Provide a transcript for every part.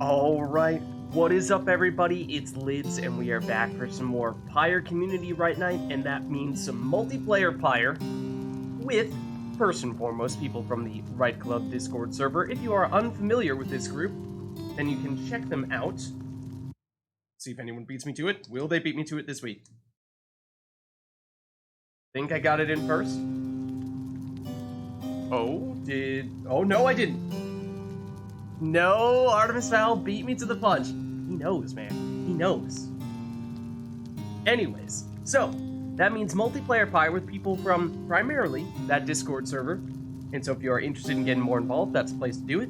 Alright, what is up everybody? It's Lids and we are back for some more Pyre Community Rite Nite, and that means some multiplayer Pyre with, first and foremost, people from the Rite Club Discord server. If you are unfamiliar with this group, then you can check them out. See if anyone beats me to it. Will they beat me to it this week? Think I got it in first? Oh no I didn't. No, Artemis Fowl beat me to the punch. He knows, man. He knows. Anyways, so that means multiplayer Pyre with people from primarily that Discord server. And so if you are interested in getting more involved, that's the place to do it.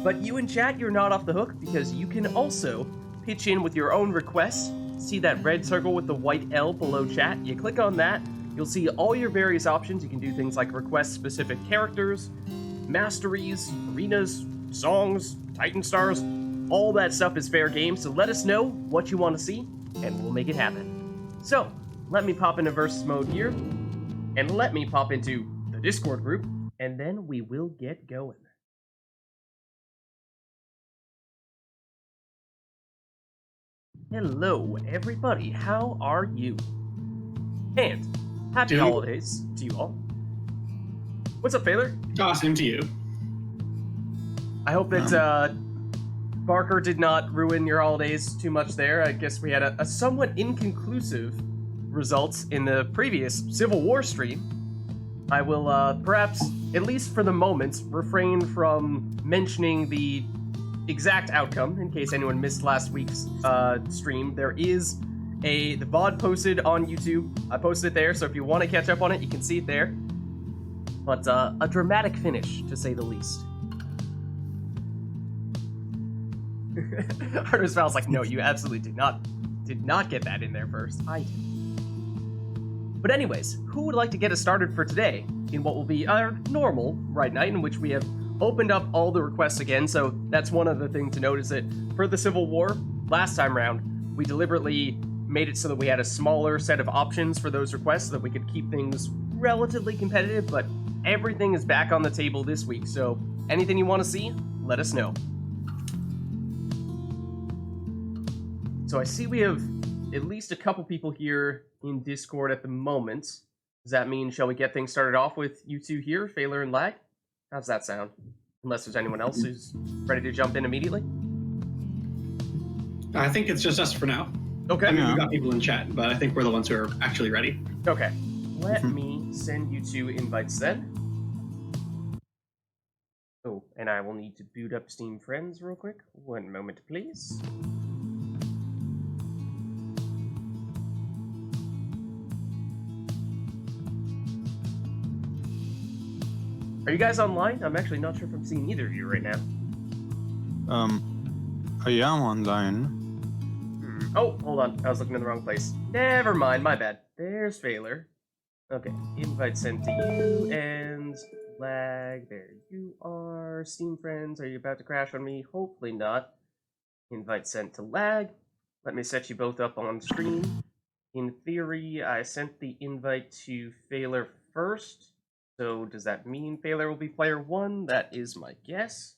But you in chat, you're not off the hook because you can also pitch in with your own requests. See that red circle with the white L below chat? You click on that, you'll see all your various options. You can do things like request specific characters, masteries, arenas, songs, Titan stars, all that stuff is fair game, so let us know what you want to see, and we'll make it happen. So, let me pop into versus mode here, and let me pop into the Discord group, and then we will get going. Hello, everybody, how are you? And happy holidays to you all. What's up, Failure? Awesome to you. I hope that Barker did not ruin your holidays too much there. I guess we had a somewhat inconclusive results in the previous Civil War stream. I will perhaps, at least for the moment, refrain from mentioning the exact outcome in case anyone missed last week's stream. There is the VOD posted on YouTube. I posted it there, so if you want to catch up on it, you can see it there. But a dramatic finish, to say the least. Artemis Val's like, no, you absolutely did not get that in there first. I did. But anyways, who would like to get us started for today in what will be our normal Rite Nite, in which we have opened up all the requests again. So that's one other thing to note, is that for the Civil War, last time round, we deliberately made it so that we had a smaller set of options for those requests so that we could keep things relatively competitive, but everything is back on the table this week. So anything you want to see, let us know. So I see we have at least a couple people here in Discord at the moment. Does that mean, shall we get things started off with you two here, Failure and Lag? How's that sound? Unless there's anyone else who's ready to jump in immediately? I think it's just us for now. Okay. I mean, we've got people in chat, but I think we're the ones who are actually ready. Okay. Let me send you two invites then. Oh, and I will need to boot up Steam Friends real quick. One moment, please. Are you guys online? I'm actually not sure if I'm seeing either of you right now. I am online. Oh, hold on. I was looking in the wrong place. Never mind, my bad. There's Failure. Okay, invite sent to you, and Lag, there you are. Steam Friends, are you about to crash on me? Hopefully not. Invite sent to Lag. Let me set you both up on screen. In theory, I sent the invite to Failure first. So does that mean Failure will be player one? That is my guess.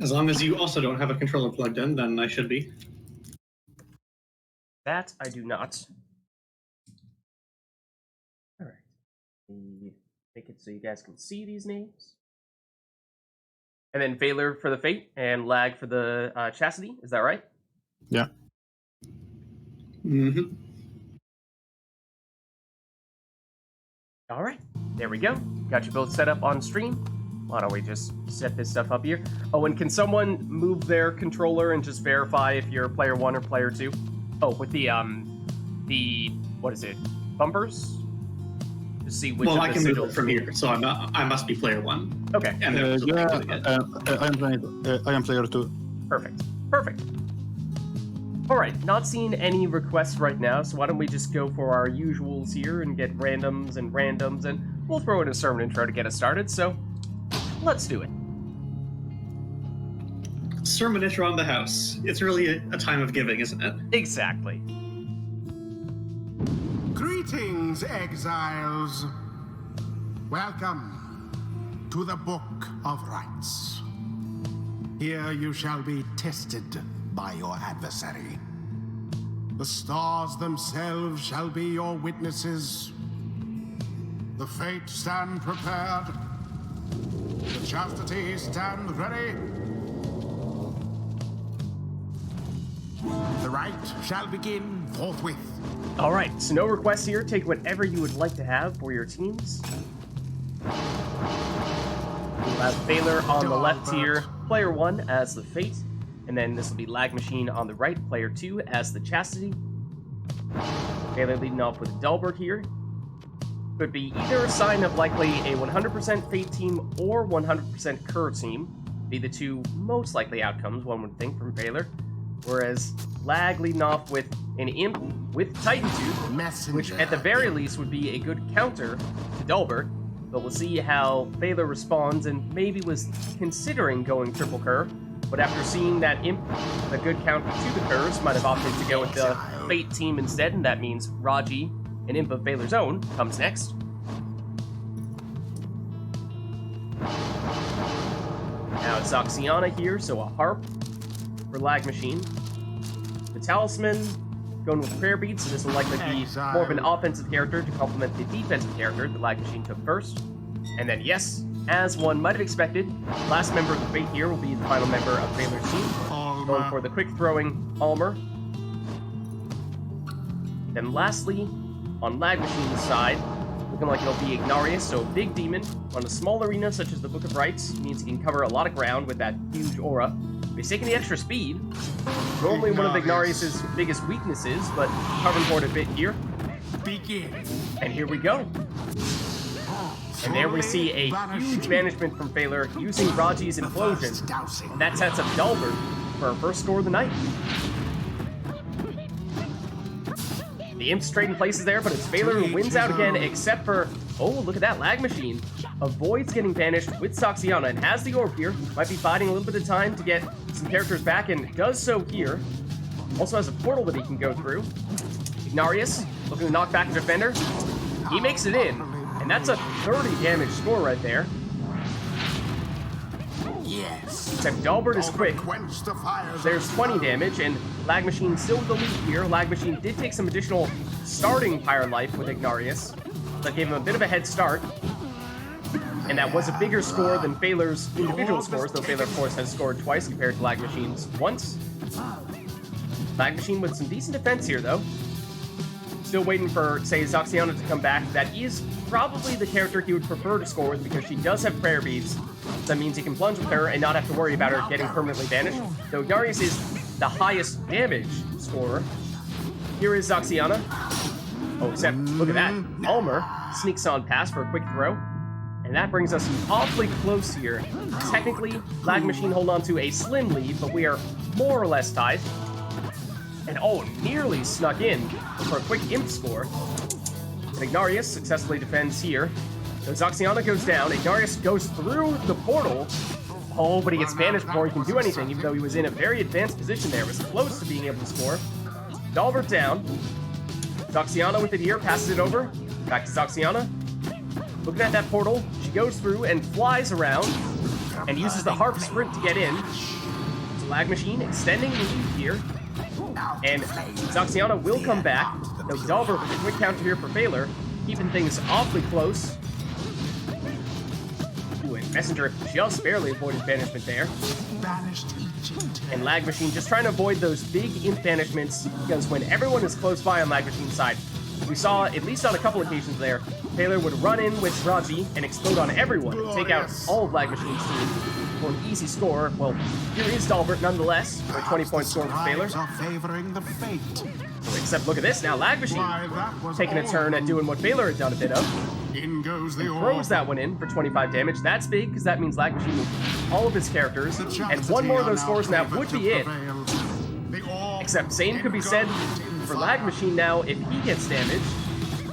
As long as you also don't have a controller plugged in, then I should be. That I do not. Alright. Make it so you guys can see these names. And then Failure for the Fate and Lag for the Chastity. Is that right? Yeah. Mm-hmm. All right, there we go. Got you both set up on stream. Why don't we just set this stuff up here? Oh, and can someone move their controller and just verify if you're player one or player two? Oh, with the what is it? Bumpers? To see which. Well, of I the can move sigils. it from here, so I must be player one. Okay. And I am player 2. Perfect. Perfect. All right, not seeing any requests right now, so why don't we just go for our usuals here and get randoms, and we'll throw in a sermon intro to get us started, so let's do it. Sermon intro on the house. It's really a time of giving, isn't it? Exactly. Greetings, exiles. Welcome to the Book of Rites. Here you shall be tested by your adversary. The stars themselves shall be your witnesses. The Fates stand prepared. The Chastity stand ready. The rite shall begin forthwith. All right, so no requests here. Take whatever you would like to have for your teams. We'll have Baylor on the left here, player 1 as the Fate, and then this will be Lag Machine on the right, player 2 as the Chastity. Baylor leading off with Delbert here. Could be either a sign of likely a 100% Fate team or 100% Kerr team. Be the two most likely outcomes, one would think, from Baylor. Whereas Lag leading off with an Imp with Titan Tooth, which at the very least would be a good counter to Delbert. But we'll see how Baylor responds, and maybe was considering going triple Kerr. But after seeing that Imp, a good counter to the Kerrs, might have opted to go with the Fate team instead, and that means Raji, an Imp of Baylor's own, comes next. Now it's Oxiana here, so a Harp for Lag Machine. The Talisman, going with Prayer Beads, so this will likely be more of an offensive character to complement the defensive character the Lag Machine took first. And then, yes, as one might have expected, last member of the Fate here will be the final member of Baylor's team, going for the quick-throwing Almer. Then lastly, on Lag Machine's side, looking like it'll be Ignarius, so a big demon. On a small arena such as the Book of Rites, means he can cover a lot of ground with that huge aura. He's taking the extra speed. Normally one of Ignarius' biggest weaknesses, but covering for it a bit here. Begin. And here we go. And there we see a huge banishment from Baylor using Raji's Implosion. And that sets up Delbert for our first score of the night. The Imp's trading places there, but it's Baylor who wins out again, except for, oh, look at that, Lag Machine. Avoids getting banished with Soxiana and has the orb here. Might be biding a little bit of time to get some characters back, and does so here. Also has a portal that he can go through. Ignarius looking to knock back a defender. He makes it in, and that's a 30 damage score right there. Yes. Except Delbert is quick. There's 20 damage, and Lag Machine still with the lead here. Lag Machine did take some additional starting Pyre life with Ignarius. That gave him a bit of a head start. And that was a bigger score than Baylor's individual scores, though Baylor, of course, has scored twice compared to Lag Machine's once. Lag Machine with some decent defense here, though. Still waiting for, say, Zoxiana to come back. That is probably the character he would prefer to score with, because she does have Prayer Beads. That means he can plunge with her and not have to worry about her getting permanently banished. Though Darius is the highest damage scorer. Here is Zoxiana. Oh, except, look at that. Almer sneaks on past for a quick throw. And that brings us awfully close here. Technically, Lag Machine hold on to a slim lead, but we are more or less tied. And oh, nearly snuck in for a quick Imp score. And Ignarius successfully defends here. So Zoxiana goes down. Ignarius goes through the portal. Oh, but he gets banished before he can do anything, even though he was in a very advanced position there. It was close to being able to score. Delbert down. Zoxiana with it here, passes it over. Back to Zoxiana. Looking at that portal, she goes through and flies around and uses the Harp Sprint to get in. So Lag Machine extending the lead here. And Zoxiana will come back. No, Delbert with a quick counter here for Baylor, keeping things awfully close. Ooh, and Messenger just barely avoided banishment there. And Lag Machine just trying to avoid those big Imp banishments, because when everyone is close by on Lag Machine's side, we saw, at least on a couple occasions there, Baylor would run in with Raji and explode on everyone and take out all of Lag Machine's team for an easy score. Well, here is Delbert nonetheless, for a 20-point score for Baylor. Except look at this now, Lag Machine taking a turn at doing what Baylor had done a bit of. In goes the orb. Throws that one in for 25 damage. That's big, because that means Lag Machine will all of his characters, and one more of those scores and that would be it. Except same could be said for Lag Machine now if he gets damaged.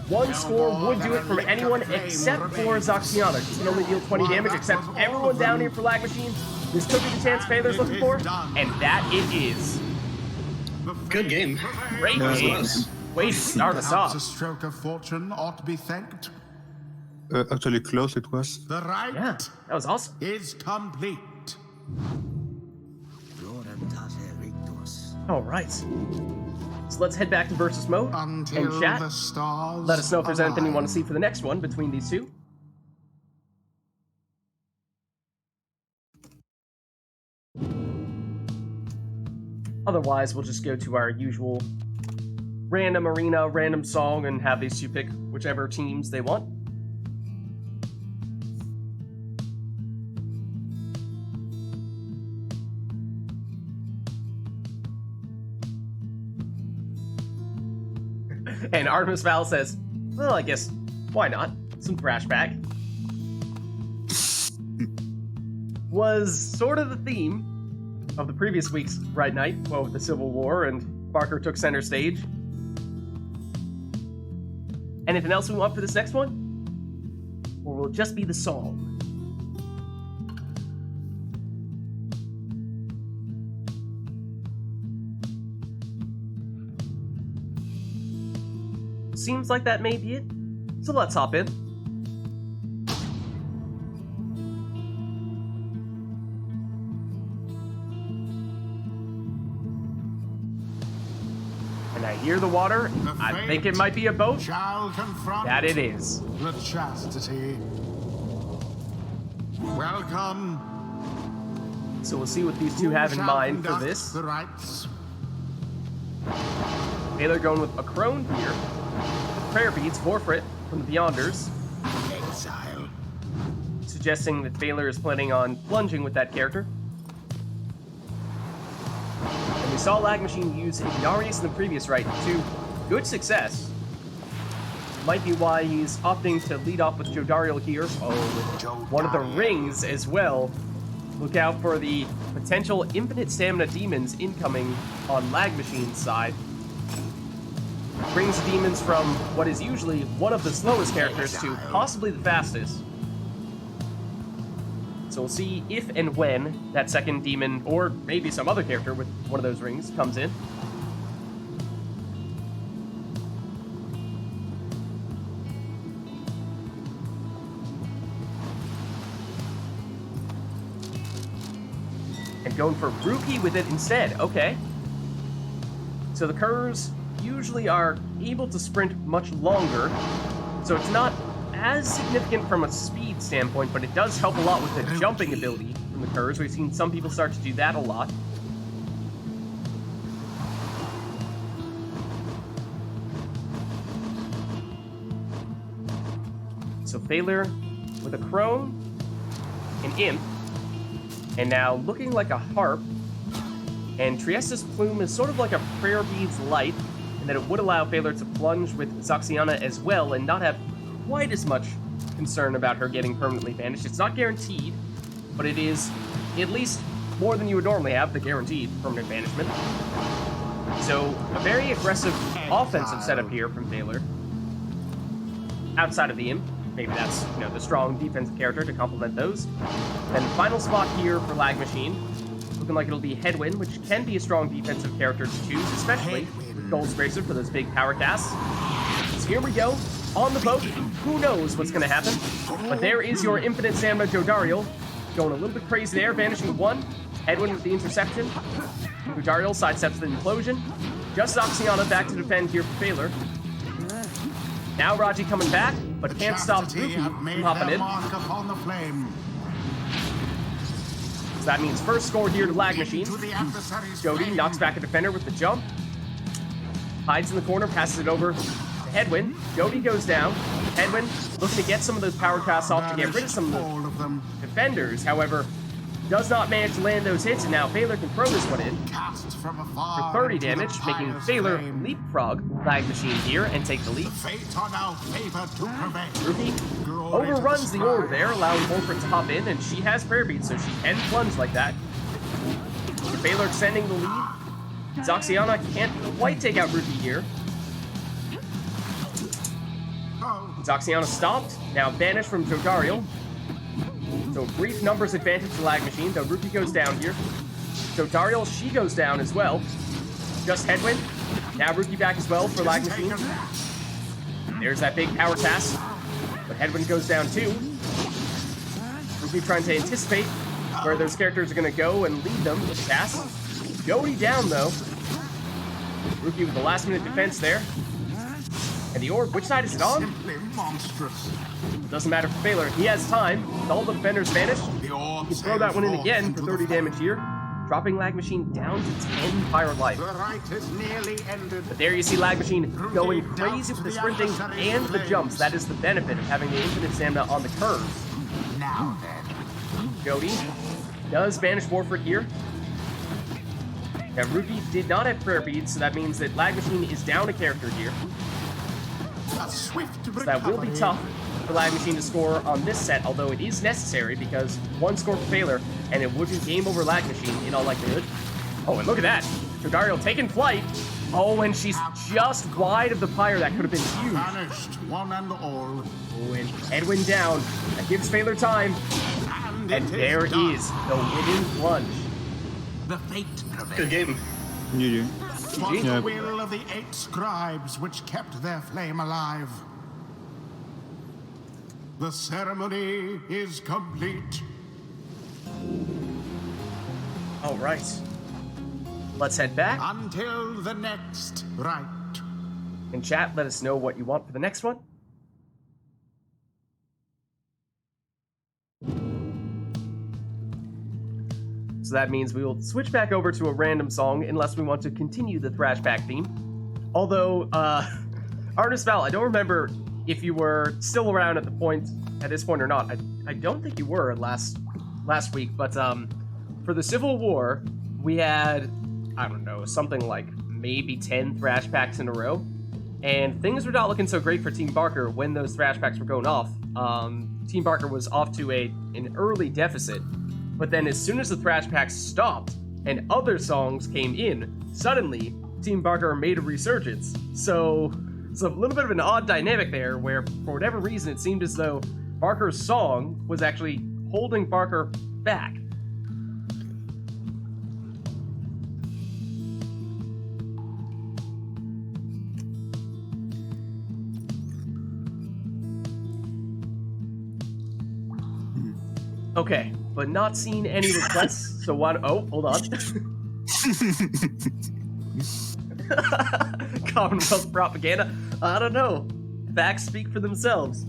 One score would do it from anyone except for Zoxiana. She can only deal 20 damage, except everyone down here for Lag Machine. This could be the chance Baylor's looking for, and that it is. Good game. Great game. Way to start us off. A stroke of fortune ought to be thanked. Actually close it was. The rite Yeah, that was awesome. is complete. Alright. So let's head back to versus mode Until and chat. the stars Let us know if there's anything you want to align. see for the next one between these two. Otherwise, we'll just go to our usual random arena, random song, and have these two pick whichever teams they want. And Artemis Val says, well, I guess, why not? Some flashback. Was sort of the theme of the previous week's Rite Nite, well, with the Civil War and Barker took center stage. Anything else we want for this next one? Or will it just be the song? Seems like that may be it. So let's hop in. And I hear the water. I think it might be a boat. Shall confront That it is. the chastity. Welcome. So we'll see what these two have in Shall mind for conduct this. The rites. They're going with a crone here. Prayer beads, Vorfrit from the Beyonders, Exile. suggesting that Baylor is planning on plunging with that character. And we saw Lag Machine use Ignarius in the previous rite to good success. Might be why he's opting to lead off with Jodariel here. Oh, with one of the rings as well. Look out for the potential infinite stamina demons incoming on Lag Machine's side. Brings demons from what is usually one of the slowest characters to possibly the fastest. So we'll see if and when that second demon, or maybe some other character with one of those rings, comes in. And going for Rookie with it instead. Okay. So the Curs usually are able to sprint much longer, so it's not as significant from a speed standpoint, but it does help a lot with the jumping ability from the Curs. We've seen some people start to do that a lot. So Baylor with a Crone, an Imp, and now looking like a Harp, and Triesta's Plume is sort of like a Prayer Beads Light, and that it would allow Baylor to plunge with Zoxiana as well and not have quite as much concern about her getting permanently banished. It's not guaranteed, but it is at least more than you would normally have, the guaranteed permanent banishment. So, a very aggressive offensive setup here from Baylor. Outside of the Imp, maybe that's, the strong defensive character to complement those. Then the final spot here for Lag Machine, looking like it'll be Headwind, which can be a strong defensive character to choose, especially with Gold's Bracer for those big power casts. So here we go, on the boat. Who knows what's going to happen? But there is your infinite stamina Jodariel, going a little bit crazy there, banishing one. Headwind with the interception. Jodariel sidesteps the implosion. Just Zoxiana back to defend here for Baylor. Now Raji coming back, but can't stop Rookie from hopping in. Mark upon the flame. So that means first score here to Lag Machine. To the adversary's Jody flame. knocks back a defender with the jump. Hides in the corner, passes it over to Headwind. Jody goes down. Headwind looking to get some of those power casts off to get rid of some of the defenders. However, does not manage to land those hits, and now Baylor can throw this one in Cast from for afar 30 into the damage, making Pyre's Baylor flame. leapfrog Lag Machine here and take the lead. Fate are now favored to prevail. Rookie Glory to overruns the sky. order there, allowing Wolfert to hop in, and she has prayer beads, so she can plunge like that. With Baylor extending the lead, Zoxiana can't quite take out Rookie here. Oh, Zoxiana stopped, now banished from Jodariel. So brief numbers advantage to Lag Machine, though Rookie goes down here. Jodariel, she goes down as well. Just Headwind. Now Rookie back as well for Lag Machine. There's that big power cast. But Headwind goes down too. Rookie trying to anticipate where those characters are going to go and lead them with the cast. Jody down, though. Rookie with the last-minute defense there. And the orb, which side is it on? Simply monstrous. Doesn't matter for Baylor. He has time. With all the defenders vanished. The orb He can throw that one in sails again forth for into 30 the damage here. Dropping Lag Machine down to 10 Pyre life. The rite is nearly ended. But there you see Lag Machine going crazy with the sprinting and the jumps. That is the benefit of having the infinite stamina on the curves. Now then. Jody does banish Warford here. Now, Rookie did not have prayer beads, so that means that Lag Machine is down a character here. A swift So that will be tough for Lag Machine to score on this set, although it is necessary because one score for failure, and it would be game over Lag Machine in all likelihood. Oh, and look at that. Dragario taking flight. Oh, and she's just wide of the Pyre. That could have been huge. Vanished, one and all. Oh, and Edwin down. That gives Failure time. And there is the winning plunge. The fate prevailed. Good game. GG. Was Yeah. the will of the 8 scribes which kept their flame alive. The ceremony is complete. All right. Let's head back. Until the next rite. In chat, let us know what you want for the next one. So that means we will switch back over to a random song unless we want to continue the thrashback theme. Although, Artist Val, I don't remember if you were still around at this point or not. I don't think you were last week, but for the Civil War, we had, I don't know, something like maybe 10 thrash packs in a row. And things were not looking so great for Team Barker when those thrash packs were going off. Team Barker was off to an early deficit. But then as soon as the thrash packs stopped and other songs came in, suddenly Team Barker made a resurgence. So it's a little bit of an odd dynamic there where for whatever reason it seemed as though Barker's song was actually holding Barker back. Okay, but not seeing any requests, so why... Oh, hold on. Commonwealth propaganda? I don't know. Facts speak for themselves.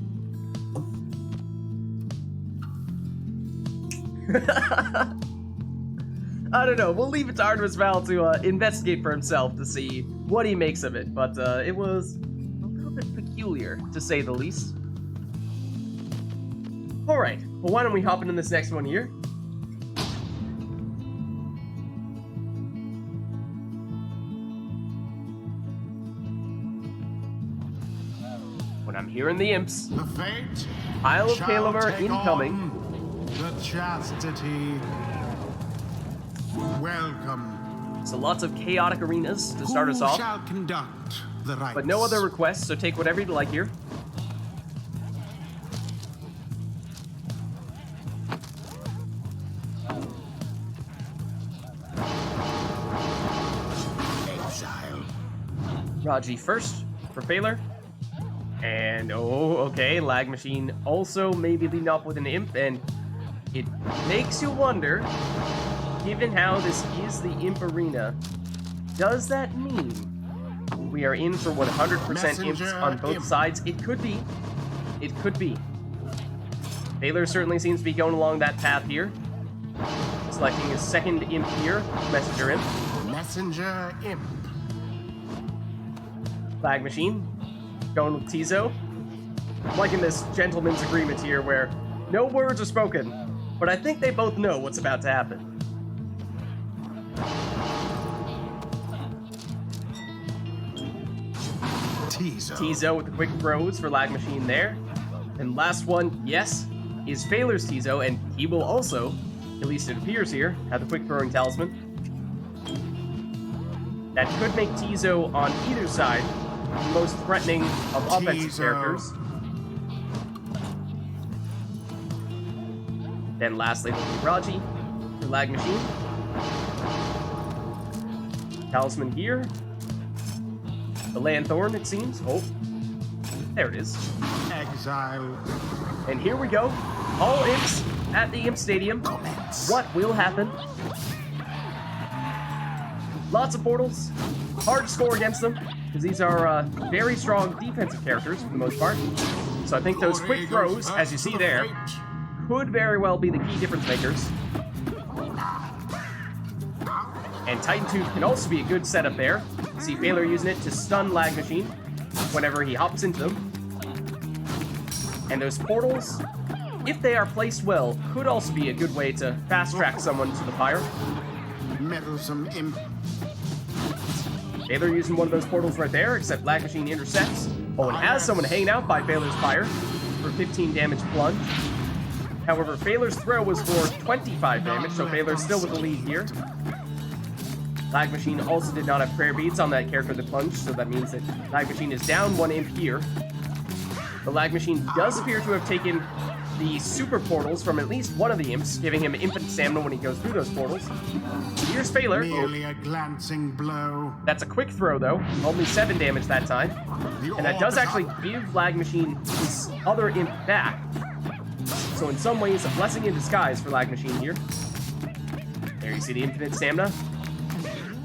I don't know. We'll leave it to Artemis Val to investigate for himself to see what he makes of it, but it was a little bit peculiar, to say the least. Alright, well why don't we hop into this next one here? When I'm hearing the imps, The fate Isle of shall Kalamer take incoming. on the chastity. Welcome. So lots of chaotic arenas to start us Who off, shall conduct the rites? but no other requests, so take whatever you'd like here. Exile. Raji first for Failure. And, oh, okay, Lag Machine also maybe leading off with an imp, and it makes you wonder, given how this is the imp arena, does that mean we are in for 100% imps on both sides? It could be. It could be. Failure certainly seems to be going along that path here. Selecting his second imp here, Messenger Imp. Messenger imp. Lag Machine, going with Tizo. I'm liking this gentleman's agreement here where no words are spoken, but I think they both know what's about to happen. Tizo with the quick throws for Lag Machine there. And last one, yes, is Failure's Tizo, and he will also, at least it appears here, have the quick throwing talisman. That could make Tizo on either side the most threatening of offensive characters. Then lastly, will be Raji for Lag Machine. Talisman here. The Lanthorn, it seems. Oh, there it is. Exile. And here we go. All imps at the Imp Stadium. What will happen? Lots of portals. Hard to score against them, because these are very strong defensive characters for the most part. So I think those quick throws, as you see there, could very well be the key difference makers. And Titan Tooth can also be a good setup there. See Baylor using it to stun Lag Machine whenever he hops into them. And those portals, if they are placed well, could also be a good way to fast-track someone to the Pyre. Meddlesome imp. Baylor using one of those portals right there, except Lag Machine intercepts. Oh, and has someone hanging out by Baylor's Pyre for 15 damage plunge. However, Baylor's throw was for 25 damage, so Baylor's still with the lead here. Lag Machine also did not have prayer beads on that character that plunged, so that means that Lag Machine is down one imp here. The Lag Machine does appear to have taken the super portals from at least one of the imps, giving him infinite stamina when he goes through those portals. Here's Baylor. Merely a glancing blow. That's a quick throw, though. Only 7 damage that time. And that does actually give Lag Machine his other imp back. So in some ways, a blessing in disguise for Lag Machine here. There you see the infinite stamina.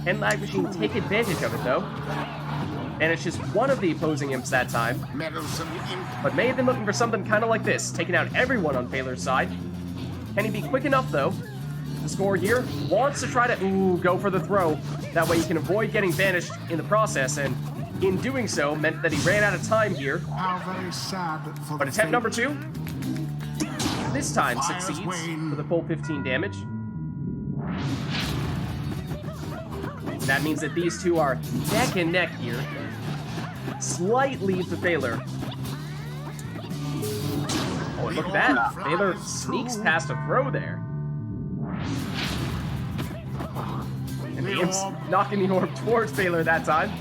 Can Lag Machine take advantage of it, though? And it's just one of the opposing imps that time. But may have been looking for something kind of like this, taking out everyone on Baylor's side. Can he be quick enough, though, to score here? Wants to try to, go for the throw. That way he can avoid getting banished in the process, and in doing so, meant that he ran out of time here. How very sad for But attempt number 2, this time succeeds for the full 15 damage. That means that these two are neck and neck here. Slight lead for Baylor. Oh, and look at that. Baylor sneaks past a throw there. And the imp's knocking the orb towards Baylor that time.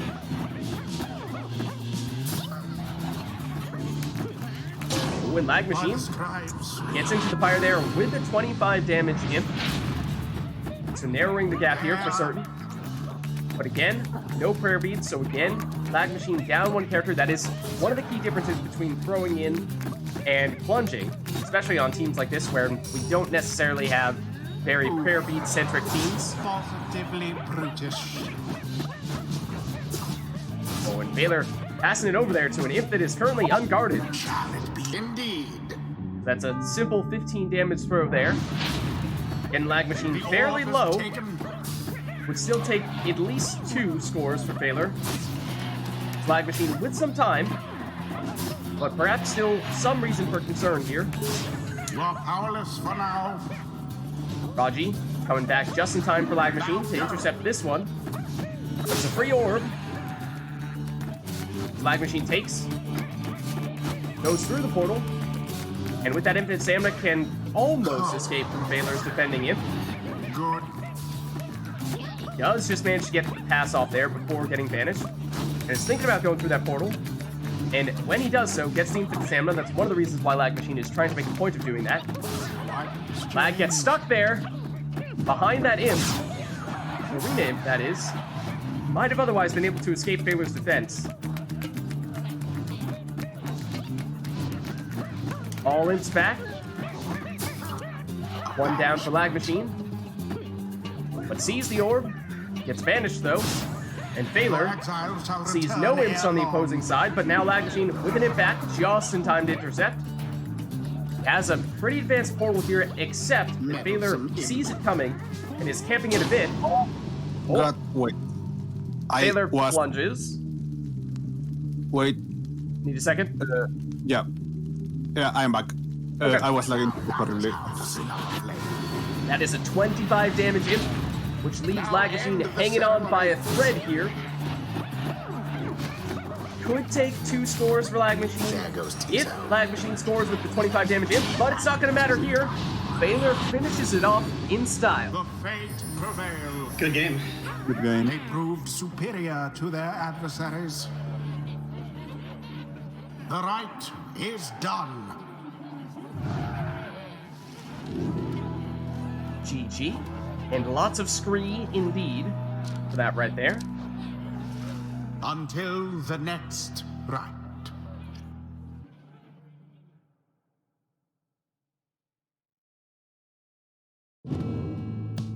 Ooh, and Lag Machine gets into the Pyre there with a 25 damage imp. So narrowing the gap here for certain. But again, no prayer beads, so again, Lag Machine down one character. That is one of the key differences between throwing in and plunging, especially on teams like this where we don't necessarily have very prayer bead-centric teams. Positively brutish. Oh, and Baylor passing it over there to an imp that is currently unguarded. Shall it be indeed? That's a simple 15 damage throw there. And Lag Machine fairly low. Would still take at least 2 scores for Baylor. Lag Machine with some time, but perhaps still some reason for concern here. You are powerless for now. Raji coming back just in time for Lag Machine to intercept this one. It's a free orb. Lag Machine takes, goes through the portal, and with that infinite stamina can almost escape from Baylor's defending imp. Good. Does just manage to get the pass off there before getting banished. And is thinking about going through that portal. And when he does so, gets the infinite stamina. That's one of the reasons why Lag Machine is trying to make a point of doing that. Lag gets stuck there, behind that imp. Arena imp, that is. Might have otherwise been able to escape Baylor's defense. All imps back. One down for Lag Machine. But sees the orb. Gets banished, though. And Baylor sees no imps on the opposing side, but now Lag Machine with an imp back, just in time to intercept. Has a pretty advanced portal here, except that Baylor sees it coming and is camping it a bit. Oh. Wait. Baylor plunges. Wait. Need a second? Yeah. Yeah, I am back. Okay. I was lagging horribly. That is a 25 damage imp, which leaves Lag Machine hanging on by a thread here. Could take 2 scores for Lag Machine if Lag Machine scores with the 25 damage imp, but it's not going to matter here. Baylor finishes it off in style. The fate prevailed. Good game. Good game. They proved superior to their adversaries. The rite is done. GG. And lots of scree indeed for that right there. Until the next rite.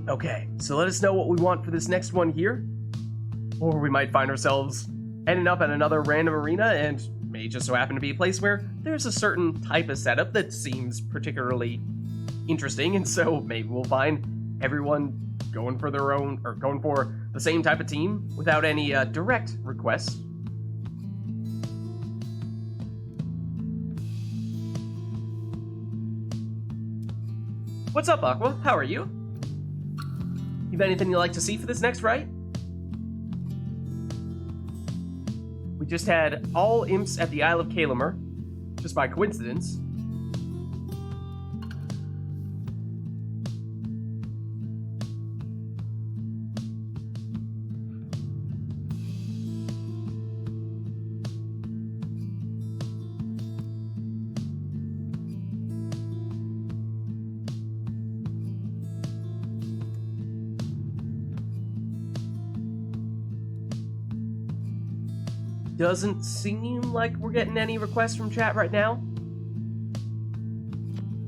Okay, so let us know what we want for this next one here. Or we might find ourselves ending up at another random arena and may just so happen to be a place where there's a certain type of setup that seems particularly interesting, and so maybe we'll find everyone going for their own, or going for the same type of team without any direct requests. What's up, Aqua? How are you? You have anything you'd like to see for this next rite? We just had all imps at the Isle of Kalamer, just by coincidence. Doesn't seem like we're getting any requests from chat right now.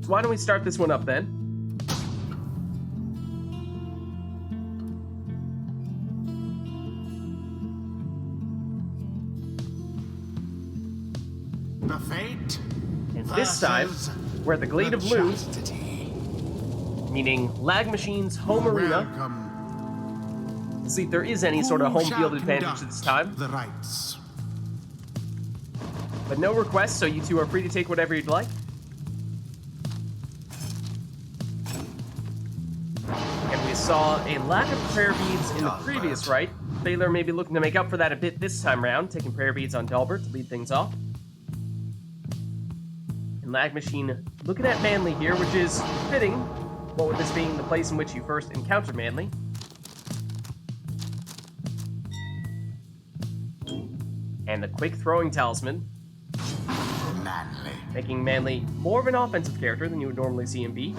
So why don't we start this one up then? The fate. And this time, we're at the Glade of Loon, meaning Lag Machine's home arena. Welcome. To see if there is any sort of Who home shall field advantage conduct this time. The rites. But no requests, so you two are free to take whatever you'd like. And we saw a lack of prayer beads in the previous rite. Baylor may be looking to make up for that a bit this time round, taking prayer beads on Dalbert to lead things off. And Lag Machine looking at Manly here, which is fitting, what with this being the place in which you first encountered Manly. And the quick throwing talisman, Manly. making Manly more of an offensive character than you would normally see him be.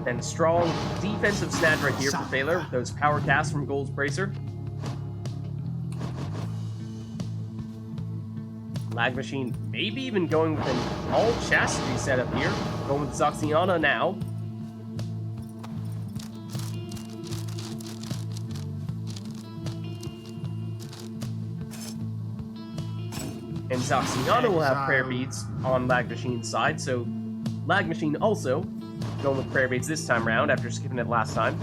And a strong defensive snatch right here for Baylor with those power casts from Gold's Bracer. Lag Machine maybe even going with an all chastity setup here. Going with Zoxiana now. And Zoxiana will have prayer beads on Lag Machine's side, so Lag Machine also going with prayer beads this time around after skipping it last time.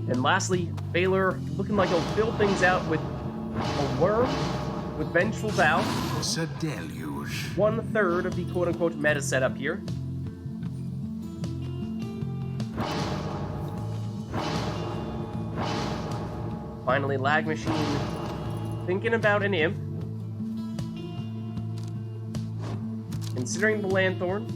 And lastly, Baylor looking like he'll fill things out with a worm with Vengeful Vow. It's a deluge. 1/3 of the quote-unquote meta setup here. Finally, Lag Machine thinking about an imp. Considering the Lanthorn.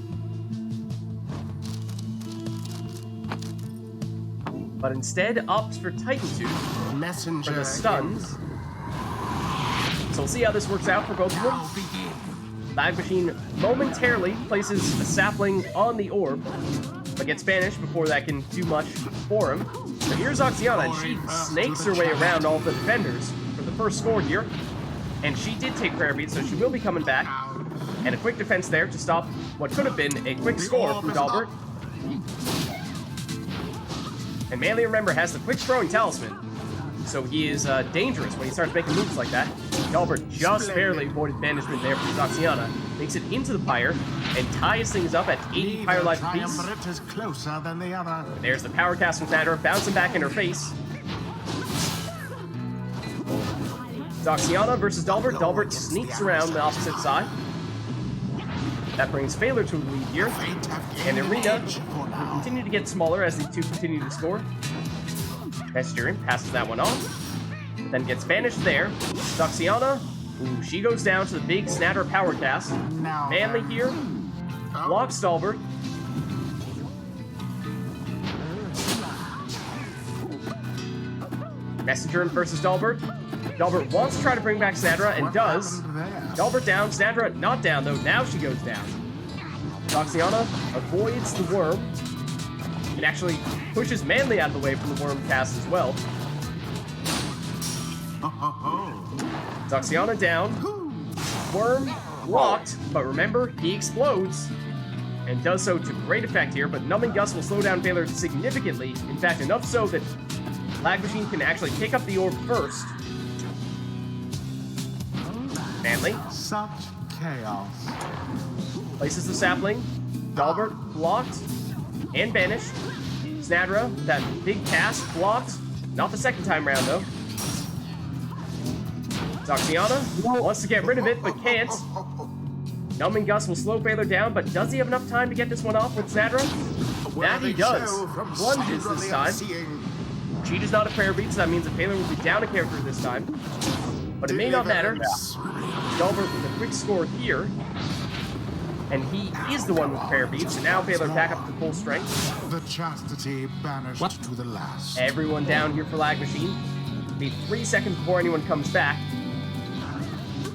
But instead opts for Titantooth Messenger. for the stuns. So we'll see how this works out for both of them. Now begin. Lag Machine momentarily places a sapling on the orb, but gets banished before that can do much for him. So here's Oxiana, and she snakes her way around all of the defenders for the first score here. And she did take prayer beads, so she will be coming back. And a quick defense there to stop what could have been a quick score from Dalbert. And Manly, remember, has the quick throwing talisman, so he is dangerous when he starts making moves like that. Dalbert just barely avoided banishment there from Zoxiana, makes it into the Pyre, and ties things up at 80 Pyre life apiece. Triumvirate is closer than the other. And there's the power cast from Thander, bouncing back in her face. Zoxiana versus Dalbert. Dalbert sneaks around the opposite side. That brings Baylor to a lead here. And Arena will continue to get smaller as these two continue to score. Vegetarian passes that one off. But then gets banished there. Zoxiana, ooh, she goes down to the big Snatter power cast. Manly here. Blocks Dalbert. Messenger versus Dalbert. Dalbert wants to try to bring back Snadra and does. Dalbert down, Snadra not down though, now she goes down. Zoxiana avoids the worm. It actually pushes Manly out of the way from the worm cast as well. Zoxiana down. Worm blocked, but remember, he explodes. And does so to great effect here, but Numbing Gust will slow down Valor significantly. In fact, enough so that Lag Machine can actually pick up the orb first. Manly. Such chaos. Places the sapling. Dalbert blocked and banished. Snadra, that big cast, blocked. Not the second time round, though. Zoxiana wants to get rid of it, but can't. Numbing Gust will slow Valor down, but does he have enough time to get this one off with Snadra? That he does. Plunges this time. Cheat is not a prayer beat, so that means that Valor will be down a character this time. But it may not matter. Dalbert with a quick score here. And he is the one with prayer beats, so now Valor back up to full strength. The chastity banished to the last. Everyone down here for Lag Machine. It'll be 3 seconds before anyone comes back.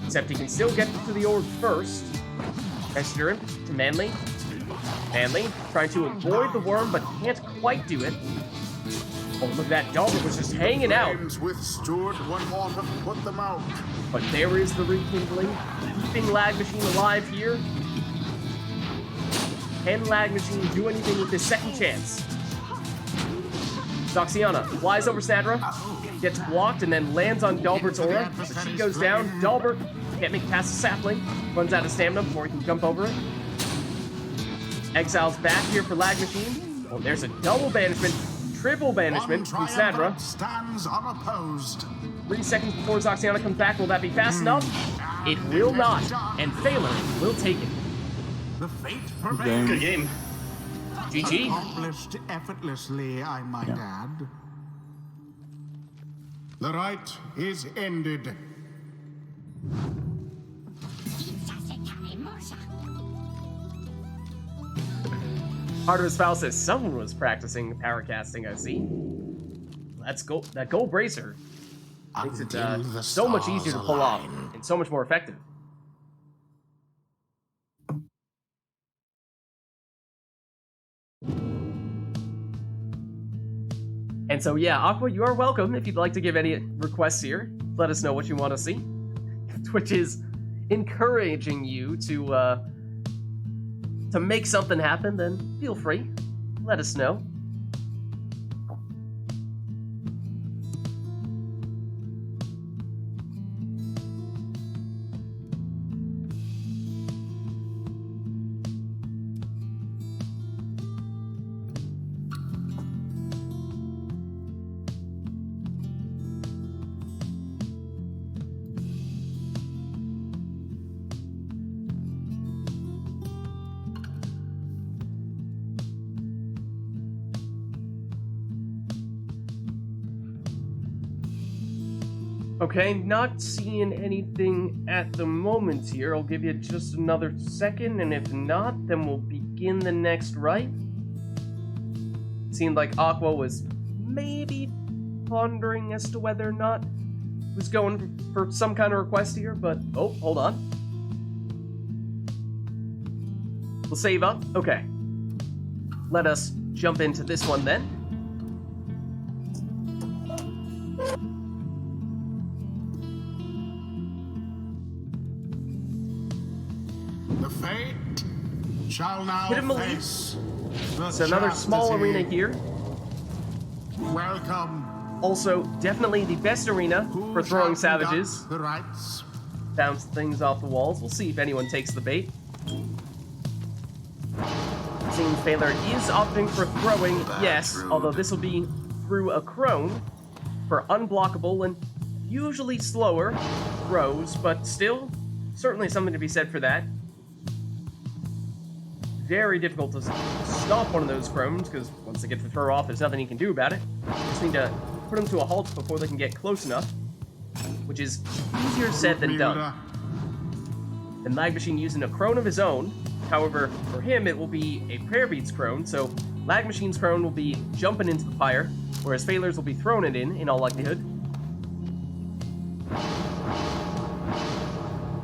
Except he can still get to the orb first. Messenger Imp to Manly. Manly trying to avoid the worm, but can't quite do it. Oh, look at that. Dalbert was just hanging out. Withstood when water put them out. But there is the rekindling. Keeping Lag Machine alive here. Can Lag Machine do anything with this second chance? Zoxiana flies over Snadra, gets blocked, and then lands on Dalbert's aura. So she goes down. Dalbert can't make it past the sapling. Runs out of stamina before he can jump over it. Exile's back here for Lag Machine. Oh, there's a double banishment, triple banishment from Snadra. Stands unopposed. 3 seconds before Zoxiana comes back. Will that be fast enough? It will not, and Phaler will take it. The fate Good prevails. game. Good game. GG. Accomplished effortlessly, I might add. The rite is ended. Heart of his Foul says someone was practicing power casting, I see. Let's go. That gold bracer makes it so much easier to pull off and so much more effective. And so, yeah, Aqua, you are welcome. If you'd like to give any requests here, let us know what you want to see. Twitch is encouraging you to make something happen, then feel free. Let us know. Okay, not seeing anything at the moment here. I'll give you just another second, and if not, then we'll begin the next rite. Seemed like Aqua was maybe pondering as to whether or not he was going for some kind of request here, but oh, hold on. We'll save up. Okay. Let us jump into this one then. The fate shall now Hit him, Elite. face the It's another small chastity. arena here. Welcome. Also, definitely the best arena Who for throwing shall conduct savages. The rites. Bounce things off the walls. We'll see if anyone takes the bait. Seeing Phaler is opting for throwing, yes, although this will be through a crone for unblockable and usually slower throws, but still, certainly something to be said for that. Very difficult to stop one of those crones, because once they get the throw off, there's nothing you can do about it. Just need to put them to a halt before they can get close enough, which is easier said than done. And Lag Machine using a crone of his own. However, for him, it will be a Prayer Beats crone, so Lag Machine's crone will be jumping into the fire, whereas Phaler's will be throwing it in all likelihood.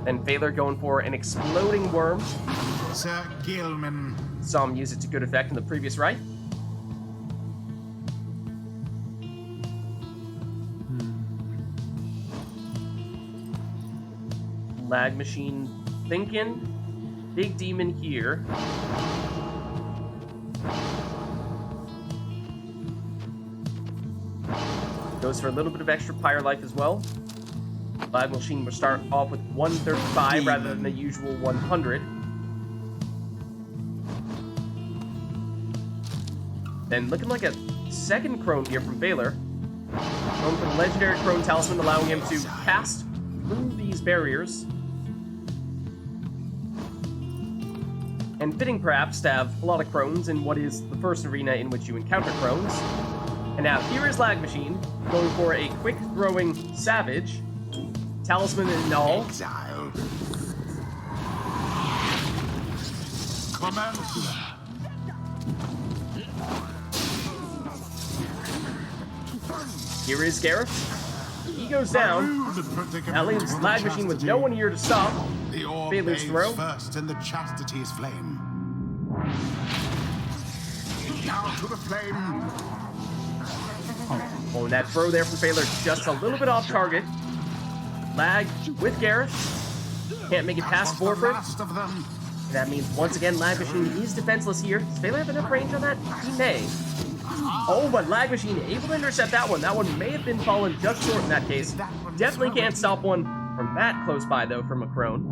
And Phaler going for an exploding worm. Sir Gilman. Saw him use it to good effect in the previous rite. Lag machine thinking. Big demon here. Goes for a little bit of extra pyre life as well. Lag machine will start off with 135 rather than the usual 100. Then looking like a second crone here from Baylor. Going for the legendary crone talisman, allowing him to cast through these barriers. And fitting perhaps to have a lot of crones in what is the first arena in which you encounter crones. And now here is Lag Machine, going for a quick throwing savage. Talisman and all. Exile. Commence. Here is Gareth. He goes down. Now leaves Lag Machine with no one here to stop. The orb Baylor's throw. first in the chastity's flame. Now to the flame. Oh, and that throw there from Baylor just a little bit off target. Lag with Gareth. Can't make it past The Forfeit. last of them. And that means once again Lag Machine is defenseless here. Does Baylor have enough range on that? He may. Oh, but Lag Machine able to intercept that one. That one may have been fallen just short in that case. Definitely can't stop one from that close by, though, from a crone.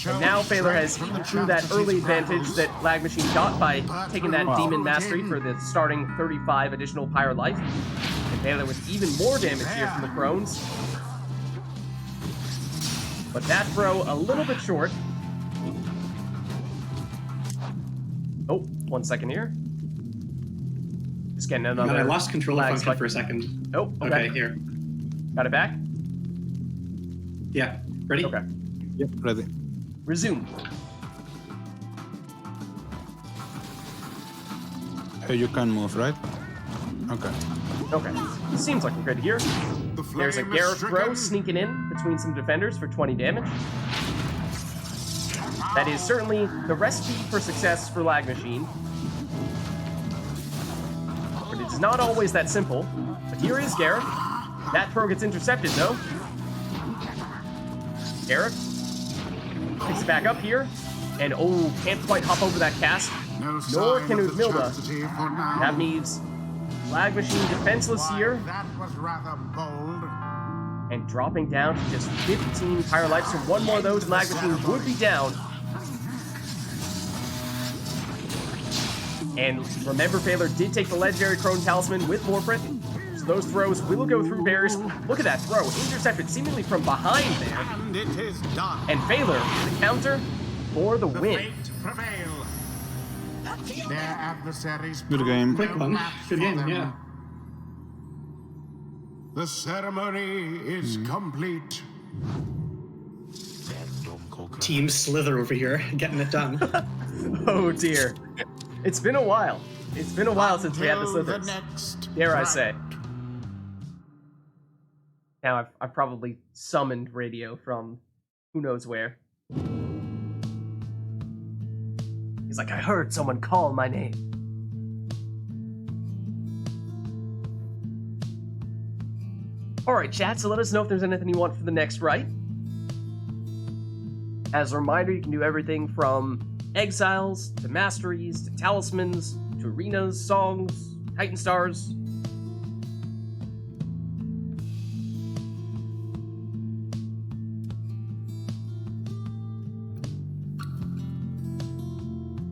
And now Baylor has eaten through that early advantage that Lag Machine got by taking that Demon Mastery for the starting 35 additional Pyre life. And Baylor with even more damage here from the crones. But that throw a little bit short. Oh, 1 second here. Just getting another. God, I lost controller lag function spike. for a second. Oh, Okay, here. Got it back? Yeah. Ready? Okay. Yep, ready. Resume. Hey, you can move, right? Okay. Okay. Seems like we're good here. The There's a flame is Gareth throw stricken. sneaking in between some defenders for 20 damage. That is certainly the recipe for success for Lag Machine. But it is not always that simple. But here is Gareth. That throw gets intercepted, though. Gareth picks it back up here. And oh, can't quite hop over that cast. No Nor sign can of the Udmilda. chastity for now. That means Lag Machine defenseless Why, here. That was rather bold. And dropping down to just 15 Pyre life. So one more of those, and Lag Machine would be down. And remember, Baylor did take the legendary Crone Talisman with Morfrit. So those throws will go through barriers. Look at that throw, intercepted seemingly from behind there. And it is done. And Baylor, the counter for the The win. fate prevail. Their adversaries Good game. Quick one. Good game, yeah. The ceremony is Hmm. complete. Team Slither over here, getting it done. Oh dear. It's been a while. It's been a while since we had the Until Slithers. next Dare I fight. say. Now I've probably summoned radio from who knows where. He's like, I heard someone call my name. Alright, chat, so let us know if there's anything you want for the next rite. As a reminder, you can do everything from exiles, to masteries, to talismans, to arenas, songs, Titan stars.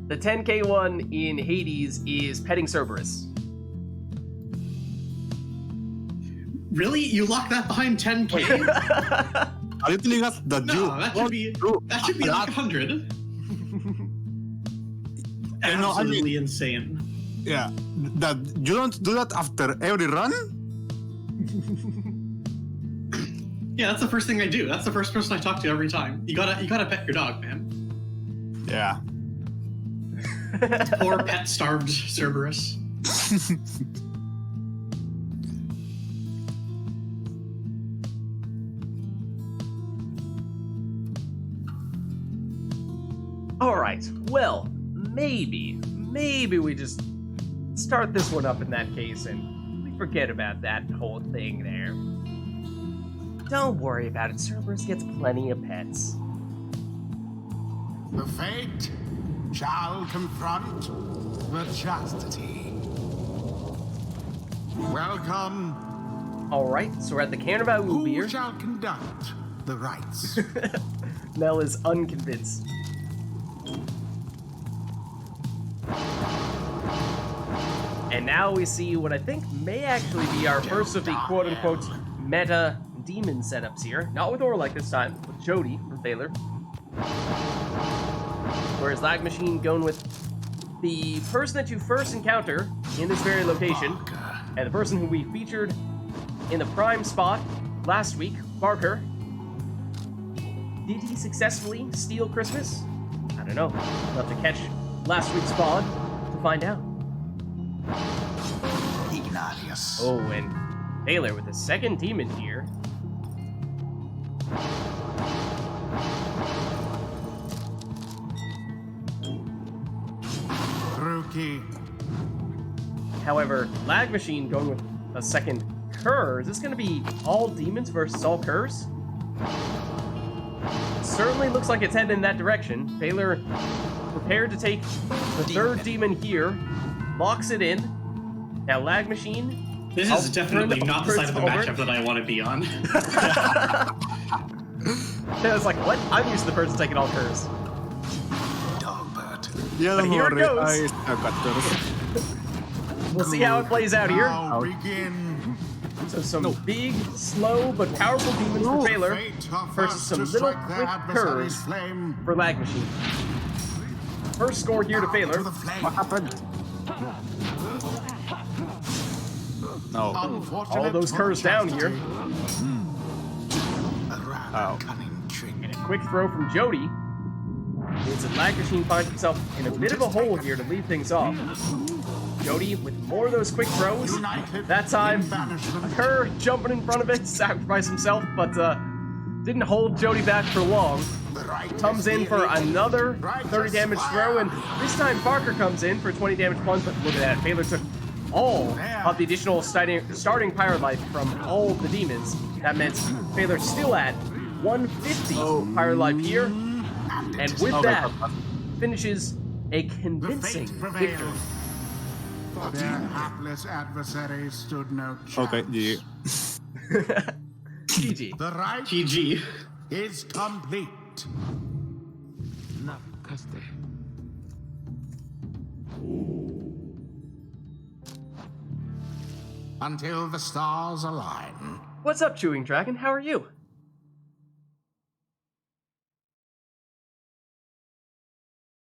The 10k one in Hades is petting Cerberus. Really? You lock that behind 10k? Are you telling us that you No, that should be like 100. I know, I Absolutely insane. Yeah, that you don't do that after every run? Yeah, that's the first thing I do. That's the first person I talk to every time. You gotta pet your dog, man. Yeah. Poor pet starved Cerberus. Alright, well, maybe we just start this one up in that case and we forget about that whole thing there. Don't worry about it. Cerberus gets plenty of pets. The fate shall confront the chastity. Welcome. Alright, so we're at the Carnival Who beer. shall conduct the rites? Mel is unconvinced. And now we see what I think may actually be our first of the quote-unquote meta demon setups here. Not with Orlek this time, with Jody from Baylor. Whereas Lag Machine going with the person that you first encounter in this very location, and the person who we featured in the prime spot last week, Barker. Did he successfully steal Christmas? I don't know. We'll have to catch last week's VOD to find out. Ignatius. Oh, and Baylor with the second demon here. Rookie. However, Lag Machine going with a second Cur. Is this going to be all demons versus all Curs? Certainly looks like it's headed in that direction. Baylor prepared to take the third demon here, locks it in. Now Lag Machine. This is definitely not the side of the matchup that I want to be on. I was like, what? I'm used to the person taking all Curs. Dogbert. Yeah, But don't here it worry, goes. I stuck at first. We'll see how it plays out here. Now begin. So some big, slow, but powerful demons for Baylor Fate are versus first some to little strike their quick adversary's Curs flame. for Lag Machine. First score here to Baylor. To the flame. What happened? No. Unfortunate All those for Curs down chastity. here. A rather Oh. cunning trick. And a quick throw from Jody means that Lag Machine finds himself in a bit of a hole here to lead things off. Jody with more of those quick throws. United That time, in banishment. Kerr jumping in front of it, sacrificed himself, but didn't hold Jody back for long. The right Comes is in for the another right 30 is damage fire. throw, and this time Barker comes in for a 20 damage plunge, but look at that. Baylor took all of the additional starting Pyre life from all of the demons. That meant Baylor still at 150 Pyre life here, and with that, finishes a The convincing fate victory. prevailed. Their hapless adversary stood no chance. Okay, yeah. GG. The right GG. is complete. Until the stars align. What's up, Chewing Dragon? How are you?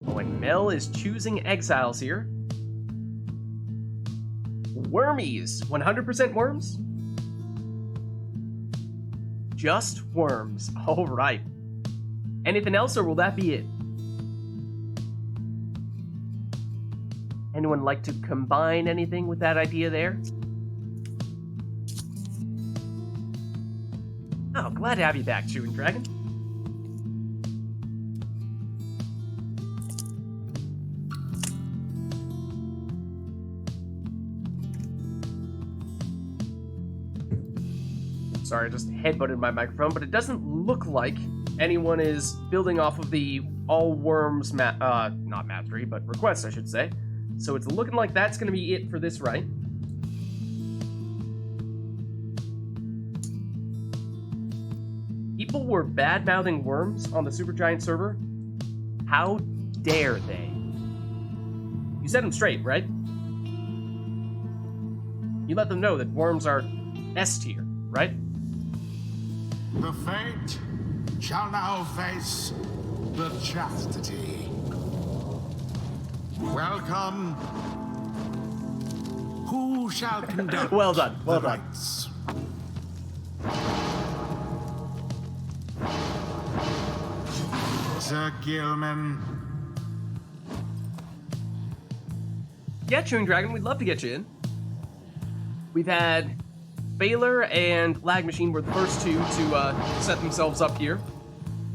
Oh, and Mel is choosing exiles here. Wormies. 100% worms? Just worms. All right. Anything else, or will that be it? Anyone like to combine anything with that idea there? Oh, glad to have you back, Chewing Dragon. Sorry, I just headbutted my microphone, but it doesn't look like anyone is building off of the all worms not mastery, but request, I should say. So it's looking like that's going to be it for this right. People were bad-mouthing worms on the Supergiant server. How dare they? You set them straight, right? You let them know that worms are S tier, right? The fate shall now face the chastity. Welcome. Who shall conduct Well done, well the done. rites? Sir Gilman. Yeah, Chewing Dragon, we'd love to get you in. We've had Baylor and Lag Machine were the first two to set themselves up here.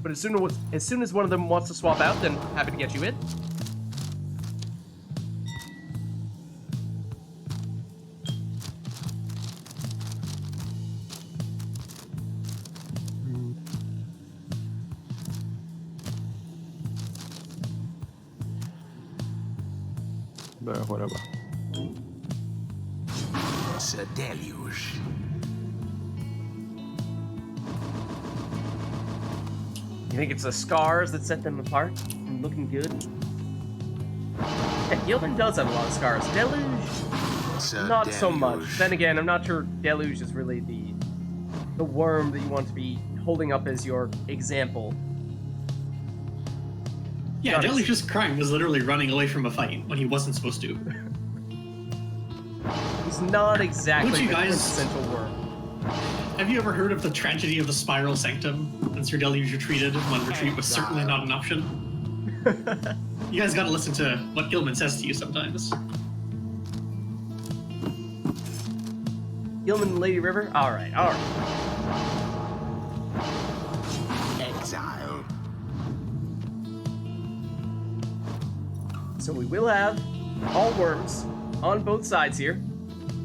But as soon as one of them wants to swap out, then happy to get you in. whatever. It's a deluge. You think it's the scars that set them apart from looking good? Yeah, Gilman does have a lot of scars. Deluge, not so much. Then again, I'm not sure Deluge is really the worm that you want to be holding up as your example. Yeah, Deluge's crime was literally running away from a fight when he wasn't supposed to. He's not exactly Would you the guys- quintessential worm. Have you ever heard of the tragedy of the Spiral Sanctum when Sir Deluge retreated when retreat was certainly not an option? You guys gotta listen to what Gilman says to you sometimes. Gilman and Lady River? Alright, alright. Exile. So we will have all worms on both sides here.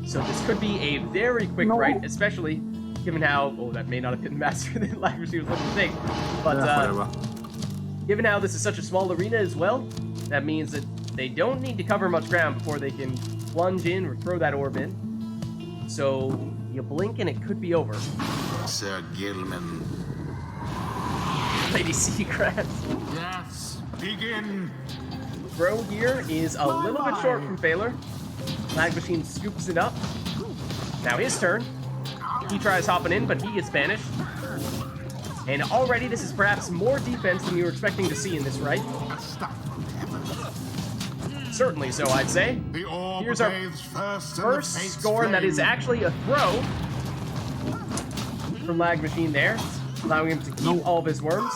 So this could be a very quick fight, especially given how... Oh, that may not have been the master that Lacrosse was looking to think. But Whatever. given how this is such a small arena as well, that means that they don't need to cover much ground before they can plunge in or throw that orb in. So you blink and it could be over. Sir Gilman. Lady Seagrass. Yes, begin. Throw here is a little bit short from Phaler. Lag Machine scoops it up. Now his turn. He tries hopping in, but he gets banished. And already this is perhaps more defense than you were expecting to see in this, right? A stuff from heaven. Certainly so, I'd say. The orb Here's our bathes first in First the fate's score, and that is flame. actually a throw from Lag Machine there, allowing him to keep all of his worms.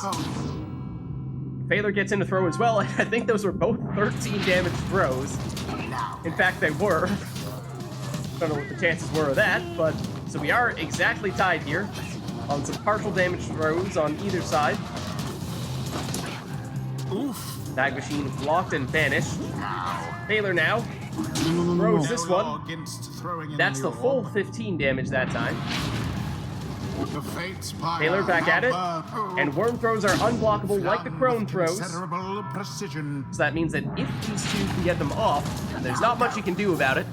Phaler gets in to throw as well, and I think those were both 13 damage throws. In fact, they were. Don't know what the chances were of that, but so we are exactly tied here on some partial damage throws on either side. Oof. Lag Machine blocked and banished. Now. Phaler now throws this No law one. against throwing in That's the orb. full 15 damage that time. The fates Pyre Phaler back at it, now burn. and worm throws are unblockable like the crone With throws. Considerable precision. So that means that if these two can get them off, there's not much you can do about it.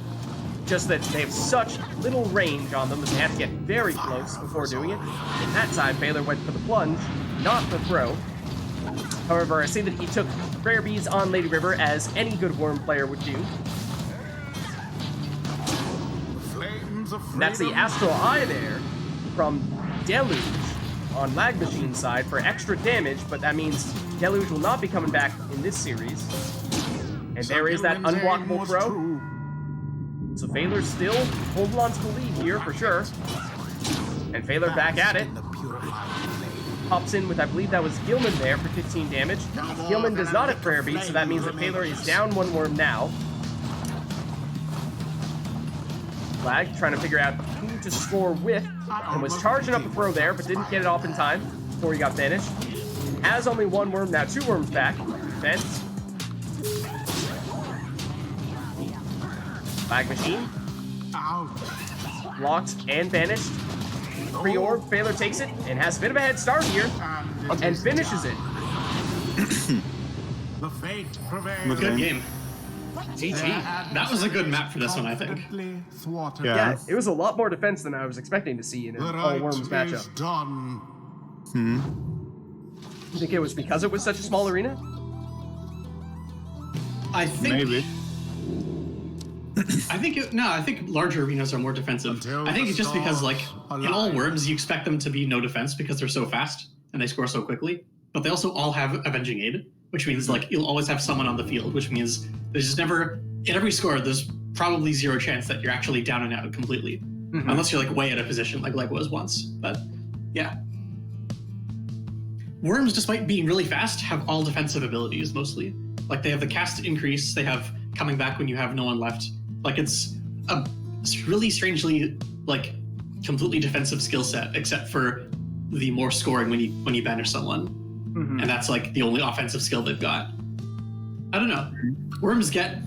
Just that they have such little range on them that they have to get very close before doing it. And that time, Phaler went for the plunge, not the throw. However, I see that he took Prayer Beads on Lady River, as any good worm player would do. Flames of And that's the freedom. Astral Eye there from Deluge on Lag Machine's side for extra damage, but that means Deluge will not be coming back in this series. And Sir there is that Gilman's aim unblockable was throw. true. So Phaler's still holding on to the lead here for sure. And Phaler back at it. In the purified flame. Pops in with, I believe that was Gilman there for 15 damage. Gilman does not have Prayer Beat, so that means that Phaler is down one worm now. Lag trying to figure out who to score with, and was charging up a throw there, but didn't get it off in time before he got banished. Has only one worm, now two worms back. Defense. Lag Machine. Ouch. Blocked and banished. Pre-orb, Phaler takes it and has a bit of a head start here And, and finishes it. the fate prevails. Good game. GG. That was a good map for this one, I think. Confidently thwarted. Yeah. Yeah, it was a lot more defense than I was expecting to see in an The all right worms is matchup. done. You think it was because it was such a small arena? I think. Maybe. I think larger arenas are more defensive. Until I think the it's just because, like, stars in all align. worms, you expect them to be no defense because they're so fast and they score so quickly. But they also all have Avenging Aid, which means, like, you'll always have someone on the field, which means there's just never, in every score, there's probably zero chance that you're actually down and out completely. Mhm. Unless you're, like, way out of position, like Leg was once. But, yeah. Worms, despite being really fast, have all defensive abilities, mostly. Like, they have the cast increase, they have coming back when you have no one left. Like, it's really strangely, like, completely defensive skill set, except for the more scoring when you banish someone. Mhm. And that's, like, the only offensive skill they've got. I don't know. Worms get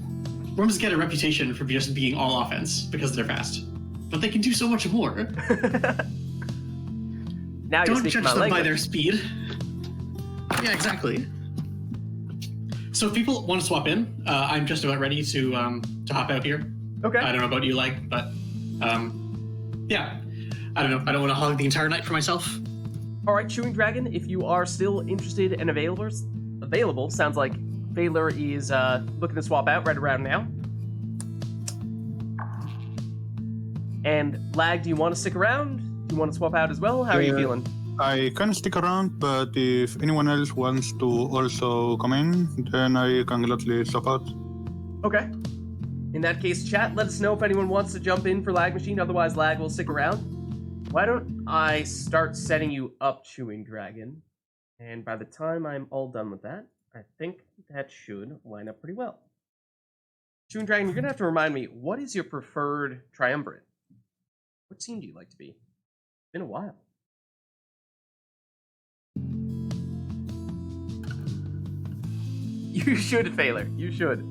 a reputation for just being all offense because they're fast. But they can do so much more. Now you Don't speak judge my them by language. their speed. Yeah, exactly. So if people want to swap in, I'm just about ready to hop out here. Okay. I don't know about you, but yeah. I don't know. I don't want to hog the entire night for myself. All right, Chewing Dragon, if you are still interested and available, sounds like Baylor is looking to swap out right around now. And Lag, do you want to stick around? Do you want to swap out as well? How are you feeling? I can stick around, but if anyone else wants to also come in, then I can gladly swap out. Okay. In that case, chat, let us know if anyone wants to jump in for Lag Machine. Otherwise, Lag will stick around. Why don't I start setting you up, Chewing Dragon? And by the time I'm all done with that, I think that should line up pretty well. Chewing Dragon, you're going to have to remind me, what is your preferred triumvirate? What team do you like to be? It's been a while. You should, Failer. You should.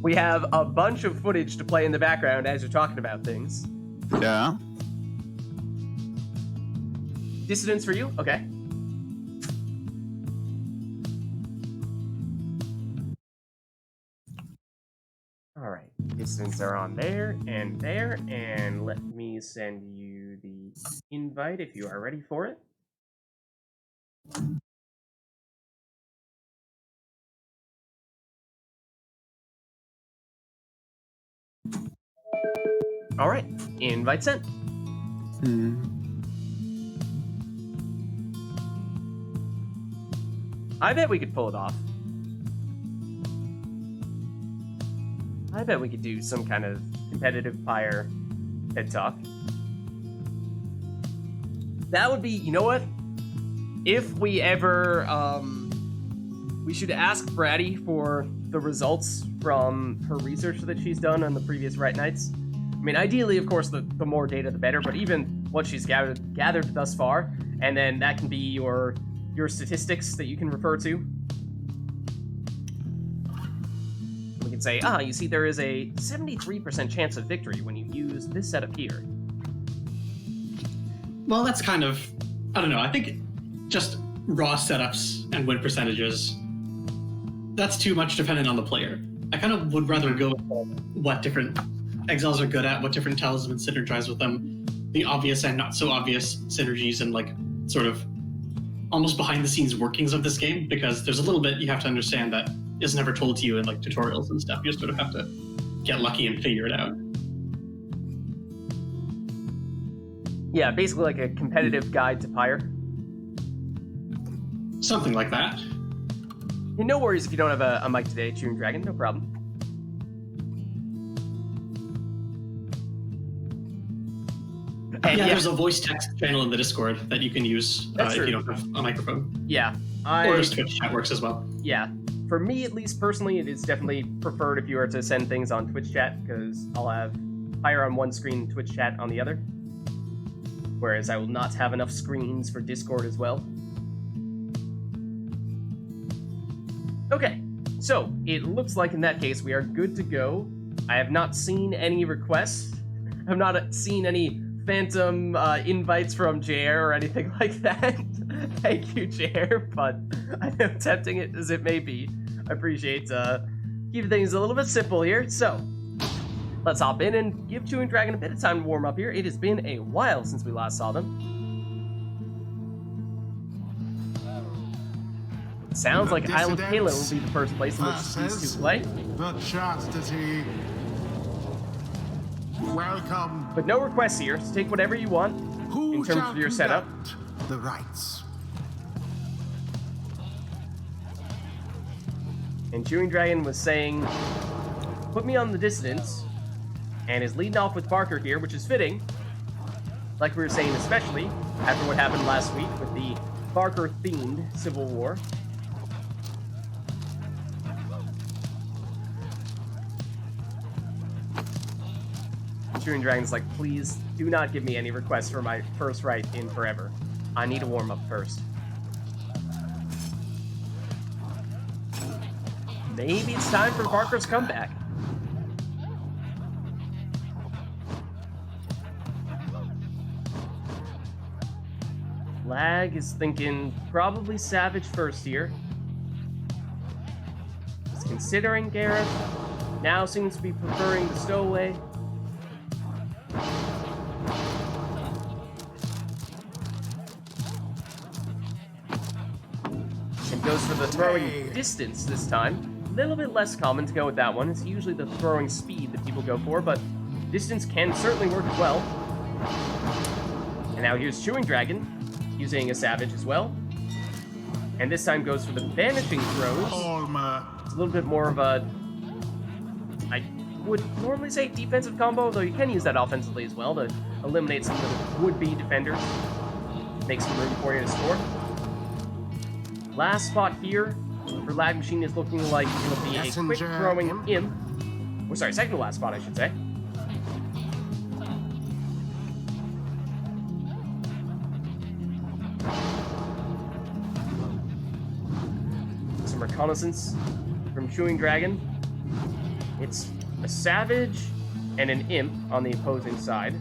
We have a bunch of footage to play in the background as you're talking about things. Yeah. Dissidents for you? Okay. Alright. Dissidents are on there, and let me send you the invite if you are ready for it. Alright, invite sent. I bet we could pull it off. I bet we could do some kind of competitive Pyre head talk. That would be, you know what? If we ever, we should ask Bratty for the results from her research that she's done on the previous Rite Nites. I mean, ideally, of course, the more data, the better, but even what she's gathered thus far, and then that can be your statistics that you can refer to. We can say, you see, there is a 73% chance of victory when you use this setup here. Well, that's kind of, I don't know, I think just raw setups and win percentages, that's too much dependent on the player. I kind of would rather go with what different exiles are good at, what different talismans synergize with them, the obvious and not so obvious synergies, and like sort of almost behind the scenes workings of this game, because there's a little bit you have to understand that is never told to you in like tutorials and stuff. You just sort of have to get lucky and figure it out. Yeah, basically like a competitive guide to Pyre. Something like that. And no worries if you don't have a mic today, Chewing Dragon, no problem. And yeah, there's a voice text channel in the Discord that you can use if you don't have a microphone. Yeah. Or just Twitch chat works as well. Yeah. For me, at least personally, it is definitely preferred if you were to send things on Twitch chat, because I'll have Pyre on one screen and Twitch chat on the other. Whereas I will not have enough screens for Discord as well. Okay, so it looks like in that case we are good to go. I have not seen any requests. I have not seen any phantom invites from JR or anything like that. Thank you, JR, but I know tempting it as it may be. I appreciate keeping things a little bit simple here. So let's hop in and give Chewing Dragon a bit of time to warm up here. It has been a while since we last saw them. Sounds like Isle of Kayla will be the first place in which these two play. The chastity. Welcome. But no requests here, so take whatever you want in terms of your setup. The rites. And Chewing Dragon was saying, put me on the Dissidents, and is leading off with Barker here, which is fitting. Like we were saying, especially after what happened last week with the Barker-themed Civil War. Chewing Dragon's like, please do not give me any requests for my first Rite in forever. I need to warm up first. Maybe it's time for Barker's comeback. Lag is thinking probably Savage first here. He's considering Gareth. Now seems to be preferring the Stowaway. And goes for the throwing distance this time. A little bit less common to go with that one. It's usually the throwing speed that people go for, but distance can certainly work as well. And now here's Chewing Dragon, using a Savage as well. And this time goes for the Vanishing Throws. It's a little bit more of a, I would normally say defensive combo, though you can use that offensively as well to eliminate some of the would-be defenders. Make some room for you to score. Last spot here for Lag Machine is looking like it'll be a quick throwing imp. Oh, sorry, second to last spot, I should say. Some reconnaissance from Chewing Dragon. It's a Savage and an Imp on the opposing side.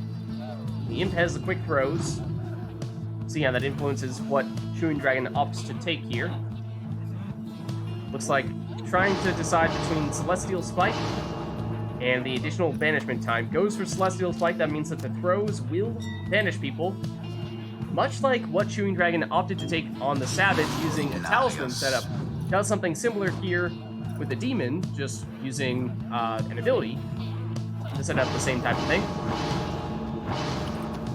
The Imp has the quick throws. See how that influences what Chewing Dragon opts to take here. Looks like trying to decide between Celestial Spike and the additional banishment time. Goes for Celestial Spike, that means that the throws will banish people. Much like what Chewing Dragon opted to take on the Savage using a Talisman setup. Does something similar here with the Demon, just using an ability to set up the same type of thing.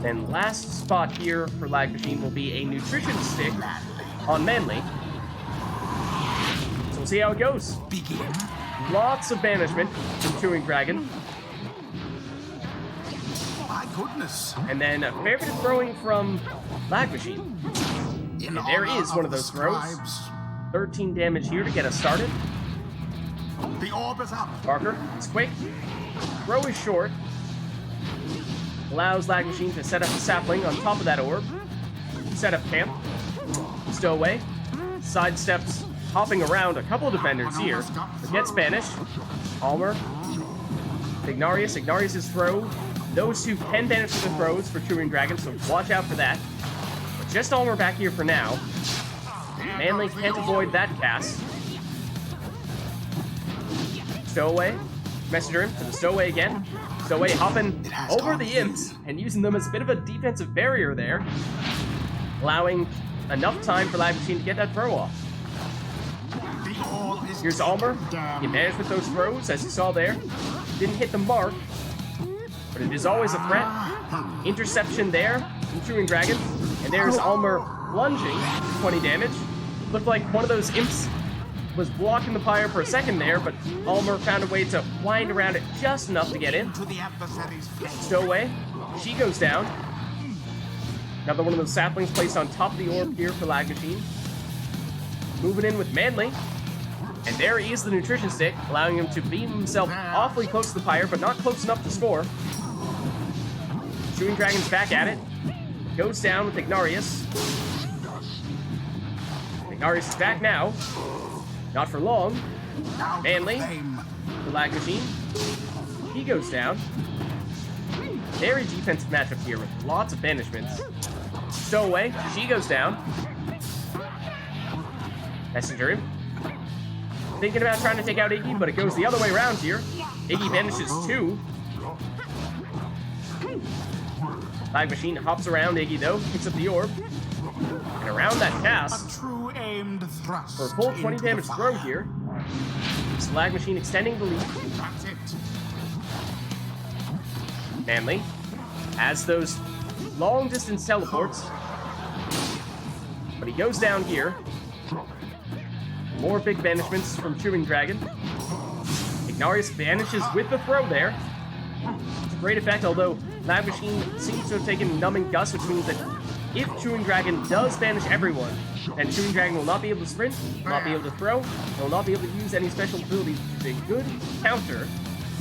Then last spot here for Lag Machine will be a Nutrition Stick on Manly. So we'll see how it goes. Lots of banishment from Chewing Dragon. My goodness. And then a fair bit of throwing from Lag Machine. And there is one of those throws. 13 damage here to get us started. The orb is up. Barker is quick. Throw is short. Allows Lag Machine to set up a sapling on top of that orb. Set up camp. Stowaway. Sidesteps, hopping around a couple of defenders here. But gets banished. Almer. Ignarius. Ignarius' throw. Those two can banish with the throws for Chewing Dragon, so watch out for that. But just Almer back here for now. Manly can't avoid that cast. Stowaway. Messenger Imp to the Stowaway again. Stowaway hopping over the Imps and using them as a bit of a defensive barrier there. Allowing enough time for Lag Machine to get that throw off. Here's Almer. He managed with those throws, as you saw there. Didn't hit the mark, but it is always a threat. Interception there from Chewing Dragon. And there's Almer plunging, 20 damage. Looked like one of those Imps was blocking the Pyre for a second there, but Almer found a way to wind around it just enough to get in. Stowaway. She goes down. Another one of those saplings placed on top of the orb here for Lag Machine. Moving in with Manly. And there he is, the Nutrition Stick, allowing him to beam himself awfully close to the Pyre, but not close enough to score. Chewing Dragon's back at it. Goes down with Ignarius. Ignarius is back now. Not for long. Manly. The Lag Machine. He goes down. Very defensive matchup here with lots of banishments. Stowaway. She goes down. Messenger Imp. Thinking about trying to take out Iggy, but it goes the other way around here. Iggy banishes 2. Lag Machine hops around Iggy though, picks up the orb. And around that cast, True aimed thrust for a full 20 damage throw here. It's Lag Machine extending the lead. That's it. Manly has those long distance teleports. But he goes down here. More big banishments from Chewing Dragon. Ignarius banishes with the throw there. It's a great effect, although Lag Machine seems to have taken Numbing Gust, which means that if Chewing Dragon does banish everyone, then Chewing Dragon will not be able to sprint, will not be able to throw, and will not be able to use any special abilities, which is a good counter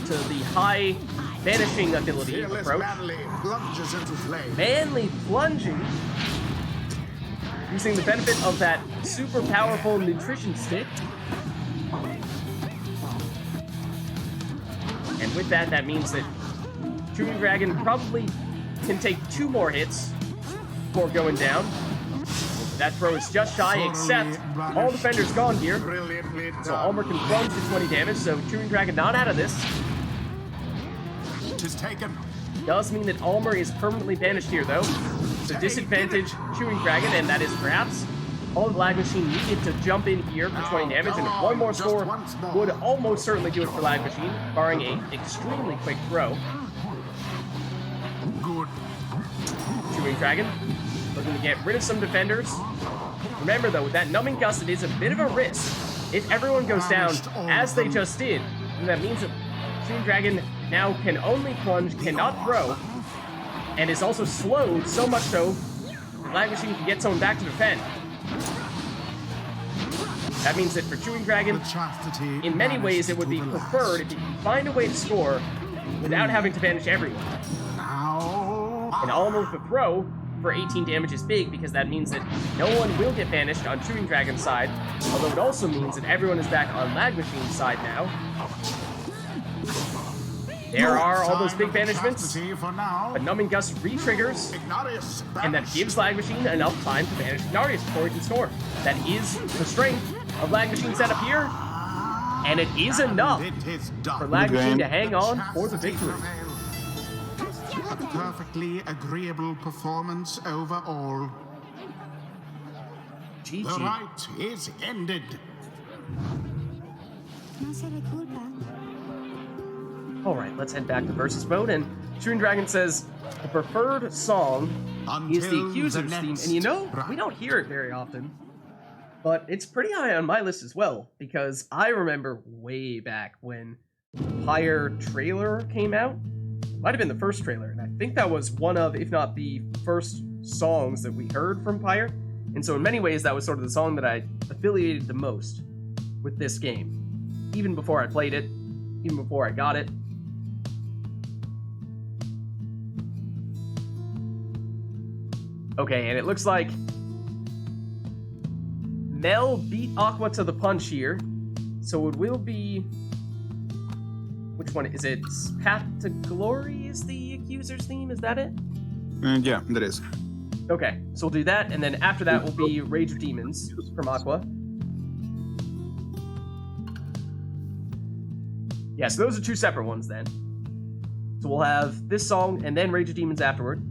to the high banishing ability approach. Plunges into flame. Manly plunging, using the benefit of that super powerful Nutrition Stick. And with that, that means that Chewing Dragon probably can take 2 more hits before going down. That throw is just shy, except all defenders gone here. Brilliantly So done. Almer can plunge to 20 damage, so Chewing Dragon not out of this. Tis taken. Does mean that Almer is permanently banished here, though. So disadvantage Chewing Dragon, and that is perhaps all the Lag Machine needed to jump in here for 20 damage, and one more score would almost certainly do it for Lag Machine, barring a extremely quick throw. Good. Chewing Dragon looking to get rid of some defenders. Remember, though, with that Numbing Gust, it is a bit of a risk. If everyone goes down, as they just did, then that means that Chewing Dragon now can only plunge, cannot throw, and is also slowed so much so the Lag Machine can get someone back to defend. That means that for Chewing Dragon, in many ways it would be preferred if you can find a way to score without having to banish everyone. And Almer with a throw for 18 damage is big because that means that no one will get banished on Chewing Dragon's side, although it also means that everyone is back on Lag Machine's side now. There are all those big banishments, but Numbing Gust re-triggers, and that gives Lag Machine enough time to banish Ignarius before he can score. That is the strength of Lag Machine setup here, and it is enough for Lag Machine to hang on for the victory. A perfectly agreeable performance overall. The GG. rite is ended. No se le culpa. Alright, let's head back to versus mode, and Chewing Dragon says the preferred song is the Until Accuser's the theme, next and you know, we rite. don't hear it very often, but it's pretty high on my list as well, because I remember way back when Pyre trailer came out. Might have been the first trailer, and I think that was one of, if not the first songs that we heard from Pyre. And so in many ways, that was sort of the song that I affiliated the most with this game. Even before I played it, even before I got it. Okay, and it looks like Mel beat Aqua to the punch here. So it will be... Which one is it? Path to Glory is the Accuser's theme, is that it? Yeah, that is. Okay, so we'll do that, and then after that will be Rage of Demons from Aqua. Yeah, so those are two separate ones then. So we'll have this song and then Rage of Demons afterward.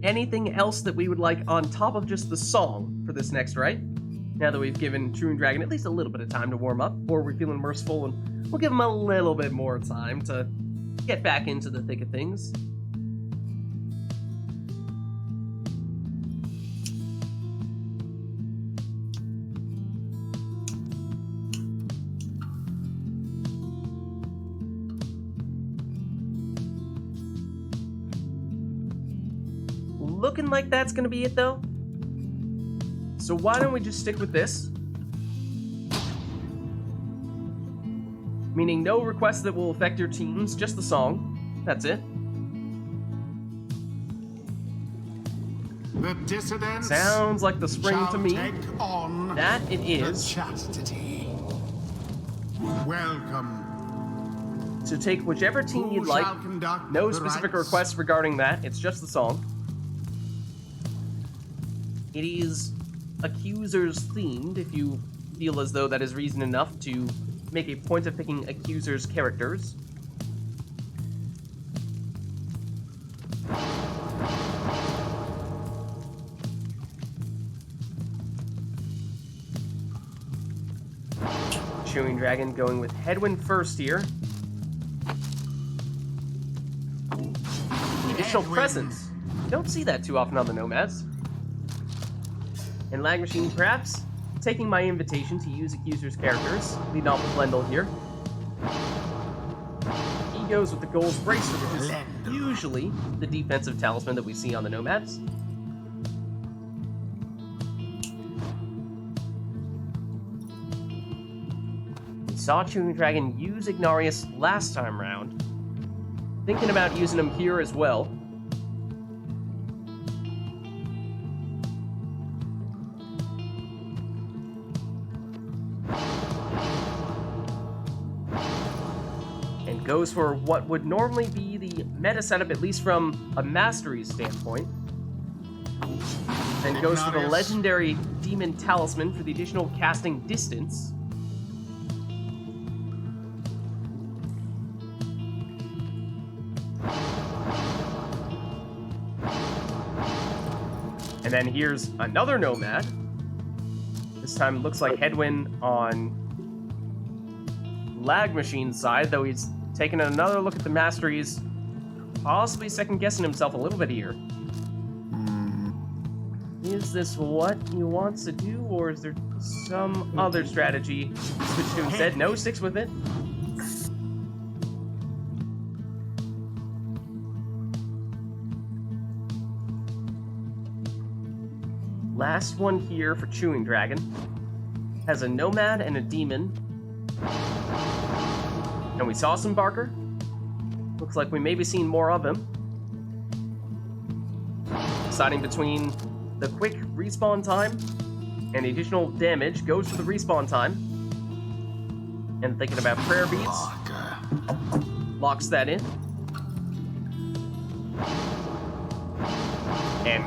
Anything else that we would like on top of just the song for this next right? Now that we've given Chewing Dragon at least a little bit of time to warm up, or we're feeling merciful and we'll give him a little bit more time to get back into the thick of things. Looking like that's gonna be it though. So why don't we just stick with this? Meaning no requests that will affect your teams, just the song. That's it. The dissidents Sounds like the spring shall to me. take on That it the is. chastity. Welcome. So take whichever team Who you'd like. shall conduct No the specific rites? requests regarding that. It's just the song. It is Accusers themed, if you feel as though that is reason enough to make a point of picking Accusers characters. Chewing Dragon going with Headwind first here. Additional Headwind. presence. You don't see that too often on the Nomads. And Lag Machine perhaps taking my invitation to use Accuser's characters, leading off with Lendl here. He goes with the Goals Bracelet, which is usually the defensive talisman that we see on the Nomads. We saw Chewing Dragon use Ignarius last time round. Thinking about using him here as well. And goes for what would normally be the meta setup, at least from a mastery standpoint. Then goes for the legendary Demon Talisman for the additional casting distance. And then here's another Nomad. This time it looks like Headwind on Lag Machine's side, though he's taking another look at the masteries, possibly second-guessing himself a little bit here. Is this what he wants to do, or is there some other strategy switch to instead? No, sticks with it. Last one here for Chewing Dragon. Has a Nomad and a Demon. And we saw some Barker. Looks like we may be seeing more of him. Deciding between the quick respawn time and the additional damage, goes for the respawn time. And thinking about prayer beads. Locks that in. And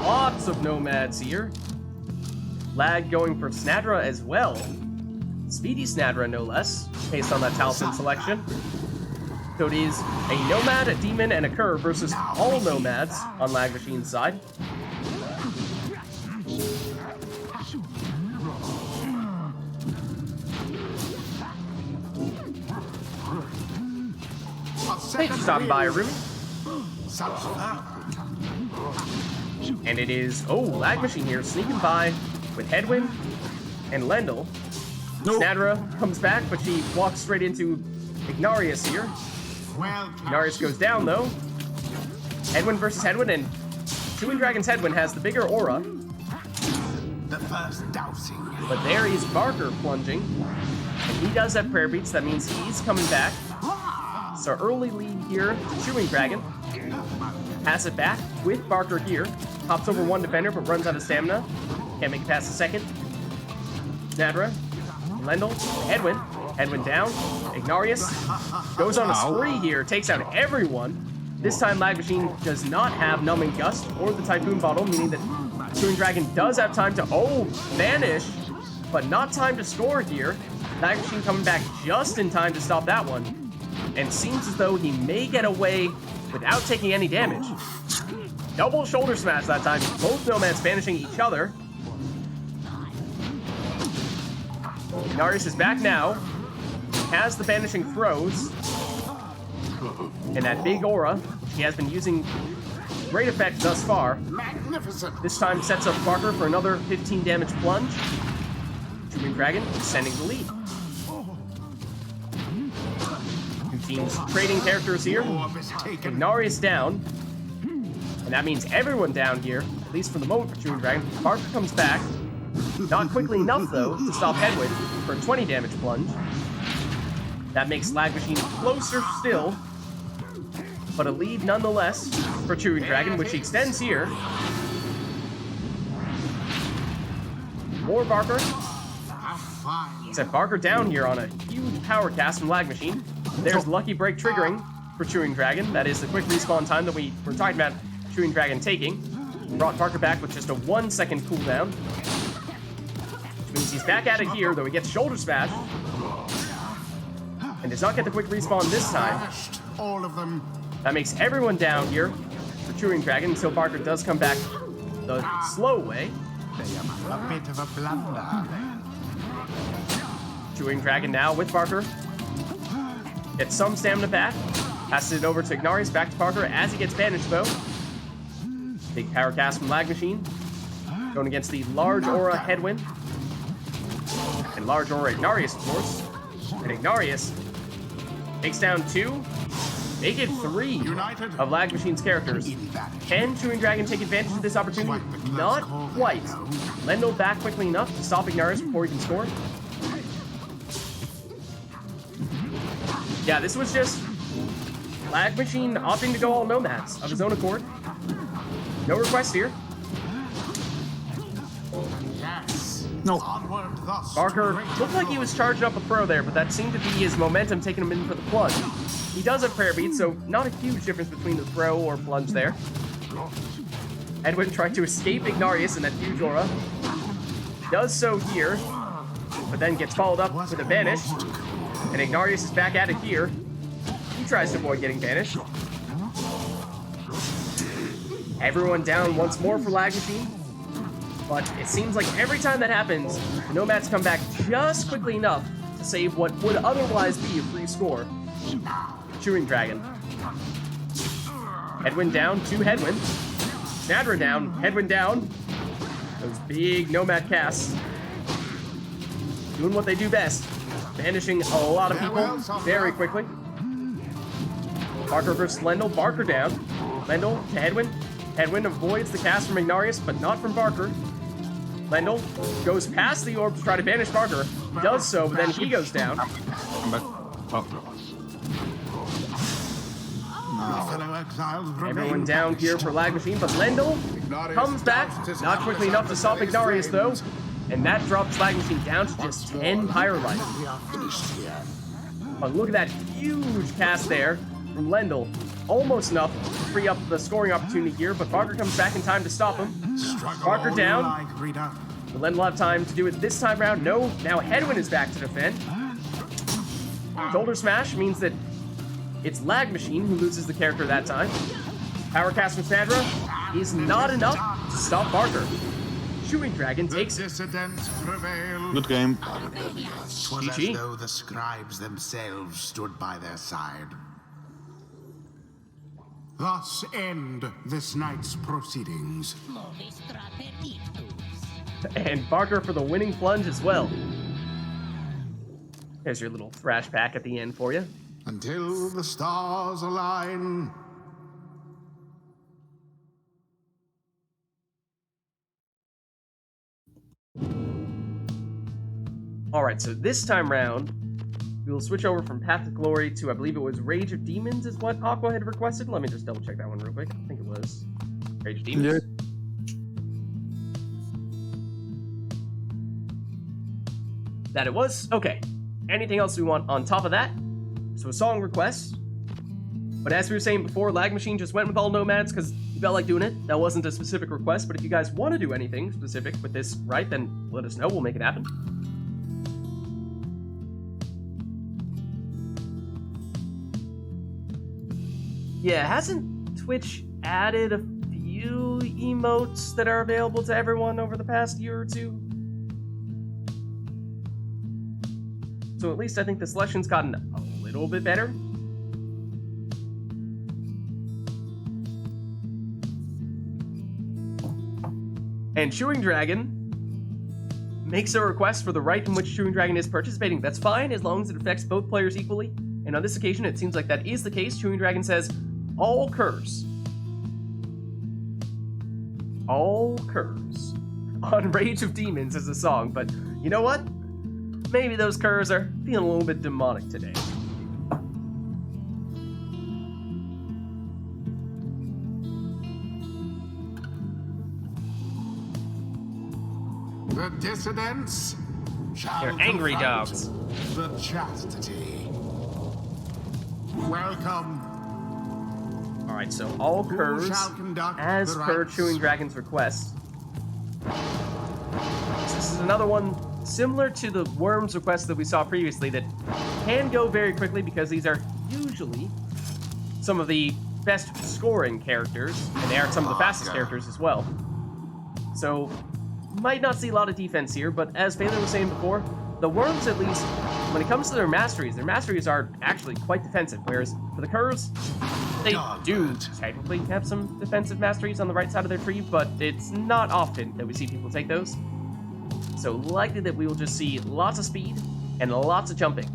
lots of Nomads here. Lag going for Snadra as well. Speedy Snadra, no less, based on that Talisman selection. So it is a Nomad, a Demon, and a Curve versus all Nomads on Lag Machine's side. Thanks for stopping by, Rumi. And it is, Lag Machine here, sneaking by with Headwind and Lendl. No. Snadra comes back, but she walks straight into Ignarius here. Ignarius goes down, though. Headwind versus Headwind, and Chewing Dragon's Headwind has the bigger aura. The first dousing. But there is Barker plunging, and he does have prayer beats. That means he's coming back. So early lead here to Chewing Dragon. Pass it back with Barker here. Hops over one defender, but runs out of stamina. Can't make it past the second. Snadra, Lendl, Headwind. Headwind down. Ignarius goes on a spree here. Takes out everyone. This time Lag Machine does not have Numbing Gust or the Typhoon Bottle, meaning that Chewing Dragon does have time to, vanish, but not time to score here. Lag Machine coming back just in time to stop that one. And seems as though he may get away without taking any damage. Double shoulder smash that time. Both Nomads banishing each other. Ignarius is back now. Has the banishing throws. And that big aura, he has been using great effect thus far. Magnificent. This time sets up Barker for another 15 damage plunge. Chewing Dragon extending the lead. Two teams trading characters here. Ignarius down. And that means everyone down here, at least for the moment for Chewing Dragon. Barker comes back. Not quickly enough, though, to stop Headwind for a 20 damage plunge. That makes Lag Machine closer still, but a lead nonetheless for Chewing Dragon, which he extends here. More Barker. Set Barker down here on a huge power cast from Lag Machine. There's Lucky Break triggering for Chewing Dragon. That is the quick respawn time that we were talking about Chewing Dragon taking. Brought Barker back with just a 1 second cooldown. Which means he's back at it here, though he gets shoulder smash. And does not get the quick respawn this time. All of them. That makes everyone down here for Chewing Dragon until Barker does come back the slow way. A bit of a blunder. Chewing Dragon now with Barker. Gets some stamina back. Passes it over to Ignarius, back to Barker as he gets banished, though. Big power cast from Lag Machine. Going against the large aura Headwind. And large aura Ignarius, of course. And Ignarius takes down 2. Make it 3 of Lag Machine's characters. Can Chewing Dragon take advantage of this opportunity? Not quite. Lendl back quickly enough to stop Ignarius before he can score. Yeah, this was just Lag Machine opting to go all Nomads of his own accord. No request here. No. Barker looked like he was charging up a throw there, but that seemed to be his momentum taking him in for the plunge. He does have prayer beats, so not a huge difference between the throw or plunge there. Edwin tried to escape Ignarius in that huge aura. Does so here, but then gets followed up with a banish. And Ignarius is back at it here. He tries to avoid getting banished. Everyone down once more for Lag Machine. But it seems like every time that happens, the Nomads come back just quickly enough to save what would otherwise be a free score. Chewing Dragon. Headwind down, 2 Headwind. Snadra down, Headwind down. Those big Nomad casts. Doing what they do best. Banishing a lot of people very quickly. Barker versus Lendl. Barker down. Lendl to Headwind. Headwind avoids the cast from Ignarius, but not from Barker. Lendl goes past the orb to try to banish Barker. Does so, but then he goes down. Everyone down here for Lag Machine, but Lendl comes back. Not quickly enough to stop Ignarius, though. And that drops Lag Machine down to just 10 Pyre life. But look at that huge cast there from Lendl. Almost enough to free up the scoring opportunity here, but Barker comes back in time to stop him. Barker down. Will Lendl have time to do it this time around? No. Now Headwind is back to defend. Shoulder Smash means that it's Lag Machine who loses the character that time. Power Cast from Snadra is not enough to stop Barker. Chewing Dragon takes it. Dissidents prevailed. Good game. 'Twas as GG. though the scribes themselves stood by their side. Thus end this night's proceedings. And Barker for the winning plunge as well. There's your little thrash pack at the end for you. Until the stars align. Alright, so this time round, we will switch over from Path to Glory to, I believe it was Rage of Demons is what Aqua had requested. Let me just double check that one real quick. I think it was Rage of Demons. Yeah. That it was? Okay. Anything else we want on top of that? So a song request. But as we were saying before, Lag Machine just went with all Nomads because he felt like doing it. That wasn't a specific request, but if you guys want to do anything specific with this, right, then let us know. We'll make it happen. Yeah, hasn't Twitch added a few emotes that are available to everyone over the past year or two? So at least I think the selection's gotten a little bit better. And Chewing Dragon makes a request for the rite in which Chewing Dragon is participating. That's fine, as long as it affects both players equally. And on this occasion, it seems like that is the case. Chewing Dragon says, all curs. All curs. On Rage of Demons as a song, but you know what? Maybe those curs are feeling a little bit demonic today. The dissidents shall They're angry confront dogs. The chastity. Welcome. Alright, so all Who curs, shall conduct as the per rites? Chewing Dragon's request. This is another one similar to the Worms request that we saw previously that can go very quickly because these are usually some of the best scoring characters, and they are some of the fastest characters as well. So, might not see a lot of defense here, but as Baylor was saying before, the Worms, at least, when it comes to their masteries are actually quite defensive, whereas for the Curs, they do technically have some defensive masteries on the right side of their tree, but it's not often that we see people take those. So likely that we will just see lots of speed and lots of jumping.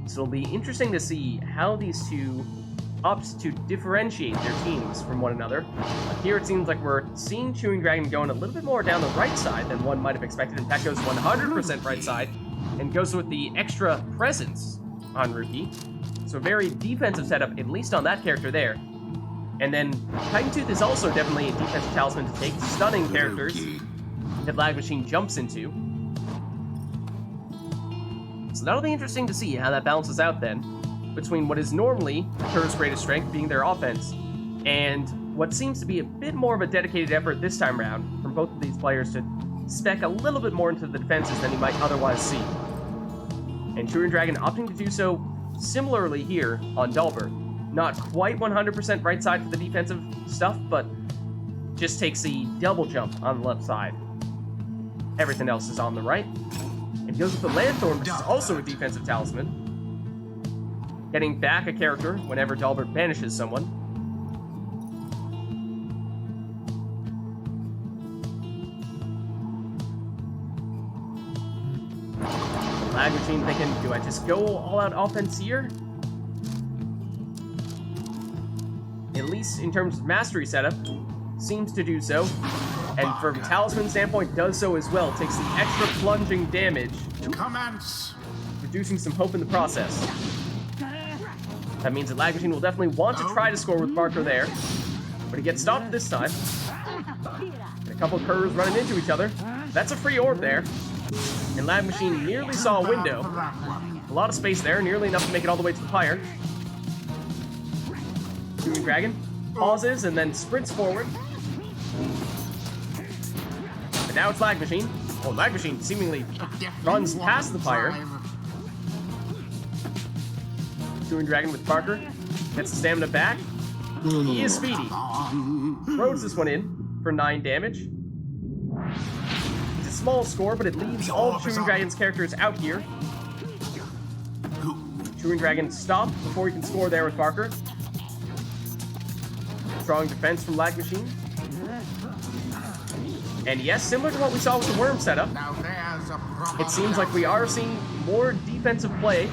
So it'll be interesting to see how these two opt to differentiate their teams from one another. Here it seems like we're seeing Chewing Dragon going a little bit more down the right side than one might have expected. In fact, goes 100% right side and goes with the extra presence on Rookie. So a very defensive setup, at least on that character there. And then Titan Tooth is also definitely a defensive talisman to take, stunning characters that Lag Machine jumps into. So that'll be interesting to see how that balances out then, between what is normally Kerr's greatest strength being their offense, and what seems to be a bit more of a dedicated effort this time around from both of these players to spec a little bit more into the defenses than you might otherwise see. And Turin Dragon opting to do so similarly here on Dalbert. Not quite 100% right side for the defensive stuff, but just takes the double jump on the left side. Everything else is on the right. And goes with the Lanthorn, which is also a defensive talisman. Getting back a character whenever Dalbert banishes someone. Lag Machine thinking, do I just go all out offense here? At least in terms of mastery setup, seems to do so. And from a talisman standpoint, does so as well. Takes the extra plunging damage, Commence. reducing some hope in the process. That means that Lag Machine will definitely want to try to score with Barker there, but he gets stopped this time. And a couple of Kerrs running into each other. That's a free orb there. And Lag Machine nearly saw a window. A lot of space there, nearly enough to make it all the way to the Pyre. Turin Dragon pauses and then sprints forward. And now it's Lag Machine. Oh, Lag Machine seemingly runs past the Pyre. Turin Dragon with Parker. Gets the stamina back. He is speedy. Throws this one in for 9 damage. It's a small score, but it leaves all of Turin Dragon's characters out here. Turin Dragon stopped before he can score there with Parker. Strong defense from Lag Machine. And yes, similar to what we saw with the Worm setup, it seems like we are seeing more defensive play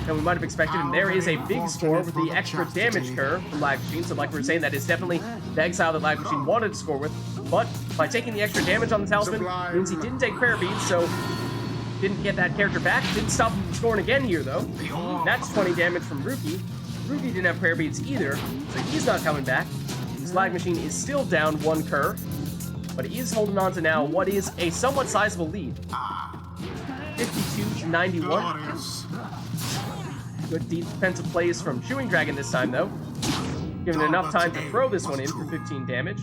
than we might have expected, and there is a big score with the extra damage curve from Lag Machine. So like we were saying, that is definitely the exile that Lag Machine wanted to score with, but by taking the extra damage on the talisman, means he didn't take prayer beads, so didn't get that character back. Didn't stop him from scoring again here, though. That's 20 damage from Rookie. Rookie didn't have prayer beads either, so he's not coming back. This Lag Machine is still down 1 Kerr, but he is holding on to now what is a somewhat sizable lead. 52 to 91. Good defensive plays from Chewing Dragon this time, though. Given enough time to throw this one in for 15 damage,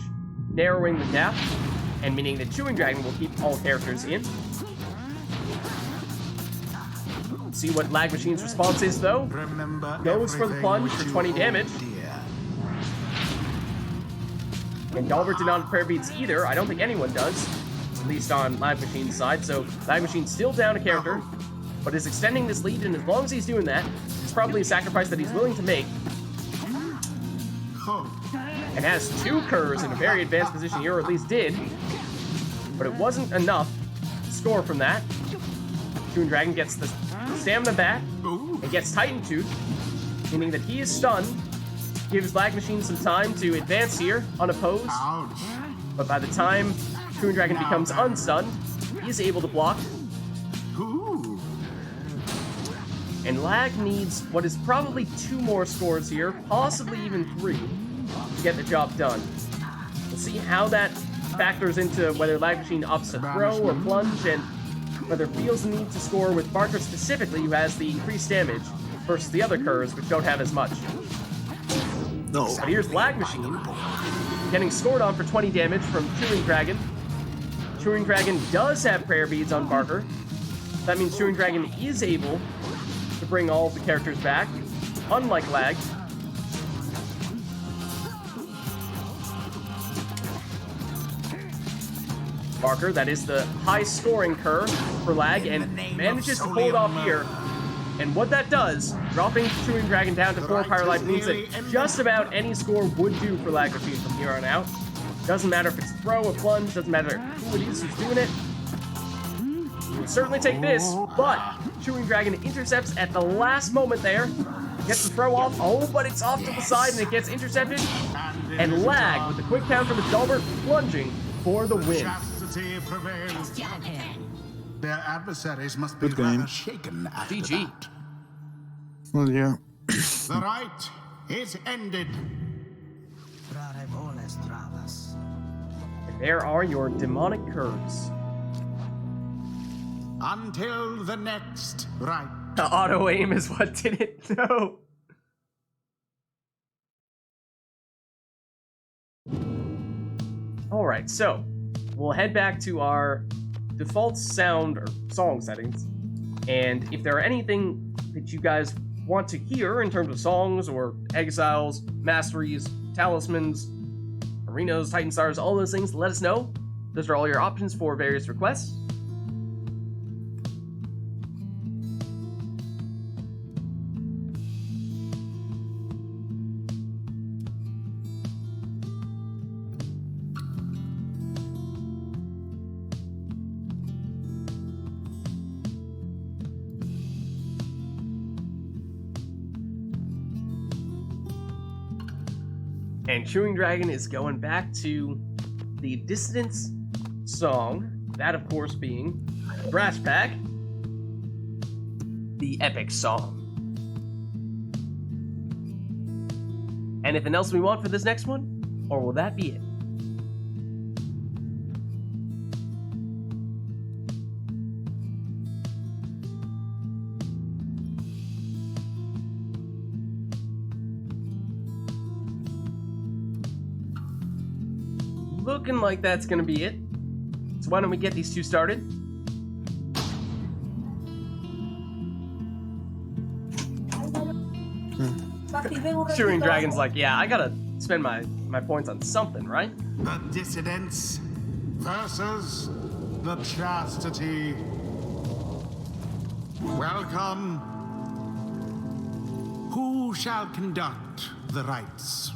narrowing the gap, and meaning that Chewing Dragon will keep all characters in. Let's see what Lag Machine's response is, though. Goes for the plunge for 20 damage. And Dalbert did not have prayer beads either. I don't think anyone does, at least on Lag Machine's side. So Lag Machine's still down a character, but is extending this lead, and as long as he's doing that, it's probably a sacrifice that he's willing to make. And has 2 Kerrs in a very advanced position here, or at least did. But it wasn't enough to score from that. Chewing Dragon gets the stamina back, and gets Titan Tooth, meaning that he is stunned. Gives Lag Machine some time to advance here, unopposed. But by the time Chewing Dragon becomes unstunned, he is able to block. And Lag needs what is probably 2 more scores here, possibly even 3, to get the job done. We'll see how that factors into whether Lag Machine opts to throw or plunge, and whether feels the need to score with Barker specifically, who has the increased damage, versus the other Kerrs, which don't have as much. No. But here's Lag Machine, getting scored on for 20 damage from Chewing Dragon. Chewing Dragon does have prayer beads on Barker. That means Chewing Dragon is able to bring all of the characters back, unlike Lag. Barker, that is the high-scoring Kerr for Lag, and manages to pull it off here. And what that does, dropping Chewing Dragon down to 4 Pyre Life, means that just about any score would do for Lag Machine from here on out. Doesn't matter if it's throw or plunge, doesn't matter who it is who's doing it. You would certainly take this, but Chewing Dragon intercepts at the last moment there. Gets the throw off, oh, but it's off to the side and it gets intercepted. And Lag, with the quick counter with Dalbert, plunging for the win. Their adversaries must be Good game. rather shaken after GG. that. Well, yeah. The rite is ended. And there are your demonic Kerrs. Until the next rite. The auto aim is what did it. No. All right, so we'll head back to our default sound or song settings, and if there are anything that you guys want to hear in terms of songs or exiles, masteries, talismans, arenas, Titan stars, all those things, let us know. Those are all your options for various requests. And Chewing Dragon is going back to the Dissidents song, that of course being Brass Pack, the epic song. Anything else we want for this next one? Or will that be it? Looking like that's gonna be it. So why don't we get these two started? Chewing Dragon's like, yeah, I gotta spend my points on something, right? The Dissidents versus the Chastity. Welcome. Who shall conduct the rites?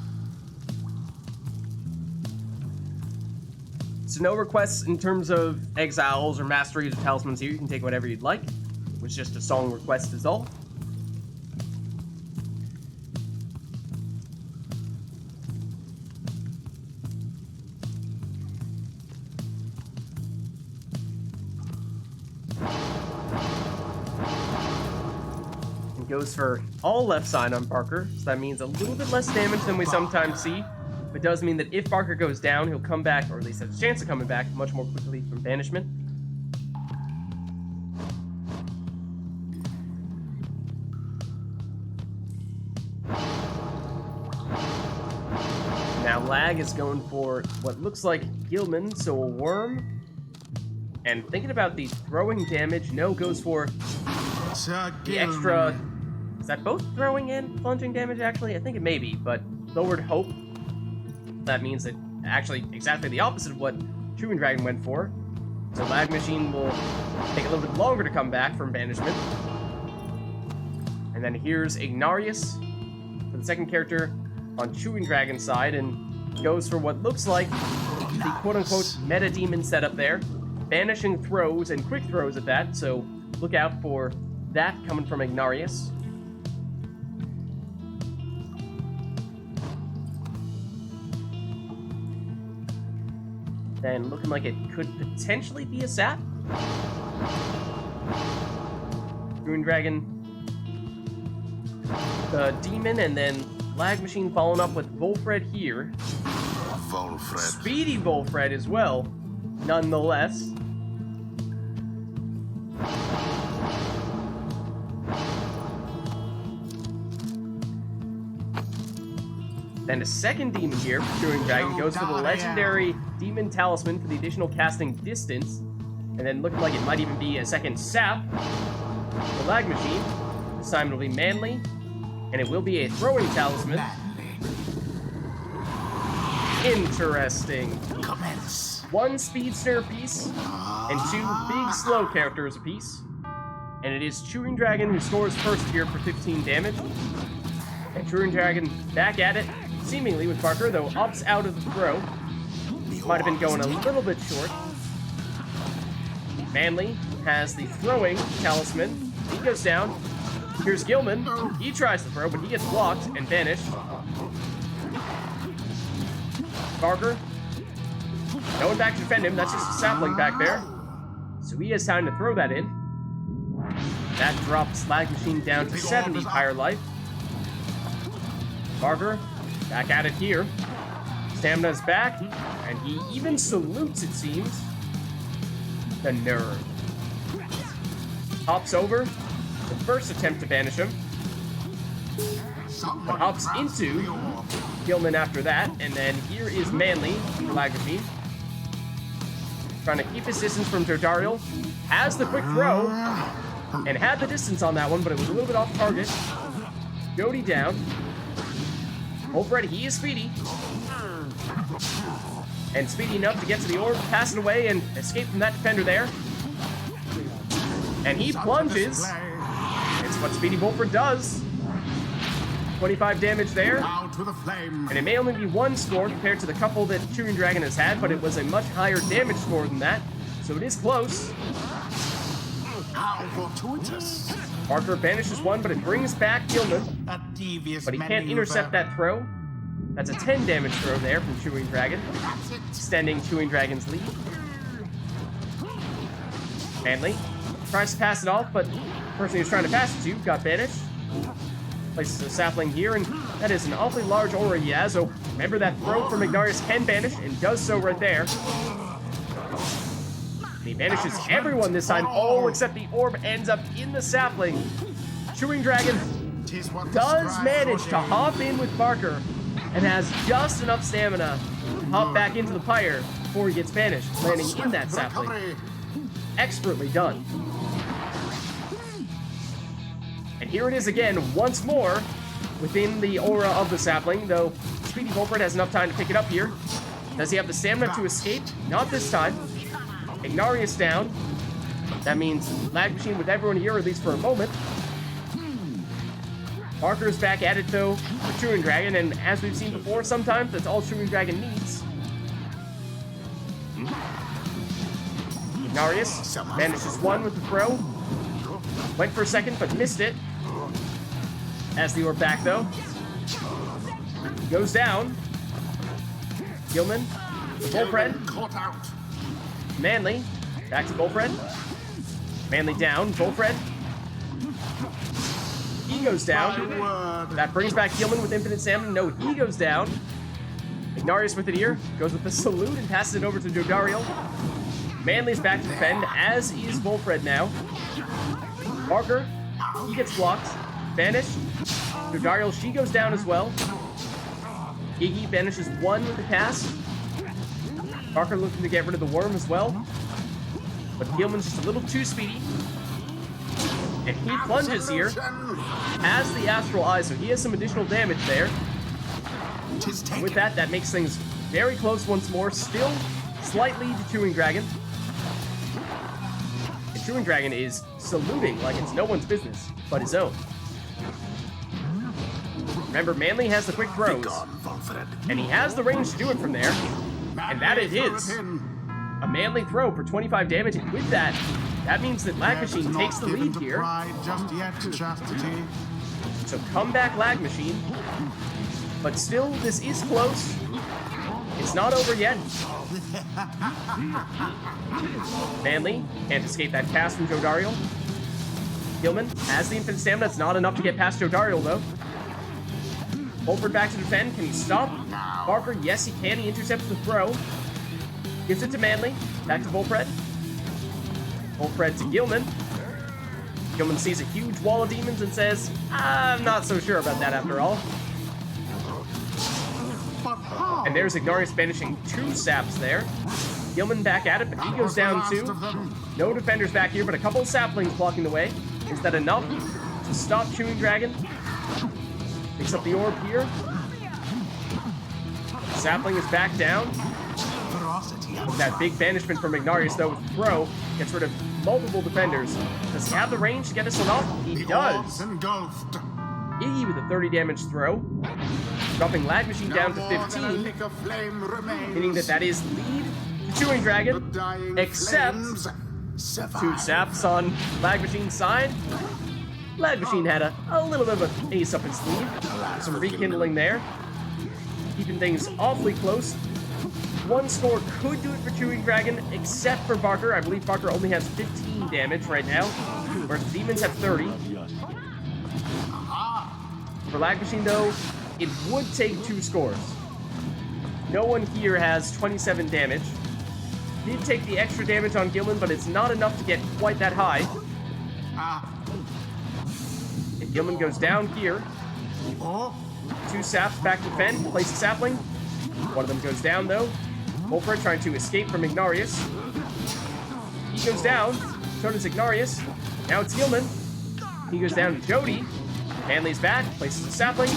So no requests in terms of exiles or masteries or talismans here. You can take whatever you'd like. It was just a song request is all. And goes for all left side on Parker, so that means a little bit less damage than we sometimes see. It does mean that if Barker goes down, he'll come back, or at least has a chance of coming back, much more quickly from banishment. Now Lag is going for what looks like Gilman, so a worm. And thinking about the throwing damage, no, goes for the extra... Is that both throwing and plunging damage, actually? I think it may be, but lowered hope. That means that actually exactly the opposite of what Chewing Dragon went for. So Lag Machine will take a little bit longer to come back from banishment. And then here's Ignarius for the second character on Chewing Dragon's side, and goes for what looks like the quote-unquote meta demon setup there. Banishing throws and quick throws at that, so look out for that coming from Ignarius. Then looking like it could potentially be a sap. Chewing Dragon, the demon, and then Lag Machine following up with Volfred here. Volfred. Speedy Volfred as well, nonetheless. Then a second demon here for Chewing Dragon goes for the legendary Demon Talisman for the additional casting distance. And then looking like it might even be a second sap. The Lag Machine. This time it'll be manly. And it will be a throwing talisman. Interesting. Commence. One speed snare piece and two big slow characters apiece. And it is Chewing Dragon who scores first here for 15 damage. And Chewing Dragon back at it, seemingly with Barker, though opts out of the throw. Might have been going a little bit short. Manly has the throwing talisman. He goes down. Here's Gilman. He tries to throw, but he gets blocked and banished. Barker going back to defend him. That's just a sapling back there. So he has time to throw that in. That drops Lag Machine down to 70 Pyre life. Barker back at it here. Stamina's back, and he even salutes, it seems. The nerd. Hops over, the first attempt to banish him. But hops into Gilman after that, and then here is Manly for Lag Machine. Trying to keep his distance from Dodariel. Has the quick throw, and had the distance on that one, but it was a little bit off target. Jody down. Wolfred, he is speedy. And speedy enough to get to the orb, pass it away, and escape from that defender there. And he plunges. It's what Speedy Wolfred does. 25 damage there. And it may only be one score compared to the couple that Chewing Dragon has had, but it was a much higher damage score than that. So it is close. Parker banishes one, but it brings back Gilman. But he can't intercept that throw. That's a 10 damage throw there from Chewing Dragon, extending Chewing Dragon's lead. Manly tries to pass it off, but the person he was trying to pass it to got banished. Places a sapling here, and that is an awfully large aura he has. So remember that throw from Ignarius can banish, and does so right there. And he banishes everyone this time. Oh, except the orb ends up in the sapling. Chewing Dragon does manage to hop in with Barker, and has just enough stamina to hop back into the Pyre before he gets banished, landing in that sapling. Expertly done. And here it is again, once more, within the aura of the sapling, though Speedy Wolfred has enough time to pick it up here. Does he have the stamina to escape? Not this time. Ignarius down. That means Lag Machine with everyone here, at least for a moment. Parker's back at it, though, for Chewing Dragon, and as we've seen before, sometimes that's all Chewing Dragon needs. Ignarius manages one with the throw. Went for a second, but missed it. Has the orb back, though. Goes down. Gilman. Wolfred. Manly. Back to Wolfred. Manly down. Wolfred. He goes down. That brings back Gilman with infinite stamina. No, he goes down. Ignarius with it here. Goes with the salute and passes it over to Dodariel. Manly's back to defend, as is Wolfred now. Parker, he gets blocked. Banished. Dodariel, she goes down as well. Iggy banishes one with the cast. Parker looking to get rid of the worm as well. But Gilman's just a little too speedy. And he plunges here. Has the Astral Eye, so he has some additional damage there. And with that, that makes things very close once more. Still slight lead to Chewing Dragon. And Chewing Dragon is saluting like it's no one's business but his own. Remember, Manly has the quick throws, and he has the range to do it from there, and that it is. A Manly throw for 25 damage, and with that, that means that Lag Machine takes the lead here. So come back, Lag Machine. But still, this is close. It's not over yet. Manly can't escape that cast from Dodariel. Gilman has the infinite stamina. It's not enough to get past Dodariel, though. Wolfred back to defend. Can he stop Barker? Yes, he can. He intercepts the throw. Gives it to Manly. Back to Wolfred. Wolfred to Gilman. Gilman sees a huge wall of demons and says, I'm not so sure about that after all. And there's Ignarius banishing two saps there. Gilman back at it, but he goes down too. No defenders back here, but a couple of saplings blocking the way. Is that enough to stop Chewing Dragon? Picks up the orb here. Sapling is back down. That big banishment from Ignarius, though, with throw, gets rid of multiple defenders. Does he have the range to get this one off? He does. Iggy with a 30 damage throw, dropping Lag Machine down to 15, meaning that is lead to Chewing Dragon, except two saps on Lag Machine's side. Lag Machine had a little bit of an ace up his sleeve. Some rekindling there, keeping things awfully close. One score could do it for Chewing Dragon, except for Barker. I believe Barker only has 15 damage right now, whereas the demons have 30. For Lag Machine, though, it would take 2 scores. No one here has 27 damage. Did take the extra damage on Gilman, but it's not enough to get quite that high. Gilman goes down here. Oh, 2 saps back to defend, place a sapling. One of them goes down though. Wolfred trying to escape from Ignarius. He goes down. So does Ignarius. Now it's Gilman. He goes down to Jody. Hanley's back, places a sapling.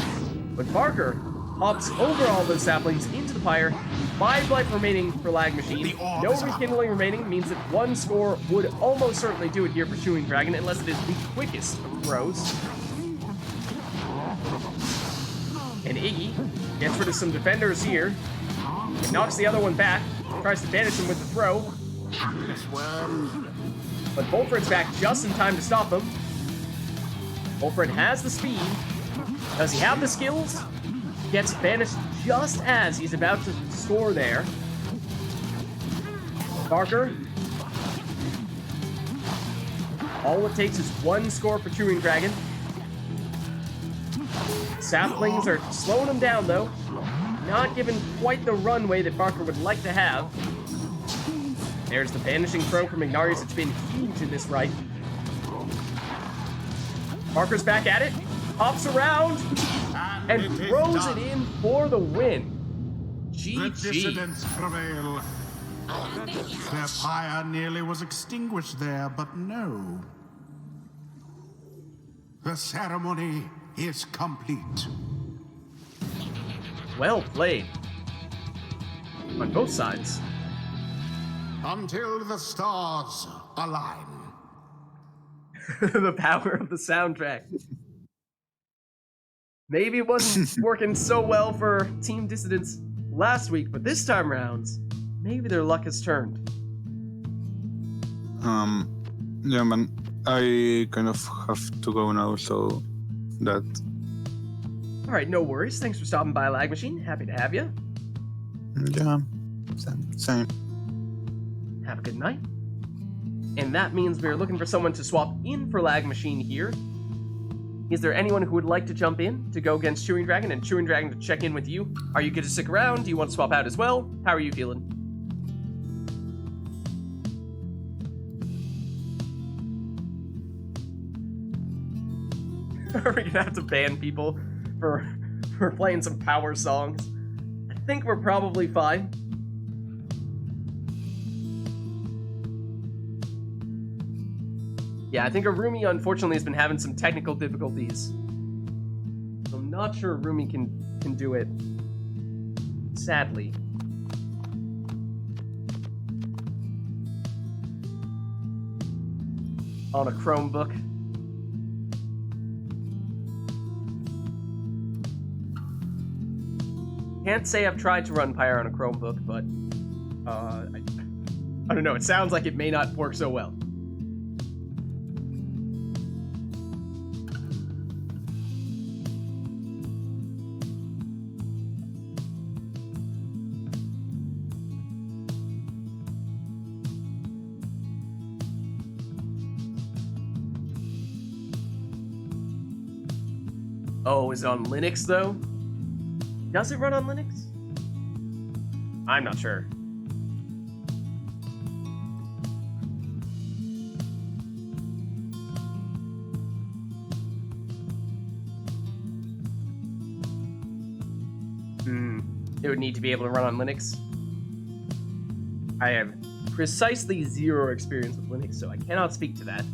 But Barker hops over all those saplings into the Pyre. 5 life remaining for Lag Machine. No rekindling remaining means that 1 score would almost certainly do it here for Chewing Dragon, unless it is the quickest of throws. And Iggy gets rid of some defenders here. It knocks the other one back. Tries to banish him with the throw. this one. But Wolfred's back just in time to stop him. Wolfred has the speed. Does he have the skills? Gets banished just as he's about to score there. Barker. All it takes is 1 score for Chewing Dragon. Saplings are slowing him down though. Not given quite the runway that Barker would like to have. There's the banishing throw from Ignarius. It's been huge in this right. Barker's back at it. Hops around. And it is throws done. it in for the win. The GG. dissidents prevail. Their pyre nearly was extinguished there, but no. The ceremony is complete. Well played. On both sides. Until the stars align. The power of the soundtrack. Maybe it wasn't working so well for Team Dissidents last week, but this time around, maybe their luck has turned. Yeah, man. I kind of have to go now, so that. All right, no worries. Thanks for stopping by, Lag Machine. Happy to have you. Yeah, same. Have a good night. And that means we're looking for someone to swap in for Lag Machine here. Is there anyone who would like to jump in to go against Chewing Dragon and Chewing Dragon to check in with you? Are you good to stick around? Do you want to swap out as well? How are you feeling? Are we gonna have to ban people for playing some power songs? I think we're probably fine. Yeah, I think Arumi unfortunately has been having some technical difficulties. So I'm not sure Arumi can do it. Sadly. On a Chromebook. Can't say I've tried to run Pyre on a Chromebook, but I don't know, it sounds like it may not work so well. Oh, is it on Linux though? Does it run on Linux? I'm not sure. It would need to be able to run on Linux. I have precisely 0 experience with Linux, so I cannot speak to that.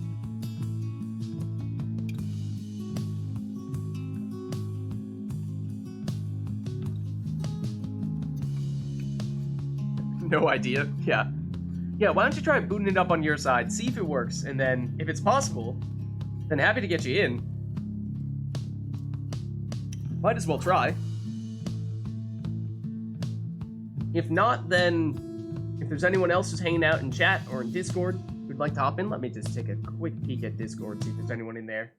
No idea. Yeah. Yeah, why don't you try booting it up on your side, see if it works, and then, if it's possible, then happy to get you in. Might as well try. If not, then if there's anyone else who's hanging out in chat or in Discord who'd like to hop in, let me just take a quick peek at Discord, see if there's anyone in there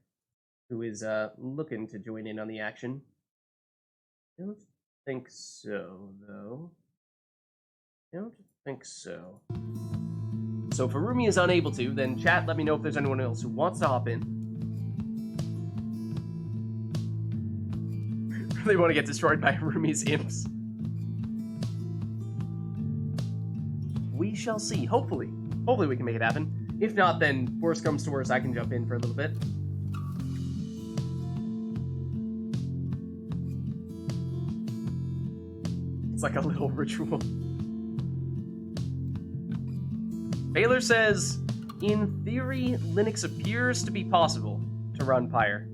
who is looking to join in on the action. I don't think so, though. I don't think so. So if Arumi is unable to, then chat, let me know if there's anyone else who wants to hop in. Really want to get destroyed by Arumi's imps. We shall see. Hopefully. Hopefully we can make it happen. If not, then worst comes to worst, I can jump in for a little bit. It's like a little ritual. Baylor says, in theory, Linux appears to be possible to run Pyre.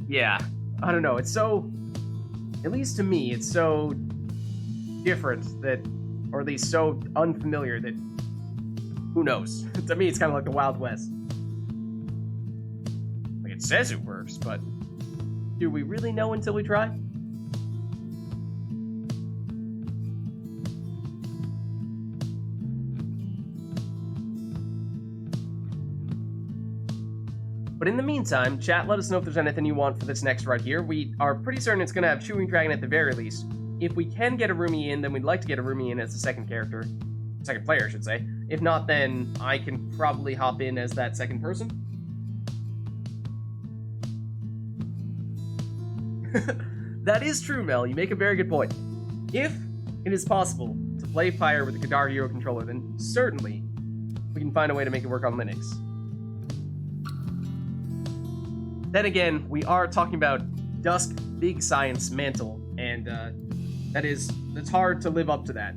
Yeah, I don't know. It's so, at least to me, it's so different that, or at least so unfamiliar that, who knows? To me, it's kind of like the Wild West. Like, it says it works, but do we really know until we try? But in the meantime, chat, let us know if there's anything you want for this next right here. We are pretty certain it's going to have Chewing Dragon at the very least. If we can get a roomie in, then we'd like to get a roomie in as the second character. Second player, I should say. If not, then I can probably hop in as that second person. That is true, Mel. You make a very good point. If it is possible to play Pyre with the Guitar Hero controller, then certainly we can find a way to make it work on Linux. Then again, we are talking about Dusk Big Science Mantle, and that's hard to live up to that.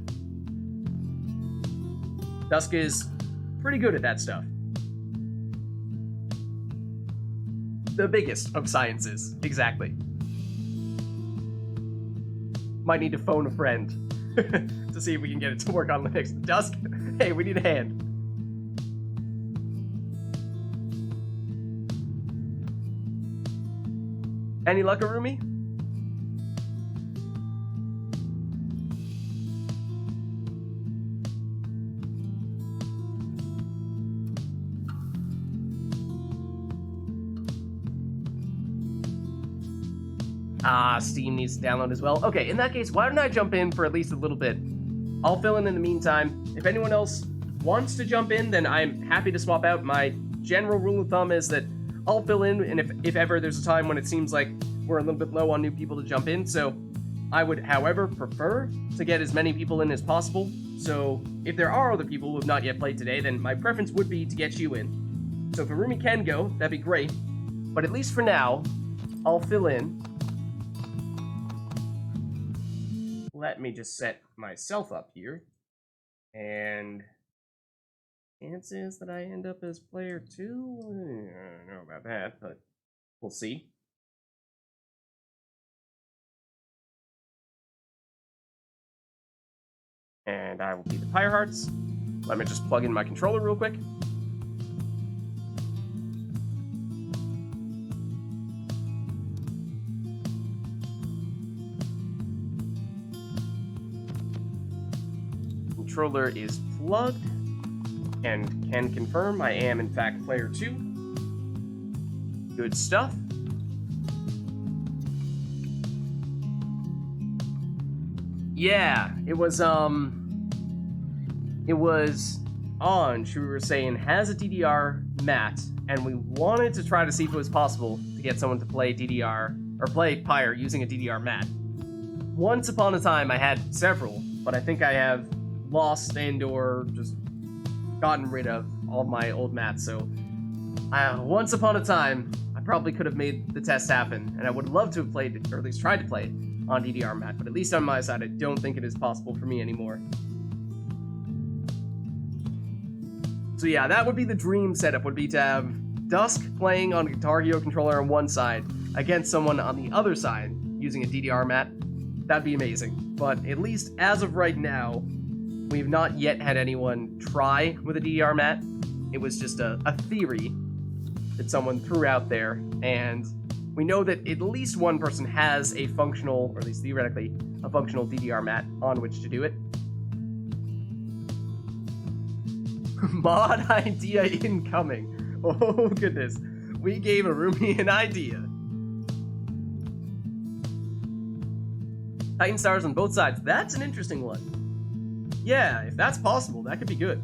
Dusk is pretty good at that stuff. The biggest of sciences, exactly. Might need to phone a friend to see if we can get it to work on Linux. Dusk, hey, we need a hand. Any luck, Arumi? Steam needs to download as well. Okay, in that case, why don't I jump in for at least a little bit? I'll fill in the meantime. If anyone else wants to jump in, then I'm happy to swap out. My general rule of thumb is that I'll fill in, and if ever there's a time when it seems like we're a little bit low on new people to jump in, so I would, however, prefer to get as many people in as possible. So if there are other people who have not yet played today, then my preference would be to get you in. So if Arumi can go, that'd be great. But at least for now, I'll fill in. Let me just set myself up here. And chances that I end up as player 2? I don't know about that, but we'll see. And I will be the Pyre Hearts. Let me just plug in my controller real quick. Controller is plugged and can confirm I am in fact player 2. Good stuff. Yeah, it was Anj who we were saying has a DDR mat, and we wanted to try to see if it was possible to get someone to play DDR or play Pyre using a DDR mat. Once upon a time I had several, but I think I have lost and or just gotten rid of all of my old mats, so once upon a time I probably could have made the test happen, and I would love to have played, or at least tried to play on DDR mat, but at least on my side I don't think it is possible for me anymore. So yeah, that would be the dream setup, would be to have Dusk playing on a Guitar Hero controller on one side against someone on the other side using a DDR mat. That'd be amazing, but at least as of right now, we've not yet had anyone try with a DDR mat. It was just a theory that someone threw out there, and we know that at least one person has a functional, or at least theoretically, a functional DDR mat on which to do it. Mod idea incoming. Oh goodness. We gave Arumi an idea. Titan stars on both sides. That's an interesting one. Yeah, if that's possible, that could be good.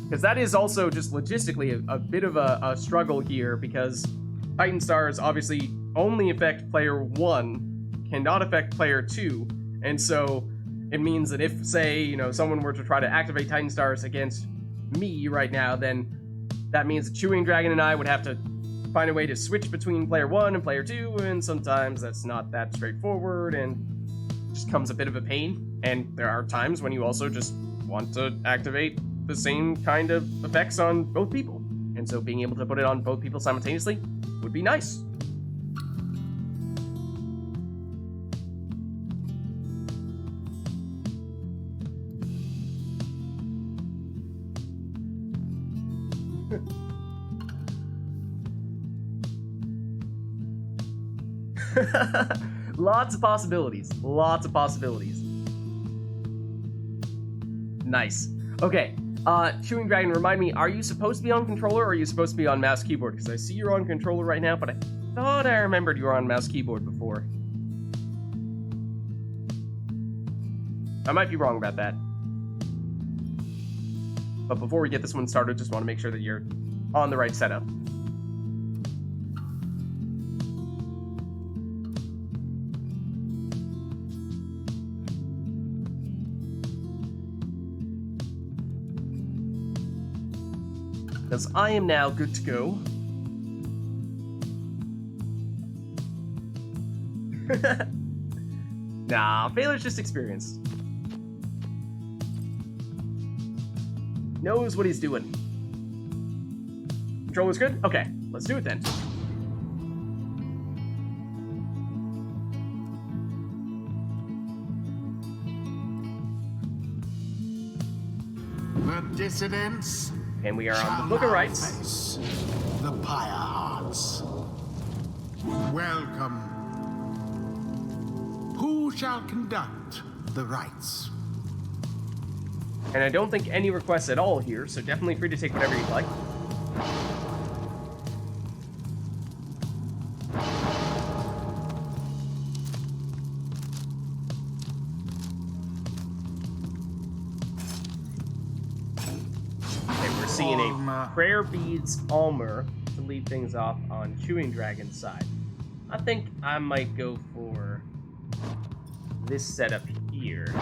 Because that is also just logistically a bit of a struggle here, because Titan stars obviously only affect player 1, cannot affect player 2, and so it means that if, say, someone were to try to activate Titan stars against me right now, then that means that Chewing Dragon and I would have to find a way to switch between player 1 and player 2, and sometimes that's not that straightforward and just comes a bit of a pain. And there are times when you also just want to activate the same kind of effects on both people. And so being able to put it on both people simultaneously would be nice. Lots of possibilities. Lots of possibilities. Nice. Okay. Chewing Dragon, remind me, are you supposed to be on controller or are you supposed to be on mouse keyboard? Because I see you're on controller right now, but I thought I remembered you were on mouse keyboard before. I might be wrong about that. But before we get this one started, just want to make sure that you're on the right setup. Because I am now good to go. Nah, Baylor's just experienced. Knows what he's doing. Controller's good? Okay, let's do it then. The dissidents And we are on shall the Book of now Rites. face the Pyre Hearts. Welcome. Who shall conduct the rites? And I don't think any requests at all here, so definitely free to take whatever you'd like. Okay, we're seeing a Alma. Prayer Beads Almer to lead things off on Chewing Dragon's side. I think I might go for this setup here.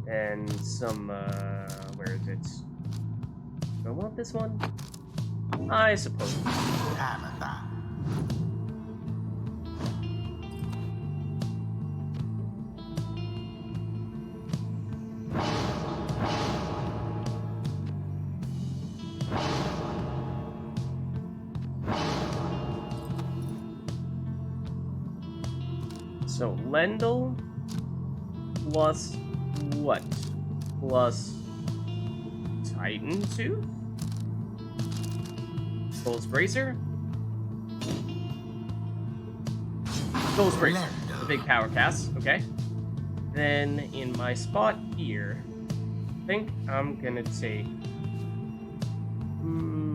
And some, where is it? Do I want this one? I suppose. Canada. So, Lendl plus what? Plus Titan Tooth? Soul's Bracer? Soul's Bracer. Lendl. The big power cast, okay. Then in my spot here, I think I'm gonna take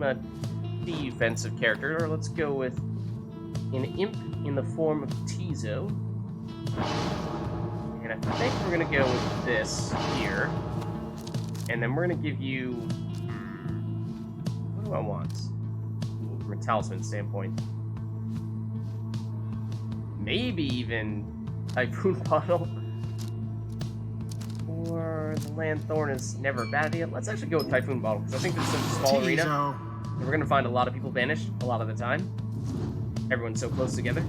a defensive character, or let's go with an imp in the form of Tizo. And I think we're gonna go with this here. And then we're gonna give you... what do I want? From a talisman standpoint. Maybe even Typhoon Bottle. Or the Lanthorn is never a bad idea. Let's actually go with Typhoon Bottle, because I think this is such a small arena. Tizo. And we're gonna find a lot of people vanish a lot of the time. Everyone's so close together.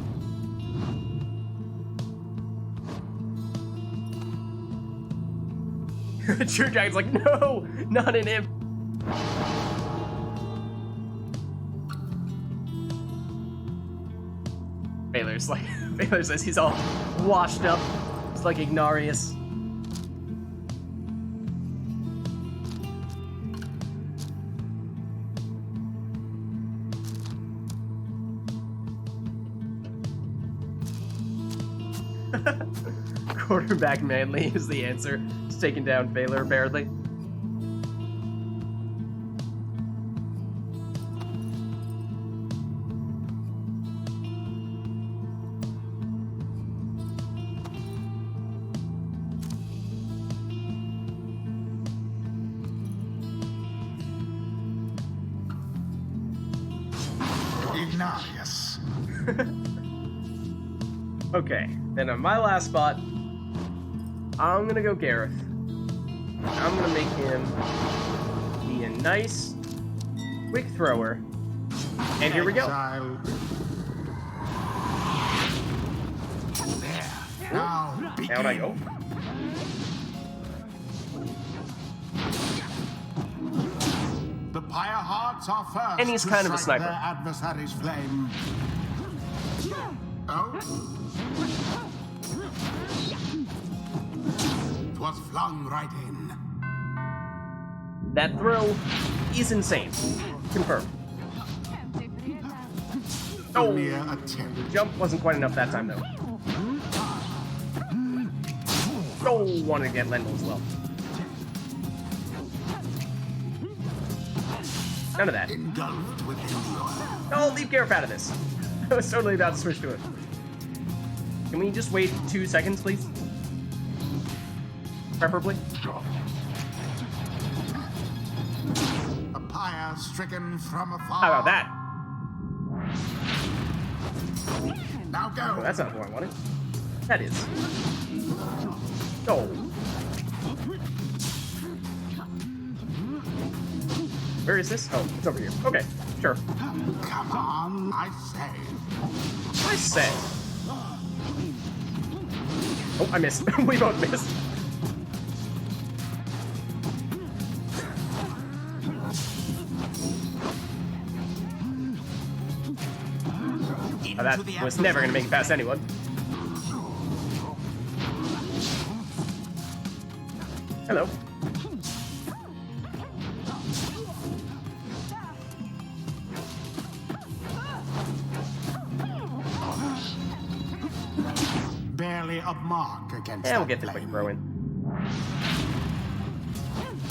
True Dragon's like, no, not an imp. Baylor's like, Baylor says he's all washed up. It's like Ignarius. Quarterback Manly is the answer. It's taking down Baylor, apparently. Ignarius. Okay, then on my last spot, I'm gonna go Gareth. I'm gonna make him be a nice, quick thrower. And here we go. Exile. Now begin. Down I go. The Pyre Hearts are first And he's to kind of a strike sniper. their adversary's flame. Oh? 'Twas flung right in. That throw is insane. Confirmed. A mere attempt. Jump wasn't quite enough that time, though. Oh, wanted to get Lendl as well. None of that. Engulfed within the oil. Oh, leave Gareth out of this. I was totally about to switch to it. Can we just wait 2 seconds, please? Preferably. A pyre stricken from afar. How about that? Now go. Oh, that's not what I wanted. That is. Oh. Where is this? Oh, it's over here. Okay, sure. Come on, I say. I say. Oh, I missed. We both missed. Oh, that was never going to make it past anyone. Hello. Barely a mark against Yeah, we'll that get the quick flame. throw in.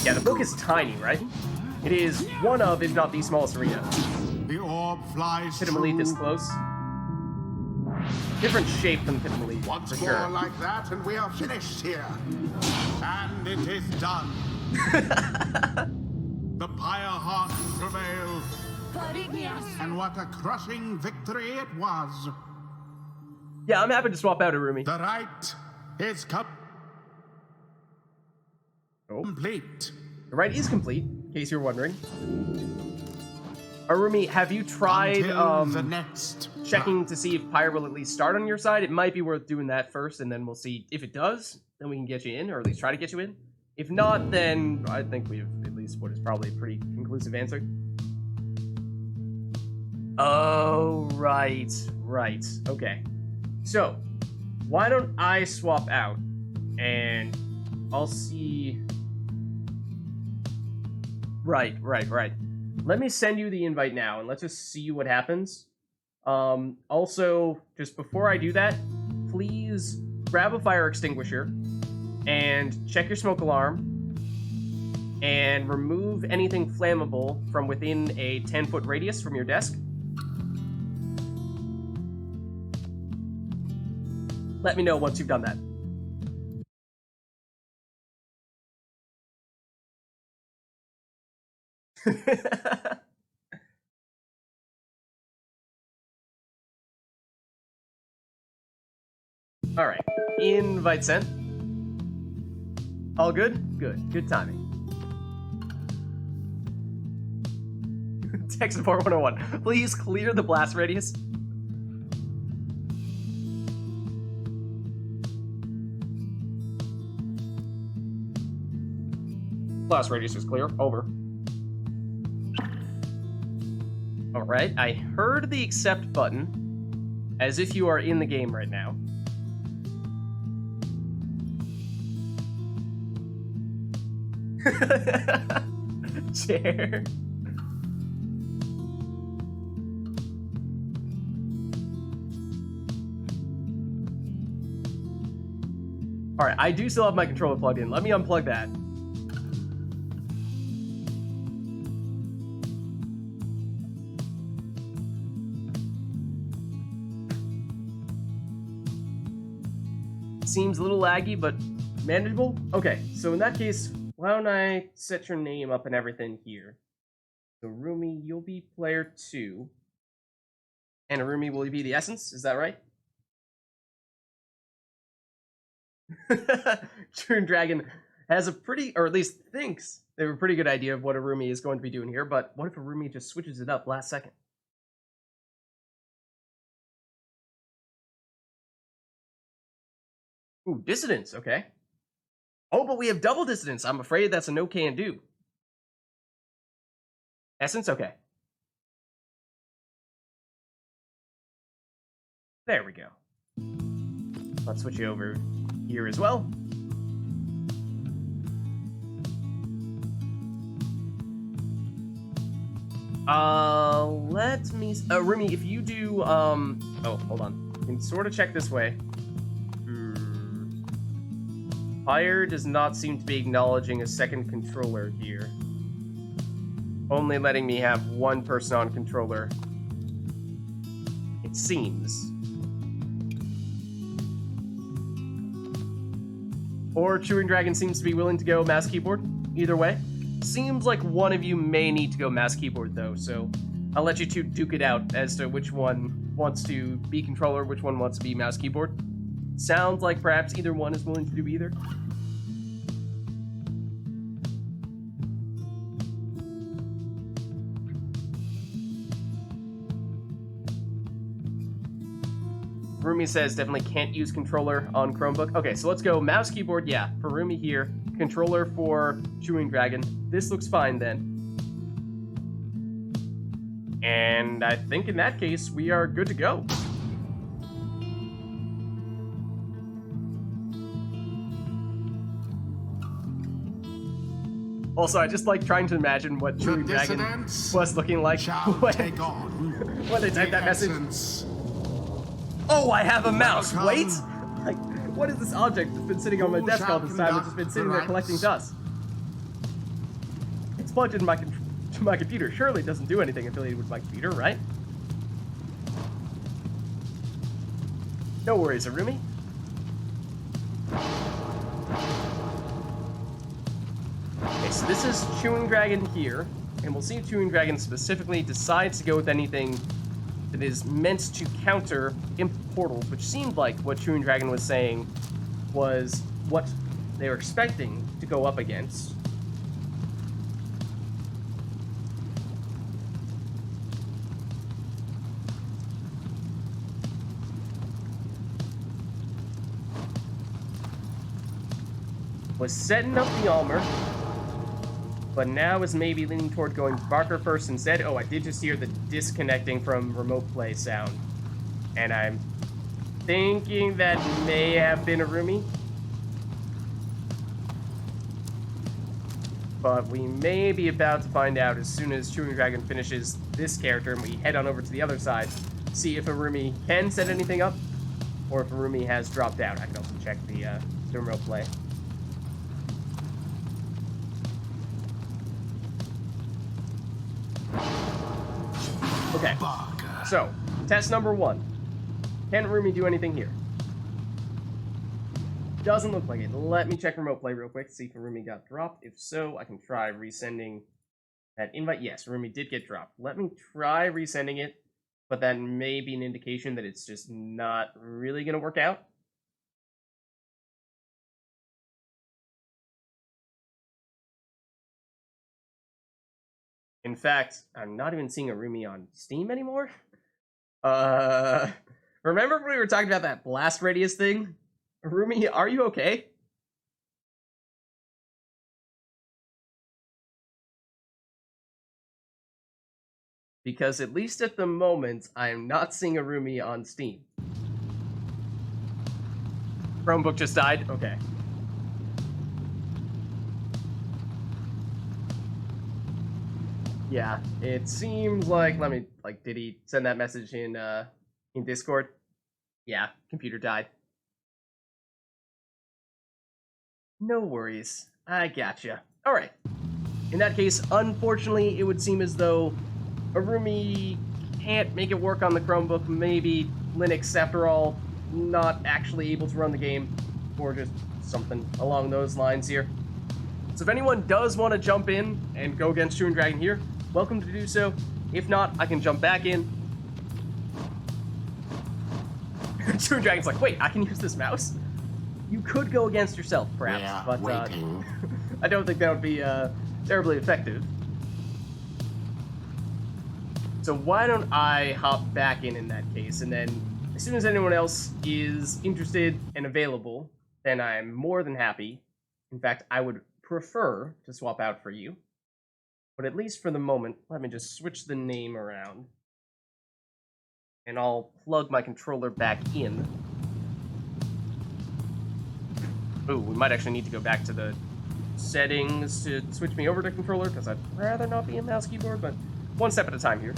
Yeah, the book is tiny, right? It is one of, if not the smallest arena. The orb flies Pit of Elite this through. close. Different shape from the Pit of Elite, Once for more sure. like that, and we are finished here. And it is done. The Pyre Heart prevails. And what a crushing victory it was. Yeah, I'm happy to swap out Arumi. The rite is Oh. complete. The rite is complete, in case you're wondering. Arumi, have you tried Until the next checking to see if Pyre will at least start on your side? It might be worth doing that first, and then we'll see if it does. Then we can get you in, or at least try to get you in. If not, then I think we've at least what is probably a pretty conclusive answer. Oh, right. Okay. So, why don't I swap out, and I'll see... Right. Let me send you the invite now, and let's just see what happens. Also, just before I do that, please grab a fire extinguisher, and check your smoke alarm, and remove anything flammable from within a 10-foot radius from your desk. Let me know once you've done that. All right, invite sent. All good? Good timing. Text support 101. Please clear the blast radius. Blast radius is clear. Over. All right, I heard the accept button as if you are in the game right now. Chair. All right, I do still have my controller plugged in. Let me unplug that. Seems a little laggy, but manageable. Okay, so in that case, why don't I set your name up and everything here? So Rumi, you'll be player 2. And Rumi will be the essence, is that right? True Dragon. has a pretty, or at least thinks they have a pretty good idea of what Arumi is going to be doing here, but what if Arumi just switches it up last second? Ooh, Dissidents, okay. Oh, but we have double Dissidents. I'm afraid that's a no can do. Essence, okay. There we go. Let's switch you over here as well. Let me... Rumi, if you do, oh, hold on. You can sort of check this way. Pyre does not seem to be acknowledging a second controller here. Only letting me have one person on controller. It seems. Or Chewing Dragon seems to be willing to go mouse keyboard. Either way. Seems like one of you may need to go mouse keyboard though, so I'll let you two duke it out as to which one wants to be controller, which one wants to be mouse keyboard. Sounds like perhaps either one is willing to do either. Rumi says definitely can't use controller on Chromebook. Okay, so let's go mouse keyboard, yeah, for Rumi here. Controller for Chewing Dragon. This looks fine then. And I think in that case, we are good to go. Also, I just like trying to imagine what Chewing Dragon was looking like when they typed that message. Oh, I have a mouse. Wait! Like, what is this object that's been sitting on my desk all this time? It's just been sitting there collecting dust. It's plugged into my computer. Surely it doesn't do anything affiliated with my computer, right? No worries, Arumi. Okay, so this is Chewing Dragon here, and we'll see if Chewing Dragon specifically decides to go with anything that is meant to counter imp portals, which seemed like what Chewing Dragon was saying was what they were expecting to go up against. Was setting up the armor, but now is maybe leaning toward going Barker first instead. Oh, I did just hear the disconnecting from remote play sound. And I'm thinking that may have been Arumi. But we may be about to find out as soon as Chewing Dragon finishes this character and we head on over to the other side. See if Arumi can set anything up, or if Arumi has dropped out. I can also check the remote play. Okay, so, test number 1. Can Arumi do anything here? Doesn't look like it. Let me check remote play real quick, see if Arumi got dropped. If so, I can try resending that invite. Yes, Arumi did get dropped. Let me try resending it, but that may be an indication that it's just not really going to work out. In fact, I'm not even seeing Arumi on Steam anymore. Remember when we were talking about that blast radius thing? Arumi, are you okay? Because at least at the moment, I am not seeing Arumi on Steam. Chromebook just died? Okay. Yeah, it seems like, did he send that message in Discord? Yeah, computer died. No worries, I gotcha. Alright, in that case, unfortunately, it would seem as though Arumi can't make it work on the Chromebook, maybe Linux, after all, not actually able to run the game, or just something along those lines here. So if anyone does want to jump in and go against Chewing Dragon here, welcome to do so. If not, I can jump back in. Chewing Dragon's like, wait, I can use this mouse? You could go against yourself, perhaps, We're but waiting. I don't think that would be terribly effective. So why don't I hop back in that case, and then as soon as anyone else is interested and available, then I'm more than happy. In fact, I would prefer to swap out for you. But at least for the moment, let me just switch the name around. And I'll plug my controller back in. Ooh, we might actually need to go back to the settings to switch me over to controller, because I'd rather not be a mouse keyboard, but one step at a time here.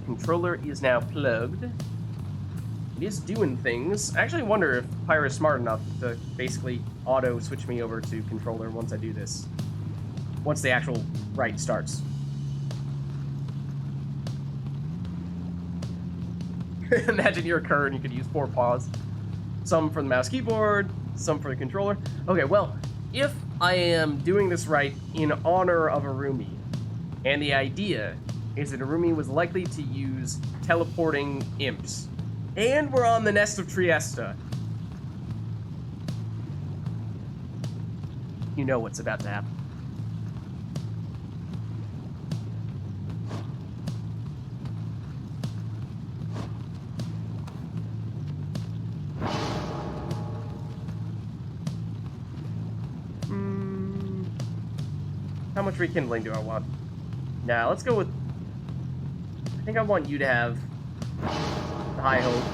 Controller is now plugged. It is doing things. I actually wonder if Pyre is smart enough to basically auto switch me over to controller once I do this. Once the actual write starts. Imagine you're a cur and you could use 4 paws. Some for the mouse keyboard, some for the controller. Okay, well, if I am doing this right in honor of Arumi, and the idea is that Arumi was likely to use teleporting imps, and we're on the Nest of Triesta, you know what's about to happen. How much rekindling do I want? Now, let's go with... I think I want you to have the High Hope.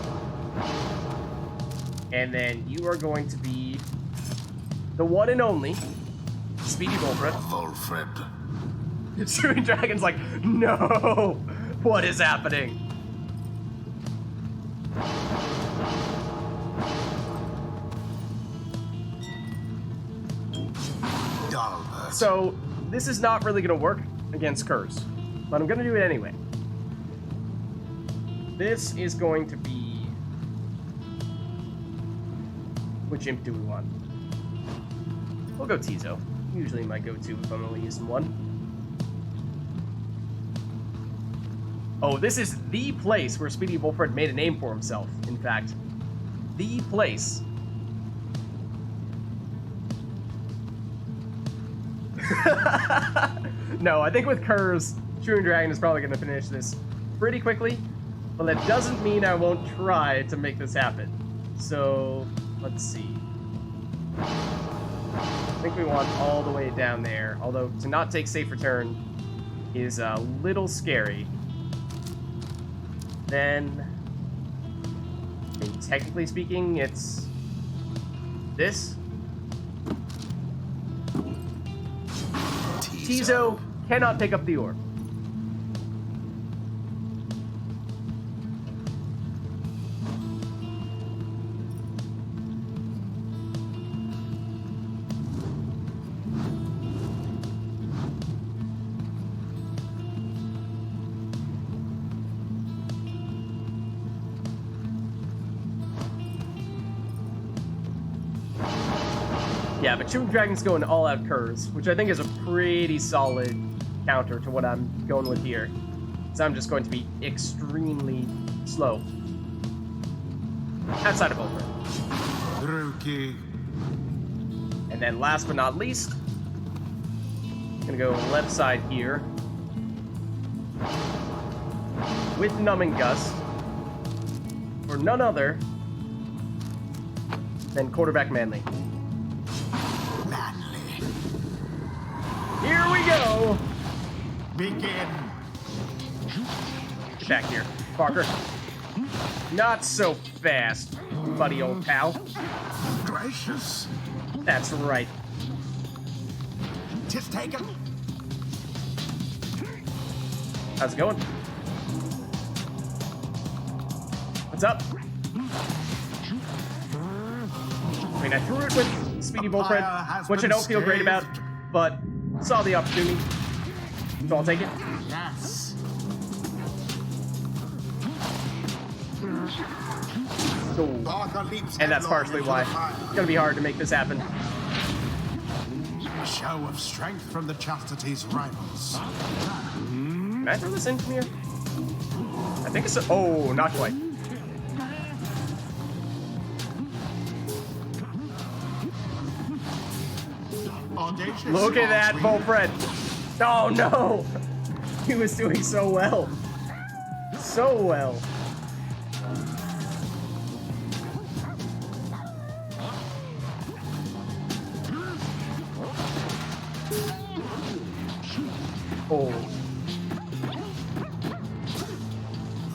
And then you are going to be the one and only Speedy Volfred. Volfred. Chewing Dragon's like, no! What is happening? Dalbert. So, this is not really going to work against Curse, but I'm going to do it anyway. This is going to be... Which imp do we want? We'll go Tizo. Usually my go-to if I'm only using one. Oh, this is the place where Speedy Volfred made a name for himself, in fact. The place. No, I think with Curse, Chewing Dragon is probably going to finish this pretty quickly, but that doesn't mean I won't try to make this happen. So, let's see. I think we want all the way down there, although to not take safe return is a little scary. Then, I mean, technically speaking, it's this. Tizo cannot pick up the orb. Yeah, but Chewing Dragon's going all-out Curse, which I think is a pretty solid counter to what I'm going with here. So I'm just going to be extremely slow. Outside of Volfred. Ruki. And then last but not least, gonna go left side here. With Numbing Gust. For none other than quarterback Manly. Here we go! Begin. Get back here, Parker. Not so fast, buddy old pal. Gracious. That's right. Tis taken. How's it going? What's up? I mean, I threw it with Speedy Volfred, which I don't feel great about, but saw the opportunity, so I'll take it. Yes. Cool. Parker leaps And that's partially headlong why into the fire. it's gonna be hard to make this happen. A show of strength from the Chastity's rivals. Can I throw this in from here? I think it's... Oh, not quite. Audacious Look at that, Swinger. Volfred. Oh, no. He was doing so well. So well. Oh.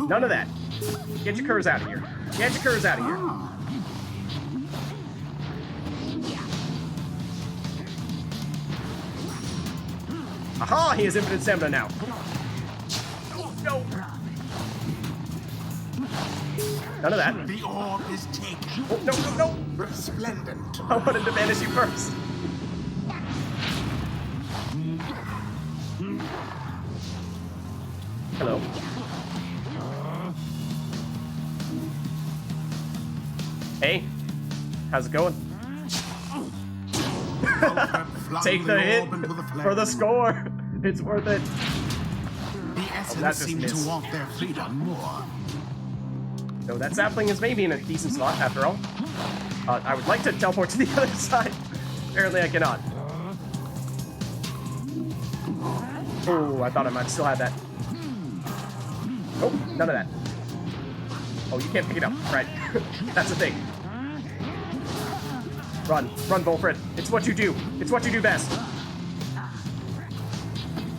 None of that. Get your curs out of here. Get your curs out of here. Aha! He has infinite stamina now. No. None of that. The orb is taken. Oh, no, no, no. Resplendent. I wanted to banish you first. Hello. Hey, how's it going? Take the hit for the score. It's worth it. The essence that just seem missed. to want their freedom more. So that sapling is maybe in a decent slot after all. I would like to teleport to the other side. Apparently I cannot. Oh, I thought I might still have that. Oh, none of that. Oh, you can't pick it up. Right. That's the thing. Run. Run, Volfred. It's what you do. It's what you do best.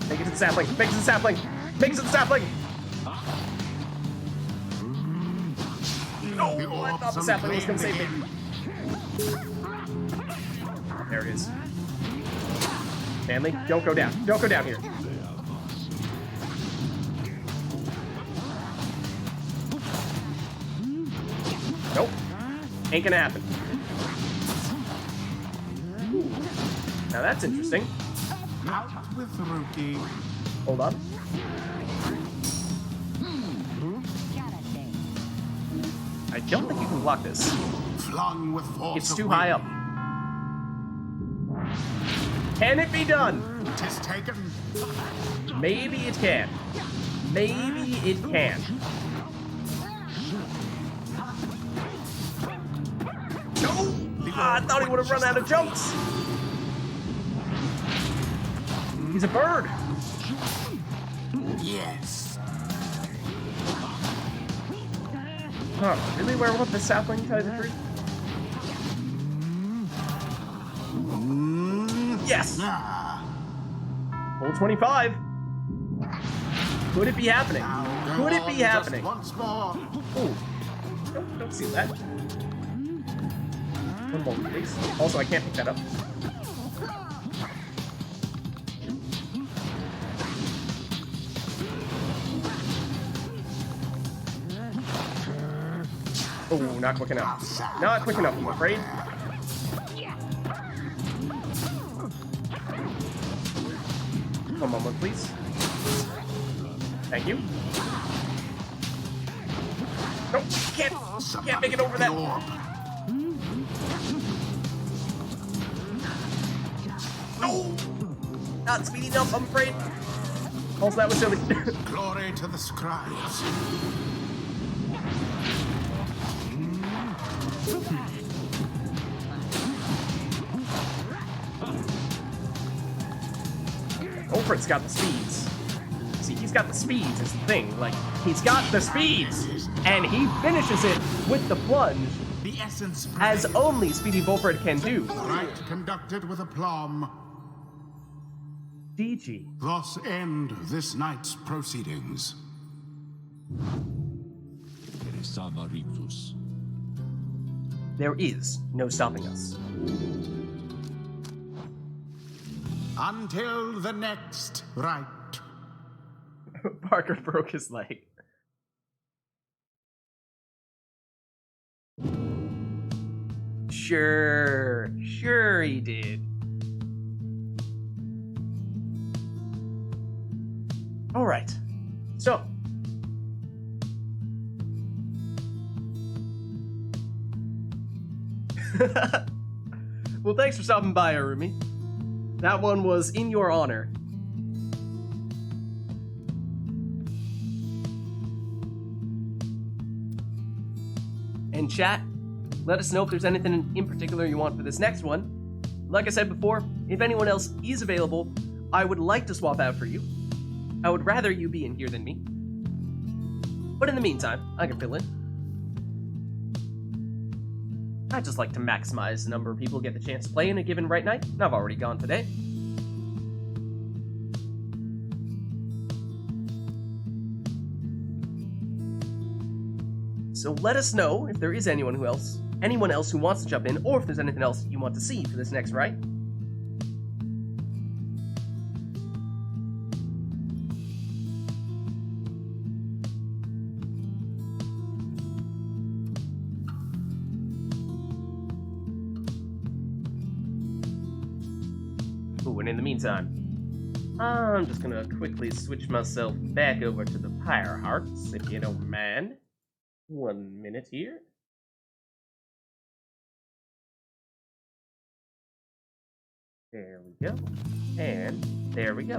Make it to the sapling. Make it to the sapling. Make it to the sapling. No, I thought the sapling was going to save me. There it is. Stanley, don't go down. Don't go down here. Nope. Ain't gonna happen. Now that's interesting. Out with Rookie. Hold on. I don't think you can block this. Flung with force. It's of too will. high up. Can it be done? Tis taken. Maybe it can. Maybe it can. No! Ah, I thought he would have run out of jumps. He's a bird. Yes. Oh, really? Where I want the sapling, to tell you the truth? Yes! Ah. Full 25. Could it be happening? Now Could it go be on just happening? Once more. Ooh. Don't see that. One moment, please. Also, I can't pick that up. Oh, not quick enough. Not quick enough, I'm afraid. One moment, please. Thank you. Nope, can't make it over that. No! Not speedy enough, I'm afraid. Also, that was silly. Glory to the scribes. Volfred's got the speeds. See, he's got the speeds is the thing. Like, he's got the speeds! And he finishes it with the plunge, The essence as prevails. only Speedy Volfred can do. Right conducted with aplomb. GG. Thus end this night's proceedings. There is no stopping us. Until the next rite. Parker broke his leg. Sure he did. All right, so well, thanks for stopping by, Arumi. That one was in your honor. And chat, let us know if there's anything in particular you want for this next one. Like I said before, if anyone else is available, I would like to swap out for you. I would rather you be in here than me. But in the meantime, I can fill in. I just like to maximize the number of people who get the chance to play in a given Rite Night, and I've already gone today. So let us know if there is anyone else who wants to jump in, or if there's anything else you want to see for this next Rite. Ooh, and in the meantime, I'm just gonna quickly switch myself back over to the Pyre Hearts, if you don't mind. 1 minute here. There we go. And there we go.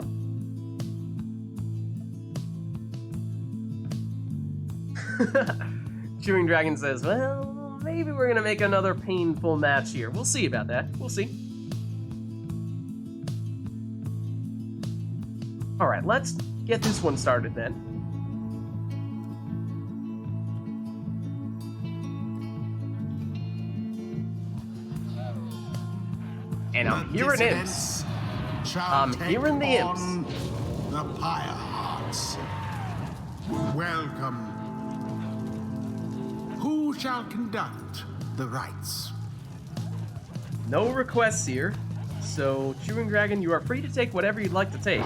Chewing Dragon says, well, maybe we're gonna make another painful match here. We'll see about that. We'll see. Alright, let's get this one started then. And I'm hearing imps. I'm hearing the imps. The Pyre Hearts. Welcome. Who shall conduct the rites? No requests here, so Chewing Dragon, you are free to take whatever you'd like to take.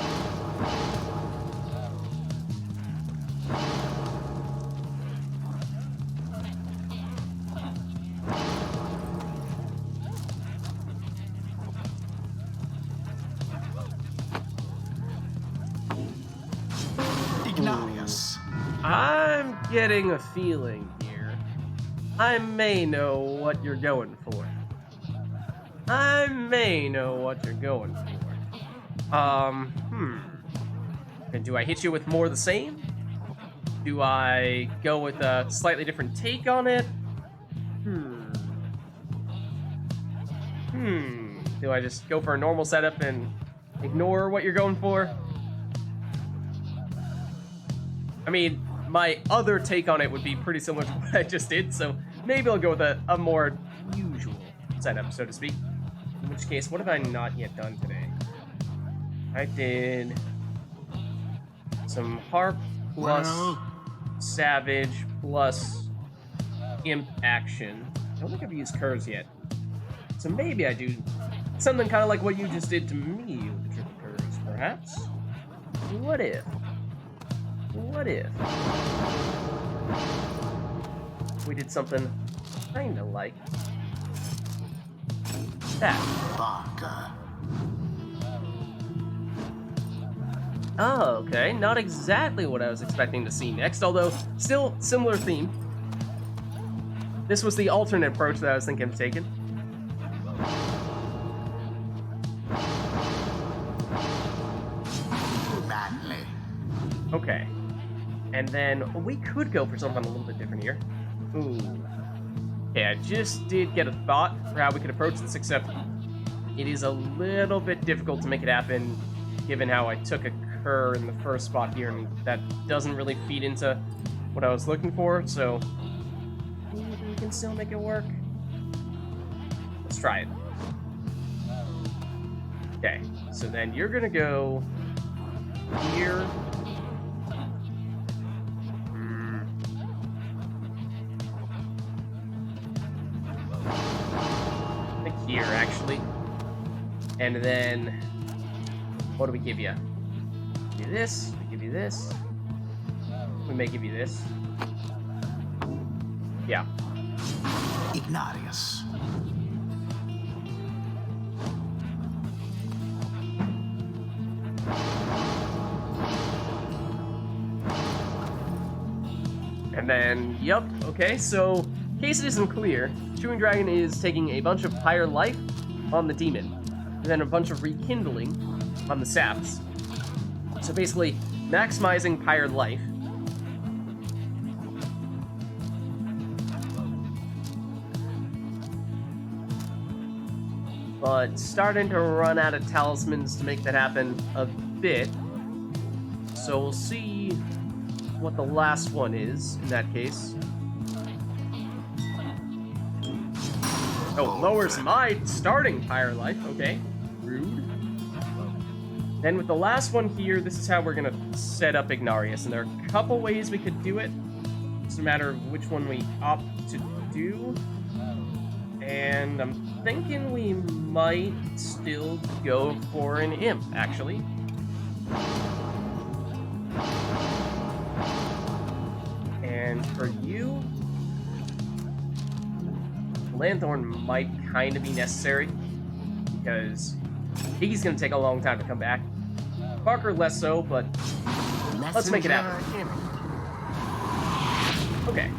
I'm getting a feeling here. I may know what you're going for. And do I hit you with more of the same? Do I go with a slightly different take on it? Do I just go for a normal setup and ignore what you're going for? I mean, my other take on it would be pretty similar to what I just did, so maybe I'll go with a more usual setup, so to speak. In which case, what have I not yet done today? I did some Harp plus Savage plus Imp action. I don't think I've used curves yet. So maybe I do something kind of like what you just did to me with the triple curves, perhaps? What if we did something kind of like that? Oh, okay. Not exactly what I was expecting to see next, although still similar theme. This was the alternate approach that I was thinking of taking. Manly. Okay. And then we could go for something a little bit different here. Ooh. Okay, I just did get a thought for how we could approach this, except it is a little bit difficult to make it happen given how I took a cur in the first spot here, and that doesn't really feed into what I was looking for, so maybe we can still make it work. Let's try it. Okay, so then you're gonna go here. I think here, actually. And then, what do we give you? We give you this, we give you this. We may give you this. Yeah. Ignatius. And then, yep, okay, so, in case it isn't clear, Chewing Dragon is taking a bunch of Pyre Life on the Demon, and then a bunch of Rekindling on the Saps. So basically, maximizing Pyre Life. but starting to run out of talismans to make that happen a bit. So we'll see what the last one is in that case. Oh, lowers my starting Pyre life. Okay, rude. Then with the last one here, this is how we're gonna set up Ignarius, and there are a couple ways we could do it. It's a matter of which one we opt to do. And I'm thinking we might still go for an imp, actually. And for you, Lanthorn might kind of be necessary, because he's going to take a long time to come back. Parker less so, but let's make it happen. Okay.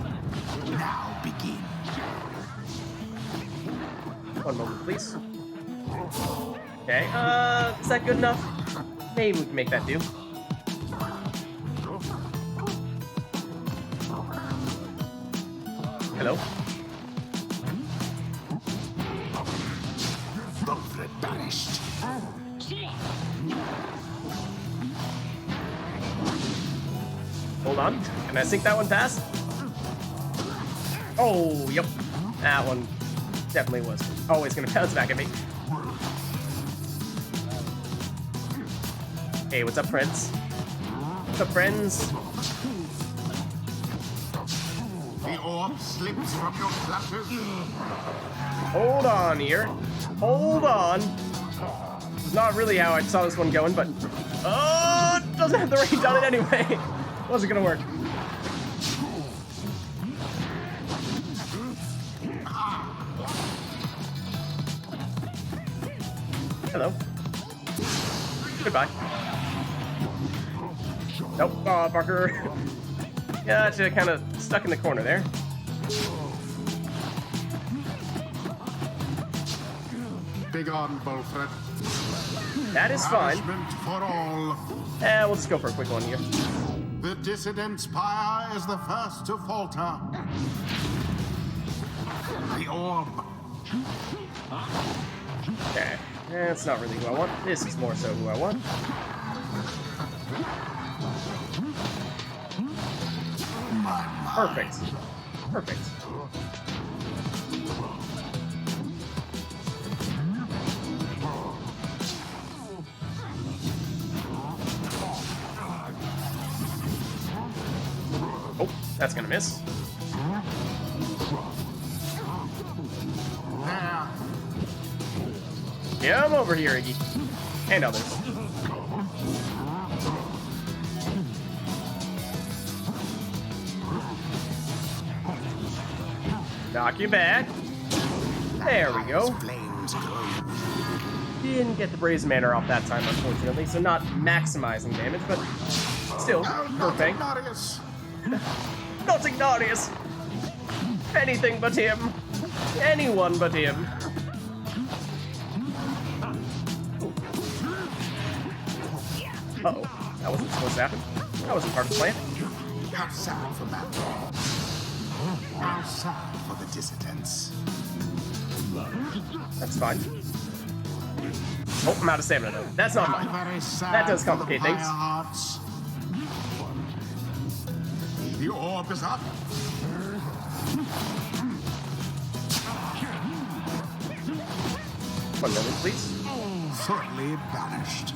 Now begin. One moment, please. Okay, is that good enough? Maybe we can make that do. Hello? Both banished. Hold on. Can I sync that one past? Oh, yep. That one definitely was always gonna bounce back at me. Hey, what's up, friends? What's up, friends? The orb slips from your clutches. Hold on here. Hold on. It's not really how I saw this one going, but... Oh, it doesn't have the range on it anyway. Wasn't gonna work. Hello. Goodbye. Nope. Oh, Parker. Gotcha, kind of stuck in the corner there. Big on, Bolfred. That is fine. Punishment for all. We'll just go for a quick one here. The Dissident's Pyre is the first to falter. The orb. Okay. That's not really who I want. This is more so who I want. Perfect. Perfect. Oh, that's gonna miss. There. Yeah, I'm over here, Iggy. And others. Knock you back. There we go. Flames glow. Didn't get the Brazen Manor off that time, unfortunately, so not maximizing damage, but still, perfect. Ignarius. Not Ignarius! Anything but him. Anyone but him. Uh-oh. That wasn't supposed to happen. That wasn't part of the plan. How sad for Malcolm. How sad for the Dissidents. That's fine. Oh, I'm out of stamina, though. That's not mine. Very sad That does for the complicate things. Firehearts. The orb is up. One moment, please. Fully banished.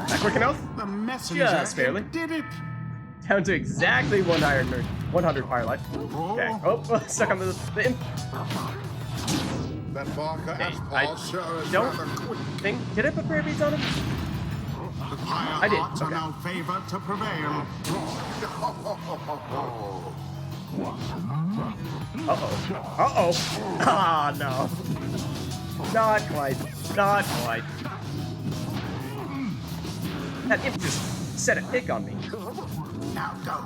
That quick enough? The messenger Just barely. did it. Down to exactly 100 fire life. Okay. Oh, stuck on the imp. That Barker Hey, has I paused sure is don't rather quick. think... Did I put prayer beads on him? The Pyre I did, hearts are okay. now favored to prevail. Uh-oh. Uh-oh. Ah, no. Not quite. Not quite. That imp just set a pick on me. Now go.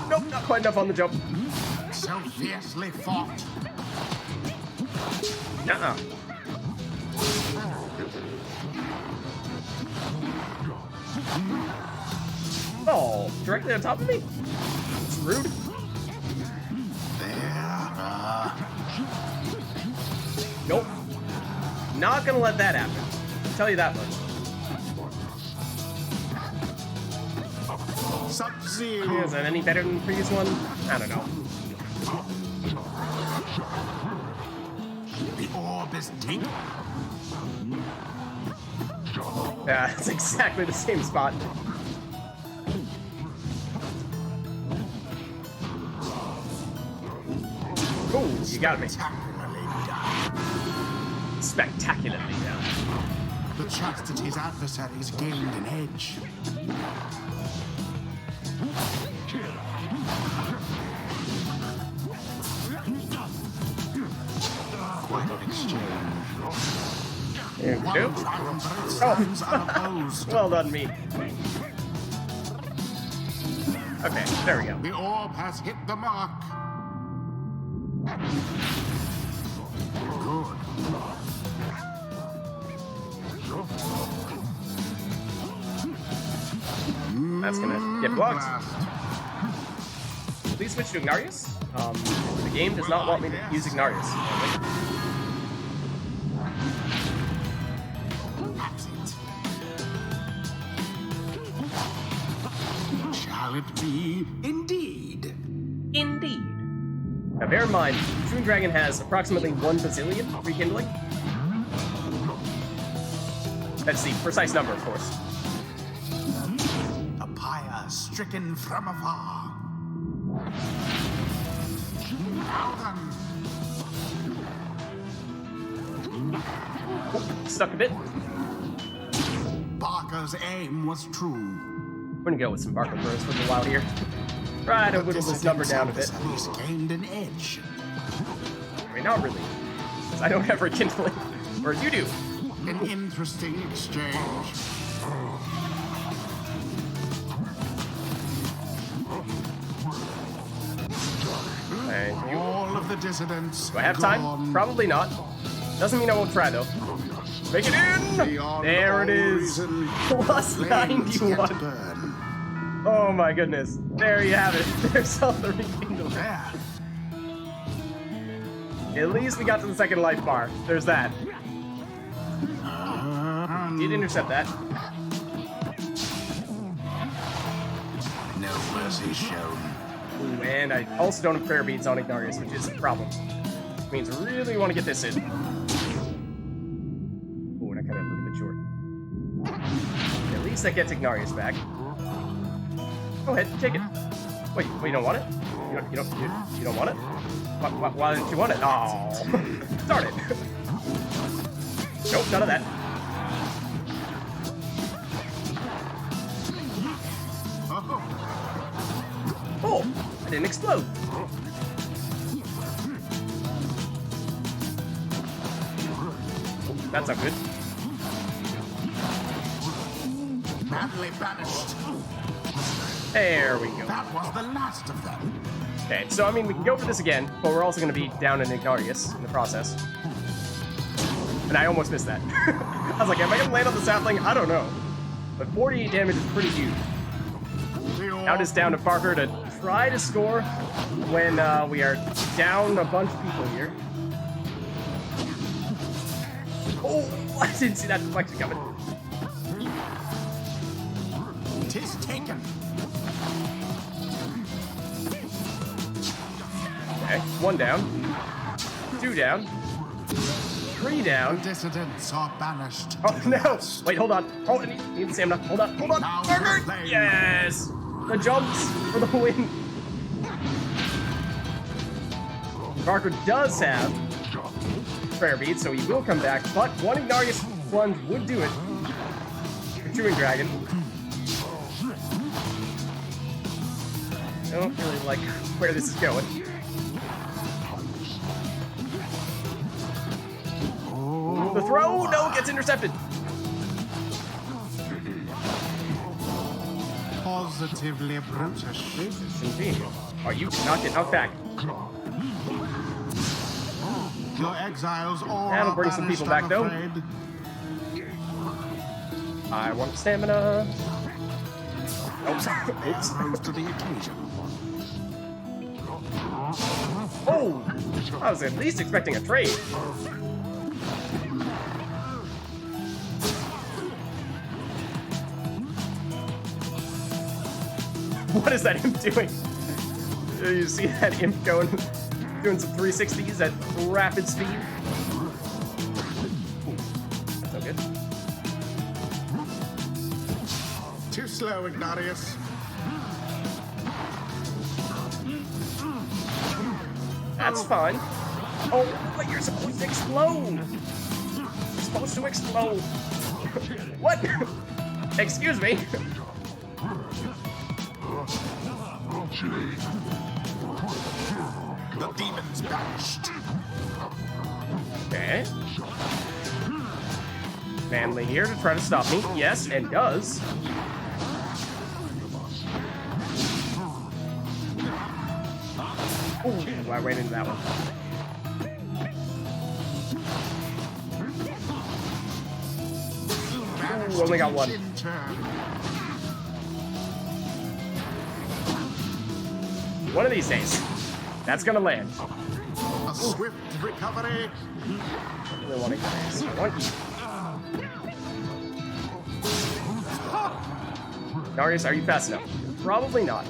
Nope, not quite enough on the jump. So fiercely fought. Uh-uh. Oh, directly on top of me? It's rude. Nope. Not gonna let that happen. I'll tell you that much. Sub-Zero. Is that any better than the previous one? I don't know. The orb is taken. Yeah, it's exactly the same spot. Oh, you got me. Spectacularly done. Spectacularly down. The chastity's adversaries gained an edge. Quite an exchange. There we One go. triumvirate stands unopposed. Well done, me. Okay, there we go. The orb has hit the mark. Good. That's gonna get blocked. Blast. Please switch to Ignarius. The game does not want me to use Ignarius. That's it. Shall it be indeed? Indeed. Now bear in mind, True Dragon has approximately 1 bazillion rekindling. That's the precise number, of course. A pyre stricken from afar. Now then, Stuck a bit. Barker's aim was true. We're gonna go with some Barker Bros for a while here. Try to whittle this number down a bit. He's gained an edge. I mean, not really. 'Cause I don't have rekindling. Whereas you do. An interesting exchange. Thank you. All of the dissidents. Do I have time? gone. Probably not. Doesn't mean I won't try, though. Make it in! Beyond There it all is. reason, Plus flames yet 91. burn. Oh my goodness. There you have it. There's all the rekindle. There. At least we got to the second life bar. There's that. Did intercept that. No mercy shown. Ooh, and I also don't have prayer beads on Ignarius, which is a problem. Which means I really want to get this in. Ooh, and I cut it a little bit short. At least that gets Ignarius back. Go ahead, take it. Wait, you don't want it? You don't want it? Why didn't you want it? Oh, darn it. Nope, none of that. Oh, I didn't explode. That's not good. Badly banished. There we go. That was the last of them. Okay, so I mean, we can go for this again, but we're also going to be down in Ignarius in the process. And I almost missed that. I was like, am I going to land on the sapling? I don't know. But 48 damage is pretty huge. Now it is down to Parker to try to score when we are down a bunch of people here. Oh, I didn't see that deflection coming. Tis taken. Okay, 1 down. 2 down. 3 down. Dissidents are banished. Oh to the no! dust. Wait, hold on. Oh, I need stamina. Hold on. Now Parker! we're playing. Yes! The jumps for the win. Parker does have prayer beads, so he will come back, but one Ignarius plunge would do it. For Chewing Dragon. I don't really like where this is going. The throw! No, gets intercepted. Positively brutish. Indeed. Oh, you did not get knocked back. Your exiles all That'll are bring some banished, people back, I'm though. afraid. I want stamina. Oops. Oops. Rose to the occasion. Oh! I was at least expecting a trade. What is that imp doing? You see that imp doing some 360s at rapid speed? Ooh, that's no good. Too slow, Ignatius. That's fine. Oh, but you're supposed to explode! You're supposed to explode. What? Excuse me. The demons banished. Okay. Manly here to try to stop me. Yes, and does. Ooh, I ran into that one. Ooh, only got one. One of these days. That's gonna land. A swift recovery. I really want to get this. I want you. Darius, are you fast enough? Probably not.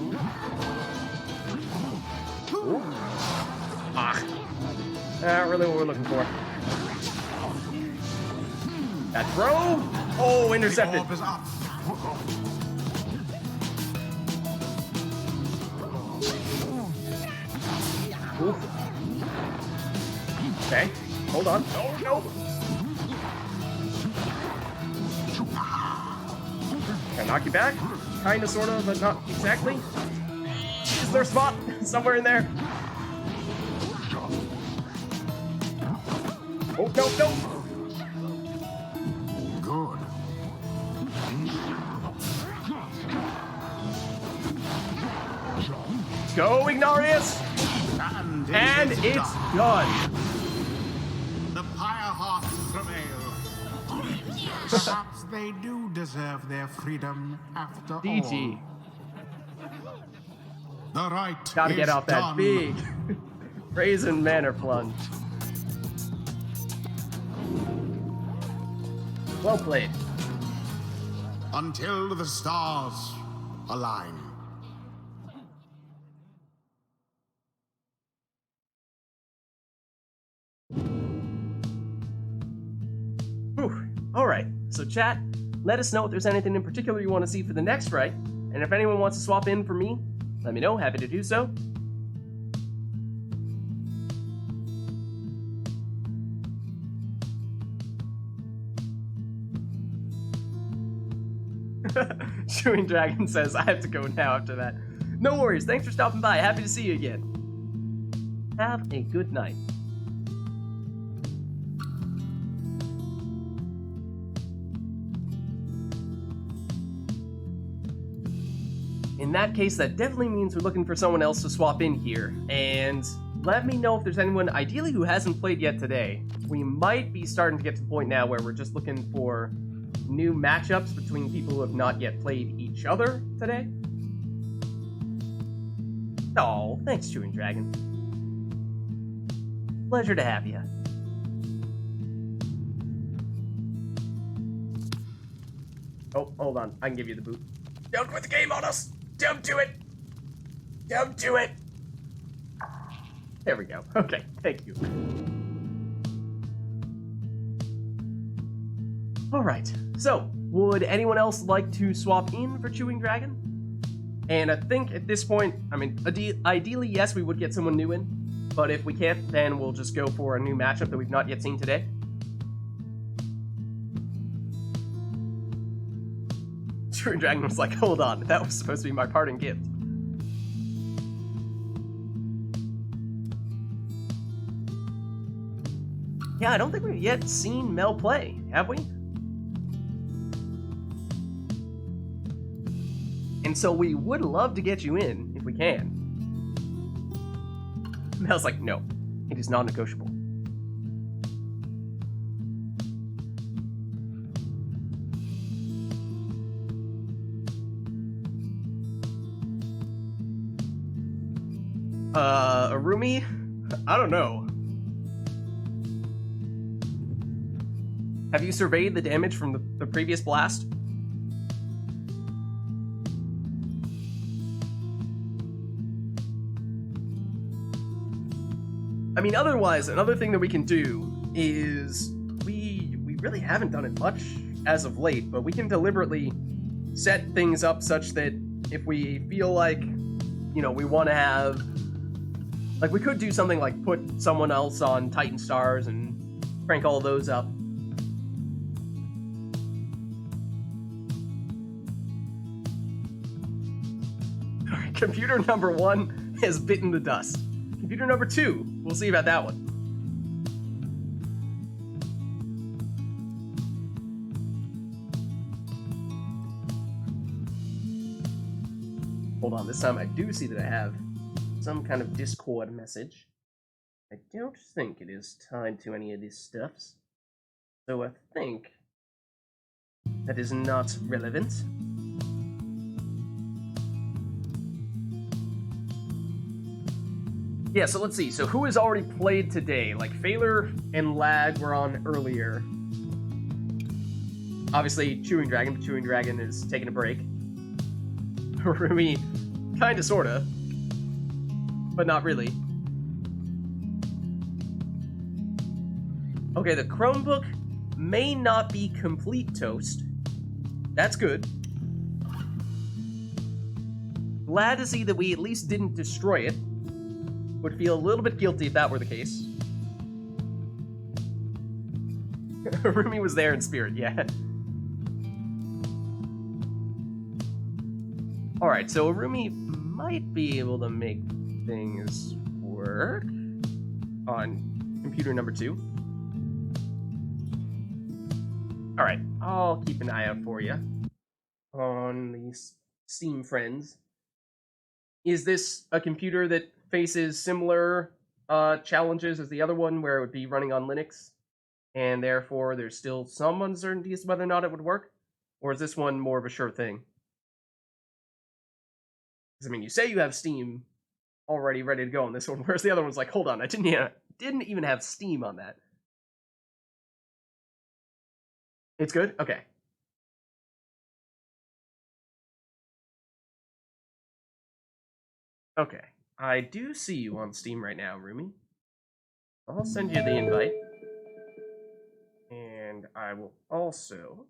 Ooh. Ah. Not really what we're looking for. That throw! Oh, intercepted. The orb is up. Oof. Okay, hold on. No, no. Can I knock you back? Kinda, sorta, but not exactly. Is there a spot somewhere in there? Oh, no, no. Good. Go, Ignatius! And it's done. The Pyre hearts prevail. Perhaps they do deserve their freedom after DG. all. The rite Gotta is get off that done. big Brazen Manor plunge. Well played. Until the stars align. Whew. Alright, so chat, let us know if there's anything in particular you want to see for the next rite, and if anyone wants to swap in for me, let me know, happy to do so. Chewing Dragon says, I have to go now after that. No worries, thanks for stopping by, happy to see you again. Have a good night. In that case, that definitely means we're looking for someone else to swap in here, and let me know if there's anyone, ideally, who hasn't played yet today. We might be starting to get to the point now where we're just looking for new matchups between people who have not yet played each other today. Oh, thanks, Chewing Dragon. Pleasure to have you. Oh, hold on. I can give you the boot. Don't quit the game on us! Don't do it! Don't do it! There we go. Okay, thank you. Alright, so, would anyone else like to swap in for Chewing Dragon? And I think at this point, I mean, ideally, yes, we would get someone new in. But if we can't, then we'll just go for a new matchup that we've not yet seen today. Chewing Dragon was like, hold on, that was supposed to be my parting gift. Yeah, I don't think we've yet seen Mel play, have we? And so we would love to get you in, if we can. Mel's like, no, it is non-negotiable. Arumi? I don't know. Have you surveyed the damage from the previous blast? I mean, otherwise, another thing that we can do is we really haven't done it much as of late, but we can deliberately set things up such that if we feel like, you know, we want to have, like, we could do something like put someone else on Titan Stars and crank all those up. Alright, computer number 1 has bitten the dust. Computer number 2, we'll see about that one. Hold on, this time I do see that I have some kind of Discord message. I don't think it is tied to any of these stuffs, so I think that is not relevant. Yeah, so let's see. So who has already played today? Like, Phaler and Lag were on earlier. Obviously, Chewing Dragon, but Chewing Dragon is taking a break. Rumi, kinda, sorta. But not really. Okay, the Chromebook may not be complete toast. That's good. Glad to see that we at least didn't destroy it. Would feel a little bit guilty if that were the case. Rumi was there in spirit, yeah. Alright, so Rumi might be able to make things work on computer number 2. Alright, I'll keep an eye out for you on these Steam friends. Is this a computer that faces similar challenges as the other one, where it would be running on Linux, and therefore there's still some uncertainty as to whether or not it would work? Or is this one more of a sure thing? Because, I mean, you say you have Steam already ready to go on this one, whereas the other one's like, hold on, I didn't even have Steam on that. It's good? Okay. Okay. I do see you on Steam right now, Rumi. I'll send you the invite. And I will also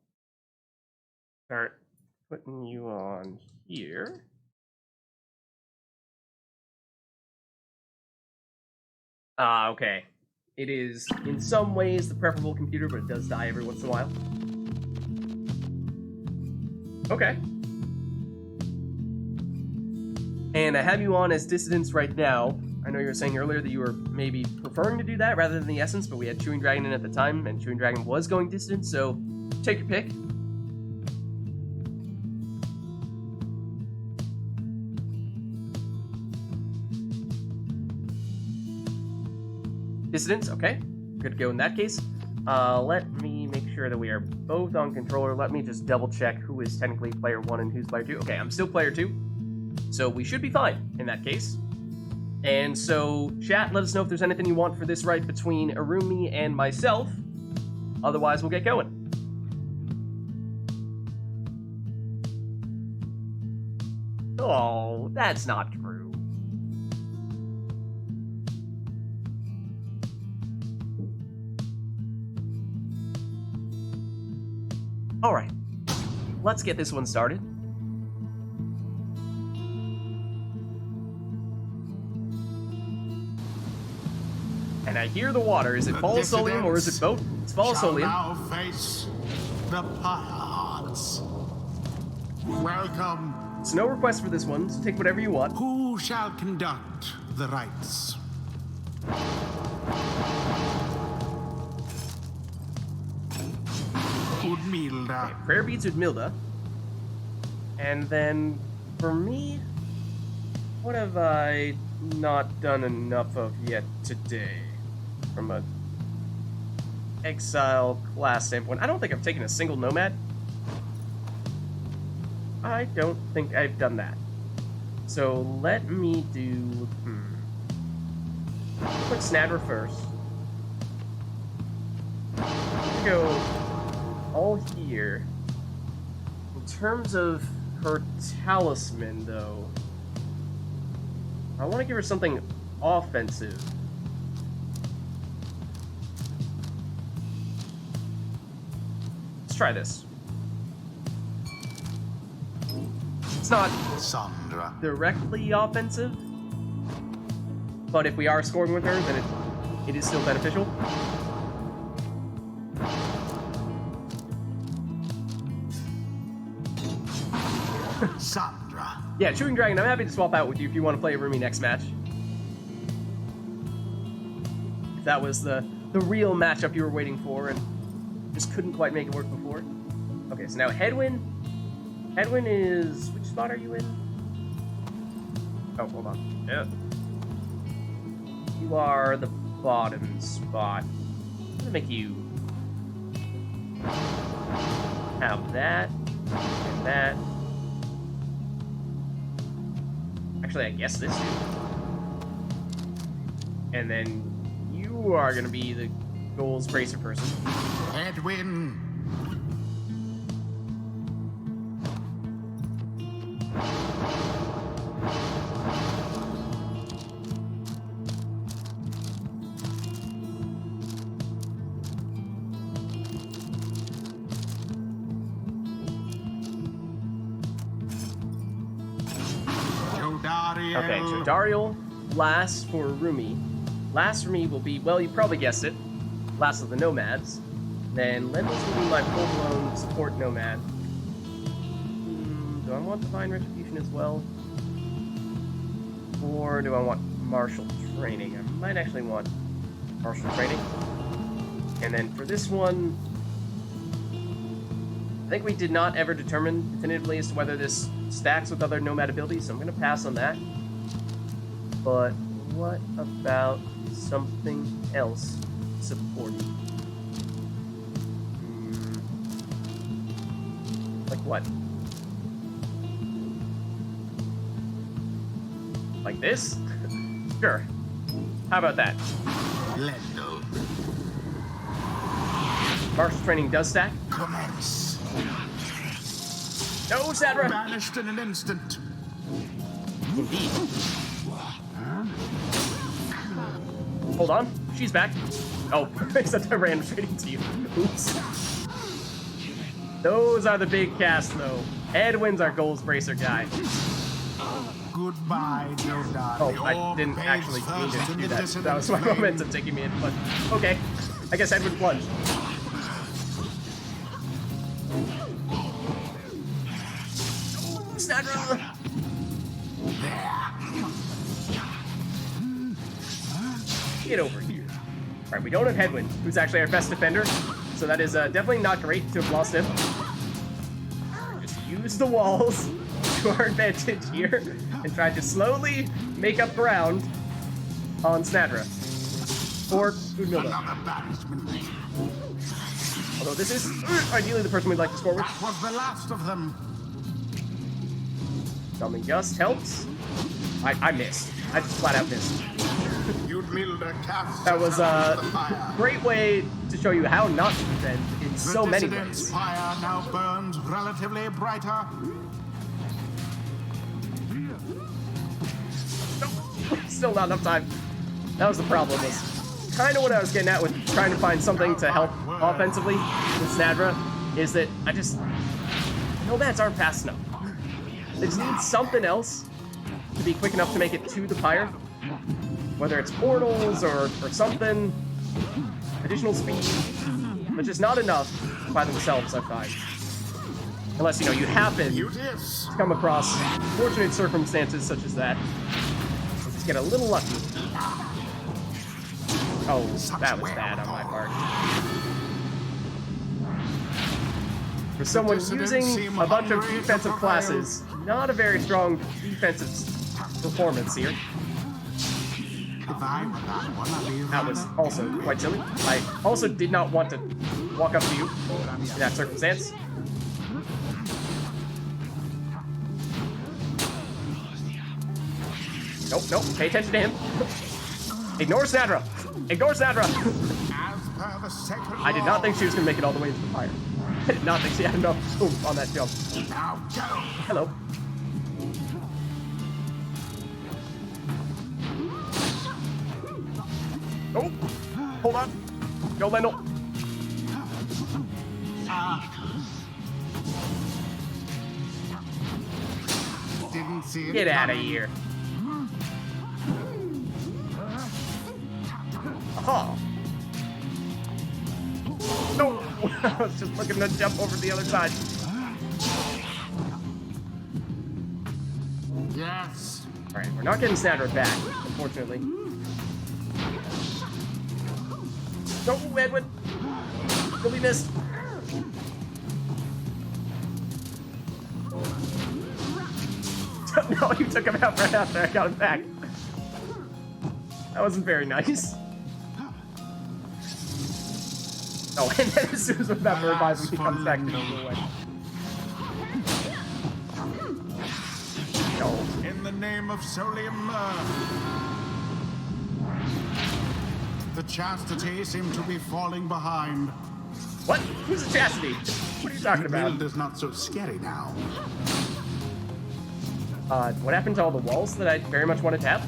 start putting you on here. Okay. It is, in some ways, the preferable computer, but it does die every once in a while. Okay. And I have you on as Dissidents right now. I know you were saying earlier that you were maybe preferring to do that rather than the Essence, but we had Chewing Dragon in at the time, and Chewing Dragon was going Dissident, so take your pick. Dissidents, okay. Good to go in that case. Let me make sure that we are both on controller. Let me just double check who is technically player 1 and who's player 2. Okay, I'm still player 2. So we should be fine in that case. And so, chat, let us know if there's anything you want for this right between Arumi and myself. Otherwise, we'll get going. Oh, that's not true. Alright, let's get this one started. And I hear the water. Is it Polisolium or is it boat? It's Polisolium. Shall now face the Pyres. Welcome. It's no request for this one, so take whatever you want. Who shall conduct the rites? Udmilda. Okay, prayer beads Udmilda. And then, for me, what have I not done enough of yet today? From a exile class standpoint. I don't think I've taken a single nomad. I don't think I've done that. So let me do... Put Snadra first. Go all here. In terms of her talisman, though, I want to give her something offensive. Let's try this. It's not Sandra. directly offensive, but if we are scoring with her, then it is still beneficial. Sandra. Yeah, Chewing Dragon, I'm happy to swap out with you if you want to play Rumi next match. If that was the real matchup you were waiting for and just couldn't quite make it work before. Okay, so now Headwind. Headwind is... which spot are you in? Oh, hold on. Yeah. You are the bottom spot. I'm gonna make you have that and that. Actually, I guess this too. And then you are gonna be the goals bracer person. Edwin. Okay, so Dariel, last for Rumi. Last for me will be, well, you probably guessed it, last of the Nomads. Then Lendel's will be my full-blown support Nomad. Do I want Divine Retribution as well? Or do I want Martial Training? I might actually want Martial Training. And then for this one, I think we did not ever determine definitively as to whether this stacks with other Nomad abilities, so I'm going to pass on that. But what about something else supporting? Like what? Like this? Sure. How about that? Lendl. Martial Training does stack. Commence. No, Sadra! Banished in an instant. Indeed. Hold on, she's back. Oh, except I ran straight into you. Oops. Those are the big casts, though. Edwin's our goals bracer guy. Goodbye, Jodar. Oh, I didn't actually mean to do that. That was my momentum taking me in, but okay. I guess Edwin plunged. Snadra! Get over here. Alright, we don't have Headwind, who's actually our best defender, so that is definitely not great to have lost him. Just use the walls to our advantage here and try to slowly make up ground on Snadra. Or Udmilda. Although this is ideally the person we'd like to score with. That was the last of them. Numbing Gust helps. I missed. I just flat out missed. That was a great way to show you how not to defend in so many ways. Pyre now burns relatively brighter. Still not enough time. That was the problem. Was kind of what I was getting at with trying to find something to help offensively with Snadra, is that Nomads aren't fast enough. They just need something else to be quick enough to make it to the Pyre. Whether it's portals or something, additional speed, but just not enough by themselves, I find. Unless, you happen to come across fortunate circumstances such as that. So just get a little lucky. Oh, that was bad on my part. For someone using a bunch of defensive classes, not a very strong defensive performance here. That was also quite silly. I also did not want to walk up to you in that circumstance. Nope, pay attention to him. Ignore Sandra! Ignore Sandra! As per the sacred I did not think she was law. gonna make it all the way into the fire. I did not think she had enough oomph on that jump. Now go. Hello. Oh! Hold on. Go, Lendl. Didn't see it. Get out of coming. here. Oh. No! I was just looking to jump over the other side. Yes. Alright, we're not getting Sandra back, unfortunately. No, Edwin! You'll be missed. No, you took him out right after I got him back. That wasn't very nice. Oh, and then as soon as we're about to revive him, he comes back to the way. No. In the name of Solium, the chastity seem to be falling behind. What? Who's a chastity? What are you talking about? Guild is not so scary now. What happened to all the walls that I very much want to tap?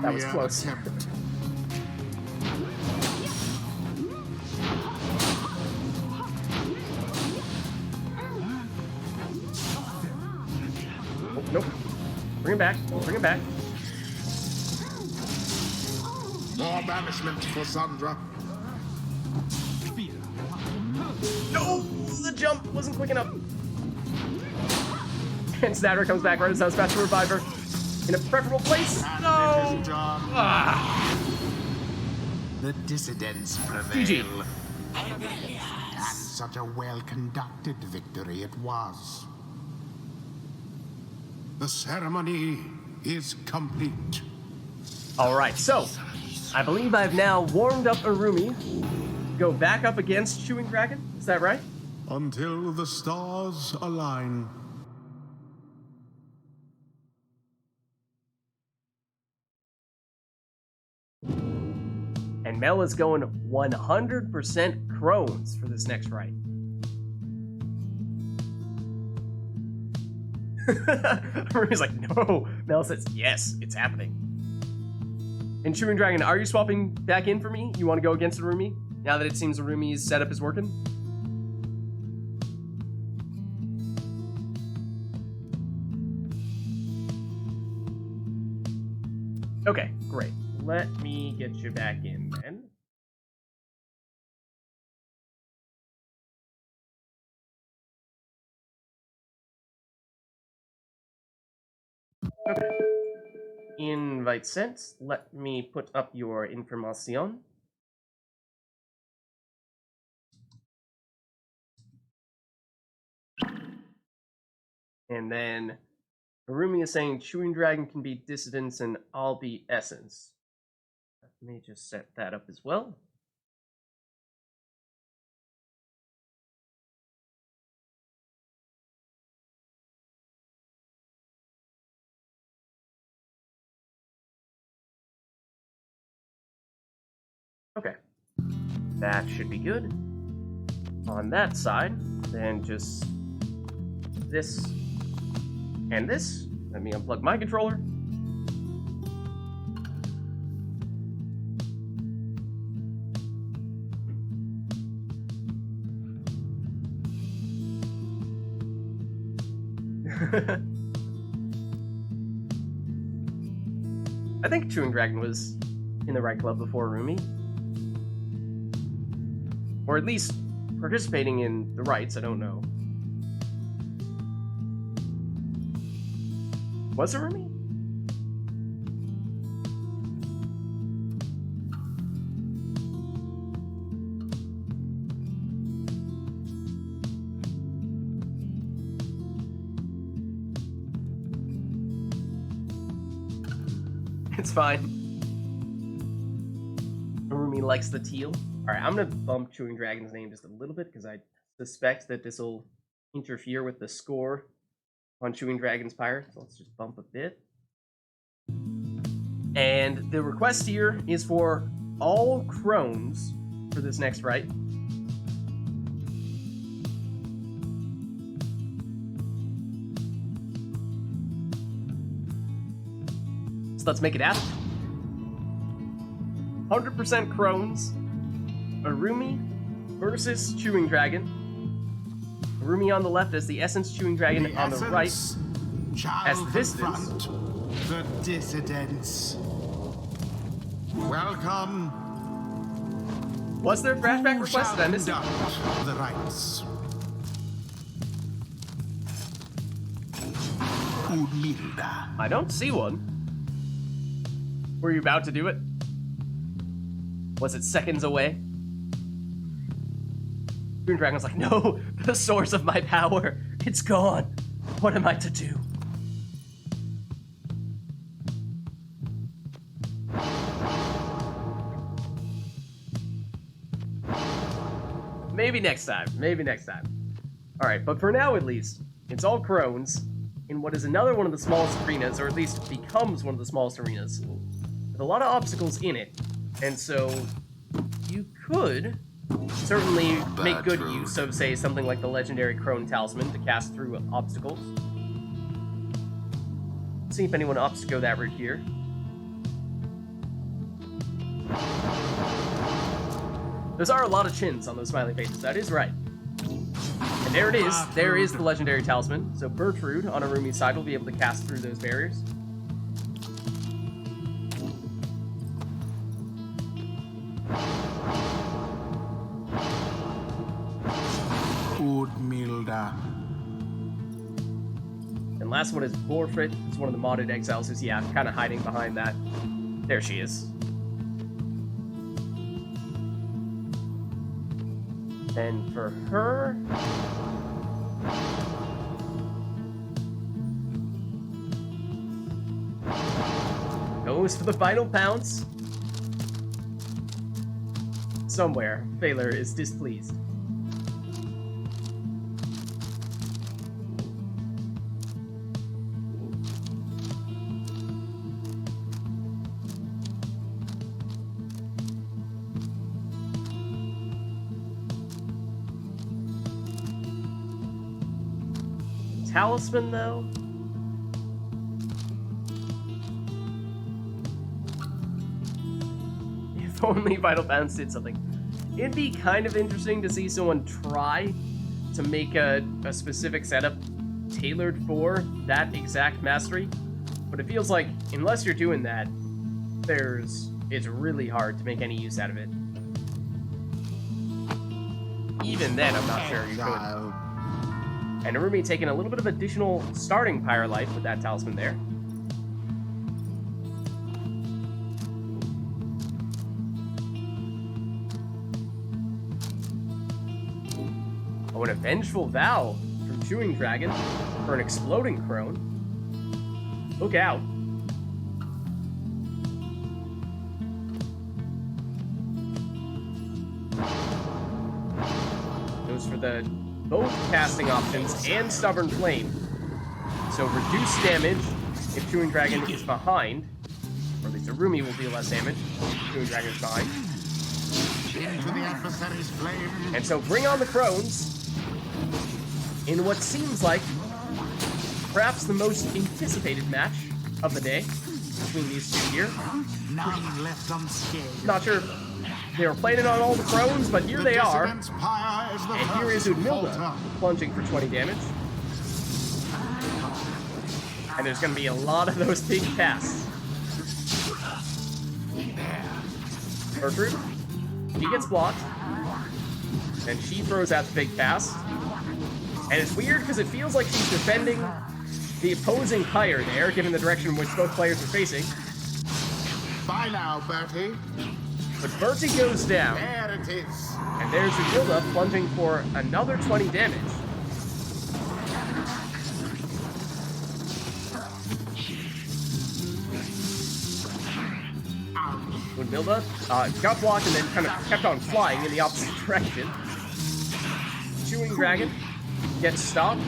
That was close. Oh, nope. Bring him back. Bring him back. More banishment for Sandra. No! The jump wasn't quick enough. And Snatter comes back right as I was about to revive her. In a preferable place? No! Ah. The dissidents GG. prevail. And such a well-conducted victory it was. The ceremony is complete. Alright, so I believe I've now warmed up Arumi to go back up against Chewing Dragon. Is that right? Until the stars align. And Mel is going 100% Crones for this next rite. Arumi's like, no. Mel says, yes, it's happening. And Chewing Dragon, are you swapping back in for me? You want to go against Arumi? Now that it seems Arumi's setup is working? Okay, great. Let me get you back in then. Okay. Invite sent. Let me put up your information. And then Arumi is saying Chewing Dragon can be Dissidents and I'll be Essence. Let me just set that up as well. Okay. That should be good. On that side, then just this and this. Let me unplug my controller. I think Chewing Dragon was in the right club before Arumi. Or at least participating in the rites, I don't know. Was it Arumi? It's fine. Arumi likes the teal. Alright, I'm gonna bump Chewing Dragon's name just a little bit because I suspect that this will interfere with the score on Chewing Dragon's Pyre. So let's just bump a bit. And the request here is for all crones for this next rite. So let's make it happen. 100% crones. Arumi versus Chewing Dragon. Arumi on the left as the Essence, Chewing Dragon on the right as the Dissidents. The Dissidents. Welcome. Was there a flashback request? Did I miss it? The rites. Udmilda. I don't see one. Were you about to do it? Was it seconds away? Chewing Dragon's like, no, the source of my power, it's gone. What am I to do? Maybe next time. Maybe next time. Alright, but for now at least, it's all crones in what is another one of the smallest arenas, or at least becomes one of the smallest arenas, with a lot of obstacles in it. And so you could certainly make good use of, say, something like the legendary Crone Talisman to cast through obstacles. See if anyone opts to go that route here. Those are a lot of chins on those smiley faces, that is right. And there it is, there is the legendary talisman. So Bertrude on Arumi's side will be able to cast through those barriers. Udmilda. And last one is Borfrit. It's one of the modded exiles who's, yeah, kind of hiding behind that. There she is. And for her... goes for the final pounce. Somewhere, Phaler is displeased. Talisman, though? If only Vital Bounce did something. It'd be kind of interesting to see someone try to make a specific setup tailored for that exact mastery, but it feels like, unless you're doing that, it's really hard to make any use out of it. Even then, I'm not sure you could. And Arumi taking a little bit of additional starting Pyre life with that talisman there. Oh, and a Vengeful Vow from Chewing Dragon for an Exploding Crone. Look out. Goes for the both casting options and Stubborn Flame. So reduce damage if Chewing Dragon is behind, or at least Arumi will deal less damage if Chewing Dragon is behind. Into the adversary's flame. And so bring on the crones in what seems like perhaps the most anticipated match of the day between these two here. None left unscathed. Not sure if they were planning on all the crones, but here they are. And here is Udmilda plunging for 20 damage. And there's going to be a lot of those big casts. Bertrude, he gets blocked. And she throws out the big cast. And it's weird because it feels like she's defending the opposing Pyre there, given the direction in which both players are facing. Bye now, Bertie. But Bertie goes down. There it is. And there's Udmilda plunging for another 20 damage. Udmilda got blocked and then kind of kept on flying in the opposite direction. Chewing Dragon gets stopped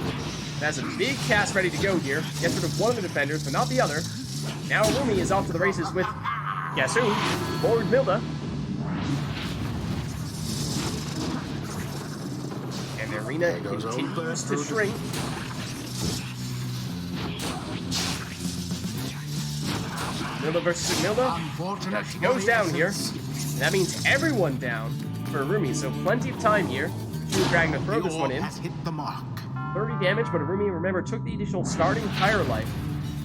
has a big cast ready to go here. Gets rid of one of the defenders, but not the other. Now Rumi is off to the races with, guess who? Lord Milda. And the arena continues to shrink. Milda versus Milda. She goes down here. And that means everyone down for Rumi, so plenty of time here. True Dragon to throw this one in. 30 damage, but Rumi, remember, took the additional starting Pyre life.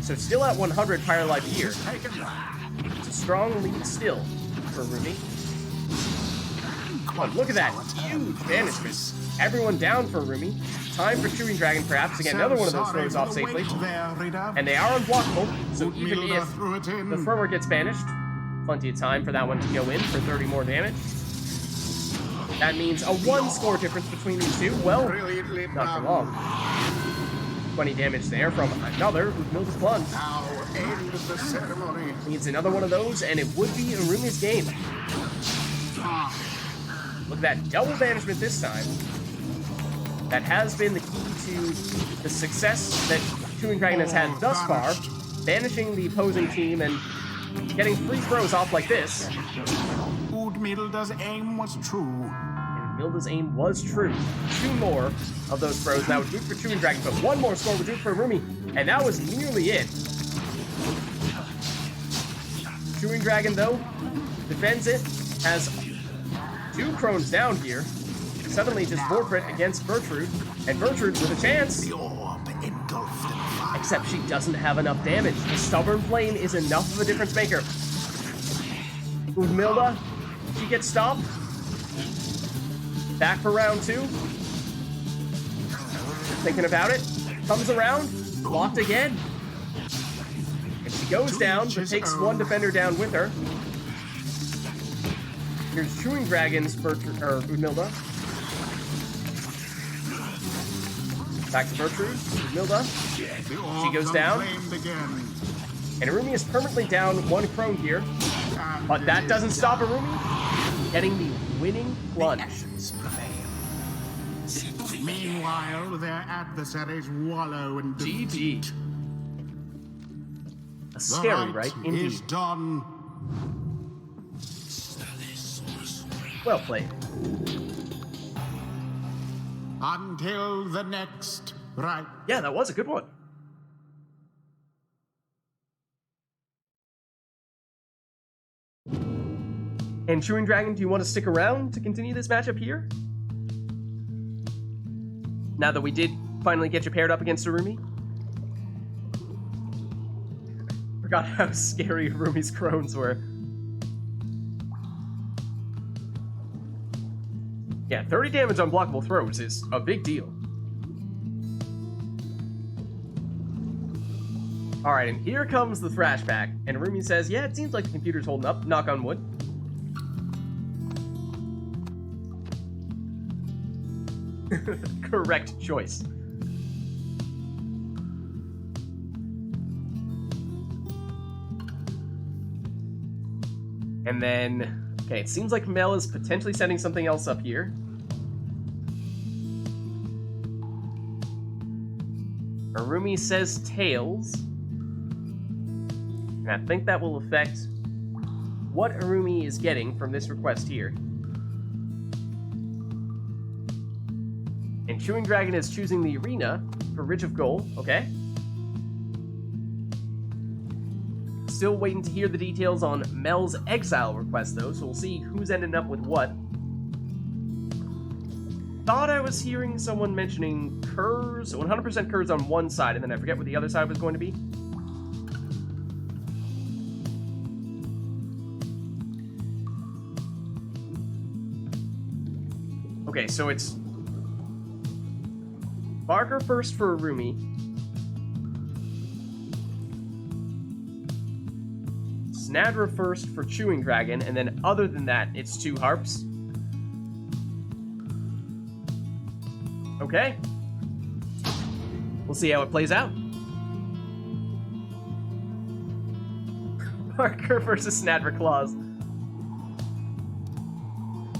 So still at 100 Pyre life here. It's a strong lead still for Rumi. Oh, look at that huge banishment. Everyone down for Rumi. Time for Chewing Dragon, perhaps, to get another one of those throws off safely. And they are unblockable, so even if the thrower gets banished, plenty of time for that one to go in for 30 more damage. That means a 1 score difference between these two. Well, not for long. 20 damage there from another Milda's Plunge. Needs another one of those, and it would be Arumi's game. Look at that double banishment this time. That has been the key to the success that Chewing Dragon has had thus far. Banishing the opposing team and getting free throws off like this. Milda's aim was true. And Milda's aim was true. 2 more of those throws. That would do for Chewing Dragon, but 1 more score would do for Rumi. And that was nearly it. Chewing Dragon, though, defends it. Has 2 crones down here. Suddenly just Vorprit against Bertrude. And Bertrude with a chance. Except she doesn't have enough damage. The Stubborn Flame is enough of a difference maker. Milda, she gets stopped. Back for round 2. Thinking about it. Comes around. Blocked again. And she goes down, but takes 1 defender down with her. Here's Chewing Dragon's Milda. Back to Bertrude. Milda. She goes down. And Arumi is permanently down 1 crone here. But that doesn't stop Arumi getting the winning plunge. Meanwhile, their adversaries wallow in defeat. GG. A scary, right? Indeed. Is done. Well played. Until the next Rite. Yeah, that was a good one. And Chewing Dragon, do you want to stick around to continue this matchup here? Now that we did finally get you paired up against Arumi? Forgot how scary Arumi's crones were. Yeah, 30 damage on blockable throws is a big deal. Alright, and here comes the thrash pack. And Arumi says, yeah, it seems like the computer's holding up, knock on wood. Correct choice. And then, okay, it seems like Mel is potentially setting something else up here. Arumi says Tails. And I think that will affect what Arumi is getting from this request here. And Chewing Dragon is choosing the arena for Ridge of Gold, okay? Still waiting to hear the details on Mel's exile request, though, so we'll see who's ending up with what. Thought I was hearing someone mentioning Kurz, 100% Kurz on one side, and then I forget what the other side was going to be. Okay, so it's Barker first for Arumi. Snadra first for Chewing Dragon, and then other than that, it's 2 harps. Okay. We'll see how it plays out. Barker versus Snadra Claws.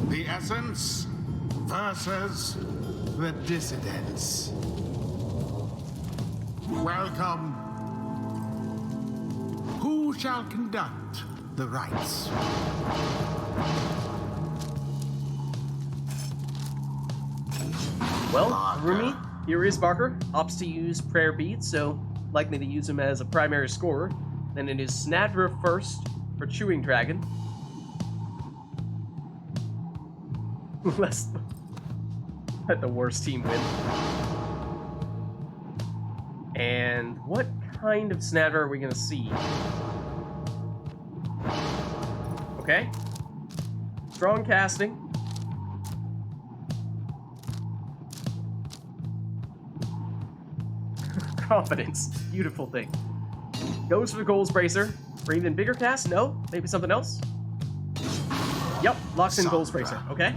The Essence versus the Dissidents. Welcome. Who shall conduct the rites? Well, Barker. Rumi, here is Barker. Opts to use prayer beads, so likely to use him as a primary scorer. Then it is Snadra first for Chewing Dragon. Let's let the worst team win. And what kind of Snadra are we going to see? Okay. Strong casting. Confidence. Beautiful thing. Goes for the Goals Bracer. For even bigger cast? No? Maybe something else? Yep. Locks in Goals Bracer. Okay.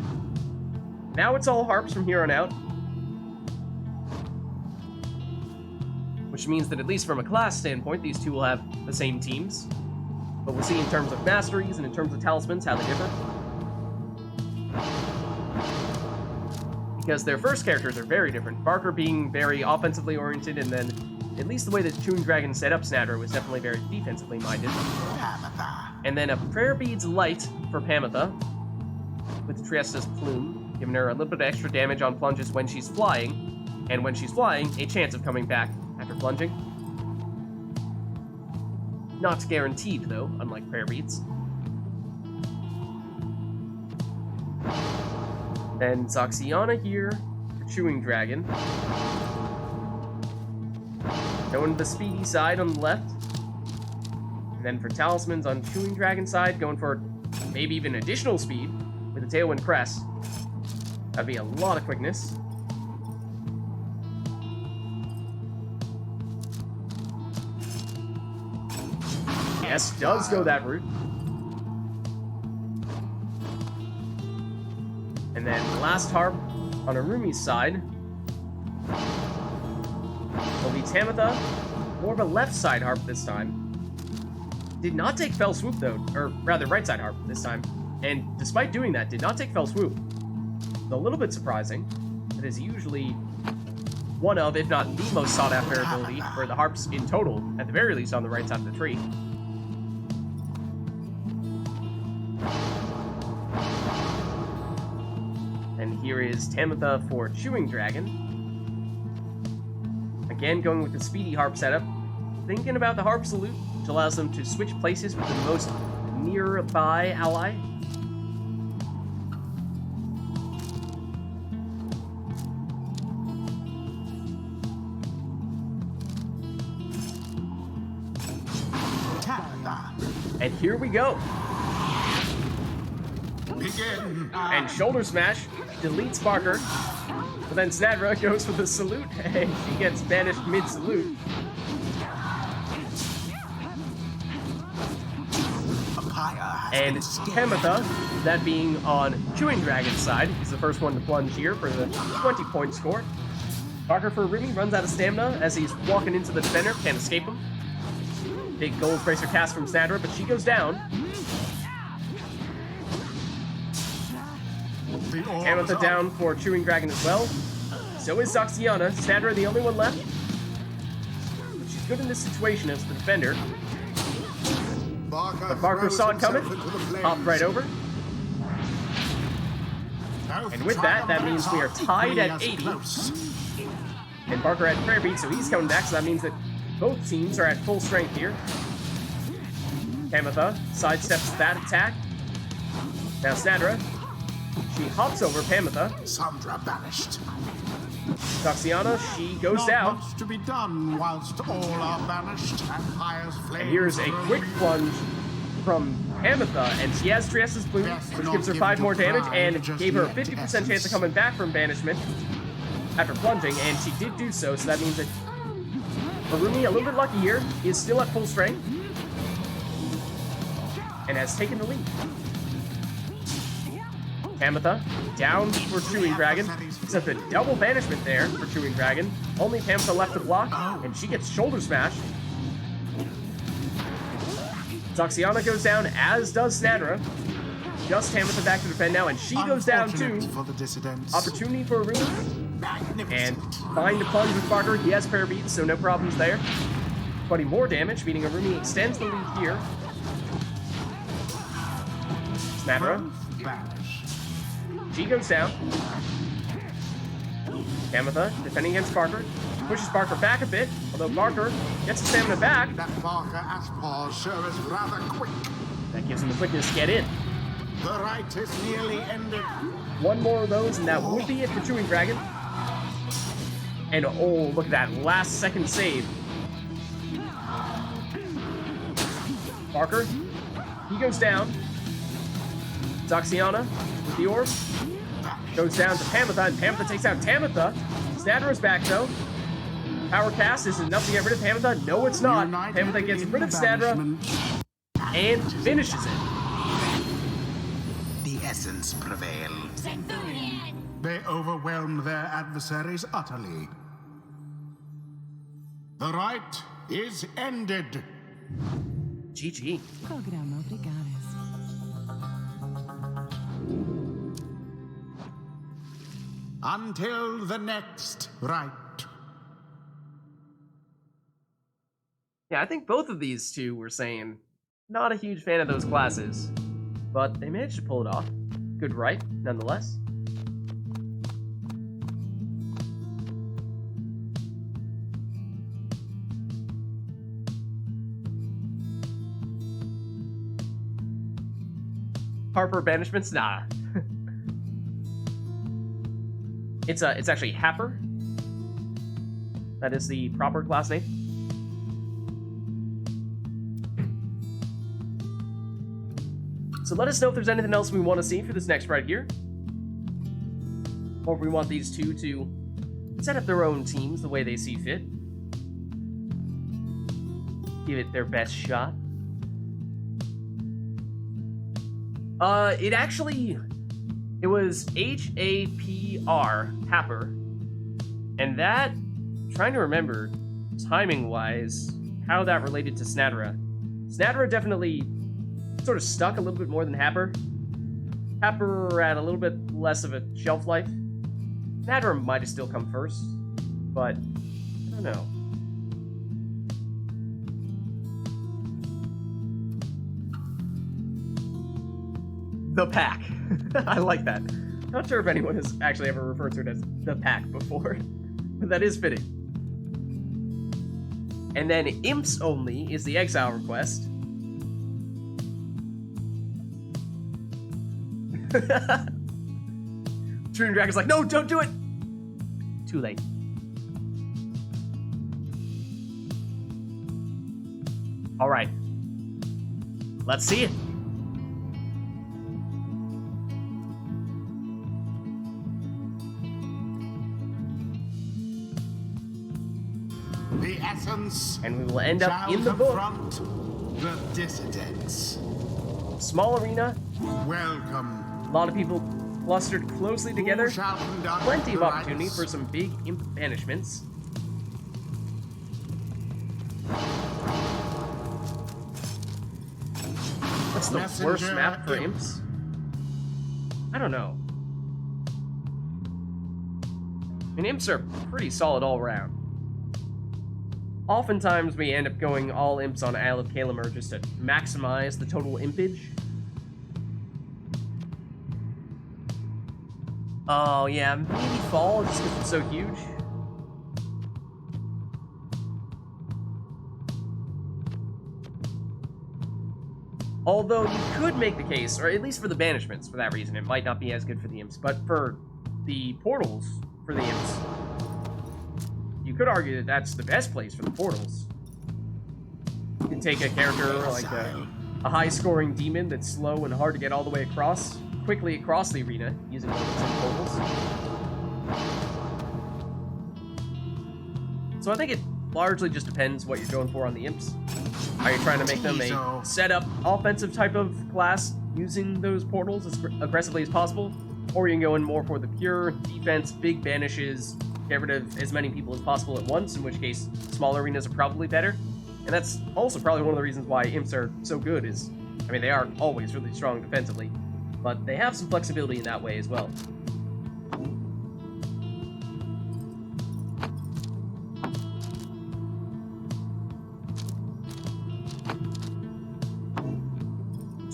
Now it's all harps from here on out. Which means that at least from a class standpoint, these two will have the same teams. But we'll see in terms of masteries and in terms of talismans how they differ. Because their first characters are very different. Barker being very offensively oriented, and then at least the way that Chewing Dragon set up Snadra was definitely very defensively minded. And then a Prayer Beads Light for Pamitha, with Triesta's Plume, giving her a little bit of extra damage on plunges when she's flying, and when she's flying, a chance of coming back after plunging. Not guaranteed, though, unlike Prayer Beads. Then Zoxiana here for Chewing Dragon. Going to the speedy side on the left. And then for Talismans on Chewing Dragon side, going for maybe even additional speed with a Tailwind Crest. That'd be a lot of quickness. Yes, does go that route. And then the last harp on Arumi's side will be Tamitha, more of a left side harp this time. Did not take Fell Swoop though, or rather right side harp this time. And despite doing that, did not take Fell Swoop. It's a little bit surprising. It is usually one of, if not the most sought after ability for the harps in total, at the very least on the right side of the tree. And here is Tamitha for Chewing Dragon. Again, going with the speedy harp setup. Thinking about the harp salute, which allows them to switch places with the most nearby ally. And here we go. Begin. And Shoulder Smash deletes Barker. But then Snadra goes for the salute, and she gets banished mid-salute. And Tamitha, that being on Chewing Dragon's side, is the first one to plunge here for the 20-point score. Barker for Rumi runs out of stamina as he's walking into the defender, can't escape him. Big Gold Bracer cast from Snadra, but she goes down. Tamitha down for Chewing Dragon as well. So is Zoxiana. Snadra the only one left. But she's good in this situation as the defender. But Barker saw it coming, hopped right over. And with that, that means we are tied at 80. And Barker had Prayer Beat, so he's coming back, so that means that both teams are at full strength here. Tamitha sidesteps that attack. Now Snadra, she hops over Pamitha. Sandra banished. Zoxiana, she goes down. Not much to be done whilst all are banished and Pyre's flames. And here's a quick plunge from Pamitha, and she has Triesta's Plume, which gives her 5 more damage, and gave her a 50% chance of coming back from banishment after plunging, and she did do so, so that means that Arumi, a little bit lucky here, is still at full strength, and has taken the lead. Tamitha, down for Chewing Dragon, except a double banishment there for Chewing Dragon. Only Tamitha left to block, and she gets Shoulder Smash. Zoxiana goes down, as does Snadra. Just Tamitha back to defend now, and she goes down too. For the Dissidents. Opportunity for Arumi. And find a plunge with Barker. He has Pyre beads, so no problems there. 20 more damage, meaning Arumi extends the lead here. Snapper. She goes down. Tamitha defending against Barker. Pushes Barker back a bit, although Barker gets his stamina back. That Barker ass paw sure is rather quick. That gives him the quickness to get in. The rite is nearly ended. One more of those, and that would be it for Chewing Dragon. And oh, look at that last second save. Barker, he goes down. Zoxiana with the orb. Goes down to Tamitha, and Tamitha takes out Tamitha. Snadder's back, though. Power cast is enough to get rid of Tamitha. No, it's not. Tamitha gets rid of Snadra and finishes it. The essence prevails. They overwhelmed their adversaries utterly. The rite is ended. GG. Programa obrigadas. Until the next rite. Yeah, I think both of these two were saying not a huge fan of those classes, but they managed to pull it off. Good rite, nonetheless. Harper banishments? Nah. It's actually Happer. That is the proper class name. So let us know if there's anything else we want to see for this next right here. Or if we want these two to set up their own teams the way they see fit. Give it their best shot. It was H-A-P-R, Happer. And that, I'm trying to remember, timing-wise, how that related to Snadra. Snadra definitely sort of stuck a little bit more than Happer. Happer had a little bit less of a shelf life. Snadra might have still come first, but I don't know. The Pack. I like that. Not sure if anyone has actually ever referred to it as the Pack before, but that is fitting. And then Imps Only is the Exile request. True Dragon's like, no, don't do it! Too late. Alright. Let's see it. The essence. And we will end up in the confront book. The dissidents. Small arena. Welcome. A lot of people clustered closely together. Who shall conduct Plenty of the opportunity rites? for some big imp banishments. What's the worst Messenger map for imp. imps? I don't know. I mean, imps are pretty solid all around. Oftentimes we end up going all imps on Isle of Kalimur just to maximize the total impage. Oh yeah, maybe Fall just because it's so huge. Although you could make the case, or at least for the banishments, for that reason, it might not be as good for the imps, but for the portals for the imps, you could argue that that's the best place for the portals. You can take a character like a high-scoring demon that's slow and hard to get all the way across, quickly across the arena, using one of its own portals. So I think it largely just depends what you're going for on the imps. Are you trying to make them a set-up offensive type of class using those portals as aggressively as possible? Or you can go in more for the pure defense, big banishes, get rid of as many people as possible at once, in which case small arenas are probably better. And that's also probably one of the reasons why imps are so good is, I mean, they are always really strong defensively, but they have some flexibility in that way as well.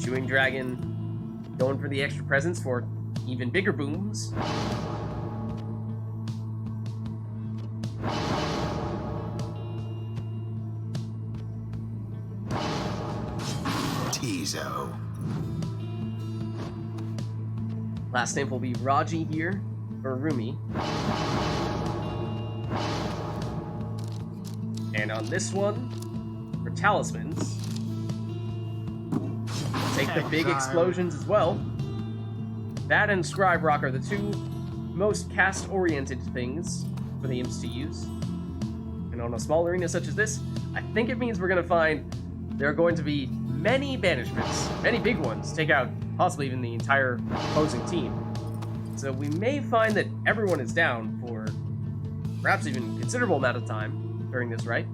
Chewing Dragon going for the extra presence for even bigger booms. Tizo. Last imp will be Raji here for Rumi. And on this one, for talismans, take the big explosions as well. That and Scribe Rock are the two most cast-oriented things for the imps to use. And on a small arena such as this, I think it means we're going to find there are going to be many banishments, many big ones, take out possibly even the entire opposing team. So we may find that everyone is down for perhaps even a considerable amount of time during this rite.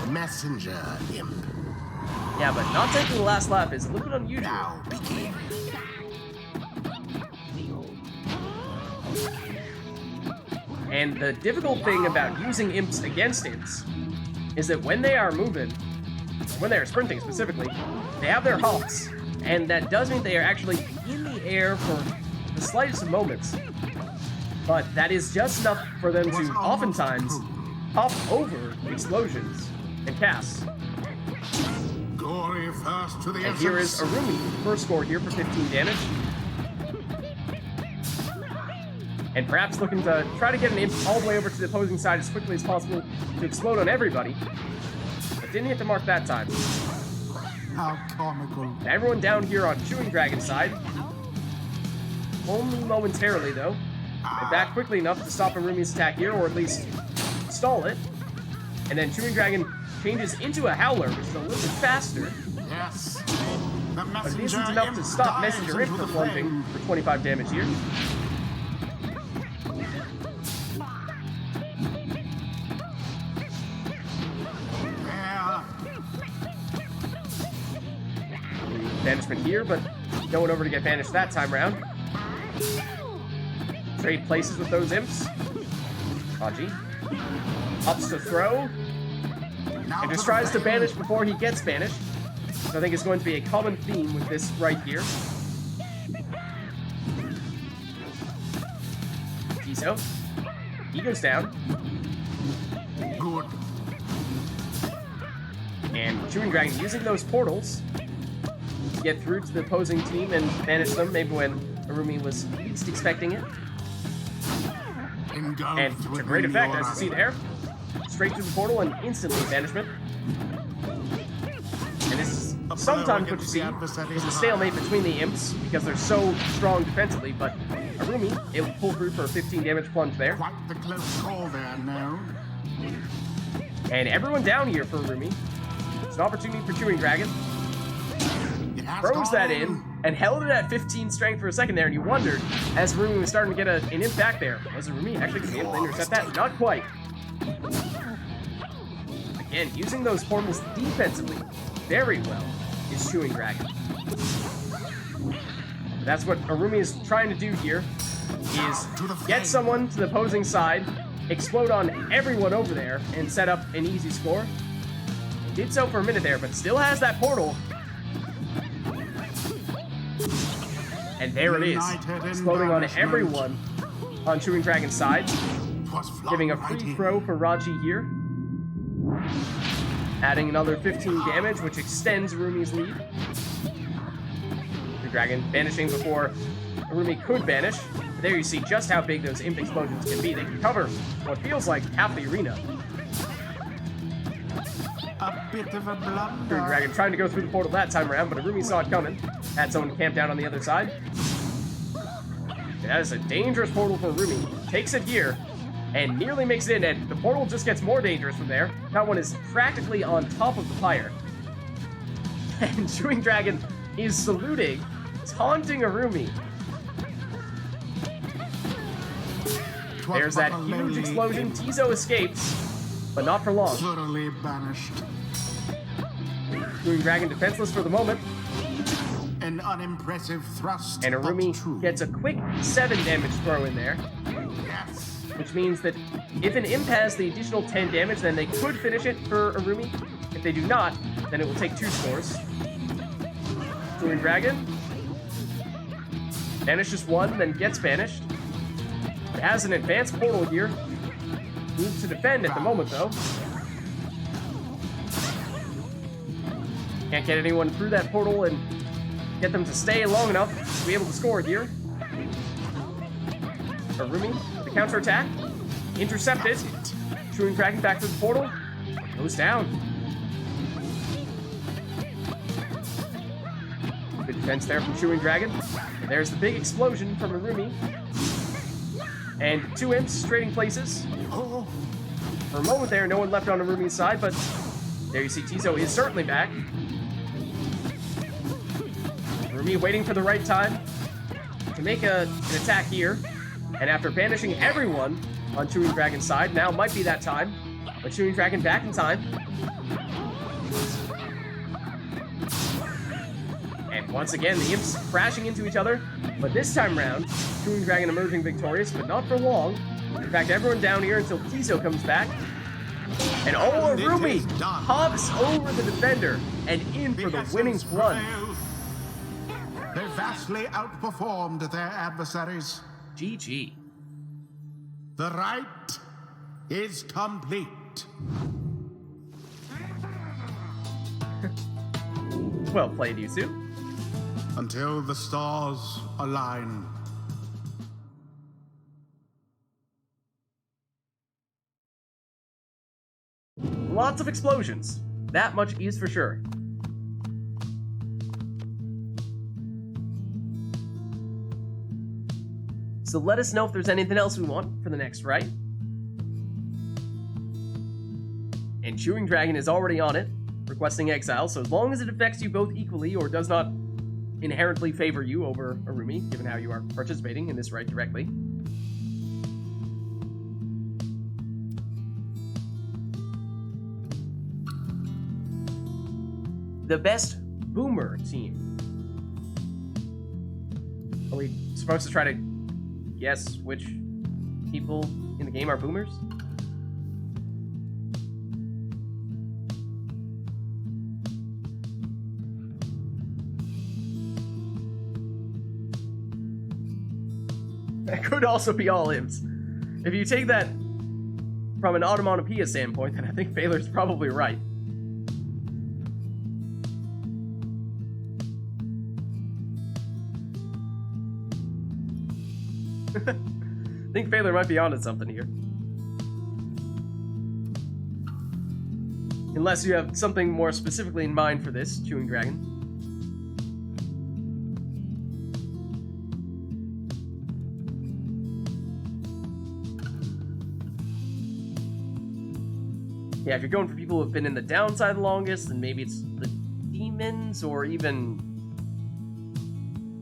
Messenger imp. Yeah, but not taking the last lap is a little bit unusual. Now begin. And the difficult thing about using imps against imps is that when they are moving, when they are sprinting specifically, they have their hops, and that does mean they are actually in the air for the slightest of moments. But that is just enough for them to oftentimes hop over explosions and casts. Gory first to the And here is Arumi, first score here for 15 damage. And perhaps looking to try to get an imp all the way over to the opposing side as quickly as possible to explode on everybody. But didn't hit the mark that time. How comical. And everyone down here on Chewing Dragon's side. Only momentarily, though. And back quickly enough to stop Arumi's attack here, or at least stall it. And then Chewing Dragon changes into a Howler, which is a little bit faster. Yes. The But it messenger isn't enough to imp stop dives Messenger Imp into from the plunging flame. for 25 damage here. Yeah. Banishment here, but no one over to get banished that time round. Trade places with those imps. Raji ups to throw, Now and just the tries to flame. banish before he gets banished. So I think it's going to be a common theme with this right here. Tizo. He goes down. Good. And Chewing Dragon using those portals to get through to the opposing team and banish them, maybe when Arumi was least expecting it. Engulfed And to within great effect, your as you see armor. there. Straight through the portal and instantly banishment. And this is sometimes what you see is a stalemate between the imps because they're so strong defensively, but Arumi, able to pull through for a 15 damage plunge there. Quite the close call there, no? And everyone down here for Arumi. It's an opportunity for Chewing Dragon. It has Throws that gone. in and held it at 15 strength for a second there, and you wondered, as Arumi was starting to get an imp back there, was Arumi actually going to be able to intercept that? Not quite. Again, using those portals defensively very well is Chewing Dragon. That's what Arumi is trying to do here, is get someone to the opposing side, explode on everyone over there, and set up an easy score. Did so for a minute there, but still has that portal. And there it is, exploding on everyone on Chewing Dragon's side, 'Twas flung giving a right free in. throw for Raji here. Adding another 15 damage, which extends Arumi's lead. The Dragon banishing before Arumi could banish. There you see just how big those imp explosions can be. They can cover what feels like half the arena. A bit of a blunder. Chewing Dragon trying to go through the portal that time around, but Arumi saw it coming. Had someone camp down on the other side. And that is a dangerous portal for Arumi. Takes it here, and nearly makes it in, and the portal just gets more dangerous from there. That one is practically on top of the Pyre. And Chewing Dragon is saluting, taunting Arumi. 'Twas There's but that a huge lowly explosion. imp, Tizo escapes, but not for long. thoroughly banished. Chewing Dragon defenseless for the moment, An unimpressive thrust. and but Arumi true. gets a quick 7 damage throw in there. Yes. Which means that if an imp has the additional 10 damage, then they could finish it for Arumi. If they do not, then it will take 2 scores. Chewing Dragon banishes 1, then gets banished. It has an advanced portal here. Needs to defend at the moment, though. Can't get anyone through that portal and get them to stay long enough to be able to score here. Arumi, the counterattack. Intercepted. Chewing Dragon back to the portal. Goes down. Good defense there from Chewing Dragon. And there's the big explosion from Arumi. And 2 imps trading places. For a moment there, no one left on Arumi's side, but there you see Tizo is certainly back. Arumi waiting for the right time to make an attack here. And after banishing everyone on Chewing Dragon's side, now might be that time. But Chewing Dragon back in time. And once again, the imps crashing into each other. But this time round, Chewing Dragon emerging victorious, but not for long. In fact, everyone down here until Tizo comes back. And oh, Arumi hops over the defender and in for the winning plunge. They vastly outperformed their adversaries. GG. The rite is complete. Well played, you two. Until the stars align. Lots of explosions. That much is for sure. So let us know if there's anything else we want for the next rite. And Chewing Dragon is already on it, requesting exile, so as long as it affects you both equally or does not inherently favor you over Arumi, given how you are participating in this rite directly. The best boomer team. Are we supposed to try to guess which people in the game are boomers? That could also be all imps. If you take that from an onomatopoeia standpoint, then I think Baylor's probably right. I think Baylor might be onto something here. Unless you have something more specifically in mind for this, Chewing Dragon. Yeah, if you're going for people who have been in the downside the longest, then maybe it's the demons or even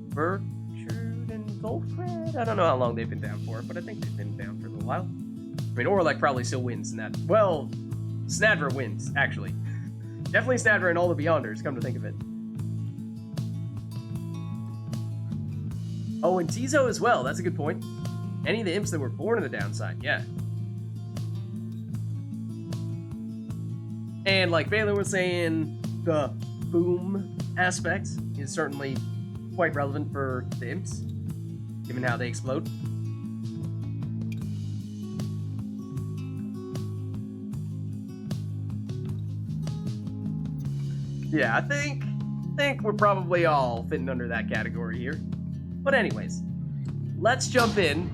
Bertrude and Golfred. I don't know how long they've been down for, but I think they've been down for a little while. I mean, Orlek probably still wins in that. Well, Snadra wins, actually. Definitely Snadra and all the Beyonders, come to think of it. Oh, and Tizo as well, that's a good point. Any of the imps that were born in the downside, yeah. And like Baylor was saying, the boom aspect is certainly quite relevant for the imps, given how they explode. Yeah, I think we're probably all fitting under that category here. But anyways, let's jump in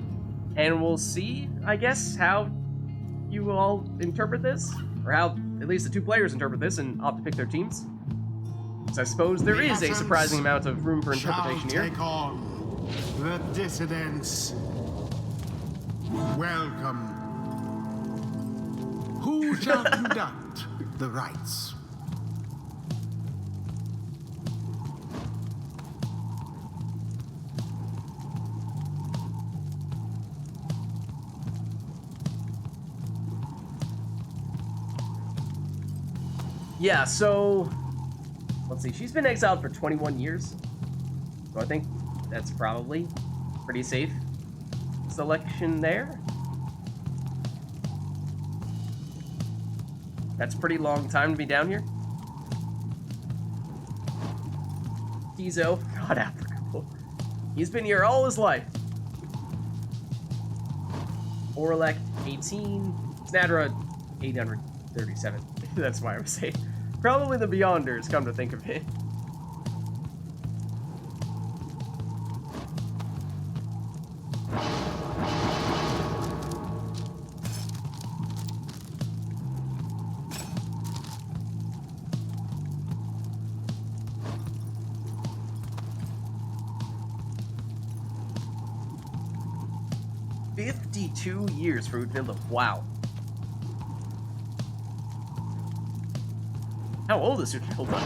and we'll see, I guess, how you all interpret this, or how at least the two players interpret this and opt to pick their teams. So I suppose there is a surprising amount of room for interpretation here. Take on the dissidents. Welcome. Who shall conduct the rites? Yeah, so let's see. She's been exiled for 21 years. So I think that's probably pretty safe selection there. That's a pretty long time to be down here. Tizo, not applicable. He's been here all his life. Orlek, 18. Snadra, 837. That's why I was saying. Probably the Beyonders, come to think of it. Years for Udmilda. Wow. How old is Udmilda?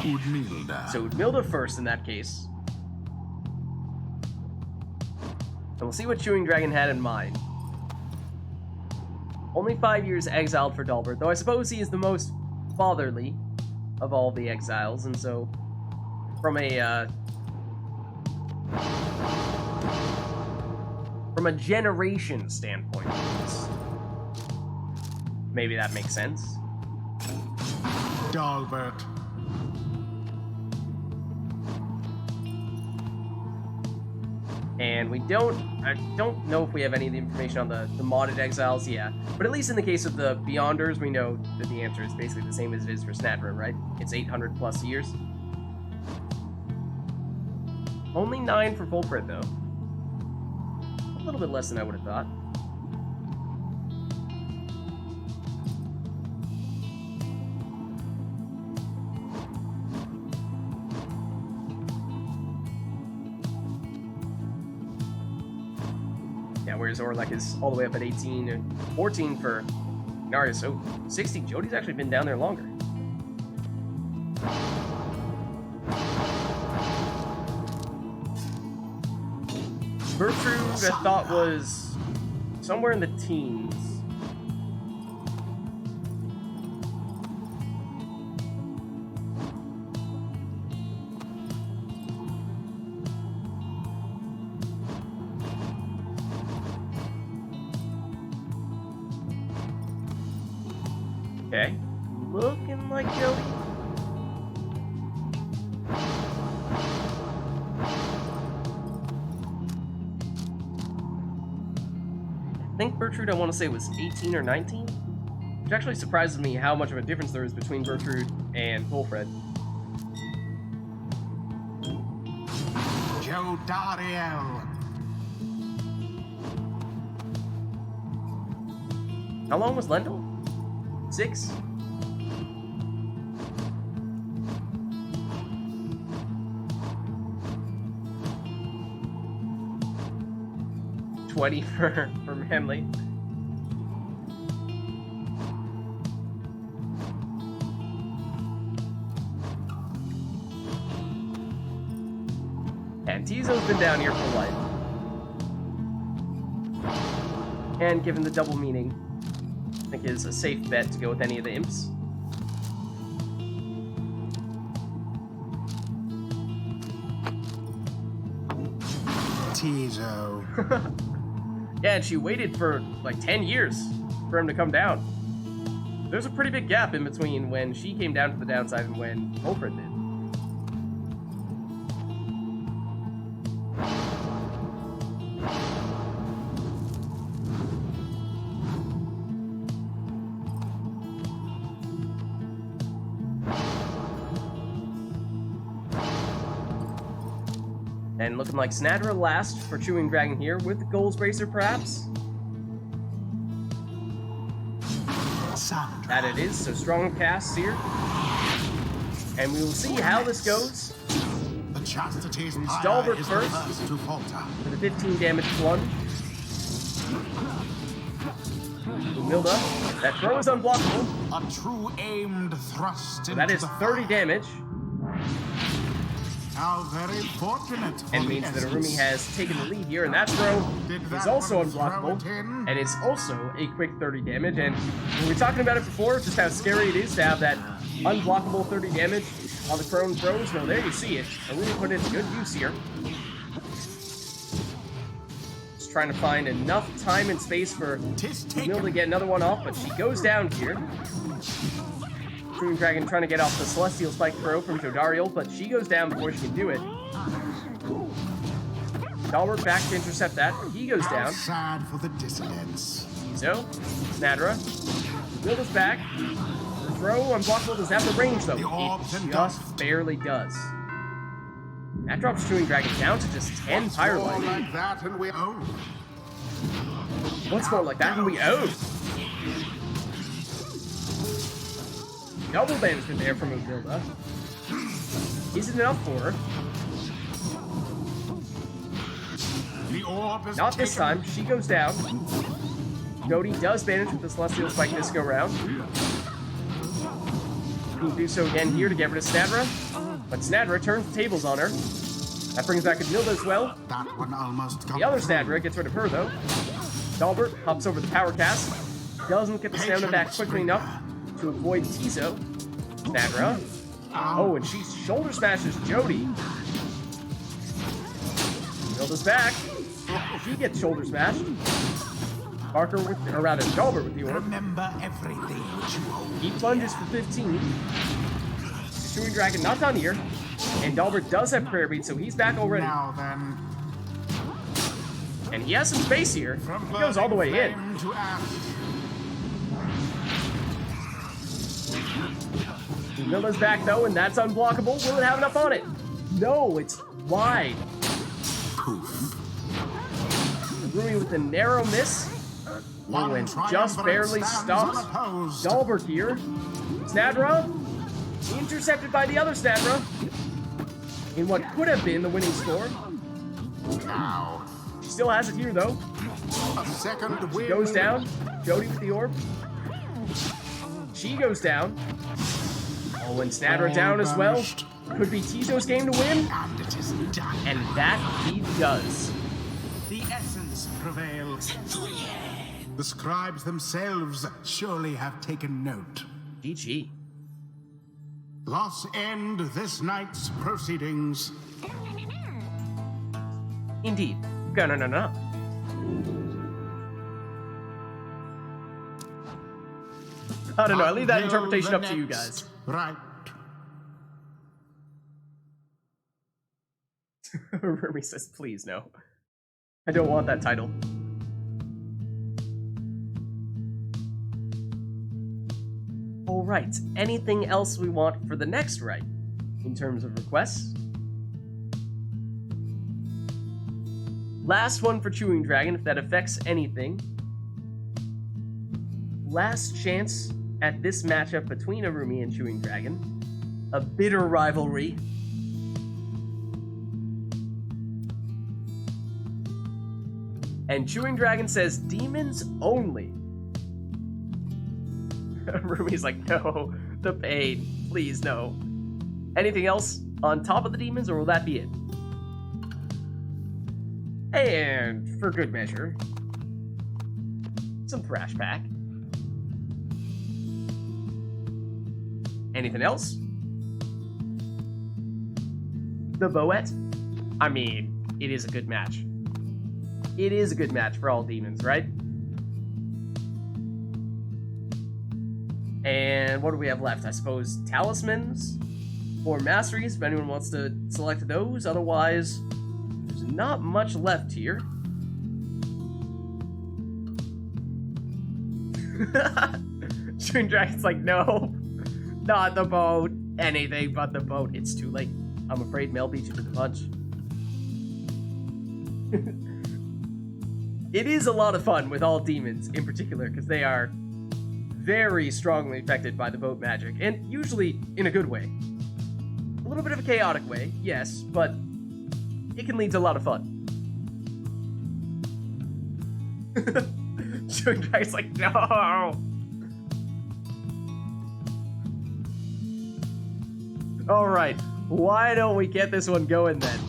Udmilda. So Udmilda first in that case. And we'll see what Chewing Dragon had in mind. Only 5 years exiled for Dalbert, though I suppose he is the most fatherly of all the exiles, and so from a generation standpoint, maybe that makes sense. Dalbert. And I don't know if we have any of the information on the modded exiles, yeah. But at least in the case of the Beyonders, we know that the answer is basically the same as it is for Snadra, right? It's 800 plus years. Only 9 for Volpred, though. A little bit less than I would have thought. Whereas Orlek is all the way up at 18 and 14 for Narius. So 60. Jody's actually been down there longer. Gertrude, I thought, was somewhere in the teens. Okay, looking like Jody. I think Gertrude, I want to say, was 18 or 19, which actually surprises me how much of a difference there is between Gertrude and Volfred. Jodariel. How long was Lendl? 6? $20 for Manly. And Tizo's been down here for life. And given the double meaning, I think is a safe bet to go with any of the imps. Tizo. Yeah, and she waited for like 10 years for him to come down. There's a pretty big gap in between when she came down to the downside and when Volfred did. And looking like Snadra last for Chewing Dragon here with the Goals Bracer, perhaps. Sandra. That it is, so strong casts here. And we will see how this goes. The chastity's It's pyre Dalbert is first. the first to falter. For the 15 damage plunge. Milda, that throw is unblockable. A true aimed thrust So into that is the 30 fire. damage. How very fortunate for And the means that essence. Arumi has taken the lead here, and that throw Did is that also one throw unblockable. it in? And it's also a quick 30 damage. And we were talking about it before, just how scary it is to have that Unblockable 30 damage on the prone throws. No, there you see it. I really put it to good use here. Just trying to find enough time and space for Mill to get another one off, but she goes down here. Chewing Dragon trying to get off the Celestial Spike throw from Jodariel, but she goes down before she can do it. Dalbert back to intercept that. He goes down. Sad for the dissidents. Tizo, Snadra. Mill is back. The throw unblockable does have the range though. It just barely does. That drops Chewing Dragon down to just 10 Pyre life. Like that and we own. What's more like that and we own? Double banishment there from Matilda. Isn't enough for her. The orb is Not this time. She goes down. Jody does banish with the Celestial Spike this go round. He'll do so again here to get rid of Snadra. But Snadra turns the tables on her. That brings back Admilda as well. That one almost got The other Snadra gets rid of her though. Dalbert hops over the power cast. Doesn't get the stamina back quickly enough to avoid Tizo. Snadra. Oh, and she shoulder smashes Jody. Admilda's back. She gets shoulder smashed. Barker with, or rather, Dalbert with the orb. Remember everything which you hold. He plunges for 15. Chewing Dragon not done here. And Dalbert does have prayer beat, so he's back already. Now then, And he has some space here. from He goes all the way in. flame to ash. Milla's back though, and that's unblockable. Will it have enough on it? No, it's wide. Poof. Rui with a narrow miss. Oh, and just barely stops unopposed. Dalbert here. Snadra intercepted by the other Snadra in what could have been the winning score. Now, She still has it here though. a second wind. Goes down. Jody with the orb. She goes down. Oh, and Snadra down as well. Could be Tizo's game to win. And it is done. And that he does. The essence prevails. The scribes themselves surely have taken note. GG. Thus end this night's proceedings. Indeed. No. I don't know. I leave that Until interpretation the up to you next guys. Right. Rumi says, please, no. I don't want that title. Alright, anything else we want for the next rite in terms of requests? Last one for Chewing Dragon, if that affects anything. Last chance at this matchup between Arumi and Chewing Dragon. A bitter rivalry. And Chewing Dragon says demons only. Rumi's like, no, the pain. Please, no. Anything else on top of the demons, or will that be it? And for good measure, some Thrash Pack. Anything else? The Boet? I mean, it is a good match. It is a good match for all demons, right? And what do we have left? I suppose talismans or masteries, if anyone wants to select those. Otherwise, there's not much left here. Chewing Dragon's like, no, not the boat. Anything but the boat. It's too late. I'm afraid Mel beat you to the punch. It is a lot of fun with all demons in particular, because they are very strongly affected by the boat magic, and usually in a good way. A little bit of a chaotic way, yes, but it can lead to a lot of fun. Chewing Dragon's like, no! Alright, why don't we get this one going then?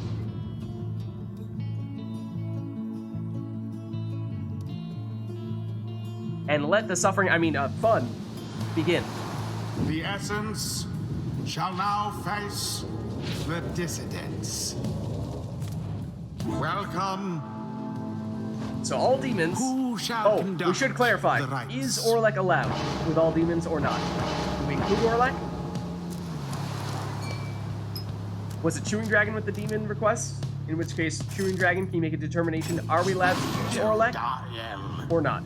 And let the suffering, fun, begin. The Essence shall now face the Dissidents. Welcome. So all demons... Who shall Oh, conduct we should clarify. the rites? Is Orlek allowed with all demons or not? Do we include Orlek? Was it Chewing Dragon with the demon request? In which case, Chewing Dragon, can you make a determination? Are we allowed to use Orlek or not?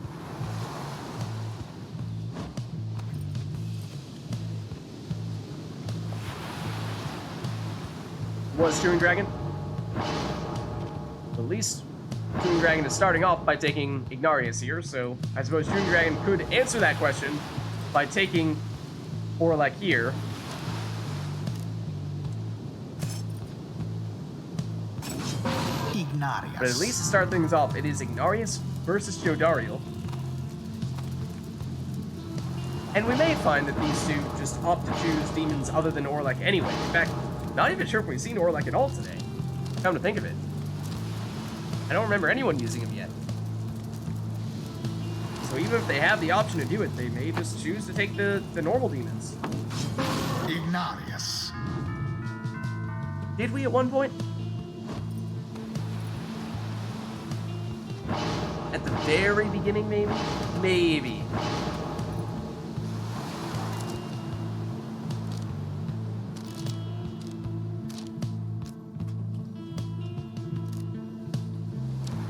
Was Chewing Dragon? At least Chewing Dragon is starting off by taking Ignarius here, so I suppose Chewing Dragon could answer that question by taking Orlek here. Ignarius. But at least to start things off, it is Ignarius versus Jodariel. And we may find that these two just opt to choose demons other than Orlek anyway. In fact, not even sure if we've seen Orlek at all today. Come to think of it. I don't remember anyone using him yet. So even if they have the option to do it, they may just choose to take the normal demons. Ignarius. Did we at one point? At the very beginning, maybe? Maybe.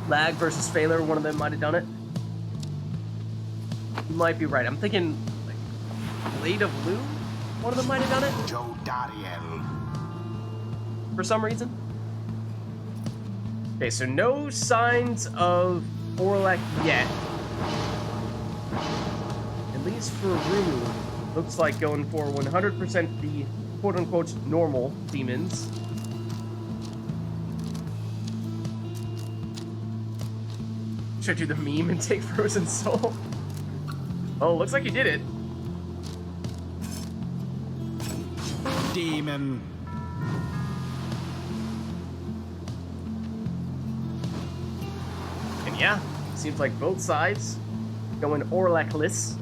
Lag versus Failure, one of them might have done it. You might be right. I'm thinking, like, Blade of Blue? One of them might have done it? Jodariel. For some reason. Okay, so no signs of Orlek yet. At least for Runu, looks like going for 100% the quote-unquote normal demons. Should I do the meme and take Frozen Soul? Oh, looks like you did it. Demon. And yeah, seems like both sides going Orlek-less.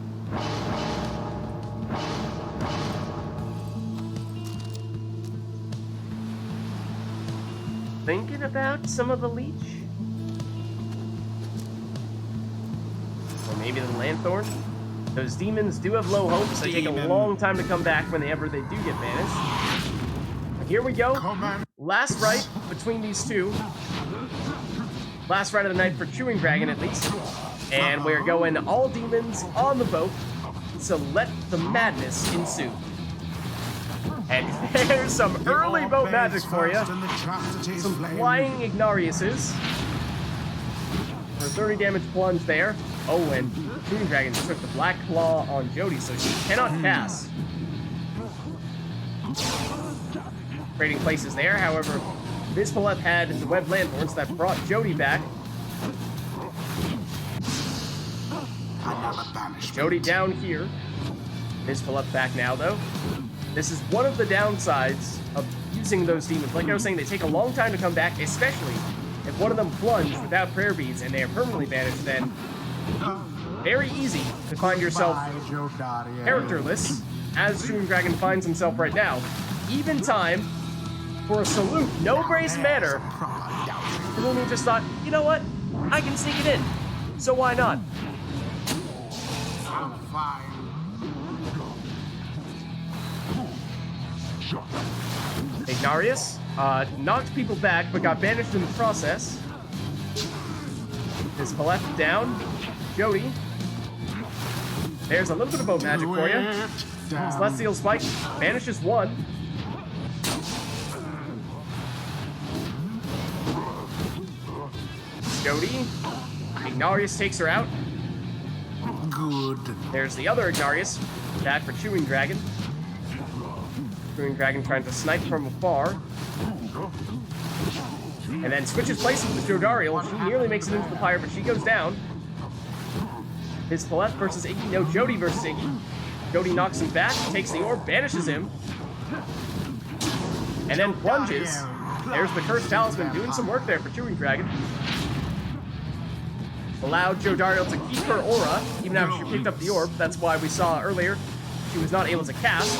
Thinking about some of the leech? Or maybe the Lanthorn? Those demons do have low hopes. They take a long time to come back whenever they do get banished. Here we go. Last rite between these two. Last rite of the night for Chewing Dragon, at least. And we're going all demons on the boat, so let the madness ensue. And there's some early boat magic for you. Some flying Ignariuses. For 30 damage plunge there. Oh, and Chewing Dragon took the Black Claw on Jody, so she cannot cast. Trading places there, however, Vizpaleth had the Web Lanthorns that brought Jody back. Jody down here. Vizpaleth back now, though. This is one of the downsides of using those demons. Like I was saying, they take a long time to come back, especially if one of them plunged without prayer beads and they are permanently banished, then very easy to find yourself characterless, as Chewing Dragon finds himself right now. Even time for a salute, no Brazen Manor. And then he just thought, you know what? I can sneak it in. So why not? Ignarius knocked people back, but got banished in the process. His left down. Jody. There's a little bit of boat magic for you. Celestial Spike banishes one. Jody. Ignarius takes her out. Good. There's the other Ignarius. Back for Chewing Dragon. Chewing Dragon trying to snipe from afar. And then switches places with Jodariel. She nearly makes it into the Pyre, but she goes down. Vizpaleth versus Iggy. No, Jody versus Iggy. Jody knocks him back, takes the orb, banishes him. And then plunges. There's the Cursed Talisman doing some work there for Chewing Dragon. Allowed Jodariel to keep her aura, even after she picked up the orb. That's why we saw earlier she was not able to cast.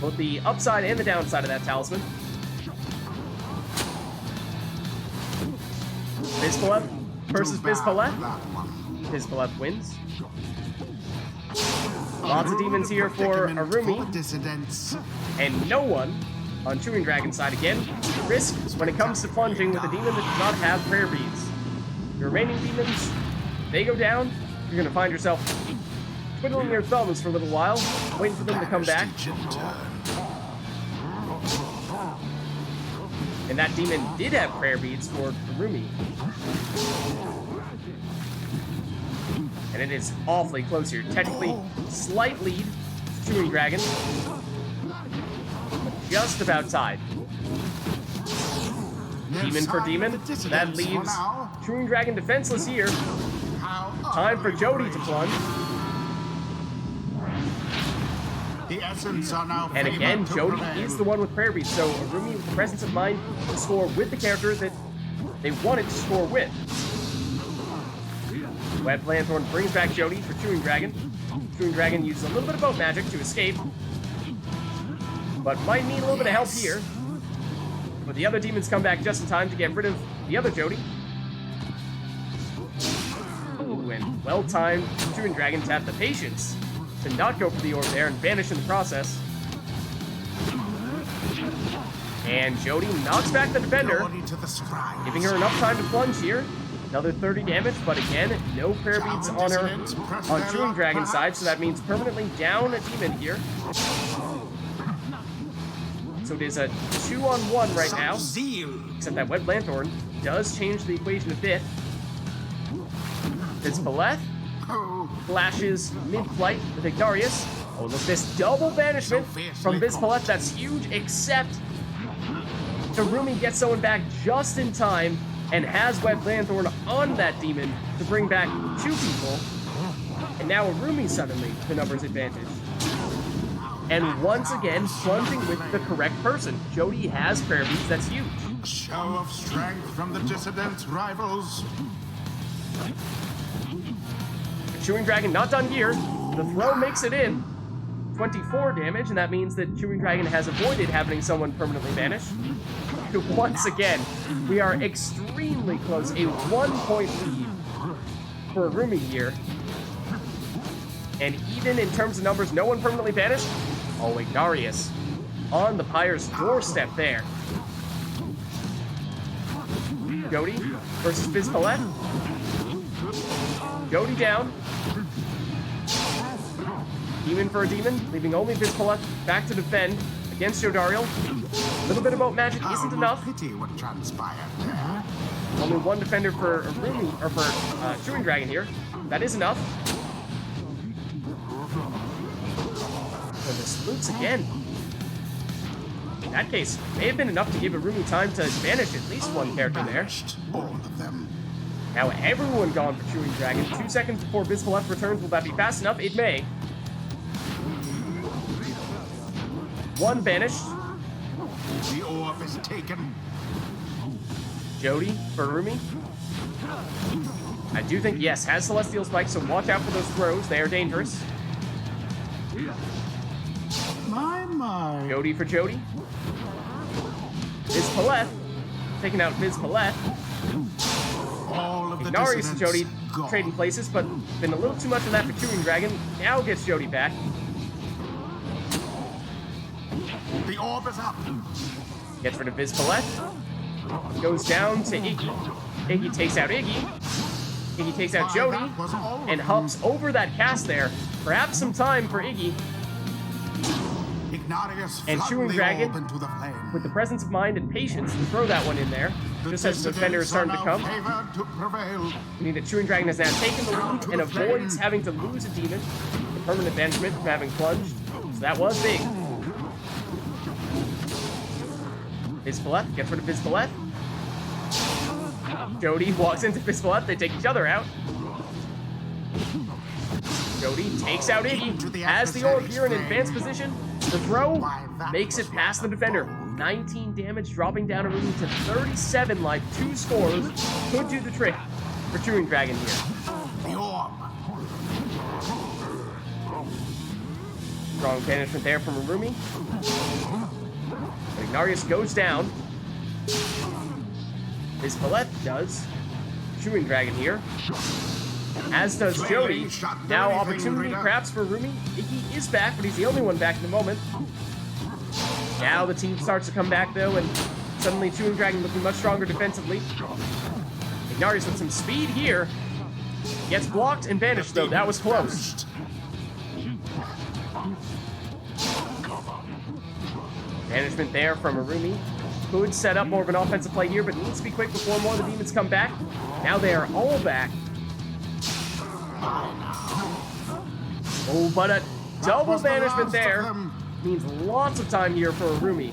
Both the upside and the downside of that talisman. Bizpaleth versus Bizpaleth. Bizpaleth wins. Lots of demons here for Arumi. Dissidents. And no one on Chewing Dragon's side again. Risk when it comes to plunging with a demon that does not have prayer beads. The remaining demons, they go down, you're gonna find yourself twiddling your thumbs for a little while, waiting for them to come back. And that demon did have prayer beads for Arumi. And it is awfully close here. Technically, slight lead to Chewing Dragon. But just about tied. Demon for demon. That leaves Chewing Dragon defenseless here. Time for Jody to plunge. The essence are now And again, Jody is the one with prayer beads, so Arumi with the presence of mind to score with the character that they wanted to score with. Web Lanthorn brings back Jody for Chewing Dragon. Chewing Dragon uses a little bit of boat magic to escape, but might need a little bit of help here. But the other demons come back just in time to get rid of the other Jody. Ooh, and well-timed Chewing Dragon tapped the patience to not go for the orb there and vanish in the process. And Jody knocks back the defender, giving her enough time to plunge here. Another 30 damage, but again, no prayer beads on her on Chewing Dragon's side, so that means permanently down a demon here. So it is a 2-on-1 right now, except that Web Lanthorn does change the equation a bit. Bizpaleth flashes mid-flight with Igdarius. Oh, look, this double banishment from Bizpaleth, that's huge, except Arumi gets someone back just in time and has Web Lanthorn on that demon to bring back 2 people. And now Arumi suddenly the numbers advantage. And once again, plunging with the correct person. Jody has prayer beads, that's huge. A show of strength from the Dissidents' rivals. Chewing Dragon not done here. The throw makes it in. 24 damage, and that means that Chewing Dragon has avoided having someone permanently vanish. Once again, we are extremely close. A 1-point lead for Arumi here. And even in terms of numbers, no one permanently vanished. Oh, Igdarius on the Pyre's doorstep there. Jody versus Bizpaleth. Jody down. Demon for a demon, leaving only Bizpaleth back to defend against Jodariel. A little bit of boat magic isn't enough. Pity what transpired there. Only one defender for Arumi, or for Chewing Dragon here. That is enough. So this loops again. In that case, may have been enough to give Arumi time to banish at least one character there. All of them. Now everyone gone for Chewing Dragon. 2 seconds before Bizpaleth returns. Will that be fast enough? It may. One banished. The orb is taken. Jody for Arumi. I do think, yes, has Celestial Spike, so watch out for those throws. They are dangerous. My. Jody for Jody. Bizpaleth. Taking out Bizpaleth. All of the Igdarius and Jody dissidents gone. trading places, but been a little too much of that for Chewing Dragon. Now gets Jody back. The orb is up. Gets rid of Bizpaleth. Goes down to Iggy. Iggy takes out Iggy. Iggy takes out Jody. And hops over that cast there. Perhaps some time for Iggy. Ignatius And flung Chewing the Dragon, orb into the flame. with the presence of mind and patience, to throw that one in there. Just as the defender is starting to come. To prevail. We need that Chewing Dragon has now taken the lead and avoids having to lose a demon. The permanent banishment from having plunged. So that was big. Bizpaleth gets rid of Bizpaleth. Jody walks into Bizpaleth. They take each other out. Jody takes out Iggy. Has the orb here in advanced position. The throw makes it past the defender. 19 damage, dropping down Arumi to 37 life. 2 scores. Could do the trick for Chewing Dragon here. The orb. Strong banishment there from Arumi. Ignarius goes down. His Palette does. Chewing Dragon here. As does Jody. Now opportunity perhaps for Arumi. Iggy is back, but he's the only one back at the moment. Now the team starts to come back though, and suddenly Chewing Dragon looking much stronger defensively. Ignarius with some speed here. Gets blocked and banished though. That was close. Banishment there from Arumi. Could set up more of an offensive play here, but needs to be quick before more of the demons come back. Now they are all back. Oh, but a double banishment there means lots of time here for Arumi.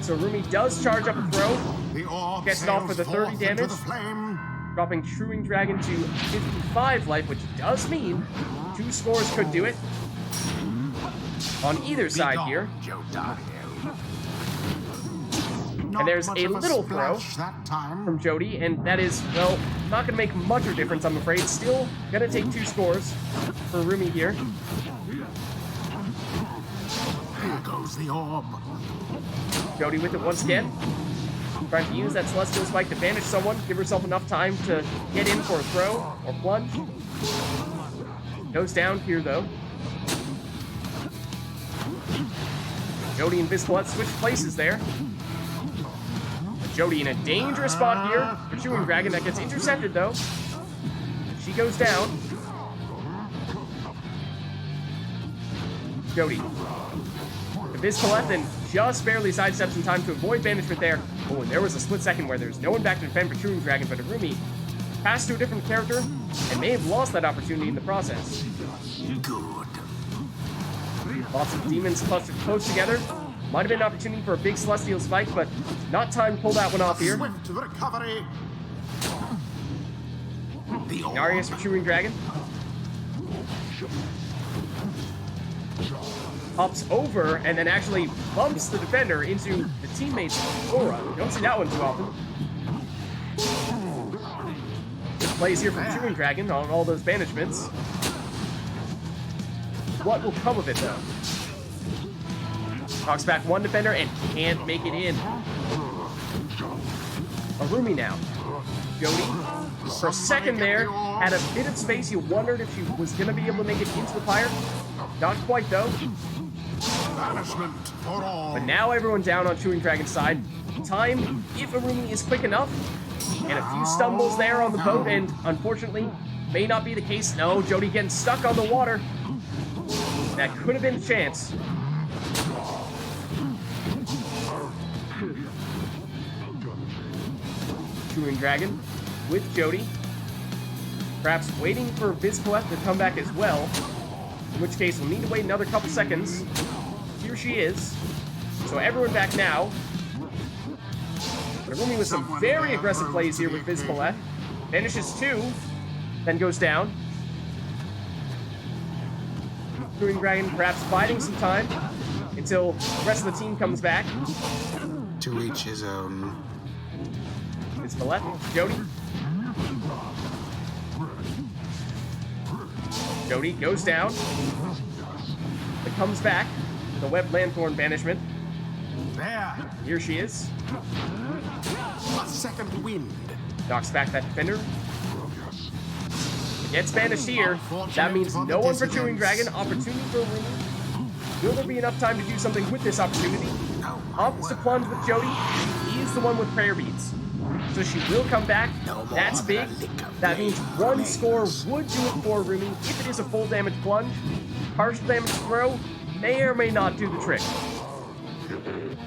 So Arumi does charge up a throw. Gets it off for the 30 damage. Dropping Chewing Dragon to 55 life, which does mean 2 scores could do it. On either side here. And there's a little throw from Jody, and that is, well, not going to make much of a difference, I'm afraid. Still going to take 2 scores for Arumi here. Here goes the orb. Jody with it once again. Trying to use that Celestial Spike to banish someone, give herself enough time to get in for a throw or plunge. Goes down here, though. Jody and Viscolet switch places there. Jody in a dangerous spot here for Chewing Dragon. That gets intercepted, though. She goes down. Jody. The Viscolet then just barely sidesteps in time to avoid banishment there. Oh, and there was a split second where there's no one back to defend for Chewing Dragon, but Arumi passed to a different character and may have lost that opportunity in the process. Good. Lots of demons clustered close together. Might have been an opportunity for a big Celestial Spike, but not time to pull that one off here. Swift recovery. Ignarius for Chewing Dragon. Hops over and then actually bumps the defender into the teammate's aura. You don't see that one too often. Good plays here from Chewing Dragon on all those banishments. What will come of it, though? Knocks back one defender and can't make it in. Arumi now. Jody, for a second there, had a bit of space. You wondered if she was going to be able to make it into the Pyre. Not quite, though. Banishment for all. But now everyone down on Chewing Dragon's side. Time, if Arumi is quick enough. And a few stumbles there on the boat, and unfortunately, may not be the case. No, Jody getting stuck on the water. That could have been a chance. Chewing Dragon with Jody. Perhaps waiting for Viscolet to come back as well. In which case, we'll need to wait another couple seconds. Here she is. So everyone back now. Arumi with some very aggressive plays here with Viscolet. Finishes 2, then goes down. Chewing Dragon perhaps biding some time until the rest of the team comes back. To each his own. Viscolet, Jody. Jody goes down. But comes back with a Web Lanthorn banishment. There. Here she is. A second wind. Knocks back that defender. Gets banished here. That means no one for Chewing Dragon. Opportunity for Arumi. Will there be enough time to do something with this opportunity? Opts to plunge with Jody. He is the one with prayer beads. So she will come back. That's big. That means 1 score would do it for Arumi if it is a full damage plunge. Partial damage throw may or may not do the trick.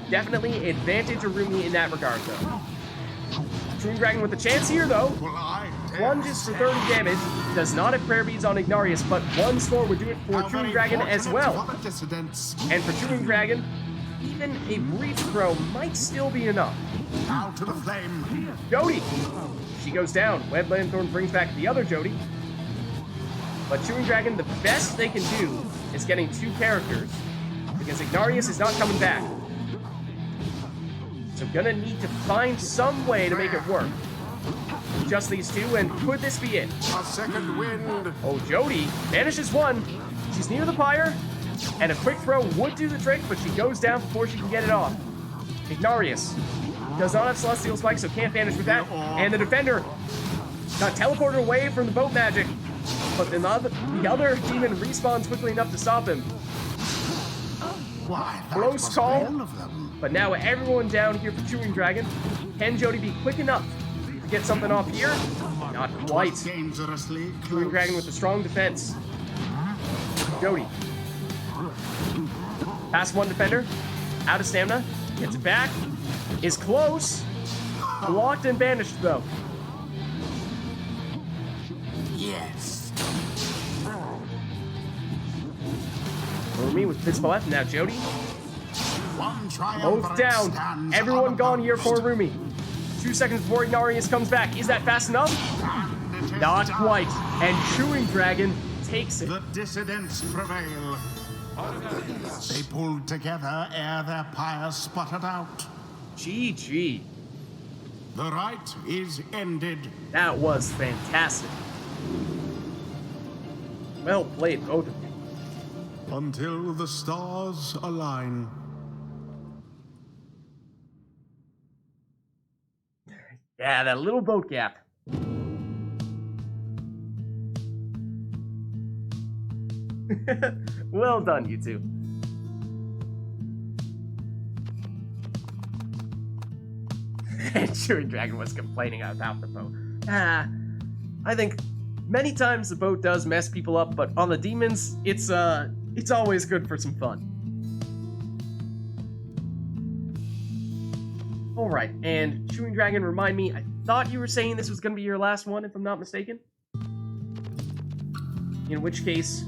Definitely advantage Arumi in that regard, though. Chewing Dragon with a chance here, though. Plunges for 30 damage. Does not have prayer beads on Ignarius, but 1 score would do it for Chewing Dragon as well. And for Chewing Dragon, even a brief throw might still be enough. Out to the flame. Jody! She goes down. Web Lanthorn brings back the other Jody. But Chewing Dragon, the best they can do is getting 2 characters, because Ignarius is not coming back. So gonna need to find some way to make it work. Just these 2, and could this be it? A second wind. Oh, Jody banishes 1. She's near the Pyre, and a quick throw would do the trick, but she goes down before she can get it off. Ignarius does not have Celestial Spike, so can't vanish with that. And the defender got teleported away from the boat magic, but the other demon respawns quickly enough to stop him. Why, that Close was call. all of them. But now everyone down here for Chewing Dragon. Can Jody be quick enough to get something off here? Not quite. Dangerously close. Chewing Dragon with a strong defense. Jody. Past one defender. Out of stamina. Gets it back. Is close. Blocked and banished though. Yes. Rumi with Pistol F. Now Jody. One Both triumvirate down. stands Everyone gone here for unopposed. Rumi. 2 seconds before Ignarius comes back. Is that fast enough? And it is Not done. quite. And Chewing Dragon takes it. The dissidents prevail. They pulled together ere their pyre sputtered out. GG. The rite is ended. That was fantastic. Well played, both of you. Until the stars align. Yeah, that little boat gap. Well done, you two. And Chewing Dragon was complaining about the boat. I think many times the boat does mess people up, but on the demons, it's always good for some fun. Alright, and Chewing Dragon, remind me, I thought you were saying this was going to be your last one, if I'm not mistaken? In which case,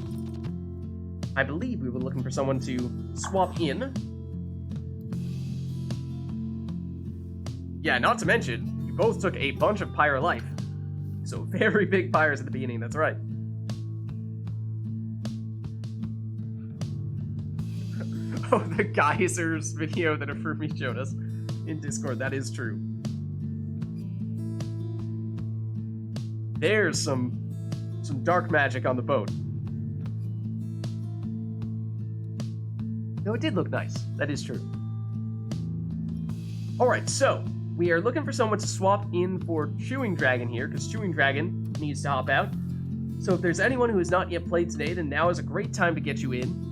I believe we were looking for someone to swap in. Yeah, not to mention, you both took a bunch of Pyre life. So very big Pyres at the beginning, that's right. Oh, the geysers video that Afrumi showed us in Discord, that is true. There's some dark magic on the boat. No, it did look nice. That is true. Alright, so we are looking for someone to swap in for Chewing Dragon here, because Chewing Dragon needs to hop out. So if there's anyone who has not yet played today, then now is a great time to get you in.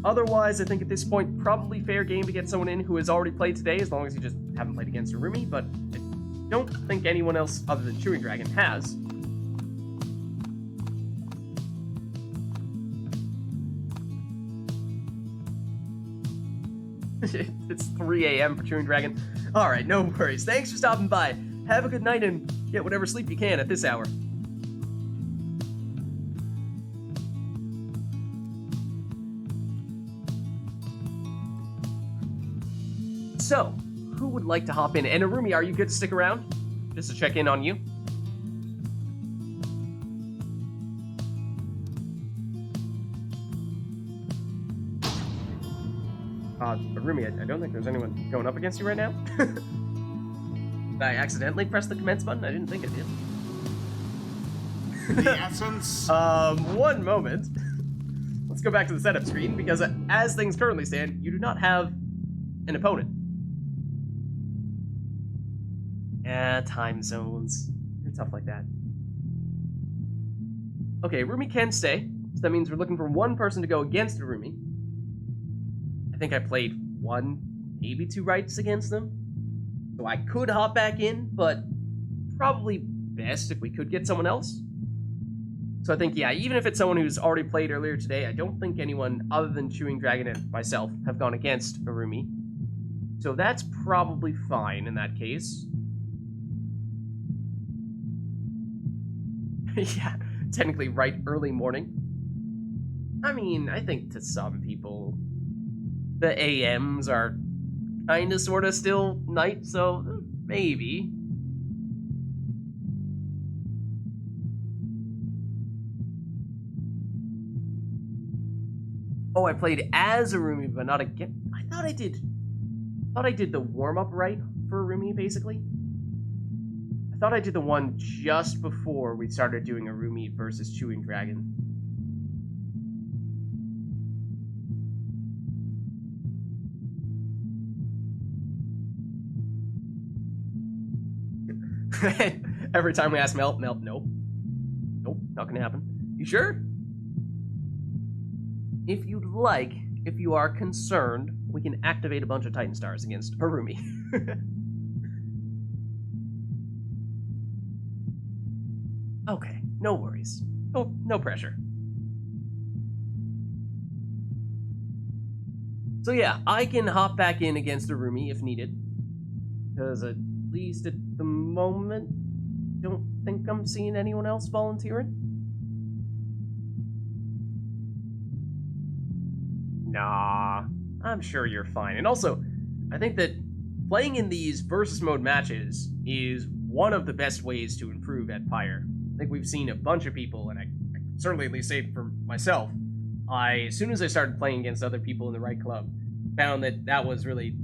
Otherwise, I think at this point, probably fair game to get someone in who has already played today, as long as you just haven't played against Arumi, but I don't think anyone else other than Chewing Dragon has. It's 3 a.m. for Chewing Dragon. Alright, no worries. Thanks for stopping by. Have a good night and get whatever sleep you can at this hour. So, who would like to hop in? And Arumi, are you good to stick around? Just to check in on you. Arumi, I don't think there's anyone going up against you right now. Did I accidentally press the commence button? I didn't think I did. The essence. One moment. Let's go back to the setup screen, because as things currently stand, you do not have an opponent. Yeah, time zones. They're tough like that. Okay, Arumi can stay, so that means we're looking for one person to go against Arumi. I think I played 1, maybe 2 rights against them. So I could hop back in, but probably best if we could get someone else. So I think, yeah, even if it's someone who's already played earlier today, I don't think anyone other than Chewing Dragon and myself have gone against Arumi. So that's probably fine in that case. Yeah, technically right early morning. I mean, I think to some people, the AMs are kinda sorta still night, so maybe. Oh, I played as Arumi, but not again. I thought I did the warm-up right for Arumi, basically. I thought I did the one just before we started doing Arumi versus Chewing Dragon. Every time we ask Mel, nope. Nope, not gonna happen. You sure? If you'd like, if you are concerned, we can activate a bunch of Titan Stars against Harumi. Okay, no worries. No pressure. So yeah, I can hop back in against Harumi if needed. Because at least at the moment, don't think I'm seeing anyone else volunteering. Nah, I'm sure you're fine. And also, I think that playing in these versus mode matches is one of the best ways to improve at Pyre. I think we've seen a bunch of people, and I can certainly at least say for myself, as soon as I started playing against other people in the right club, found that was really,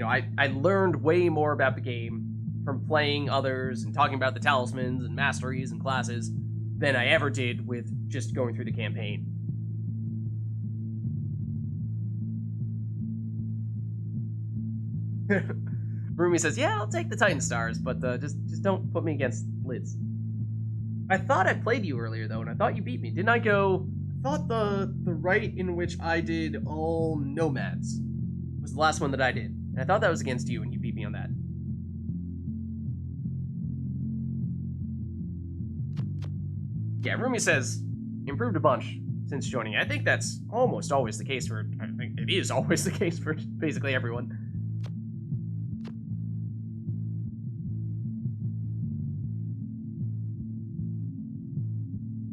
I learned way more about the game from playing others and talking about the talismans and masteries and classes than I ever did with just going through the campaign. Rumi says, "Yeah, I'll take the Titan Stars, but just don't put me against Lids." I thought I played you earlier though, and I thought you beat me. Didn't I go? I thought the rite in which I did all nomads was the last one that I did, and I thought that was against you, and you beat me on that. Yeah, Rumi says improved a bunch since joining. I think that's almost always the case for. I think it is always the case for basically everyone.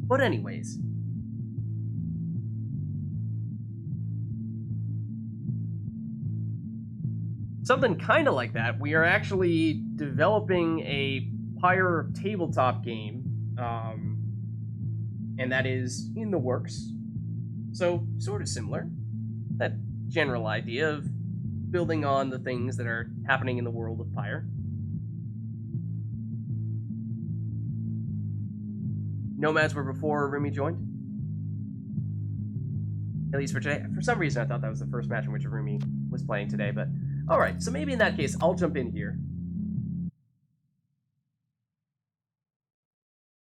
But anyways, something kind of like that. We are actually developing a Pyre tabletop game, and that is in the works. So sort of similar. That general idea of building on the things that are happening in the world of Pyre. Nomads were before Rumi joined. At least for today. For some reason, I thought that was the first match in which Rumi was playing today, but alright, so maybe in that case, I'll jump in here.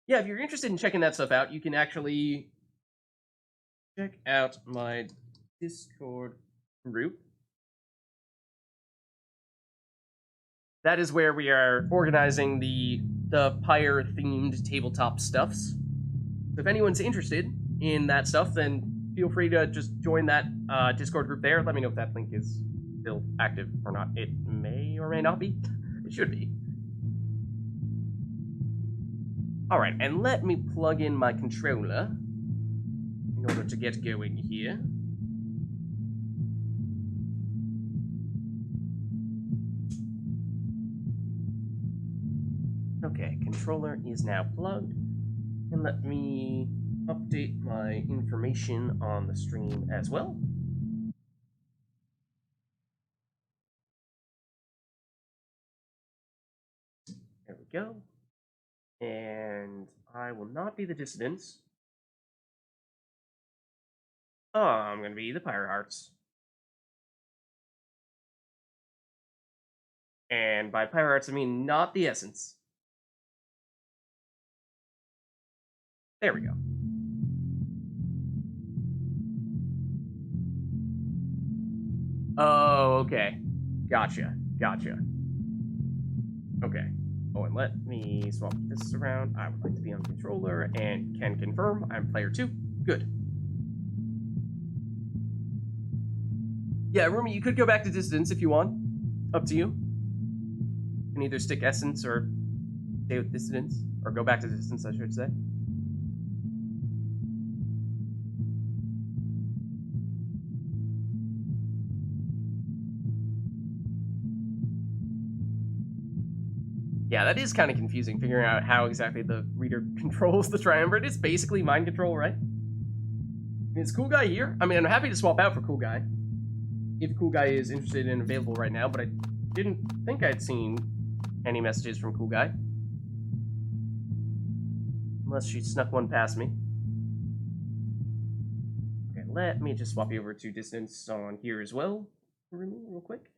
Yeah, if you're interested in checking that stuff out, you can actually check out my Discord group. That is where we are organizing the Pyre-themed tabletop stuffs. So if anyone's interested in that stuff, then feel free to just join that Discord group there. Let me know if that link is still active or not. It may or may not be. It should be. Alright, and let me plug in my controller in order to get going here. Okay, controller is now plugged. And let me update my information on the stream as well. There we go. And I will not be the Dissidents. Oh, I'm going to be the Pyre Hearts. And by Pyre Hearts, I mean not the Essence. There we go. Oh, okay. Gotcha. Okay. Oh, and let me swap this around. I would like to be on the controller and can confirm I'm player 2. Good. Yeah, Rumi, you could go back to Dissidents if you want. Up to you. You can either stick Essence or stay with Dissidents. Or go back to Dissidents, I should say. Yeah, that is kind of confusing, figuring out how exactly the reader controls the triumvirate. It's basically mind control, right? Is Cool Guy here? I mean, I'm happy to swap out for Cool Guy. If Cool Guy is interested and available right now, but I didn't think I'd seen any messages from Cool Guy. Unless she snuck one past me. Okay, let me just swap you over to Distance on here as well, real quick.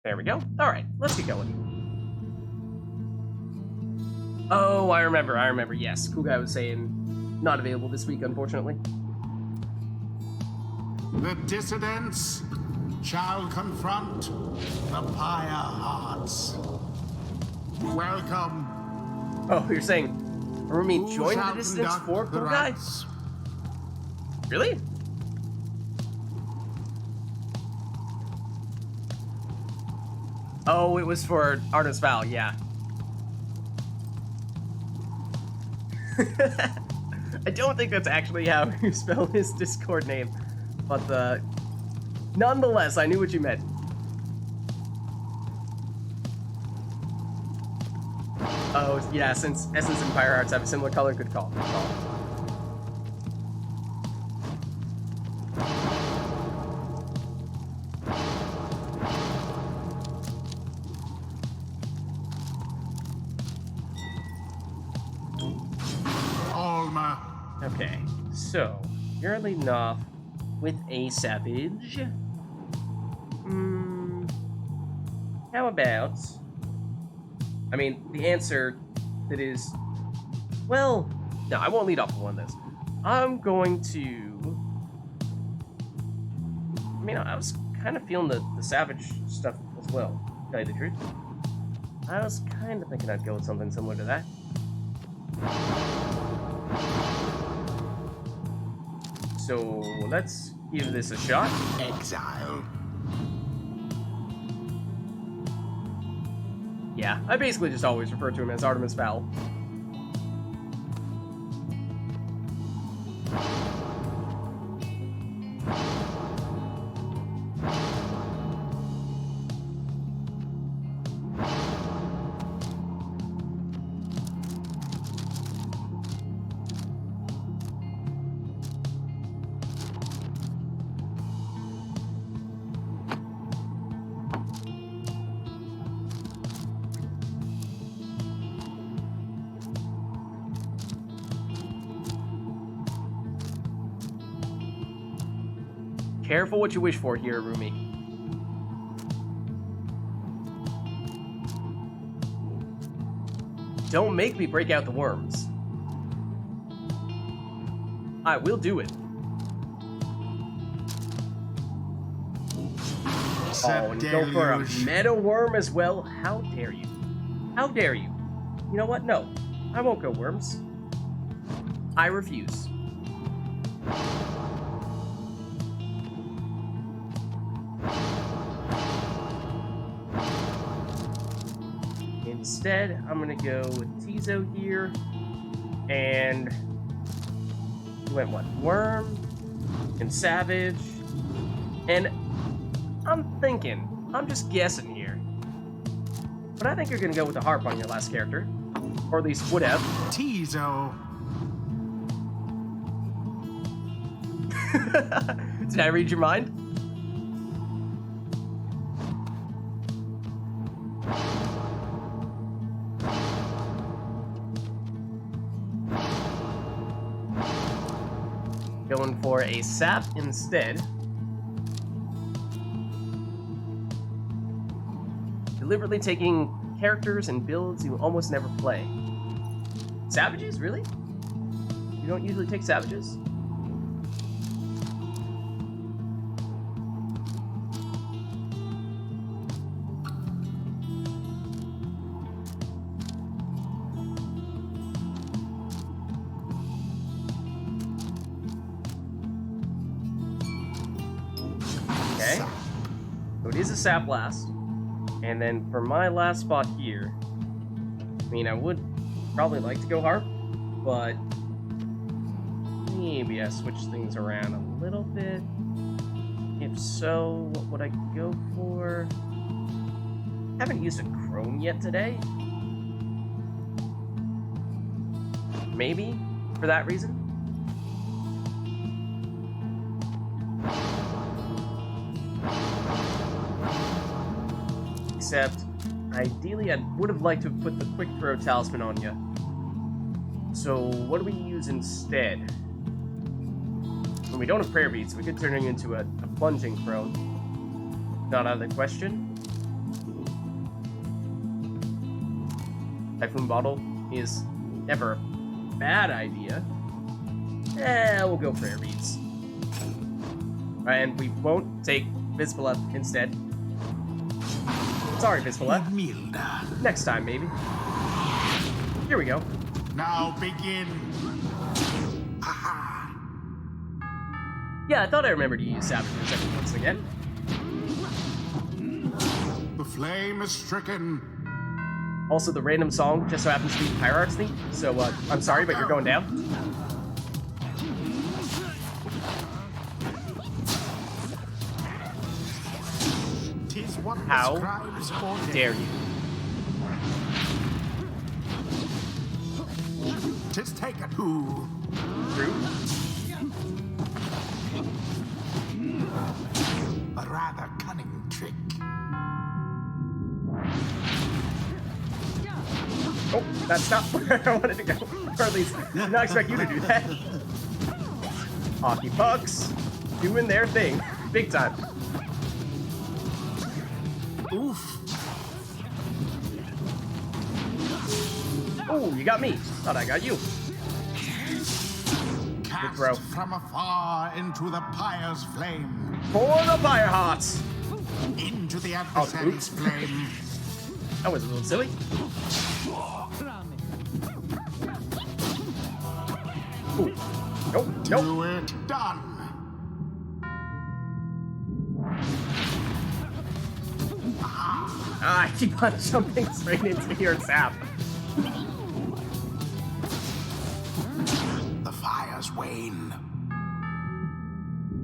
There we go. All right, let's get going. Oh, I remember. Yes, Cool Guy was saying not available this week, unfortunately. The dissidents shall confront the Pyre Hearts. Welcome. Oh, you're saying Rumi Who joined shall the Dissidents conduct for the Cool Guy? rites? Really? Oh, it was for Artemis Fowl, yeah. I don't think that's actually how you spell his Discord name, but nonetheless, I knew what you meant. Oh, yeah, since Essence and Pyre Arts have a similar color, good call. Alma. Okay, so you're leading off with a savage. How about... I mean, the answer that is... Well, no, I won't lead off with one of those. I'm going to... I mean, I was kind of feeling the savage stuff as well, to tell you the truth. I was kind of thinking I'd go with something similar to that. So let's give this a shot. Exile. Yeah, I basically just always refer to him as Artemis Fowl. Careful what you wish for here, Rumi. Don't make me break out the worms. I will do it. Oh, and go for a meta worm as well? How dare you? How dare you? You know what? No, I won't go worms. I refuse. Instead, I'm gonna go with Tizo here, and we went what? Worm and Savage, and I'm just guessing here, but I think you're gonna go with the Harp on your last character, or at least would have. Tizo. Did I read your mind? Going for a sap instead. Deliberately taking characters and builds you almost never play. Savages, really? You don't usually take savages? Okay, so it is a sap last, and then for my last spot here, I mean, I would probably like to go harp, but maybe I switch things around a little bit. If so, what would I go for? Haven't used a chrome yet today. Maybe for that reason. Except, ideally, I would have liked to have put the Quick Throw Talisman on you. So, what do we use instead? When we don't have Prayer Beads, we could turn it into a plunging throw. Not out of the question. Typhoon Bottle is never a bad idea. We'll go for Air Beads. And we won't take Vizpala instead. Sorry, Vizpala. Next time, maybe. Here we go. Now begin. Yeah, I thought I remembered you use Saboteurs every once again. The flame is stricken. Also, the random song just so happens to be Pyre's theme, so I'm sorry, but you're going down. Tis what the How scribes ordain. dare you? Tis taken. Who? True. A rather cunning trick. Oh, that's not where I wanted to go. Or at least, did not expect you to do that. Hockey pucks doing their thing. Big time. Oof. Oh, you got me. Thought I got you. Cast throw. from afar into the Pyre's flame. For the Pyre Hearts. Into the adversary's flame. That was a little silly. Ooh. Nope, nope. Do it. Done. I keep on jumping straight into your sap. The fires wane.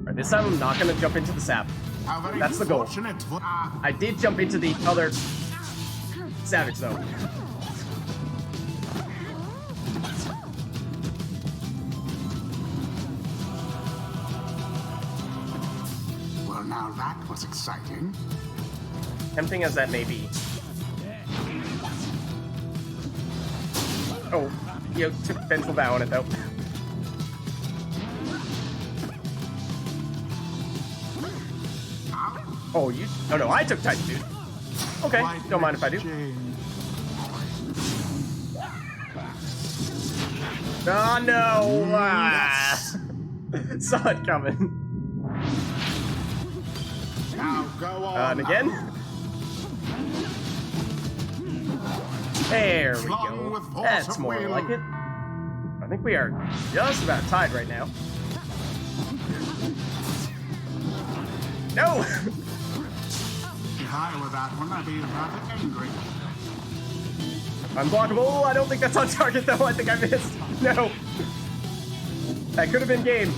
Alright, this time I'm not gonna jump into the sap. How very That's the goal. fortunate for I did jump into the other Savage, though. Well, now that was exciting. Tempting as that may be. Oh, you took Vengeful Vow on it, though. Oh, you... Oh, no, I took Titan, dude. Okay, Quite don't mind if I do. exchange. Oh, no! Ah. Saw it coming. Now go on. And again. There we Flung go. with force That's of more will. like it. I think we are just about tied right now. No! If I were that one, I'd be rather angry. Unblockable. I don't think that's on target, though. I think I missed. No. That could have been game.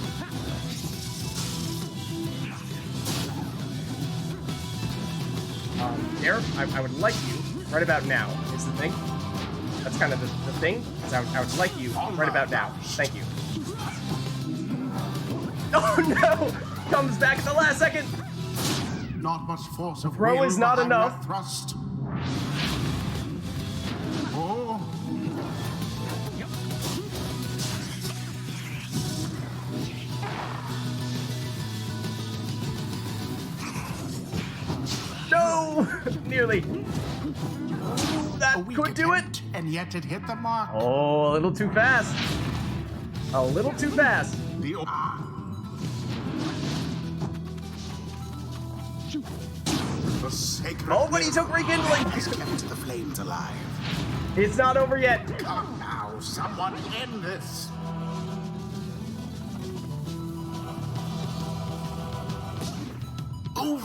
Derek, I would like you right about now, is the thing. That's kind of the thing. Is I would like you right about now. Thank you. Oh, no! Comes back at the last second. Not much force of throw will is not behind enough. that thrust. Oh, No! Nearly. That a weak could do it. attempt, and yet it hit the mark. Oh, a little too fast. A little too fast. The The sacred Oh, but he took rekindling. has kept the flames alive. It's not over yet. Come now, someone end this. Oof!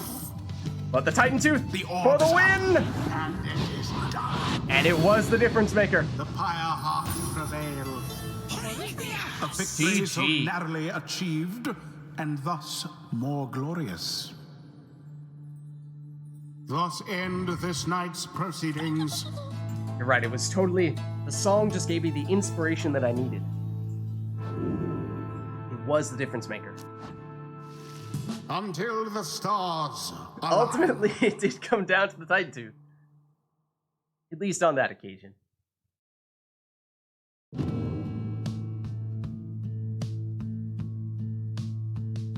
But the Titan Tooth The for the orb's win! up, and it is done. And it was the difference maker. The Pyre Heart prevail. A victory so GG. narrowly achieved, and thus more glorious. Thus end this night's proceedings. You're right, it was totally... The song just gave me the inspiration that I needed. It was the difference maker. Until the stars align. Ultimately, it did come down to the Titan Tooth. At least on that occasion.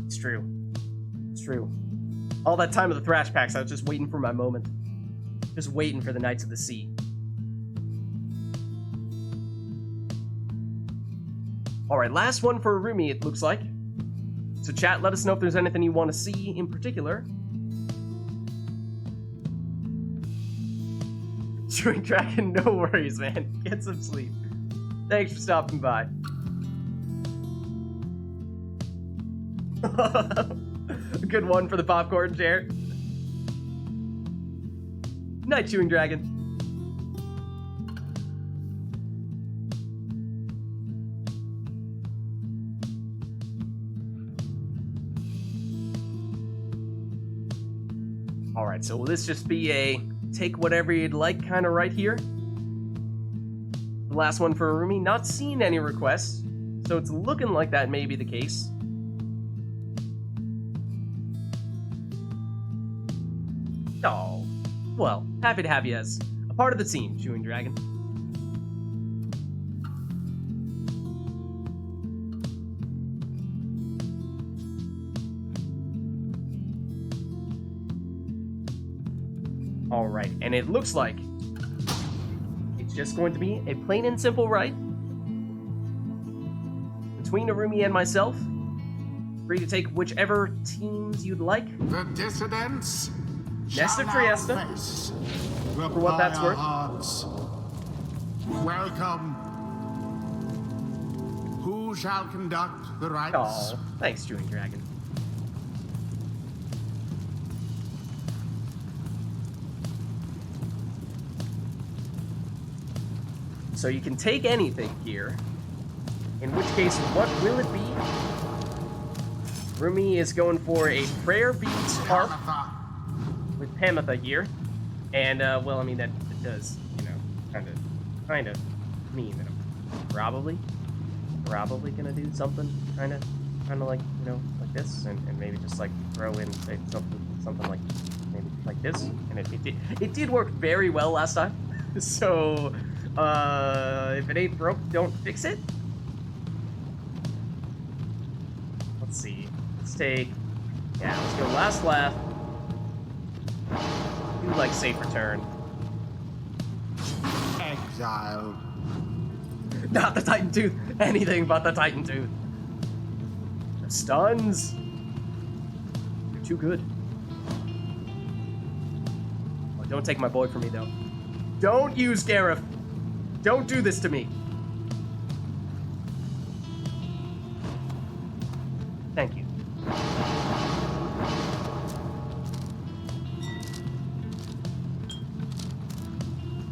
It's true. It's true. All that time of the Thrash Packs, I was just waiting for my moment. Just waiting for the Knights of the Sea. All right, last one for Rumi, it looks like. So chat, let us know if there's anything you want to see in particular. Chewing Dragon, no worries, man. Get some sleep. Thanks for stopping by. A good one for the popcorn chair. Night, Chewing Dragon. Alright, so will this just be a take whatever you'd like kind of right here? The last one for Arumi, not seeing any requests, so it's looking like that may be the case. Oh, well, happy to have you as a part of the team, Chewing Dragon. Alright, and it looks like it's just going to be a plain and simple rite between Arumi and myself. Free to take whichever teams you'd like. The dissidents Nest of Trieste, for what that's worth. Welcome. Who shall conduct the rites? Oh, thanks, Chewing Dragon. So you can take anything here. In which case, what will it be? Rumi is going for a Prayer Beads harp with Pamitha here. And, well, I mean, that does, you know, kind of mean that I'm probably gonna do something kind of like, you know, like this, and maybe just like throw in say, something like maybe like this, and it did work very well last time. So if it ain't broke, don't fix it. Let's see. Let's take, yeah, let's go last laugh. Do like safe return. Exile. Not the Titan Tooth. Anything but the Titan Tooth. The stuns. You're too good. Oh, don't take my boy from me, though. Don't use Gareth. Don't do this to me. Thank you.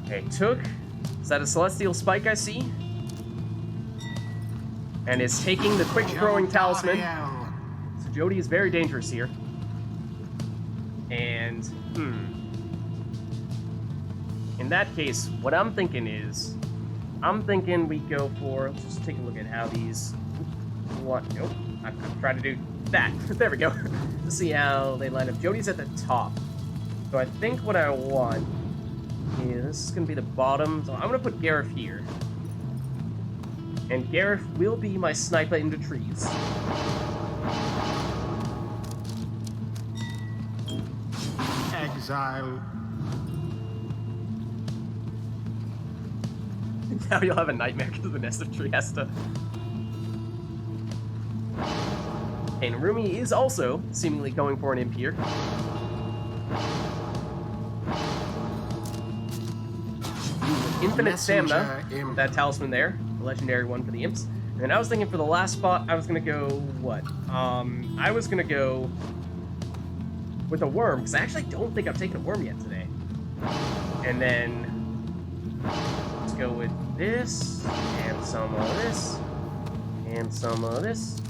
Okay, took. Is that a Celestial Spike I see? And is taking the quick throwing talisman. So Jody is very dangerous here. And, in that case, what I'm thinking is, we go for, let's just take a look at how these, nope, I'm trying to do that. There we go. To see how they line up. Jody's at the top. So I think what I want is, this is going to be the bottom. So I'm going to put Gareth here. And Gareth will be my sniper into trees. Exile. Now you'll have a nightmare because of the Nest of Trieste. And Rumi is also seemingly going for an imp here. Infinite stamina, that talisman there, the legendary one for the imps. And then I was thinking for the last spot, I was gonna go, what? I was gonna go with a worm, because I actually don't think I've taken a worm yet today. And then let's go with this, and some of this, and some of this.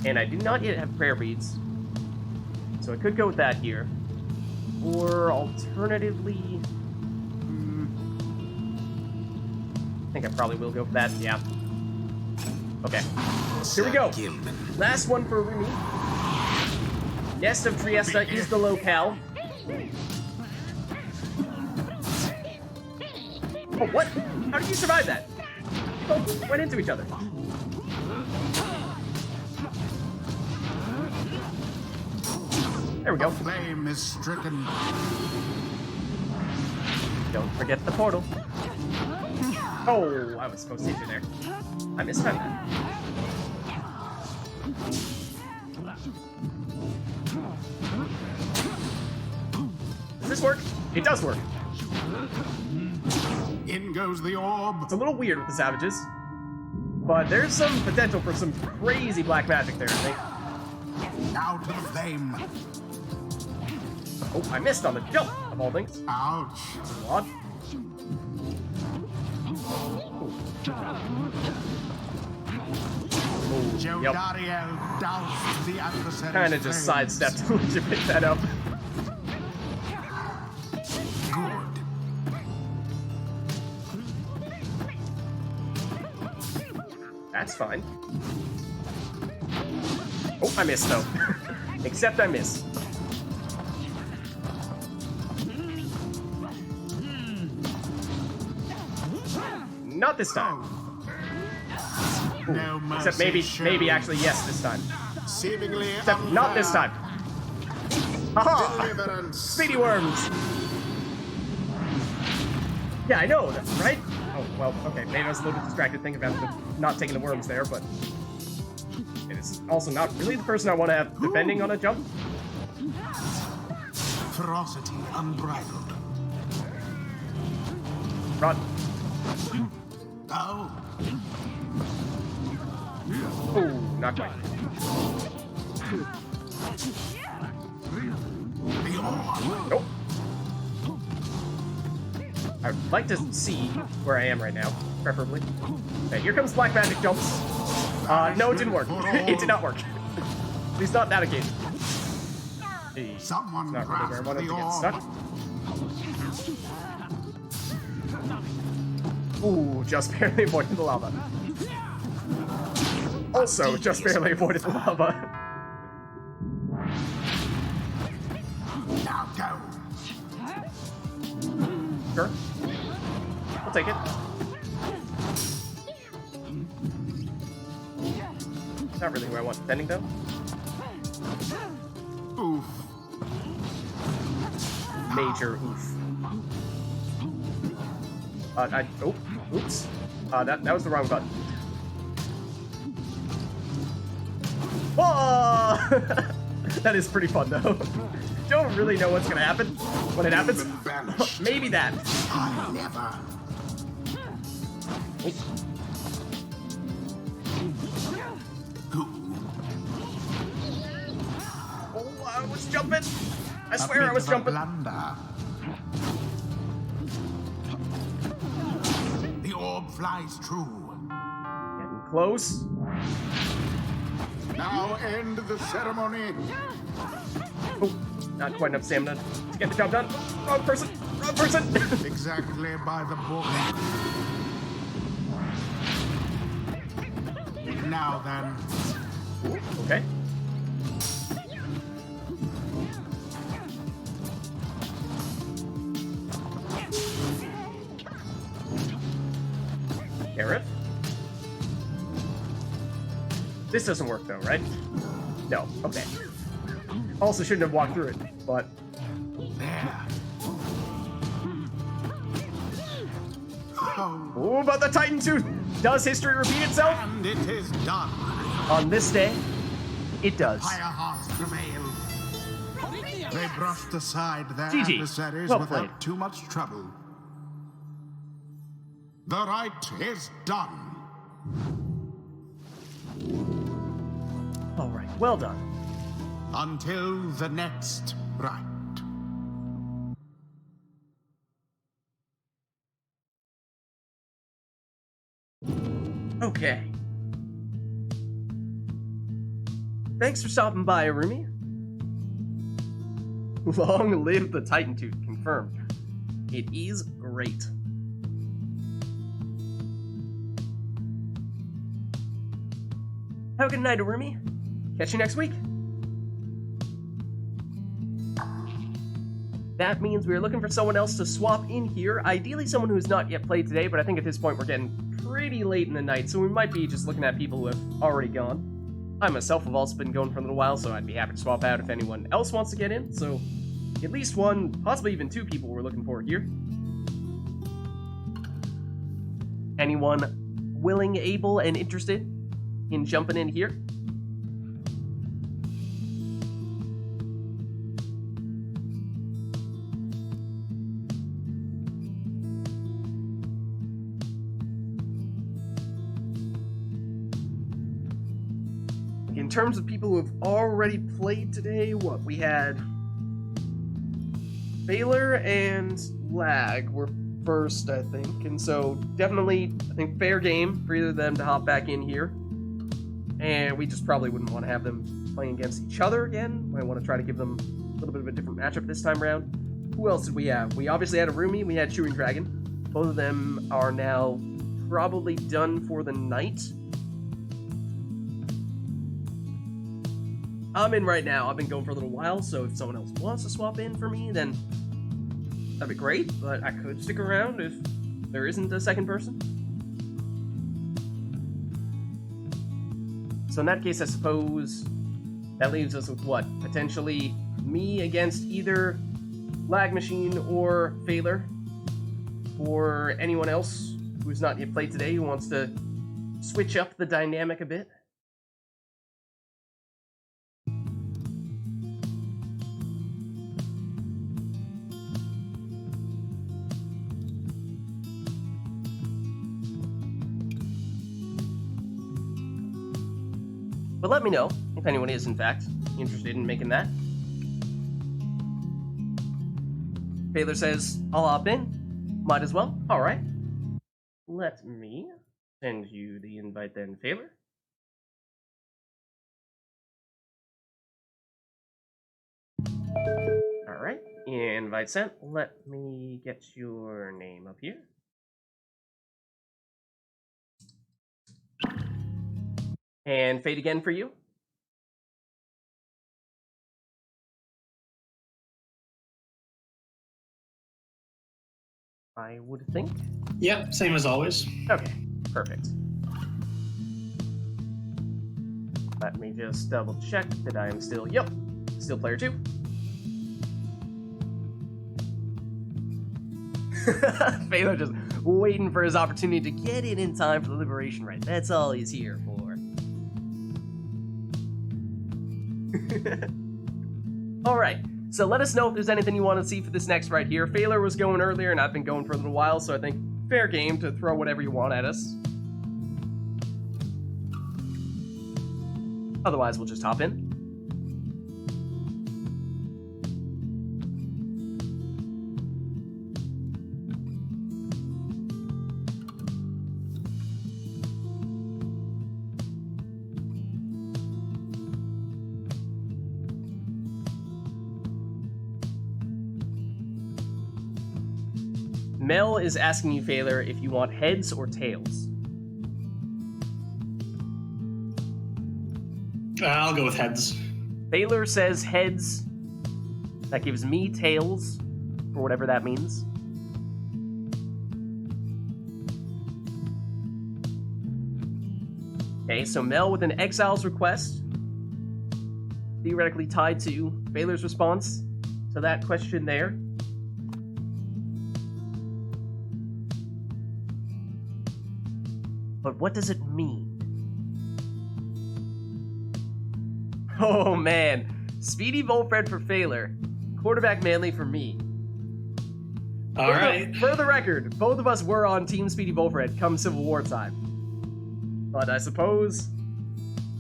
And I do not yet have prayer beads, so I could go with that here. Or alternatively, I think I probably will go for that, yeah. Okay, here we go. Last one for Rumi. Nest of Trieste is the locale. Oh, what? How did you survive that? You both went into each other. There we go. The flame is stricken. Don't forget the portal. Oh, I was supposed to hit you there. I mistimed that. Does this work? It does work. In goes the orb. It's a little weird with the savages, but there's some potential for some crazy black magic there, I think. Now to the flame. Oh, I missed on the jump, of all things. Ouch. Odd. Yep. Jodariel doused the adversary's Kind of just flames. sidestepped to pick that up. Good. That's fine. Oh, I missed though. Except I missed. Not this time. No mercy Except maybe shown. actually yes this time. Seemingly Except not this time. Aha! Deliverance. Speedy worms! Yeah, I know, right? Oh, well, okay, maybe I was a little bit distracted thinking about not taking the worms there, but it is also not really the person I want to have defending on a jump. Ferocity unbridled. Run. Oh. Oh, not quite. The orb. Nope. I would like to see where I am right now, preferably. Okay, here comes black magic jumps. No, it didn't work. It did not work. At least not in that occasion. Hey, Someone not really where I grasped wanted the to get orb. stuck. Ooh, just barely avoided the lava. Also, just barely avoided the lava. Now go. Sure. I'll take it. Not really where I want defending, though. Oof. Major oof. Oh, oops. That was the wrong button. Whoa! That is pretty fun, though. Don't really know what's gonna happen when it happens. Vanished. Maybe that. I never. Oh, I was jumping. I A swear bit I was of a jumping. blunder. The orb flies true. Getting close. Now end the ceremony. Oh, not quite enough stamina to get the job done. Wrong person. Wrong person. Exactly by the book. Now then. Ooh, okay. Carrot. This doesn't work though, right? No. Okay. Also shouldn't have walked through it, but There. Oh, ooh, but the Titan tooth. Does history repeat itself? and it is done. On this day, it does. Higher hearts prevail. They brushed aside their GG. adversaries Well without played. too much trouble. The rite is done. All right, well done. Until the next rite. Okay. Thanks for stopping by, Arumi. Long live the Titan Tooth, confirmed. It is great. Have a good night, Arumi. Catch you next week. That means we're looking for someone else to swap in here. Ideally someone who's not yet played today, but I think at this point we're getting pretty late in the night, so we might be just looking at people who have already gone. I myself have also been going for a little while, so I'd be happy to swap out if anyone else wants to get in. So at least one, possibly even two people we're looking for here. Anyone willing, able, and interested in jumping in here? in terms of people who have already played today, what we had, Baylor and Lag were first, I think, and so definitely, I think, fair game for either of them to hop back in here. And we just probably wouldn't want to have them playing against each other again. Might want to try to give them a little bit of a different matchup this time around. Who else did we have? We obviously had a Rumi, we had Chewing Dragon. Both of them are now probably done for the night. I'm in right now. I've been going for a little while, so if someone else wants to swap in for me, then that'd be great, but I could stick around if there isn't a second person. So in that case, I suppose that leaves us with what? Potentially me against either Lag Machine or Failer, or anyone else who's not yet played today who wants to switch up the dynamic a bit. But let me know if anyone is, in fact, interested in making that. Baylor says, I'll hop in. Might as well. Alright. Let me send you the invite then, Baylor. Alright. Invite sent. Let me get your name up here. And fade again for you. I would think. Yep, same as always. Okay, perfect. Let me just double check that I am still, yep, still player 2. Phaler just waiting for his opportunity to get in time for the Liberation Rite. That's all he's here for. Alright, so let us know if there's anything you want to see for this next right here. Phaler was going earlier, and I've been going for a little while, so I think fair game to throw whatever you want at us. Otherwise, we'll just hop in. Mel is asking you, Phaler, if you want heads or tails. I'll go with heads. Phaler says heads. That gives me tails, for whatever that means. Okay, so Mel with an exile's request, theoretically tied to Phaler's response to that question there. But what does it mean? Oh man, Speedy Volfred for Phaler, quarterback Manly for me. All right. For the record, both of us were on Team Speedy Volfred come Civil War time. But I suppose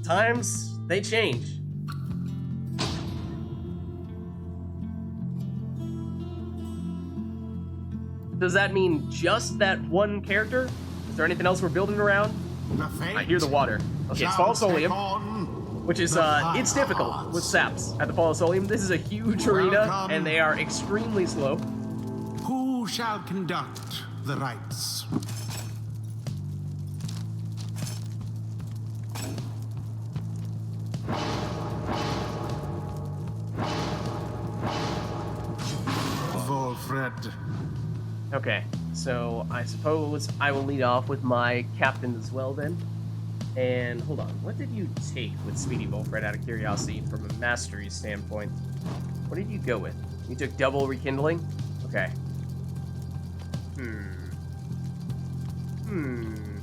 times, they change. Does that mean just that one character? Is there anything else we're building around? I hear the water. Okay, it's Fall Solium, which is, it's difficult with saps at the Fall Solium. This is a huge arena, and they are extremely slow. Who shall conduct the rites? Volfred. Okay, so I suppose I will lead off with my captain as well then. And hold on, what did you take with Speedy Volfred out of curiosity from a mastery standpoint? What did you go with? You took double rekindling? Okay.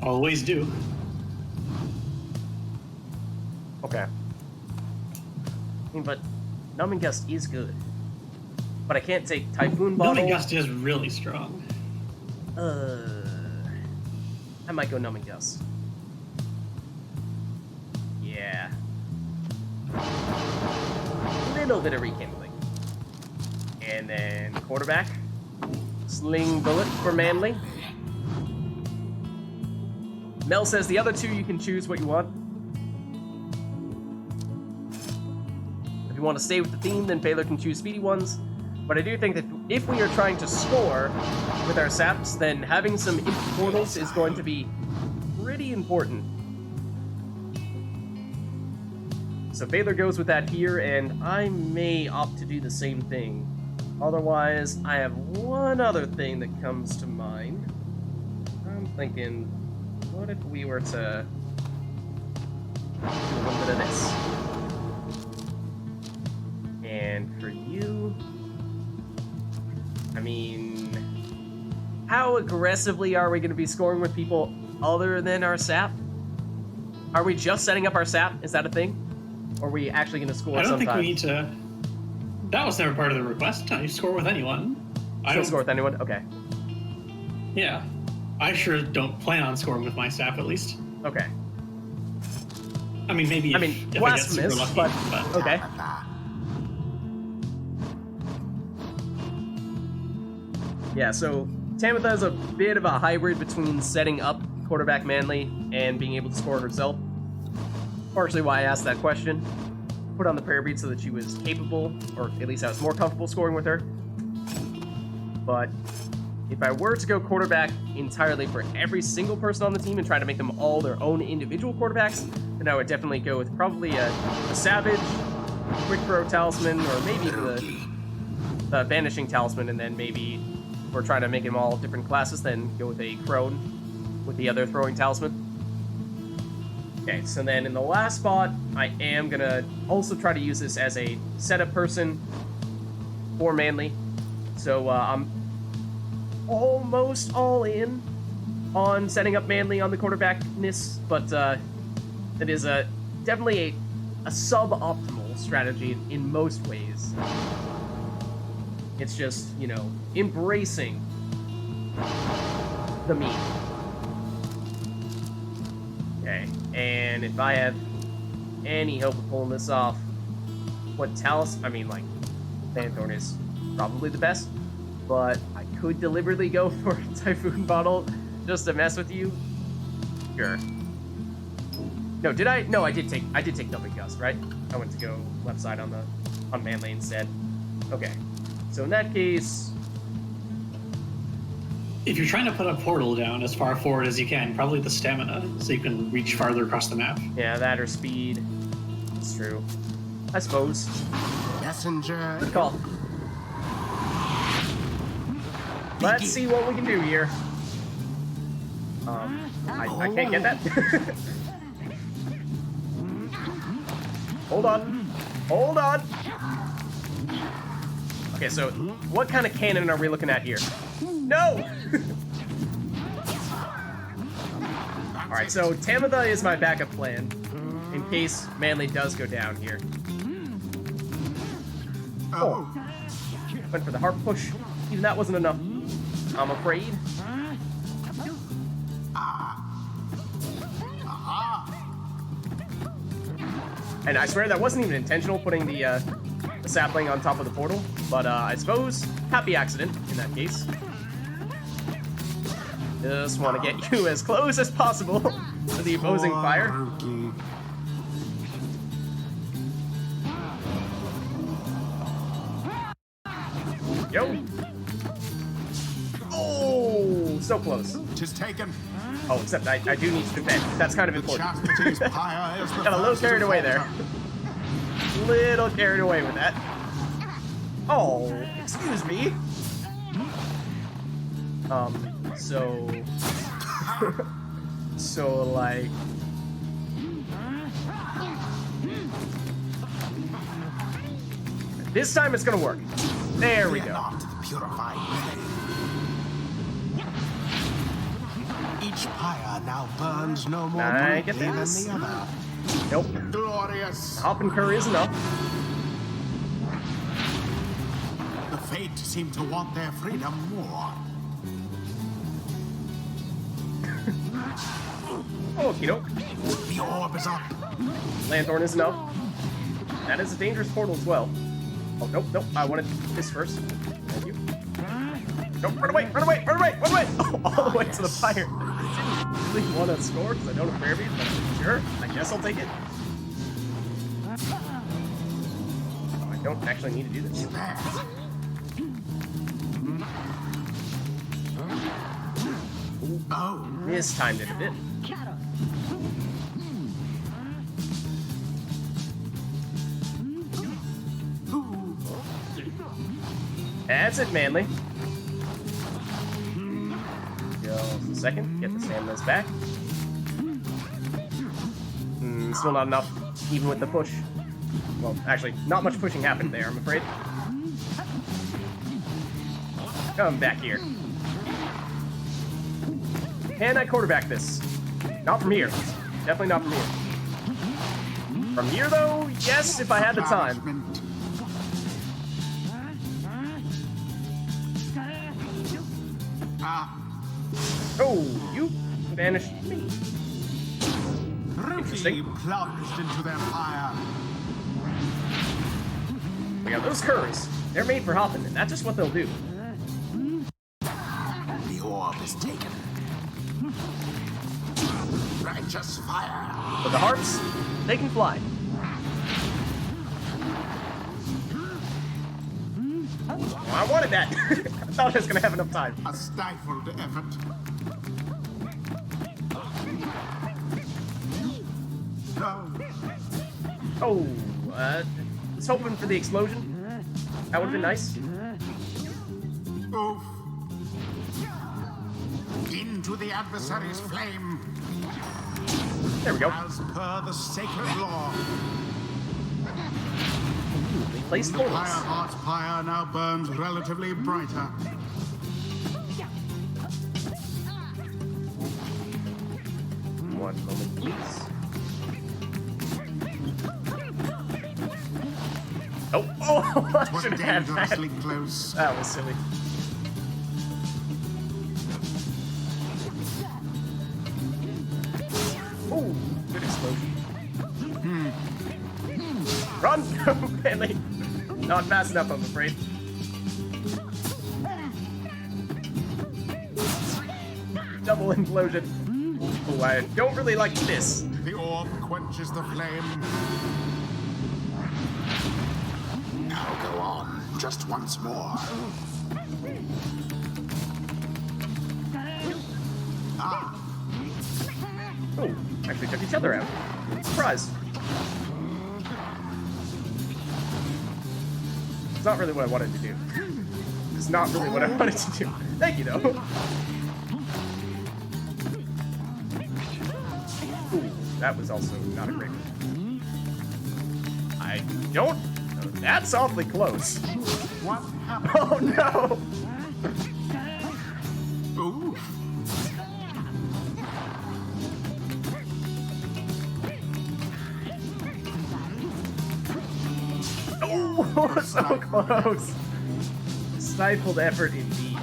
Always do. Okay. I mean, but Numbing Gust is good. But I can't take Typhoon Bottle. Numbing Gust is really strong. I might go Numbing Gust. Yeah. little bit of rekindling. And then quarterback. Sling bullet for Manly. Mel says the other two you can choose what you want. If you want to stay with the theme, then Baylor can choose speedy ones. But I do think that if we are trying to score with our saps, then having some empty portals is going to be pretty important. So Baylor goes with that here, and I may opt to do the same thing. Otherwise, I have one other thing that comes to mind. I'm thinking, what if we were to do a little bit of this? And for you, I mean, how aggressively are we going to be scoring with people other than our sap? Are we just setting up our sap? Is that a thing? Or are we actually going to score I don't sometime? think we need to... That was never part of the request. You score with anyone. I don't score with anyone? Okay. Yeah. I sure don't plan on scoring with my staff, at least. Okay. I mean, maybe if I get super blasphemous, lucky, but okay. Yeah, so Tamitha is a bit of a hybrid between setting up quarterback Manly and being able to score herself. Partially why I asked that question. Put on the prayer bead so that she was capable, or at least I was more comfortable scoring with her. But if I were to go quarterback entirely for every single person on the team and try to make them all their own individual quarterbacks, then I would definitely go with probably a Savage, Quick Throw Talisman, or maybe the Vanishing Talisman, and then maybe if we're trying to make them all different classes, then go with a Crone with the other Throwing Talisman. Okay, so then in the last spot, I am gonna also try to use this as a setup person for Manly. So I'm almost all in on setting up Manly on the quarterbackness, but it is definitely a suboptimal strategy in most ways. It's just, you know, embracing the meme. Okay, and if I have any hope of pulling this off, what Talus, I mean, like, Fanthorn is probably the best, but I could deliberately go for Typhoon Bottle just to mess with you. Sure. No, did I? No, I did take Dumping Gust, right? I went to go left side on Manly instead. Okay, so in that case, if you're trying to put a portal down as far forward as you can, probably the stamina, so you can reach farther across the map. yeah, that or speed. That's true. I suppose. Messenger. Good call. Let's see what we can do here. I can't get that. Hold on. Hold on. Okay, so what kind of cannon are we looking at here? No! Alright, so Tamitha is my backup plan in case Manly does go down here. Oh. Went for the harp push. Even that wasn't enough, I'm afraid. And I swear that wasn't even intentional, putting the sapling on top of the portal, but I suppose happy accident in that case. Just want to get you as close as possible to the opposing fire. Yo. Oh, so close. Tis taken. Oh, except I do need to defend. That's kind of important. Chastity's pyre is the Got a little first carried to away there. falter. Little carried away with that. Oh, excuse me. So... so, like... This time it's gonna work. There we go. Not the purified clay. Each pyre now burns no more I brightly get than this. the other. Nope. Glorious. Hop and curry is enough. The Fate seem to want their freedom more. Okie doke. The orb is up. Lanthorn is enough. That is a dangerous portal as well. Oh, nope, nope. I wanted this first. Thank you. Nope, run away, run away, run away, run away! Oh, all the way to the fire. I didn't really want to score because I don't have prayer beads, but sure, I guess I'll take it. Oh, I don't actually need to do this. Oh, Mistimed it a bit. That's it, Manly. Just a second. Get the stamina's back. Still not enough, even with the push. Well, actually, not much pushing happened there, I'm afraid. Come back here. Can I quarterback this? Not from here. Definitely not from here. From here, though, yes, if I had the time. Oh, you vanished me. Interesting. Plunged into their fire. We got those curves. They're made for hopping, and that's just what they'll do. The orb is taken. Righteous fire. But the hearts, they can fly. Well, I wanted that. I thought I was going to have enough time. A stifled effort. No. Oh, was hoping for the explosion. That would have been nice. Oof. Into the adversary's flame. There we go. As per the sacred law. They placed The portals. Pyre Heart's pyre now burns relatively brighter. One moment, please. Oh, oh! I Was should have had that. dangerously close. That was silly. Oh, good explosion. Run! Manly! Not fast enough, I'm afraid. Double implosion. Oh, I don't really like this. The orb quenches the flame. Now go on, just once more. Ah, Oh, actually took each other out. Surprise. It's not really what I wanted to do. It's not really what I wanted to do. Thank you, though. Ooh, that was also not a great one. I don't... That's awfully close. what happened? Oh, no! Ooh. Oh, so close. Stifled effort indeed.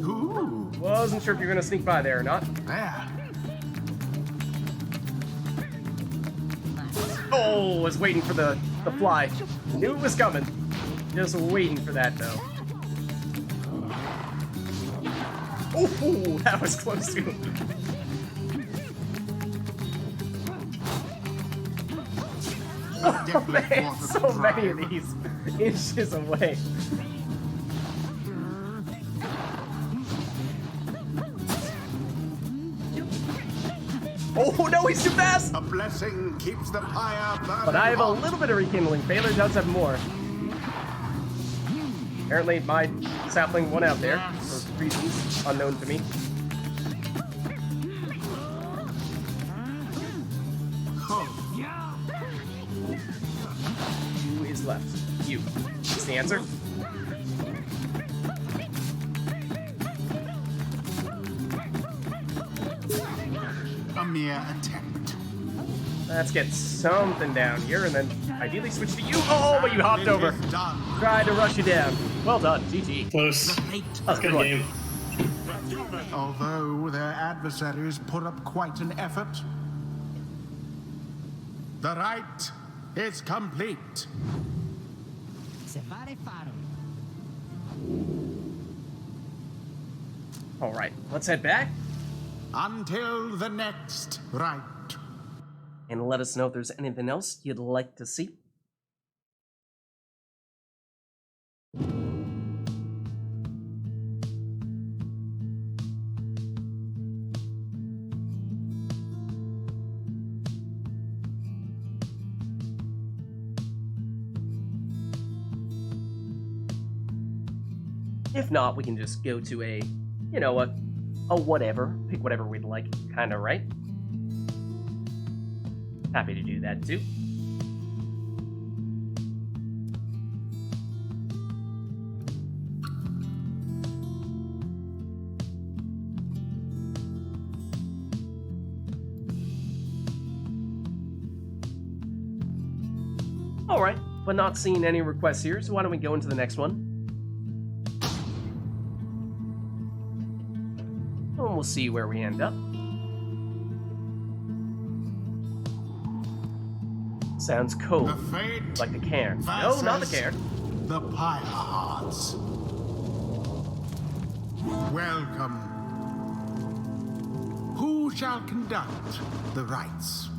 Ooh. Wasn't sure if you're gonna sneak by there or not. There. Oh, was waiting for the fly. Knew it was coming. Just waiting for that though. Oh, that was close too. Oh man, so many of these inches away. Oh no, he's too fast! A blessing keeps the pyre burning. But I have a hot. little bit of rekindling. Baylor does have more. Apparently my sapling won out there for reasons unknown to me. Who is left? You. Is the answer? A mere attempt. Let's get something down here and then ideally switch to you. Oh, but you hopped over. It is done. Tried to rush you down. Well done, GG. Close. That's a Good good game. Although their adversaries put up quite an effort, The rite is complete. All right, let's head back Until the next rite. and let us know if there's anything else you'd like to see. If not, we can just go to a, you know, a whatever. Pick whatever we'd like, kind of, right? Happy to do that, too. Alright, but not seeing any requests here, so why don't we go into the next one? And we'll see where we end up. Sounds cool. The fate Like the cairn. No, not the cairn. The Pyre Hearts. Welcome. Who shall conduct the rites?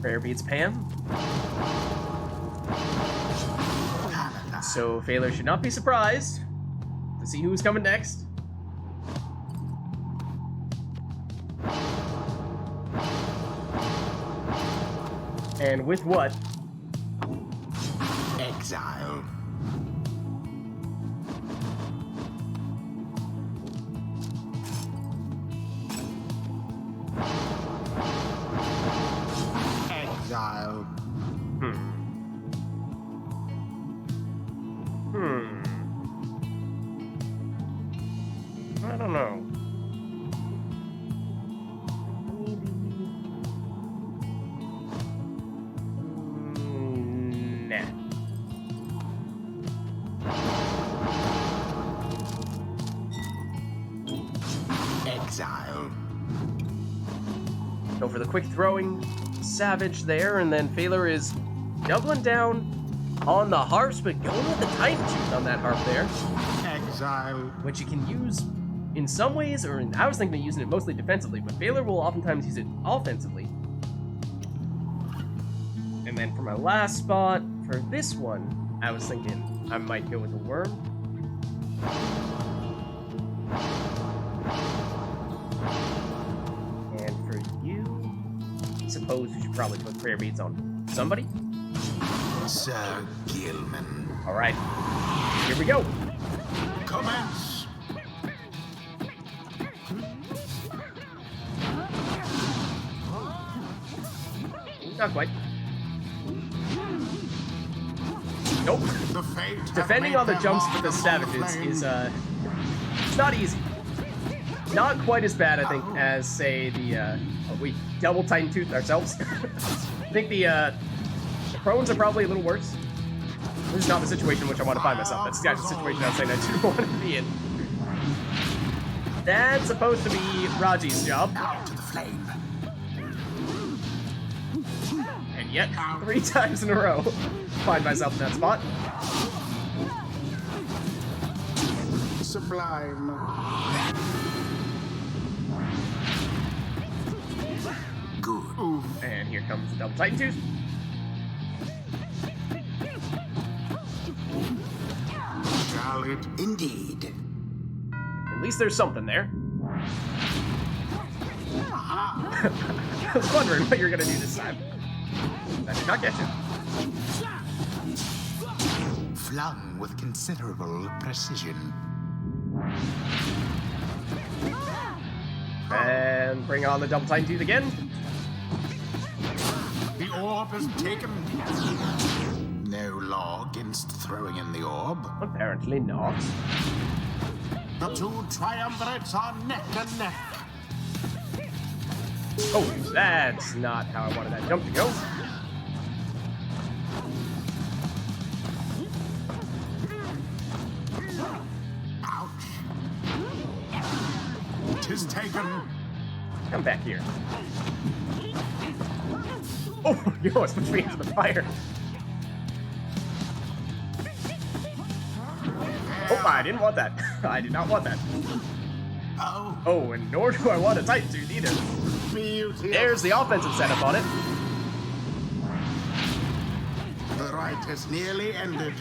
Prayer beats Pam. So Phaler should not be surprised to see who's coming next. And with what? Exile. Exile. I don't know. Nah. Exile. Go for the quick throwing savage there, and then Phaler is doubling down on the harps, but going with the Titan Tooth on that harp there. Exile. Which you can use in some ways, or I was thinking of using it mostly defensively, but Phaler will oftentimes use it offensively. And then for my last spot, for this one, I was thinking I might go with the worm. And for you, I suppose we should probably put prayer beads on somebody. Sir Gilman. All right, here we go. Commence. Not quite. Nope. The fate Defending on the jumps for the savages is, it's not easy. Not quite as bad, I think, as, say, the, we double Titan Tooth ourselves. I think the prones are probably a little worse. This is not the situation in which I want to find myself. That's the kind of situation I was saying I didn't want to be in. That's supposed to be Raji's job. Now to the flame. And yet, 3 times in a row, find myself in that spot. Sublime. Good. Oof. And here comes the double Titan Tooth. Shall it indeed? At least there's something there. I was wondering what you were gonna do this time. That did not get you. Flung with considerable precision. And bring on the double Titan Tooth again. The orb is taken. No law against throwing in the orb. Apparently not. The two triumvirates are neck and neck. Oh, that's not how I wanted that jump to go. Ouch. is taken. Come back here. Oh, you almost pushed me into the fire. Oh, I didn't want that. I did not want that. Oh, Oh, and nor do I want a Titan Tooth either. beauty. There's the offensive setup on it. The rite has nearly ended.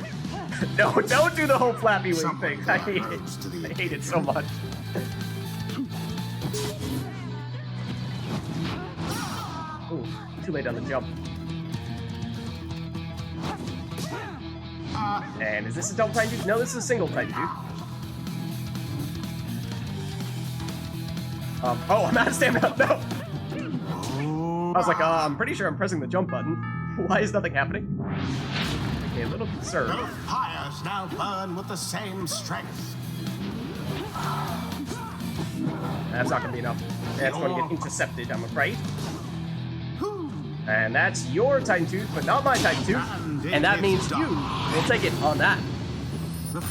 No, don't do the whole flappy wing Someone thing. I got hate roads to the it. I hate it so much. Ooh, too late on the jump. And is this a double Titan Tooth? No, this is a single Titan Tooth. Oh, I'm out of stamina. No! I was like, I'm pretty sure I'm pressing the jump button. Why is nothing happening? Okay, a little concerned. Both pyres now burn with the same strength. That's not gonna be enough. That's gonna get intercepted, I'm afraid. And that's your Titan Tooth, but not my Titan Tooth. And that means you will take it on that.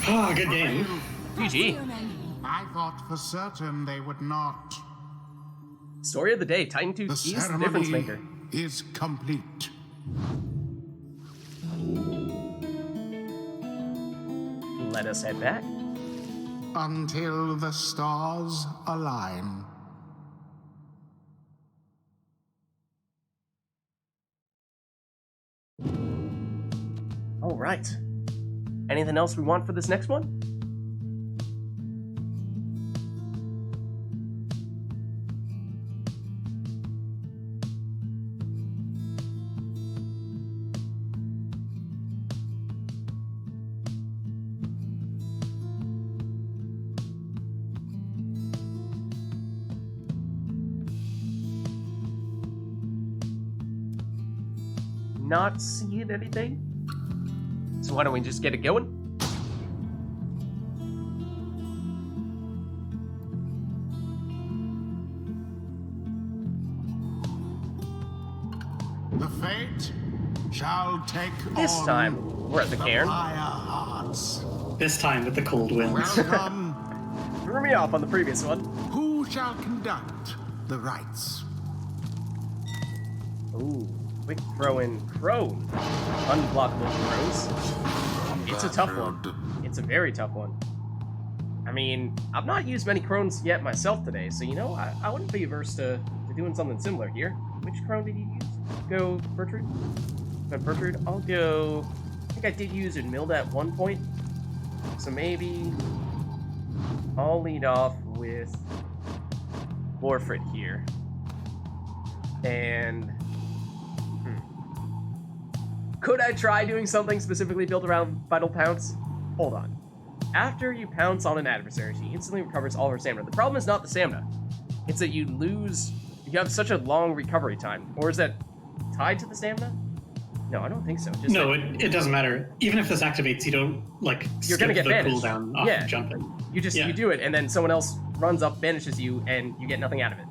Oh, good game. GG. I thought for certain they would not. Story of the day, Titan Tooth The is the difference ceremony maker. is complete. Let us head back. Until the stars align. All right. Anything else we want for this next one? Not seeing anything. So why don't we just get it going? The fate shall take This on time, we're at the the cairn. Pyre hearts. This time with the cold winds. Welcome. Threw me off on the previous one. Who shall conduct the rites? Ooh, quick throw in crone. Unblockable throws. It's a tough one. It's a very tough one. I mean, I've not used many crones yet myself today, so you know, I wouldn't be averse to doing something similar here. Which crone did you use? Go Bertrude? Go Bertrude? I'll go... I think I did use Unmilda at one point. So maybe... I'll lead off with... Warfrit here. And... Could I try doing something specifically built around Vital Pounce? Hold on. After you pounce on an adversary, she instantly recovers all of her stamina. The problem is not the stamina. It's that you lose... You have such a long recovery time. Or is that tied to the stamina? No, I don't think so. Just No, that it doesn't matter. Even if this activates, you don't You're skip gonna get the banished. cooldown off Yeah. jumping. you just yeah. you do it, and then someone else runs up, banishes you, and you get nothing out of it.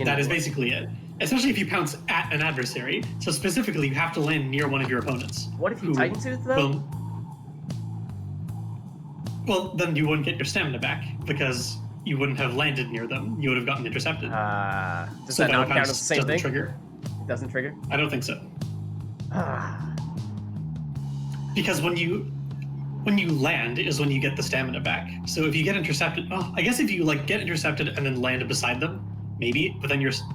That is basically it. Especially if you pounce at an adversary. So specifically, you have to land near one of your opponents. What if you who Titan Tooth, though? Well, then you wouldn't get your stamina back because you wouldn't have landed near them. You would have gotten intercepted. Does So that not Vital count as Pounce the same doesn't thing? trigger. It doesn't trigger? I don't think so. Ah. Because when you land is when you get the stamina back. So if you get intercepted, I guess if you like get intercepted and then land beside them, maybe. But then you still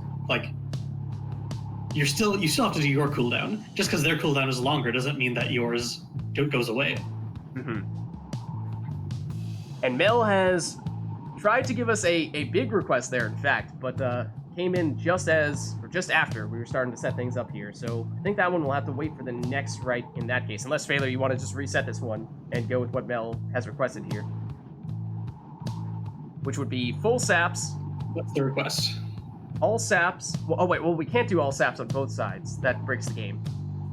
have to do your cooldown. Just because their cooldown is longer doesn't mean that yours goes away. Mm-hmm. And Mel has tried to give us a big request there, in fact, but came in just after we were starting to set things up here. So I think that one will have to wait for the next rite in that case. Unless, Failure, you want to just reset this one and go with what Mel has requested here. Which would be full saps. What's the request? All saps. Well, we can't do all saps on both sides. That breaks the game.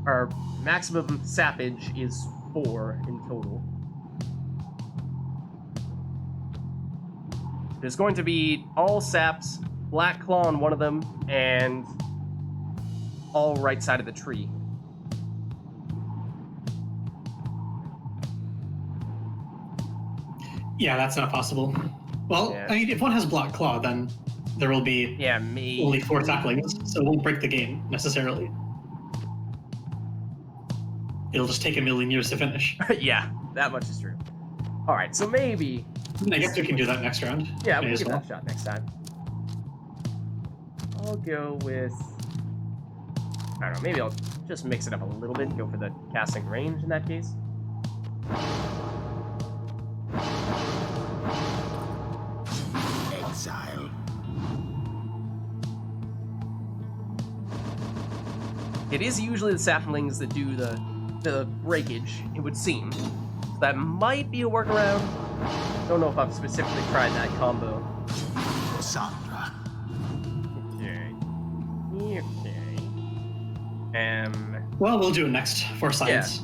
Our maximum sappage is 4 in total. There's going to be all saps, Black Claw on one of them, and all right side of the tree. Yeah, that's not possible. Well, Yeah. I mean, if one has Block Claw, then there will be Yeah, me. only 4 tacklings, so it won't break the game necessarily. It'll just take a million years to finish. Yeah, that much is true. All right, so maybe. I guess we can do that next round. Yeah, May we'll as give well. that a shot next time. I'll go with. I don't know. Maybe I'll just mix it up a little bit. Go for the casting range in that case. Exile. It is usually the saplings that do the breakage, it would seem. So that might be a workaround. Don't know if I've specifically tried that combo. Sandra. Okay. Okay. Well, we'll do it next for science.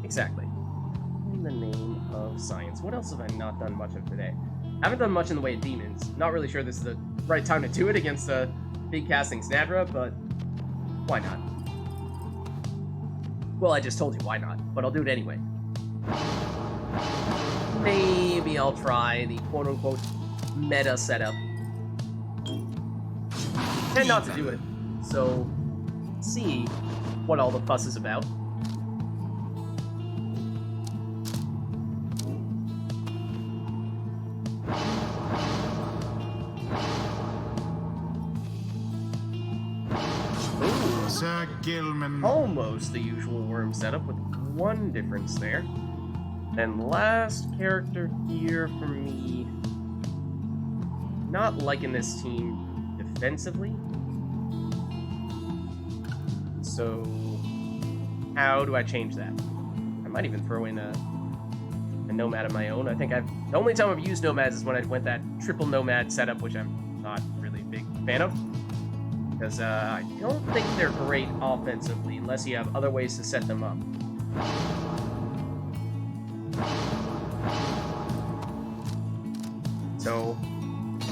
Exactly. In the name of science. What else have I not done much of today? I haven't done much in the way of demons. Not really sure this is the right time to do it against a big casting Snadra, but why not? Well, I just told you why not, but I'll do it anyway. Maybe I'll try the quote-unquote meta setup. Tend not to do it, so see what all the fuss is about. Sir Gilman. Almost the usual worm setup with one difference there. And last character here for me. Not liking this team defensively. So how do I change that? I might even throw in a nomad of my own. I think the only time I've used nomads is when I went that triple nomad setup, which I'm not really a big fan of. Because I don't think they're great offensively unless you have other ways to set them up. So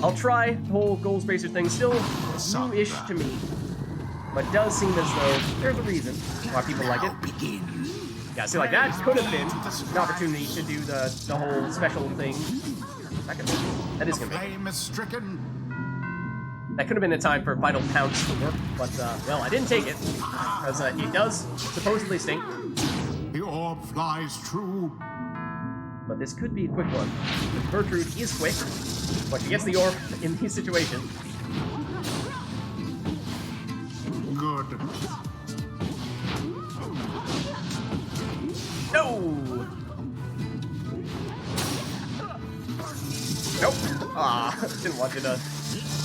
I'll try the whole goal spacer thing. Still new-ish to me, but does seem as though there's a reason why people like it. Yeah, see, like that could have been an opportunity to do the whole special thing. That is gonna be. Flame is stricken. That could have been a time for Vital Pounce to work, but, well, I didn't take it, because it does supposedly stink. The orb flies true. But this could be a quick one. Gertrude is quick, but she gets the orb in these situations. Good. No! Nope. Ah, didn't want you to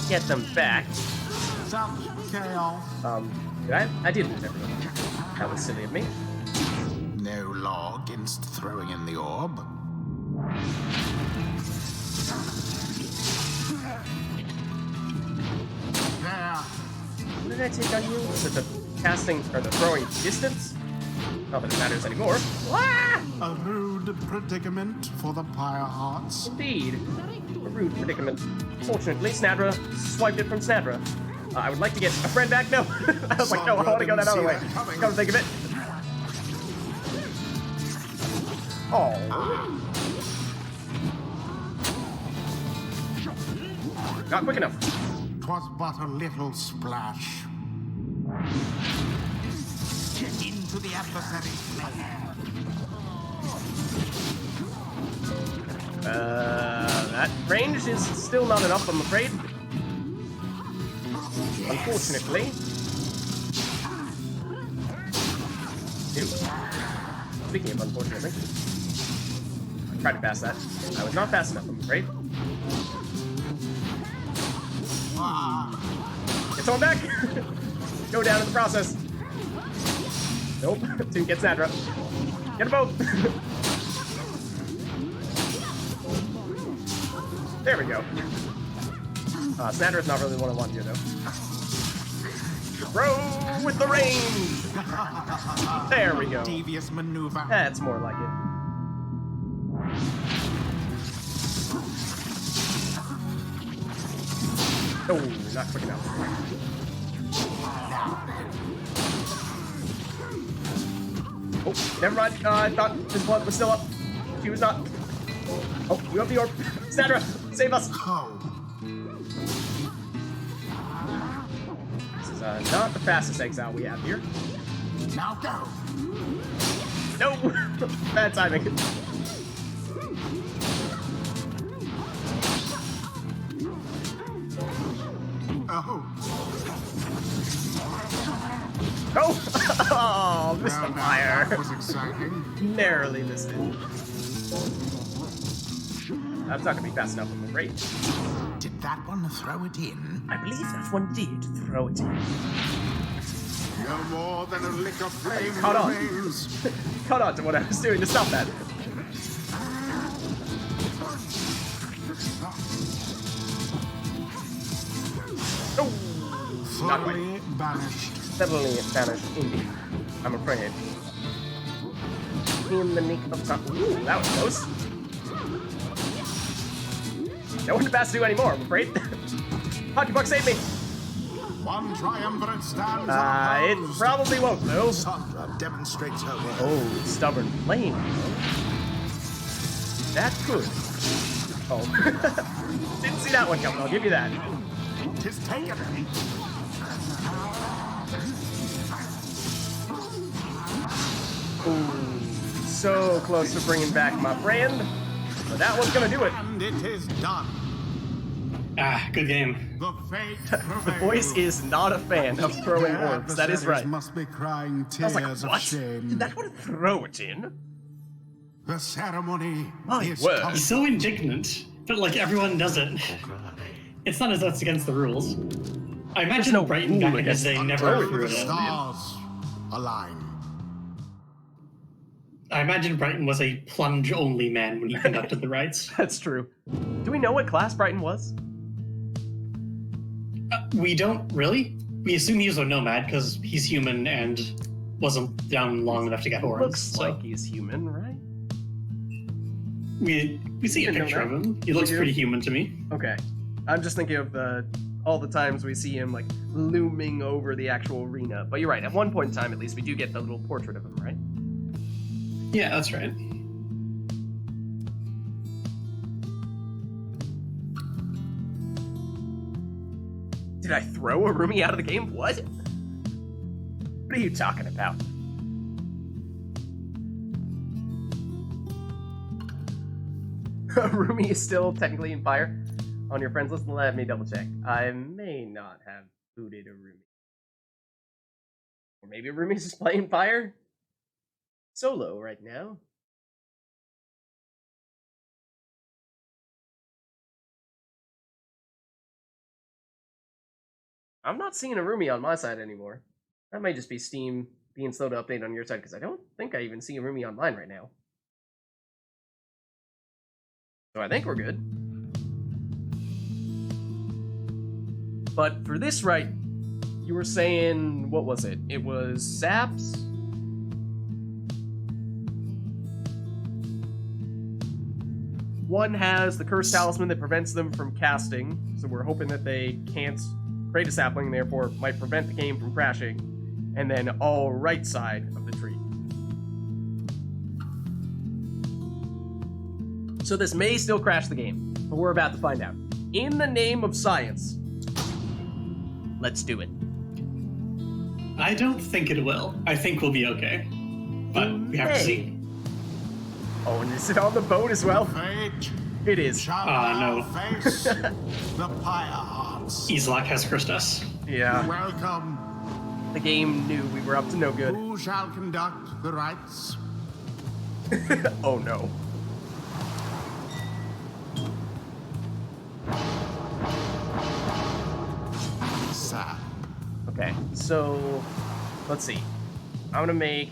get them back. Some chaos. I did lose everyone. That was silly of me. No law against throwing in the orb. There. What did I take on you? Was it the casting, or the throwing distance? Not that it matters anymore. Ah! A rude predicament for the Pyre Hearts. Indeed. A rude predicament. Fortunately, Snadra swiped it from Snadra. I would like to get a friend back. No! I was like, no, I want to go that other way. Come to think of it. Oh. Not quick enough. 'Twas but a little splash. Into the adversary's lair. That range is still not enough, I'm afraid. Unfortunately. Ew. Speaking of unfortunately. I tried to pass that. I was not fast enough, I'm afraid. Get someone back! Go down in the process. Nope. Didn't get Snadra. Get a boat! There we go. Snadra's not really the one I want here, though. Throw with the range! There we go. Devious maneuver. That's more like it. Oh, not quick enough. Oh, never mind. I thought this blood was still up. She was not. Oh, you have the orb. Sandra, save us. Oh, This is not the fastest exile we have here. now go. No! Bad timing. Oh, Oh! Oh, missed the well, fire. that was exciting. Narrowly missed it. That's not gonna be fast enough, I'm afraid. Did that one throw it in? I believe that one did throw it in. No more than a lick of flame Caught on. remains. Caught on to what I was doing to stop that. Oh! Not quite. Fully banished. Suddenly it vanished indeed. I'm afraid. In the nick of time. Ooh, that was close. No one to pass to anymore, I'm afraid. Hockey Puck, save me! One triumvirate stands It unopposed. probably won't, though. Sandra demonstrates her worth. Oh, stubborn flame. That could. Oh. Didn't see that one coming, I'll give you that. Tis taken. Ooh, so close to bringing back my friend. But that one's gonna do it. And it is done. Ah, good game. The fate The prevails. voice is not a fan of throwing Their orbs, that is adversaries right. must be crying I was like, tears of what? shame. Did that one throw it in? The ceremony My is word. He's so indignant, but like everyone does it. It's not as though it's against the rules. I imagine no Brighton rule back in his against day never Until threw the it in. stars align. I imagine Brighton was a plunge-only man when he conducted the rites. That's true. Do we know what class Brighton was? We don't really. We assume he was a nomad because he's human and wasn't down long enough to get horns. Looks so like he's human, right? we see a Didn't know picture that. of him. He looks You do? pretty human to me. Okay. I'm just thinking of all the times we see him like looming over the actual arena. But you're right. At one point in time, at least, we do get the little portrait of him, right? Yeah, that's right. Did I throw a Rumi out of the game? What? What are you talking about? Rumi is still technically in Pyre. On your friends list, let me double check. I may not have booted a Rumi. Or maybe Rumi's just playing Pyre solo right now. I'm not seeing a Rumi on my side anymore. That may just be Steam being slow to update on your side, because I don't think I even see a Rumi on mine right now. So I think we're good. But for this right, you were saying, what was it? It was Saps? One has the Cursed Talisman that prevents them from casting, so we're hoping that they can't create a sapling, and therefore might prevent the game from crashing. And then all right side of the tree. So this may still crash the game, but we're about to find out. In the name of science, let's do it. I don't think it will. I think we'll be okay. But we have to see. Oh, and is it on the boat as well? Fate It is. shall No. now face the Pyre Hearts. Islak has cursed us. Yeah, Welcome. the game knew we were up to no good. Who shall conduct the rites? Oh no. Sir. Okay, so let's see. I'm gonna make.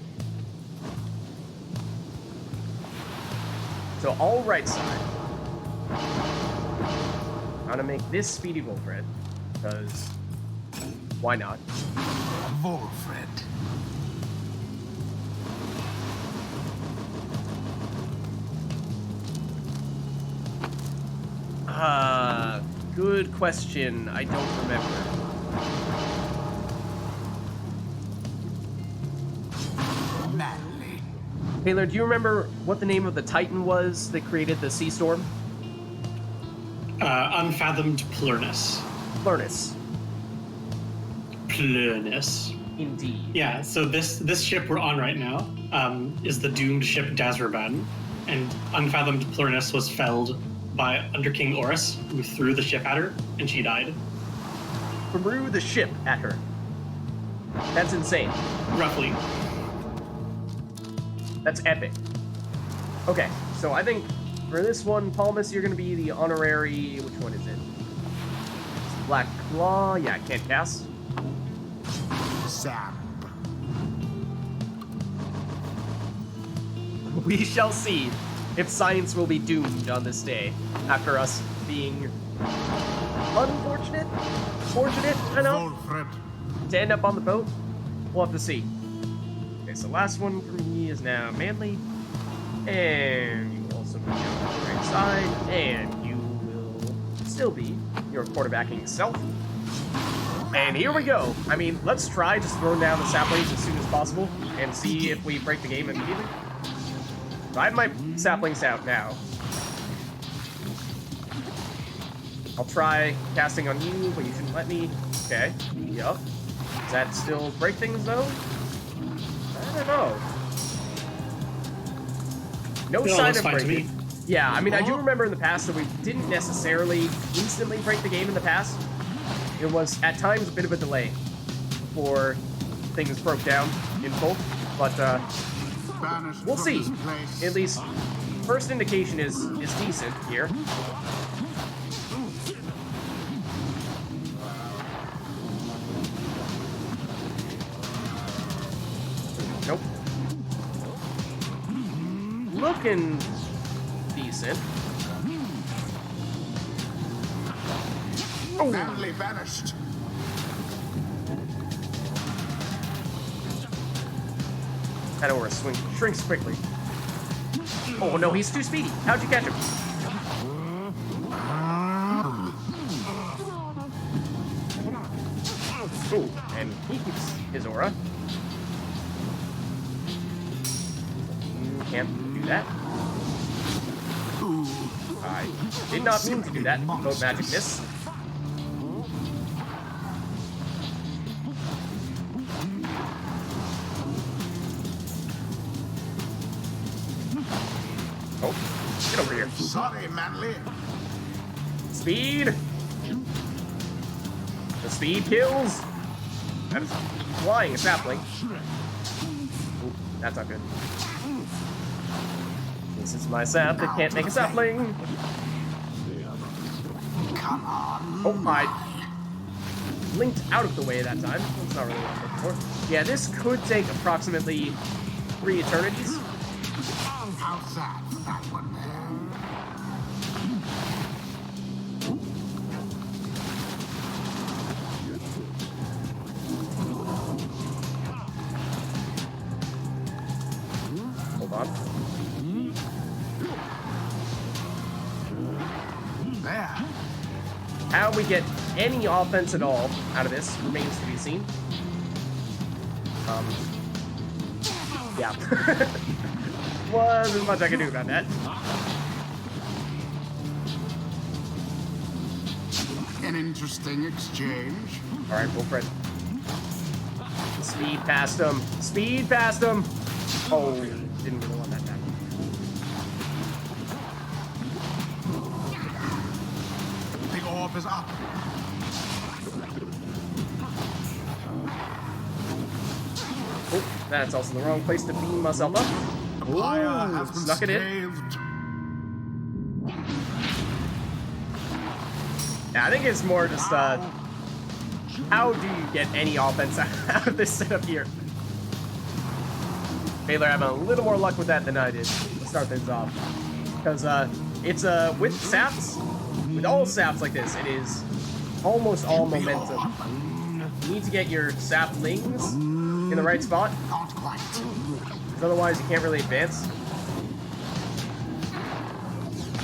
So all right side. I'm gonna make this Speedy Wolfred, because why not? Wolfred. Good question. I don't remember. Manly. Taylor, do you remember what the name of the Titan was that created the sea storm? Unfathomed Plurnus. Plurnus. Plurnus. Indeed. Yeah, so this ship we're on right now is the doomed ship Dazraban, and Unfathomed Plurnus was felled by Under King Oris, who threw the ship at her, and she died. Threw the ship at her. That's insane. Roughly. That's epic. Okay, so I think for this one, Palmas, you're going to be the honorary... Which one is it? Black Claw? Yeah, I can't cast. Zap. We shall see if science will be doomed on this day after us being unfortunate, fortunate enough Wolfred. to end up on the boat. We'll have to see. Okay, so last one for me is now Manly, and you will also be on the right side, and you will still be your quarterbacking self. And here we go. I mean, let's try just throwing down the saplings as soon as possible and see if we break the game immediately. So I have my saplings out now. I'll try casting on you, but you shouldn't let me. Okay. Yup. Does that still break things, though? I don't know. No It all sign looks of fine to breaking. me. Yeah, I mean, I do remember in the past that we didn't necessarily instantly break the game in the past. It was, at times, a bit of a delay before things broke down in full. But, Banished we'll from see. this place. At least, first indication is decent here. Nope. Looking decent. Oh, Manly banished. Hadora shrinks quickly. Oh no, he's too speedy. How'd you catch him? Oh, and he keeps his aura. You can't do that. I did not mean to do that. Boat magic miss. Oh, get over here. Sorry, Manly. Speed! The speed kills! That is flying a sapling. Ooh, that's not good. This is my sap that can't make a sapling. Come on. Oh, I blinked out of the way that time. That's not really what I'm looking for. Yeah, this could take approximately 3 eternities. How's that for that one there? Hold on. There. How we get any offense at all out of this remains to be seen. Yeah. Wasn't much I can do about that. An interesting exchange. All right, Wilfred. Speed past him. Speed past him. Oh, didn't really want that back. The orb is up. Oh, that's also the wrong place to beam myself up. Pyre Ooh, has been snuck it in. scathed. Yeah, I think it's more just, how do you get any offense out of this setup here? Taylor having a little more luck with that than I did to start things off. Because, it's, with saps, with all saps like this, it is almost all momentum. You need to get your saplings in the right spot, Not quite. because otherwise you can't really advance.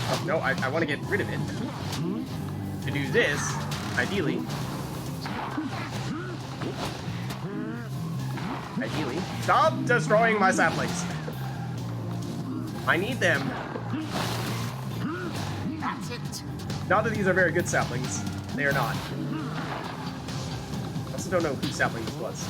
Oh, no, I want to get rid of it. To do this, ideally. Ideally. Stop destroying my saplings. I need them. That's it. Not that these are very good saplings. They are not. I also don't know whose sapling this was.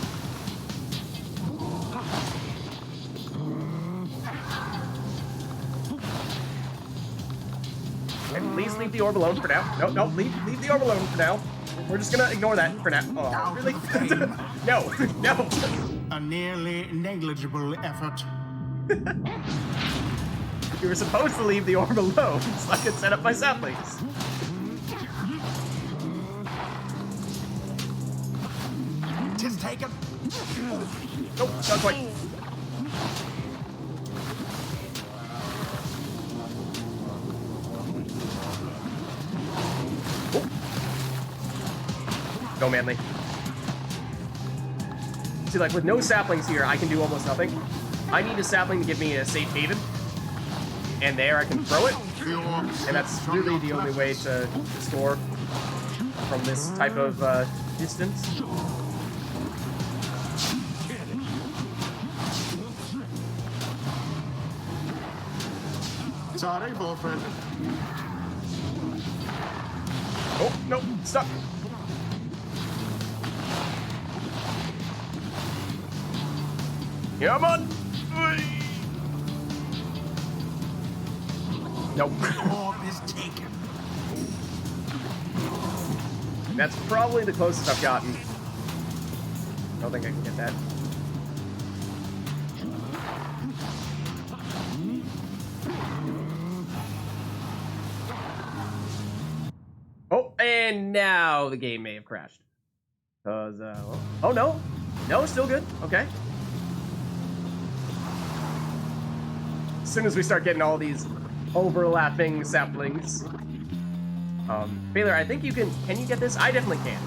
Okay, please leave the orb alone for now. No, leave the orb alone for now. We're just gonna ignore that for now. Oh, really? No, no. A nearly negligible effort. You were supposed to leave the orb alone so I could set up my saplings. Tis taken. Nope, not quite. Go, Manly. See, like, with no saplings here, I can do almost nothing. I need a sapling to give me a safe haven. And there I can throw it. And that's really the only way to score from this type of distance. Sorry, boyfriend. Oh, no, stuck. Come on. Nope. Orb is taken. That's probably the closest I've gotten. Don't think I can get that. Oh, and now the game may have crashed. Cause, oh no. No, still good. Okay. As soon as we start getting all these overlapping saplings. Baylor, I think you can you get this? I definitely can.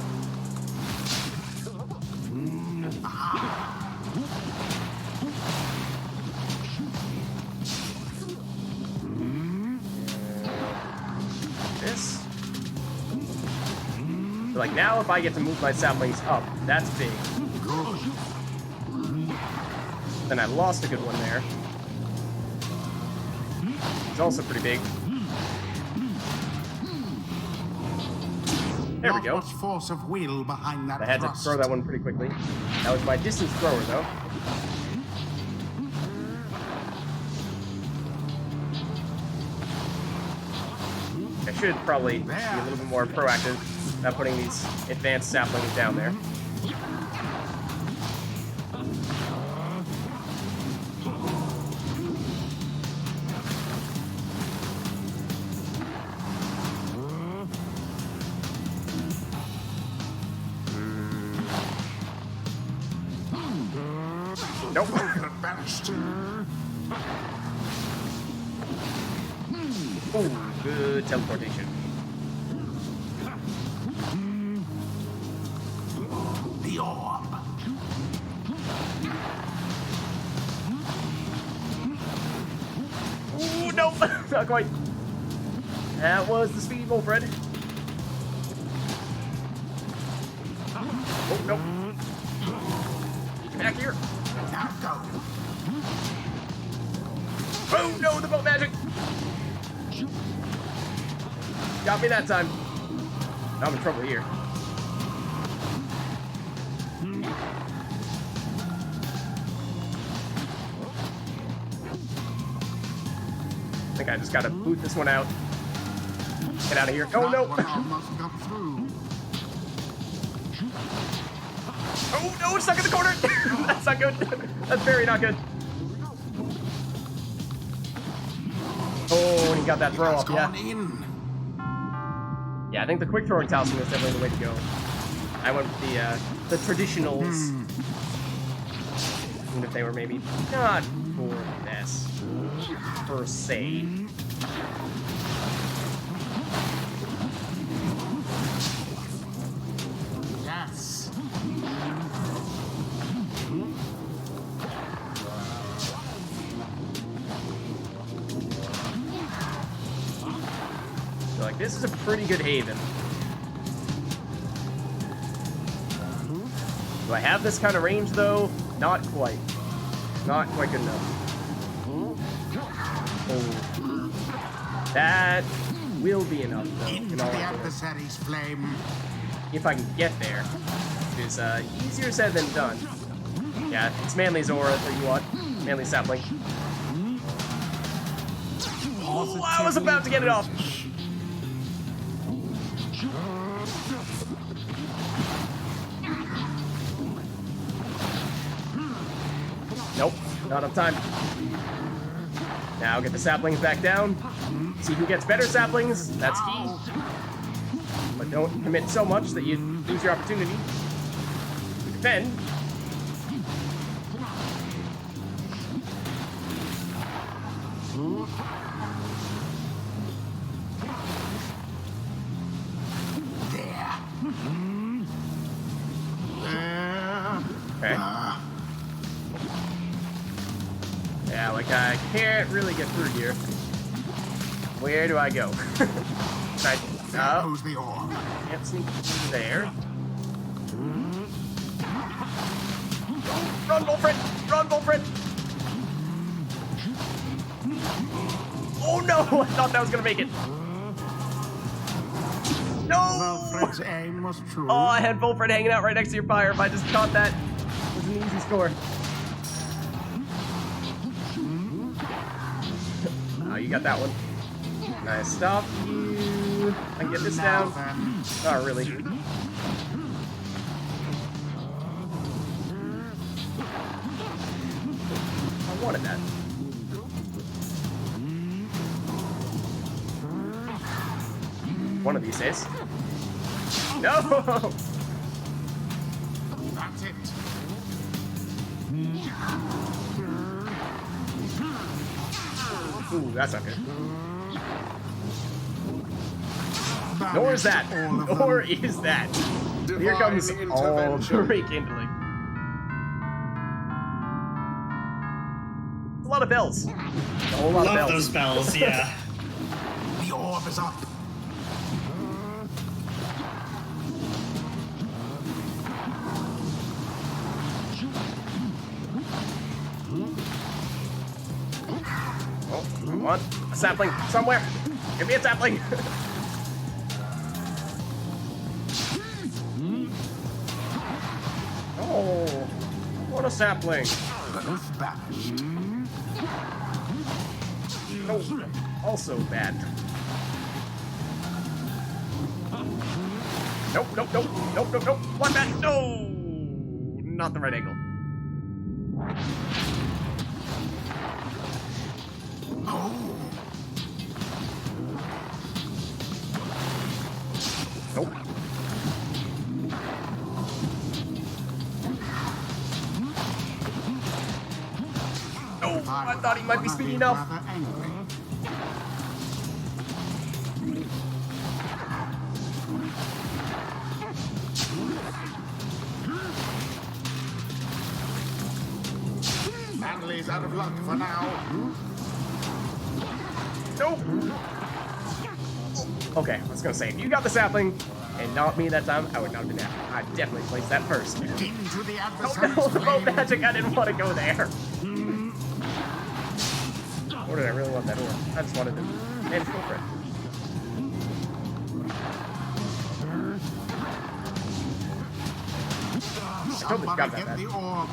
This. So, like, now if I get to move my saplings up, that's big. Then I lost a good one there. It's also pretty big. There we go. Not much force of will behind that I had to thrust. throw that one pretty quickly. That was my distance thrower, though. I should probably be a little bit more proactive about putting these advanced saplings down there. Nope. Ooh, good teleportation. The orb. Ooh, nope. Not quite. That was the speedy bull, Fred. Oh, nope. Get back here. Now go. Oh, no, the boat magic. Got me that time. Now I'm in trouble here. I think I just gotta boot this one out. Get out of here. Oh, no. That one almost got through. Oh, no, it's stuck in the corner. That's not good. That's very not good. Oh, and he got that throw off, yeah. Gone in. Yeah, I think the quick throwing talisman is definitely the way to go. I went with the traditionals. Even if they were maybe not for this, per se. Yes. So, like, this is a pretty good haven. Do I have this kind of range, though? Not quite. Not quite good enough. That will be enough, though, Into in all the likelihood. adversary's flame. If I can get there. It is easier said than done. Yeah, it's Manly's aura that you want. Manly sapling. Oh, I was about to get it off. Nope, not enough time. Now get the saplings back down. See who gets better saplings. That's key. But don't commit so much that you lose your opportunity to defend. Okay. Yeah, like I can't really get through here. Where do I go? Who's the orb? Can't sneak through there. Run, Wolfred! Run, Wolfred! Oh no! I thought that was gonna make it. No! Wilfred's aim was true. Oh, I had Wolfred hanging out right next to your Pyre. If I just caught that, it was an easy score. Oh, you got that one. Nice. Stop you. I can get this down. Oh, really? I wanted that. One of these days. No! That's it. Ooh, that's not good. Nor is that. Nor is that. Here comes all the rekindling. A lot of bells. A whole lot of Love bells. those bells, yeah. The orb is up. Oh, come on. A sapling somewhere. Give me a sapling. Oh, what a sapling. Both banished. No, also bad. Nope, nope, nope, nope, nope, nope. One back. No, not the right angle. Nope. No, I thought he might be speedy enough. Rather angry. Manly's out of luck for now. Nope. Okay, I was gonna say, if you got the sapling and not me that time, I would not have been happy. I'd definitely place that first. Into the Oh adversary's no, the bow flame. magic, I didn't want to go there. Or did I really want that orb? I just wanted to manage go for it. I totally forgot Somebody about get that. the orb.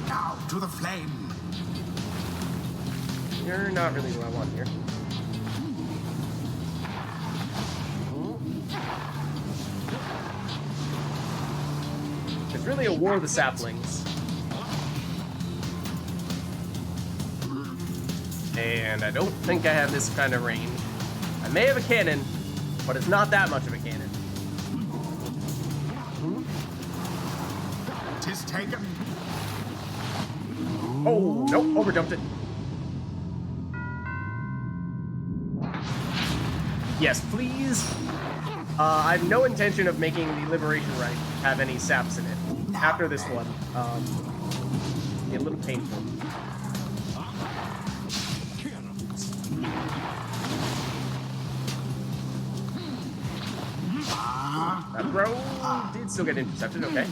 Now to the flame. You're not really what I want here. It's really a war of the saplings. And I don't think I have this kind of range. I may have a cannon, but it's not that much of a cannon. Tis taken. Oh, nope, overjumped it. Yes, please. I have no intention of making the Liberation Rite have any saps in it. After this one, be a little painful. That throw did still get intercepted, okay.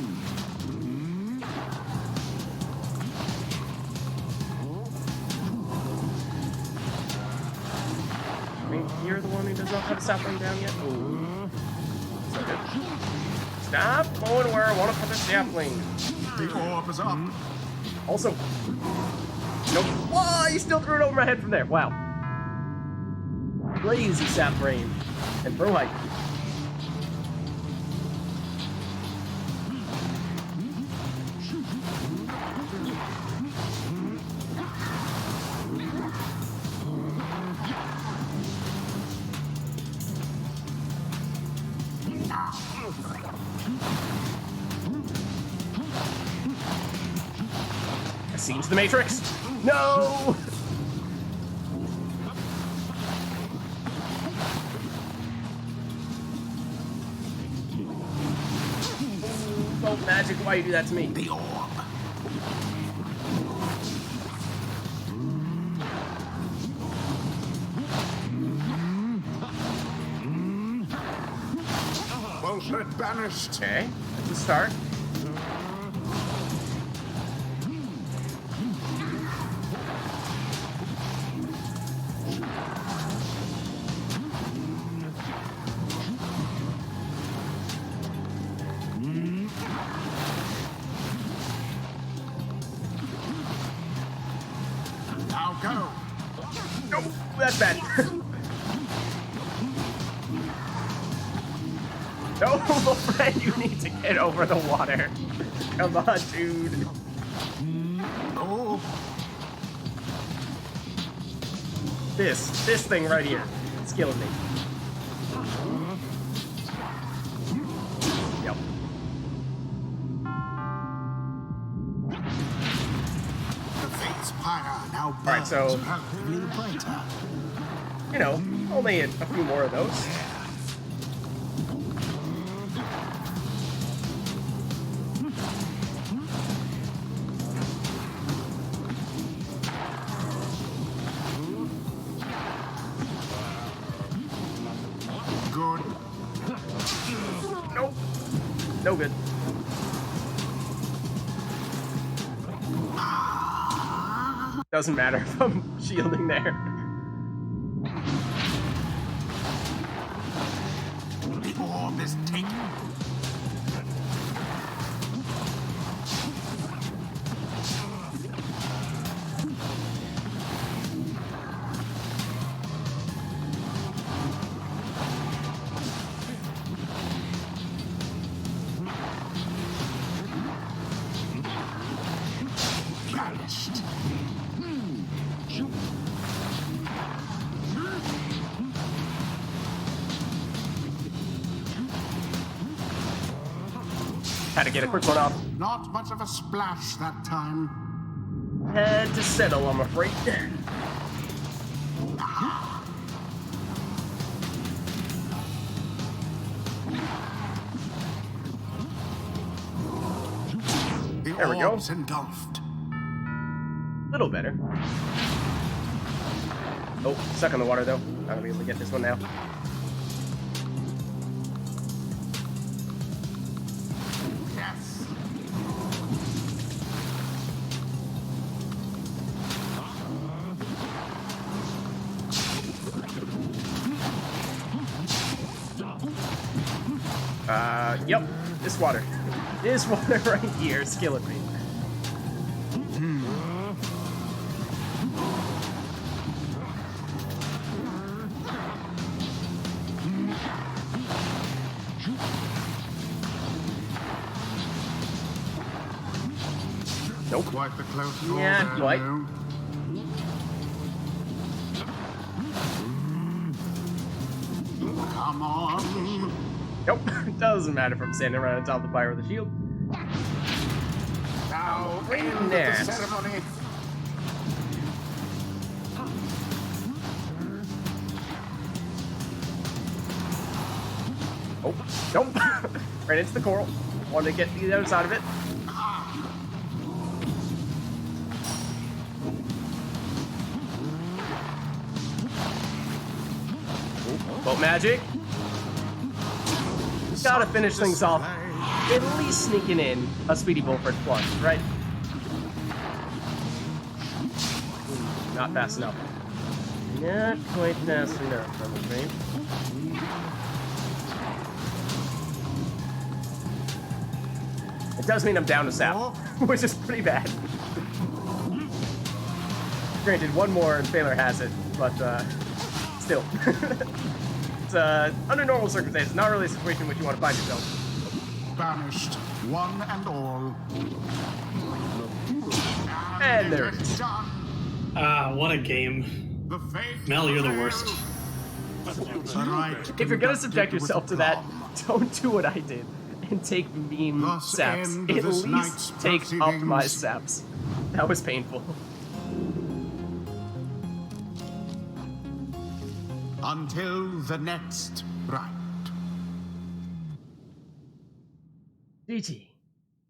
I mean, you're the one who does not have a sapling down yet. Ooh. So good. Stop going where I want to put the sapling. The orb is up. Also, nope. Whoa, you still threw it over my head from there. Wow. Crazy sap brain. And throw height. Seems the Matrix. No! Oh, magic, why you do that to me? The orb. Won't let banished. Okay, that's a start. Now go. No, that's bad. No, Fred, you need to get over the water. Come on, dude. Oh, This thing right here. It's killing me. Yep. the fate's pyre now burns. Alright, so, relatively brighter. you know, only a few more of those. Good. Nope. No good. Doesn't matter if I'm shielding there. The orb is taken. Banished. Had to get a quick one off. Not much of a splash that time. Had to settle, I'm afraid. The There we go. orb's engulfed. Little better. Oh, stuck in the water though. Not gonna be able to get this one now. Yes. Yep. This water. This water right here is killing me. Nope. Quite the close call Yeah, there, quite. though. Come on. Nope. Doesn't matter if I'm standing right on top of the Pyre with a shield. Now, Right end of there. the ceremony. Oh, nope. Right into the coral. Wanted to get the other side of it. Boat magic. gotta finish things off, display. at least sneaking in a Speedy Bullfred plunge, right? Not fast enough. Not quite fast enough, I'm afraid. It does mean I'm down to sap, which is pretty bad. Granted, one more and Baylor has it, but still. It's under normal circumstances, not really a situation in which you want to find yourself. Banished, one and all. And there it is. Done. Ah, what a game. The fate Mel, you're the worst. The right If you're gonna subject conducted with yourself to that, aplomb. don't do what I did and take mean Thus saps. end At this night's least take proceedings. optimized saps. That was painful. Until the next rite. GG.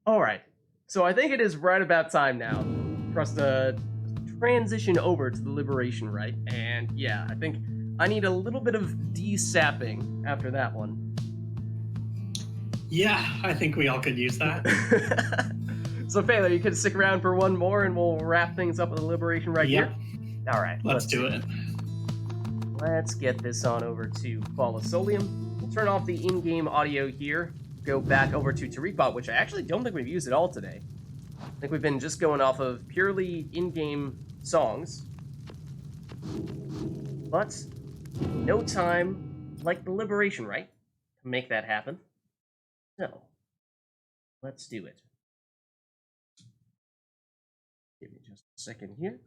Alright, so I think it is right about time now for us to transition over to the Liberation Rite. And yeah, I think I need a little bit of de-sapping after that one. Yeah, I think we all could use that. So Baylor, you could stick around for one more and we'll wrap things up with the Liberation Rite Yep. here? Alright, Let's do it. Let's get this on over to Fall of Solium. We'll turn off the in-game audio here. Go back over to TariqBot, which I actually don't think we've used at all today. I think we've been just going off of purely in-game songs. But no time like the Liberation Rite to make that happen. So, let's do it. Give me just a second here.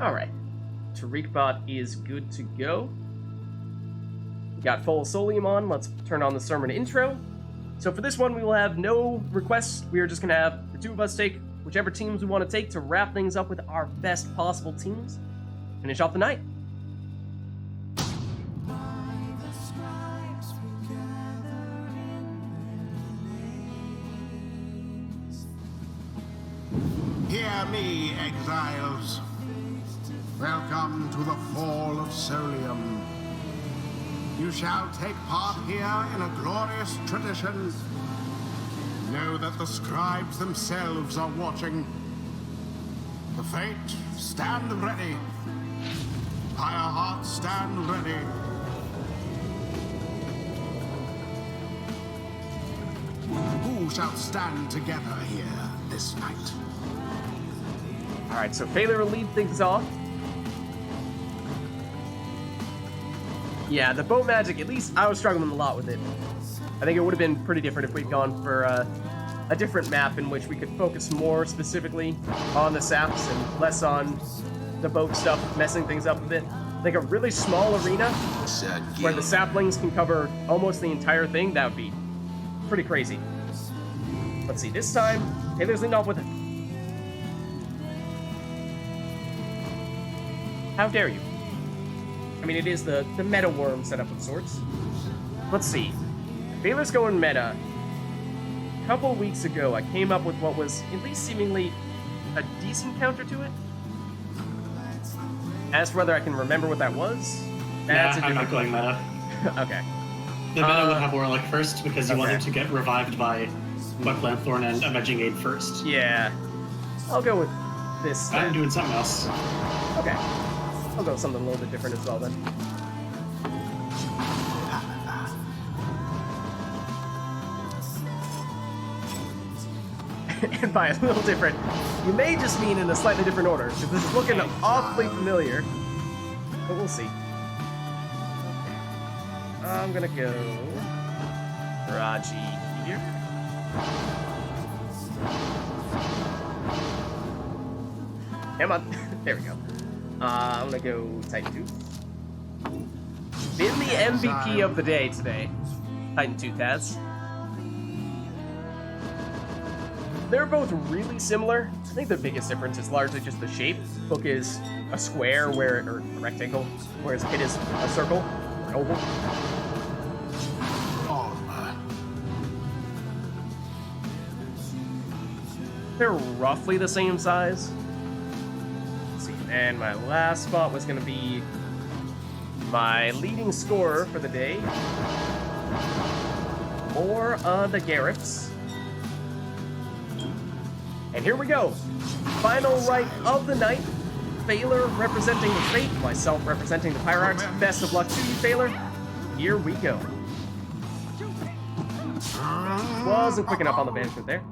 Alright, TariqBot is good to go. We got Full Solium on, let's turn on the sermon intro. So for this one, we will have no requests. We are just going to have the two of us take whichever teams we want to take to wrap things up with our best possible teams. Finish off the night. Hear me, exiles. Welcome to the Fall of Solium. You shall take part here in a glorious tradition. Know that the scribes themselves are watching. The fate, stand ready. Higher hearts, stand ready. Who shall stand together here this night? Alright, so Baylor will lead things off. Yeah, the bow magic, at least I was struggling a lot with it. I think it would have been pretty different if we'd gone for a different map in which we could focus more specifically on the saps and less on the boat stuff, messing things up a bit. Like a really small arena where the saplings can cover almost the entire thing, that would be pretty crazy. Let's see, this time, Taylor's leading off with it. How dare you? I mean, it is the meta worm setup of sorts. Let's see. Baylor's going meta. A couple weeks ago, I came up with what was at least seemingly a decent counter to it. As for whether I can remember what that was, that's I'm not going meta. Okay. The meta would have Warlock first because you want him to get revived by Wetland Thorn and Avenging Aid first. Yeah. I'll go with this. I'm then. doing something else. Okay. I'll go with something a little bit different as well then. And by a little different, you may just mean in a slightly different order, because this is looking awfully familiar. But we'll see. I'm gonna go Raji here. Come on. There we go. I'm gonna go Titan Tooth. Been the MVP of the day today. Titan Tooth has. They're both really similar. I think the biggest difference is largely just the shape. Book is a square or a rectangle, whereas Pit is a circle, or an oval. They're roughly the same size. Let's see, and my last spot was going to be my leading scorer for the day. More of the Garrets. And here we go. Final rite of the night. Phaler representing the Fate, myself representing the Pyre. Best of luck to you, Phaler. Here we go. Wasn't quick enough on the banishment there.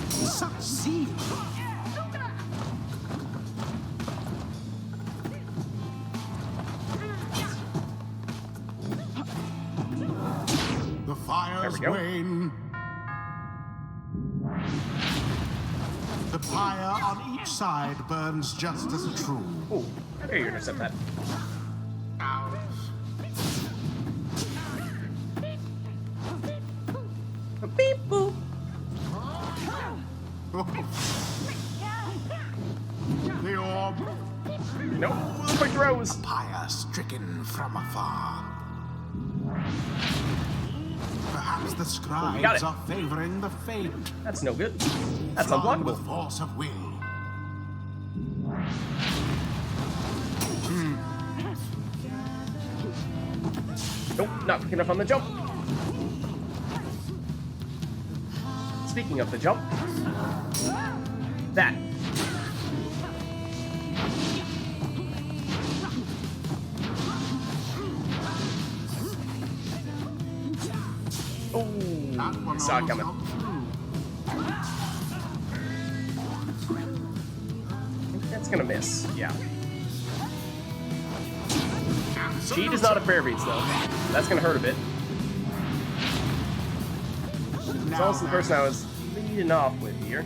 Succeed. The fires wane. The pyre on each side burns just as true. Oh, there you intercept that. Beep boop. The orb. Nope. Quick throws. Pyre stricken from afar. Perhaps the got scribes it. are favoring the fate. That's no good. That's Drawn with unblockable. force of will. Nope, not quick enough on the jump. Speaking of the jump, that. Oh, That one saw it almost coming. got through. I think that's gonna miss. Yeah. She does not have fair beats though. That's gonna hurt a bit. It's also the person I was leading off with here.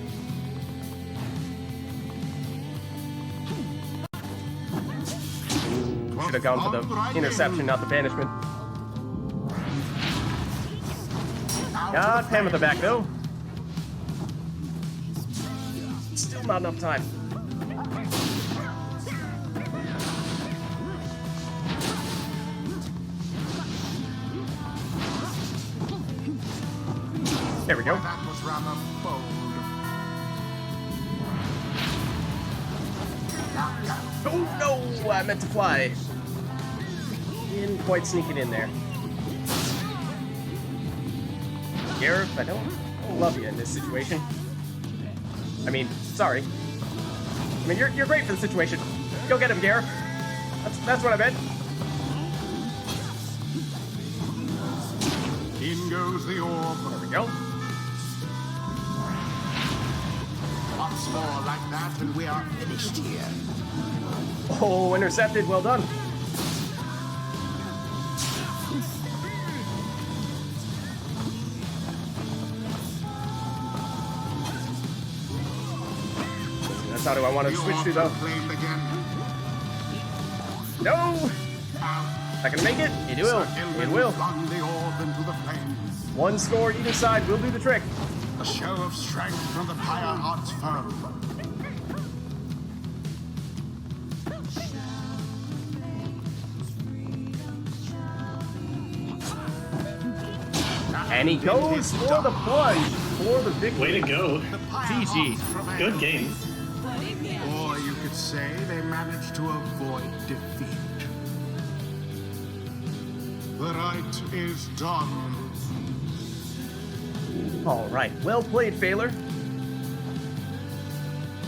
Should have gone for the interception, not the banishment. Got Pam at the back though. Still not enough time. There we go. That was rather bold. Oh no! I meant to fly. Didn't quite sneak it in there. Gareth, I don't love you in this situation. I mean, sorry. I mean, you're great for the situation. Go get him, Gareth. That's what I meant. In goes the orb. There we go. Once more like that, and we are finished here. Oh, intercepted. Well done. That's not who I wanted to switch to, though. Claimed again. No! Not gonna make it? It will. It will. Flung the orb into the flames. One score either side will do the trick. A show of strength from the Pyre Heart's foe. And he goes for the plunge for the victory. Way to go. The Pyre GG. Hearts prevail. Good game. Or you could say they managed to avoid defeat. The rite is done. All right. Well played, Phaler.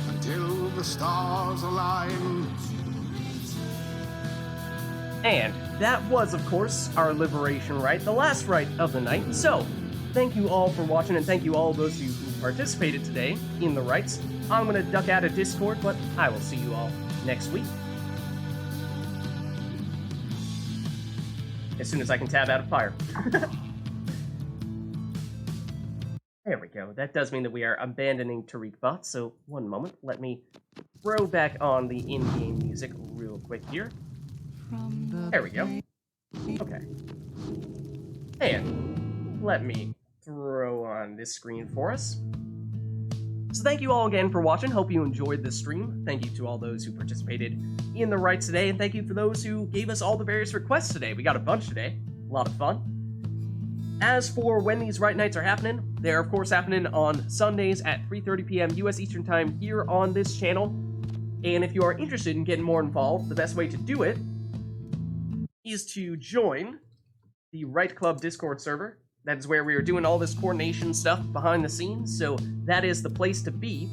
Until the stars align. And that was, of course, our liberation rite, the last rite of the night. So, thank you all for watching, and thank you all those of you who participated today in the rites. I'm going to duck out of Discord, but I will see you all next week. As soon as I can tab out of Pyre. There we go. That does mean that we are abandoning Tariq Bot, so one moment. Let me throw back on the in-game music real quick here. There we go. Okay. And let me throw on this screen for us. So thank you all again for watching. Hope you enjoyed this stream. Thank you to all those who participated in the rites today, and thank you for those who gave us all the various requests today. We got a bunch today. A lot of fun. As for when these Rite Nights are happening, they're of course happening on Sundays at 3:30 p.m. US Eastern Time here on this channel. And if you are interested in getting more involved, the best way to do it is to join the Rite Club Discord server. That is where we are doing all this coordination stuff behind the scenes, so that is the place to be.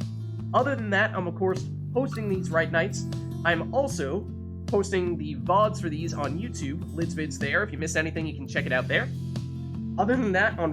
Other than that, I'm of course hosting these Rite Nights. I'm also posting the VODs for these on YouTube. Vids there. If you missed anything, you can check it out there. Other than that, on